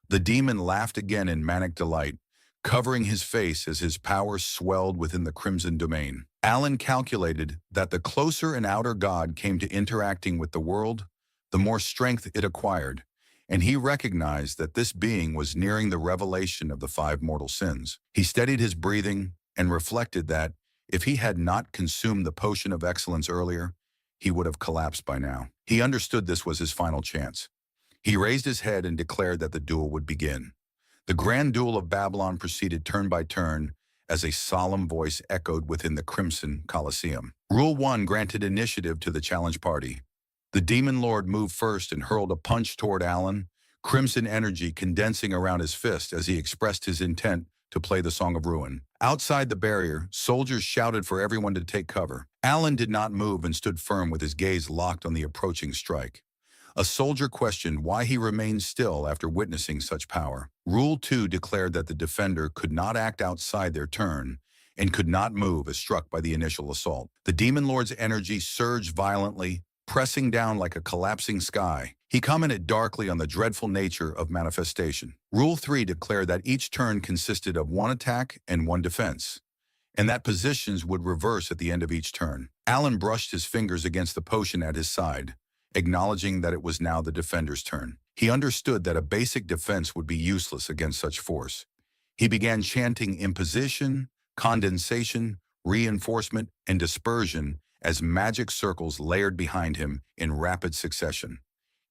The demon laughed again in manic delight, covering his face as his power swelled within the crimson domain. Alan calculated that the closer an outer god came to interacting with the world, the more strength it acquired, and he recognized that this being was nearing the revelation of the 5 mortal sins. He steadied his breathing and reflected that, if he had not consumed the potion of excellence earlier, he would have collapsed by now. He understood this was his final chance. He raised his head and declared that the duel would begin. The grand duel of Babylon proceeded turn by turn as a solemn voice echoed within the crimson Colosseum. Rule 1 granted initiative to the challenge party. The demon lord moved first and hurled a punch toward Alan, crimson energy condensing around his fist as he expressed his intent to play the Song of Ruin. Outside the barrier, soldiers shouted for everyone to take cover. Alan did not move and stood firm with his gaze locked on the approaching strike. A soldier questioned why he remained still after witnessing such power. Rule 2 declared that the defender could not act outside their turn and could not move as struck by the initial assault. The demon lord's energy surged violently, pressing down like a collapsing sky. He commented darkly on the dreadful nature of manifestation. Rule 3 declared that each turn consisted of 1 attack and 1 defense, and that positions would reverse at the end of each turn. Alan brushed his fingers against the potion at his side, acknowledging that it was now the defender's turn. He understood that a basic defense would be useless against such force. He began chanting imposition, condensation, reinforcement, and dispersion as magic circles layered behind him in rapid succession.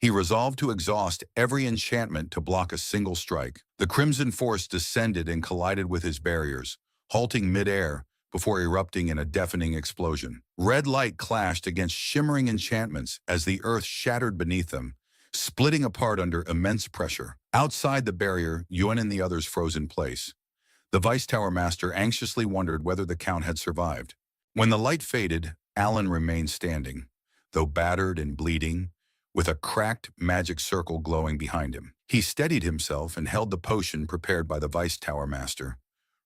He resolved to exhaust every enchantment to block a single strike. The crimson force descended and collided with his barriers, halting mid-air before erupting in a deafening explosion. Red light clashed against shimmering enchantments as the earth shattered beneath them, splitting apart under immense pressure. Outside the barrier, Yuan and the others froze in place. The Vice Tower Master anxiously wondered whether the Count had survived. When the light faded, Alan remained standing, though battered and bleeding, with a cracked magic circle glowing behind him. He steadied himself and held the potion prepared by the Vice Tower Master,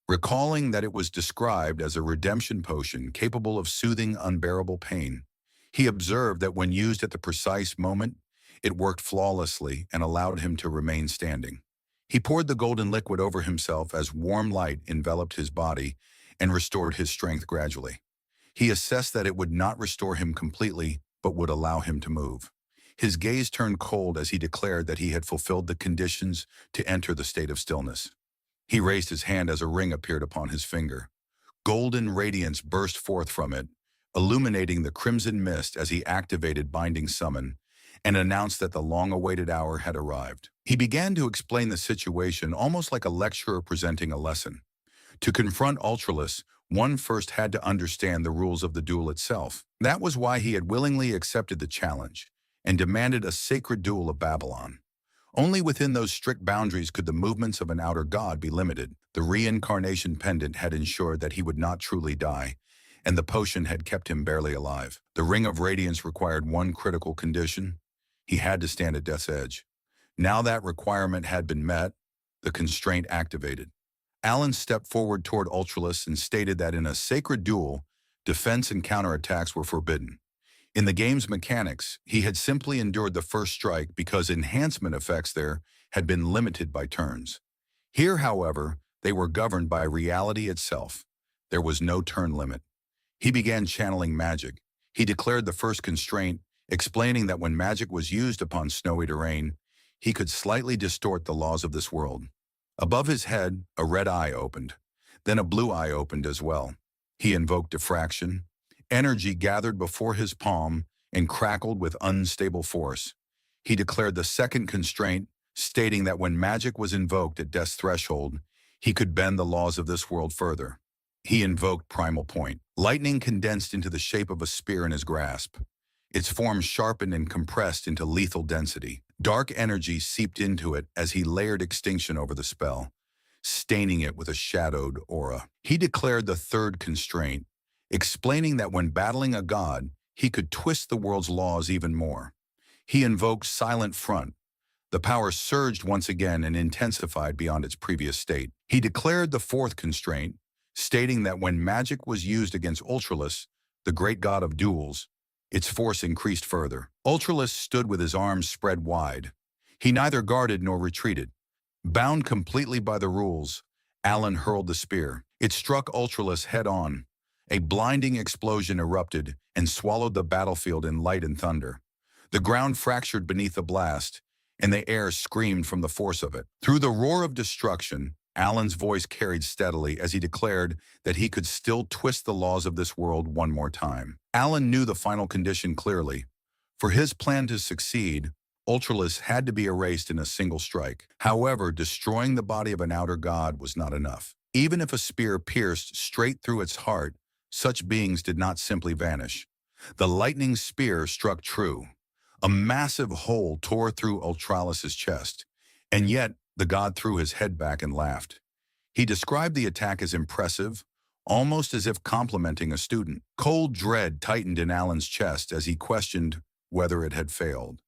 recalling that it was described as a redemption potion capable of soothing unbearable pain. He observed that when used at the precise moment, It worked flawlessly and allowed him to remain standing. He poured the golden liquid over himself as warm light enveloped his body and restored his strength gradually. He assessed that it would not restore him completely, but would allow him to move. His gaze turned cold as he declared that he had fulfilled the conditions to enter the state of stillness. He raised his hand as a ring appeared upon his finger. Golden radiance burst forth from it, illuminating the crimson mist as he activated Binding Summon and announced that the long-awaited hour had arrived. He began to explain the situation almost like a lecturer presenting a lesson. To confront Ultralis, one first had to understand the rules of the duel itself. That was why he had willingly accepted the challenge and demanded a sacred duel of Babylon. Only within those strict boundaries could the movements of an outer god be limited. The reincarnation pendant had ensured that he would not truly die, and the potion had kept him barely alive. The Ring of Radiance required one critical condition. He had to stand at death's edge. Now that requirement had been met, the constraint activated. Alan stepped forward toward Ultralis and stated that in a sacred duel, defense and counterattacks were forbidden. In the game's mechanics, he had simply endured the first strike because enhancement effects there had been limited by turns. Here, however, they were governed by reality itself. There was no turn limit. He began channeling magic. He declared the first constraint, explaining that when magic was used upon snowy terrain, he could slightly distort the laws of this world. Above his head, a red eye opened. Then a blue eye opened as well. He invoked diffraction. Energy gathered before his palm and crackled with unstable force. He declared the second constraint, stating that when magic was invoked at death's threshold, he could bend the laws of this world further. He invoked Primal Point. Lightning condensed into the shape of a spear in his grasp. Its form sharpened and compressed into lethal density. Dark energy seeped into it as he layered extinction over the spell, staining it with a shadowed aura. He declared the third constraint, explaining that when battling a god, he could twist the world's laws even more. He invoked Silent Front. The power surged once again and intensified beyond its previous state. He declared the fourth constraint, stating that when magic was used against Ultralis, the great god of duels, its force increased further. Ultralis stood with his arms spread wide. He neither guarded nor retreated. Bound completely by the rules, Alan hurled the spear. It struck Ultralis head-on. A blinding explosion erupted and swallowed the battlefield in light and thunder. The ground fractured beneath the blast, and the air screamed from the force of it. Through the roar of destruction, Alan's voice carried steadily as he declared that he could still twist the laws of this world one more time. Alan knew the final condition clearly. For his plan to succeed, Ultralis had to be erased in a single strike. However, destroying the body of an outer god was not enough. Even if a spear pierced straight through its heart, such beings did not simply vanish. The lightning spear struck true. A massive hole tore through Ultralis's chest, and yet the god threw his head back and laughed. He described the attack as impressive, almost as if complimenting a student. Cold dread tightened in Alan's chest as he questioned whether it had failed.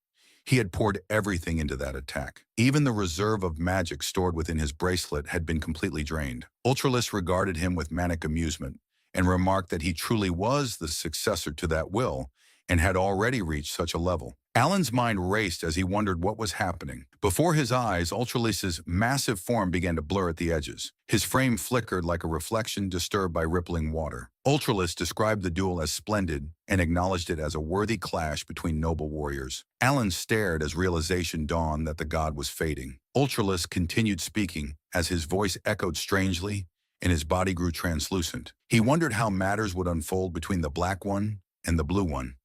He had poured everything into that attack. Even the reserve of magic stored within his bracelet had been completely drained. Ultralis regarded him with manic amusement and remarked that he truly was the successor to that will and had already reached such a level. Alan's mind raced as he wondered what was happening. Before his eyes, Ultralis's massive form began to blur at the edges. His frame flickered like a reflection disturbed by rippling water. Ultralis described the duel as splendid and acknowledged it as a worthy clash between noble warriors. Alan stared as realization dawned that the god was fading. Ultralis continued speaking as his voice echoed strangely and his body grew translucent. He wondered how matters would unfold between the black one and the blue one.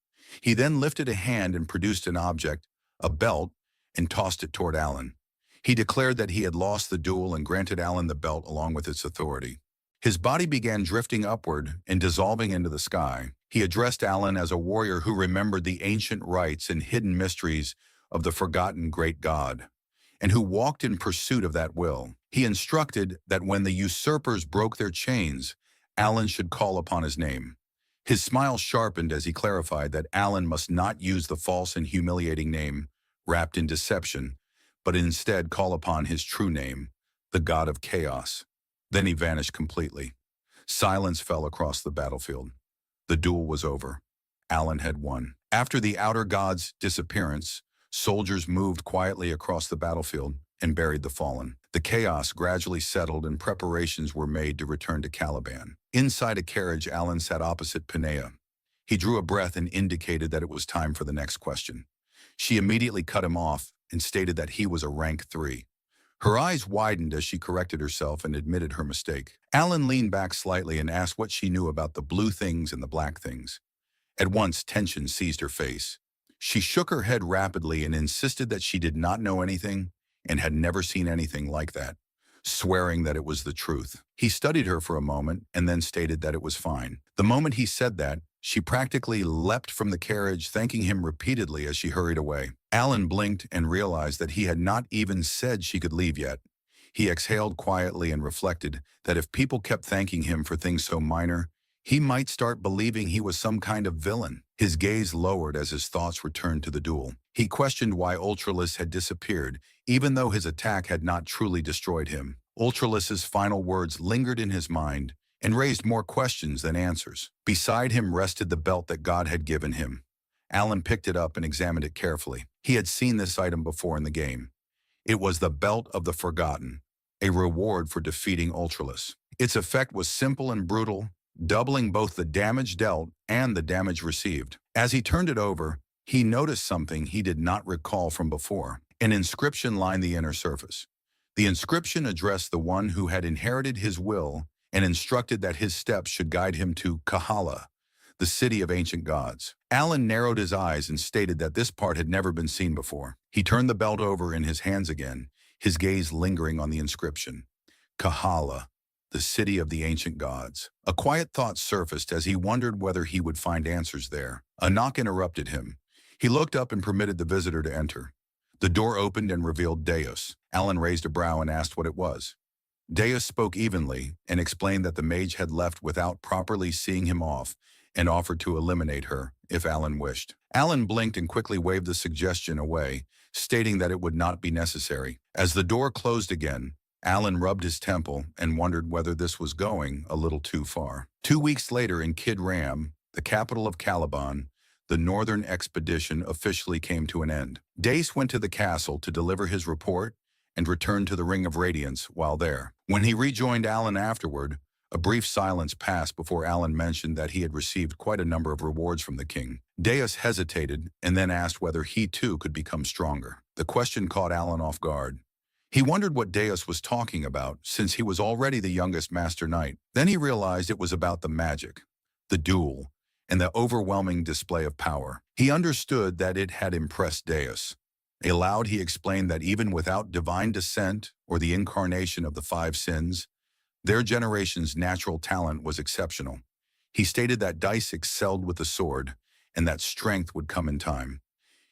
He then lifted a hand and produced an object, a belt, and tossed it toward Alan. He declared that he had lost the duel and granted Alan the belt along with its authority. His body began drifting upward and dissolving into the sky. He addressed Alan as a warrior who remembered the ancient rites and hidden mysteries of the forgotten great god, and who walked in pursuit of that will. He instructed that when the usurpers broke their chains, Alan should call upon his name. His smile sharpened as he clarified that Alan must not use the false and humiliating name wrapped in deception, but instead call upon his true name, the god of chaos. Then he vanished completely. Silence fell across the battlefield. The duel was over. Alan had won. After the outer god's disappearance, Soldiers moved quietly across the battlefield and buried the fallen. The chaos gradually settled and preparations were made to return to Caliban. Inside a carriage, Alan sat opposite Pinea. He drew a breath and indicated that it was time for the next question. She immediately cut him off and stated that he was a rank 3. Her eyes widened as she corrected herself and admitted her mistake. Alan leaned back slightly and asked what she knew about the blue things and the black things. At once, tension seized her face. She shook her head rapidly and insisted that she did not know anything and had never seen anything like that, swearing that it was the truth. He studied her for a moment and then stated that it was fine. The moment he said that, she practically leapt from the carriage, thanking him repeatedly as she hurried away. Alan blinked and realized that he had not even said she could leave yet. He exhaled quietly and reflected that if people kept thanking him for things so minor, he might start believing he was some kind of villain. His gaze lowered as his thoughts returned to the duel. He questioned why Ultralis had disappeared, even though his attack had not truly destroyed him. Ultralis's final words lingered in his mind and raised more questions than answers. Beside him rested the belt that God had given him. Alan picked it up and examined it carefully. He had seen this item before in the game. It was the Belt of the Forgotten, a reward for defeating Ultralis. Its effect was simple and brutal, doubling both the damage dealt and the damage received. As he turned it over, he noticed something he did not recall from before. An inscription lined the inner surface. The inscription addressed the one who had inherited his will and instructed that his steps should guide him to Kahala, the city of ancient gods. Alan narrowed his eyes and stated that this part had never been seen before. He turned the belt over in his hands again, his gaze lingering on the inscription. Kahala, the city of the ancient gods. A quiet thought surfaced as he wondered whether he would find answers there. A knock interrupted him. He looked up and permitted the visitor to enter. The door opened and revealed Deus. Alan raised a brow and asked what it was. Deus spoke evenly and explained that the mage had left without properly seeing him off and offered to eliminate her if Alan wished. Alan blinked and quickly waved the suggestion away, stating that it would not be necessary. As the door closed again, Alan rubbed his temple and wondered whether this was going a little too far. 2 weeks later in Kid Ram, the capital of Caliban, the northern expedition officially came to an end. Dace went to the castle to deliver his report and returned to the Ring of Radiance while there. When he rejoined Alan afterward, a brief silence passed before Alan mentioned that he had received quite a number of rewards from the king. Deus hesitated and then asked whether he too could become stronger. The question caught Alan off guard. He wondered what Deus was talking about, since he was already the youngest Master Knight. Then he realized it was about the magic, the duel, and the overwhelming display of power. He understood that it had impressed Deus. Aloud, he explained that even without divine descent or the incarnation of the 5 sins, their generation's natural talent was exceptional. He stated that Dice excelled with the sword and that strength would come in time.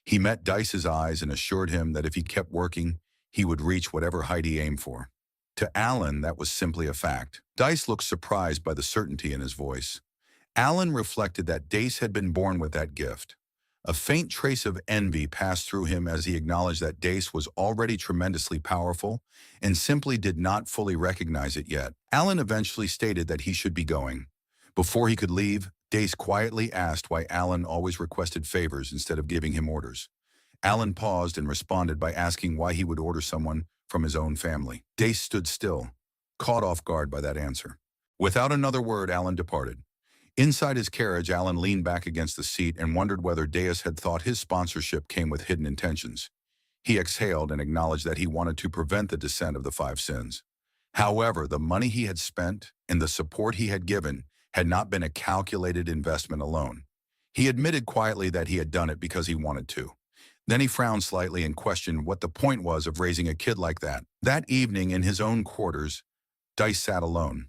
He met Dice's eyes and assured him that if he kept working, he would reach whatever height he aimed for. To Alan, that was simply a fact. Dice looked surprised by the certainty in his voice. Alan reflected that Dace had been born with that gift. A faint trace of envy passed through him as he acknowledged that Dace was already tremendously powerful and simply did not fully recognize it yet. Alan eventually stated that he should be going. Before he could leave, Dace quietly asked why Alan always requested favors instead of giving him orders. Alan paused and responded by asking why he would order someone from his own family. Dace stood still, caught off guard by that answer. Without another word, Alan departed. Inside his carriage, Alan leaned back against the seat and wondered whether Deus had thought his sponsorship came with hidden intentions. He exhaled and acknowledged that he wanted to prevent the descent of the 5 sins. However, the money he had spent and the support he had given had not been a calculated investment alone. He admitted quietly that he had done it because he wanted to. Then he frowned slightly and questioned what the point was of raising a kid like that. That evening in his own quarters, Dice sat alone.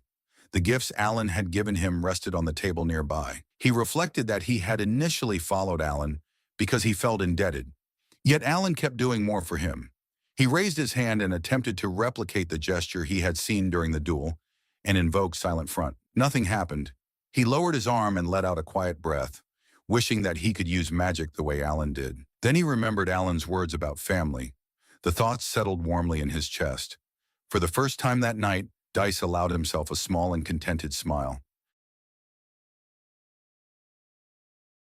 The gifts Alan had given him rested on the table nearby. He reflected that he had initially followed Alan because he felt indebted. Yet Alan kept doing more for him. He raised his hand and attempted to replicate the gesture he had seen during the duel and invoke Silent Front. Nothing happened. He lowered his arm and let out a quiet breath, wishing that he could use magic the way Alan did. Then he remembered Alan's words about family. The thoughts settled warmly in his chest. For the first time that night, Dice allowed himself a small and contented smile.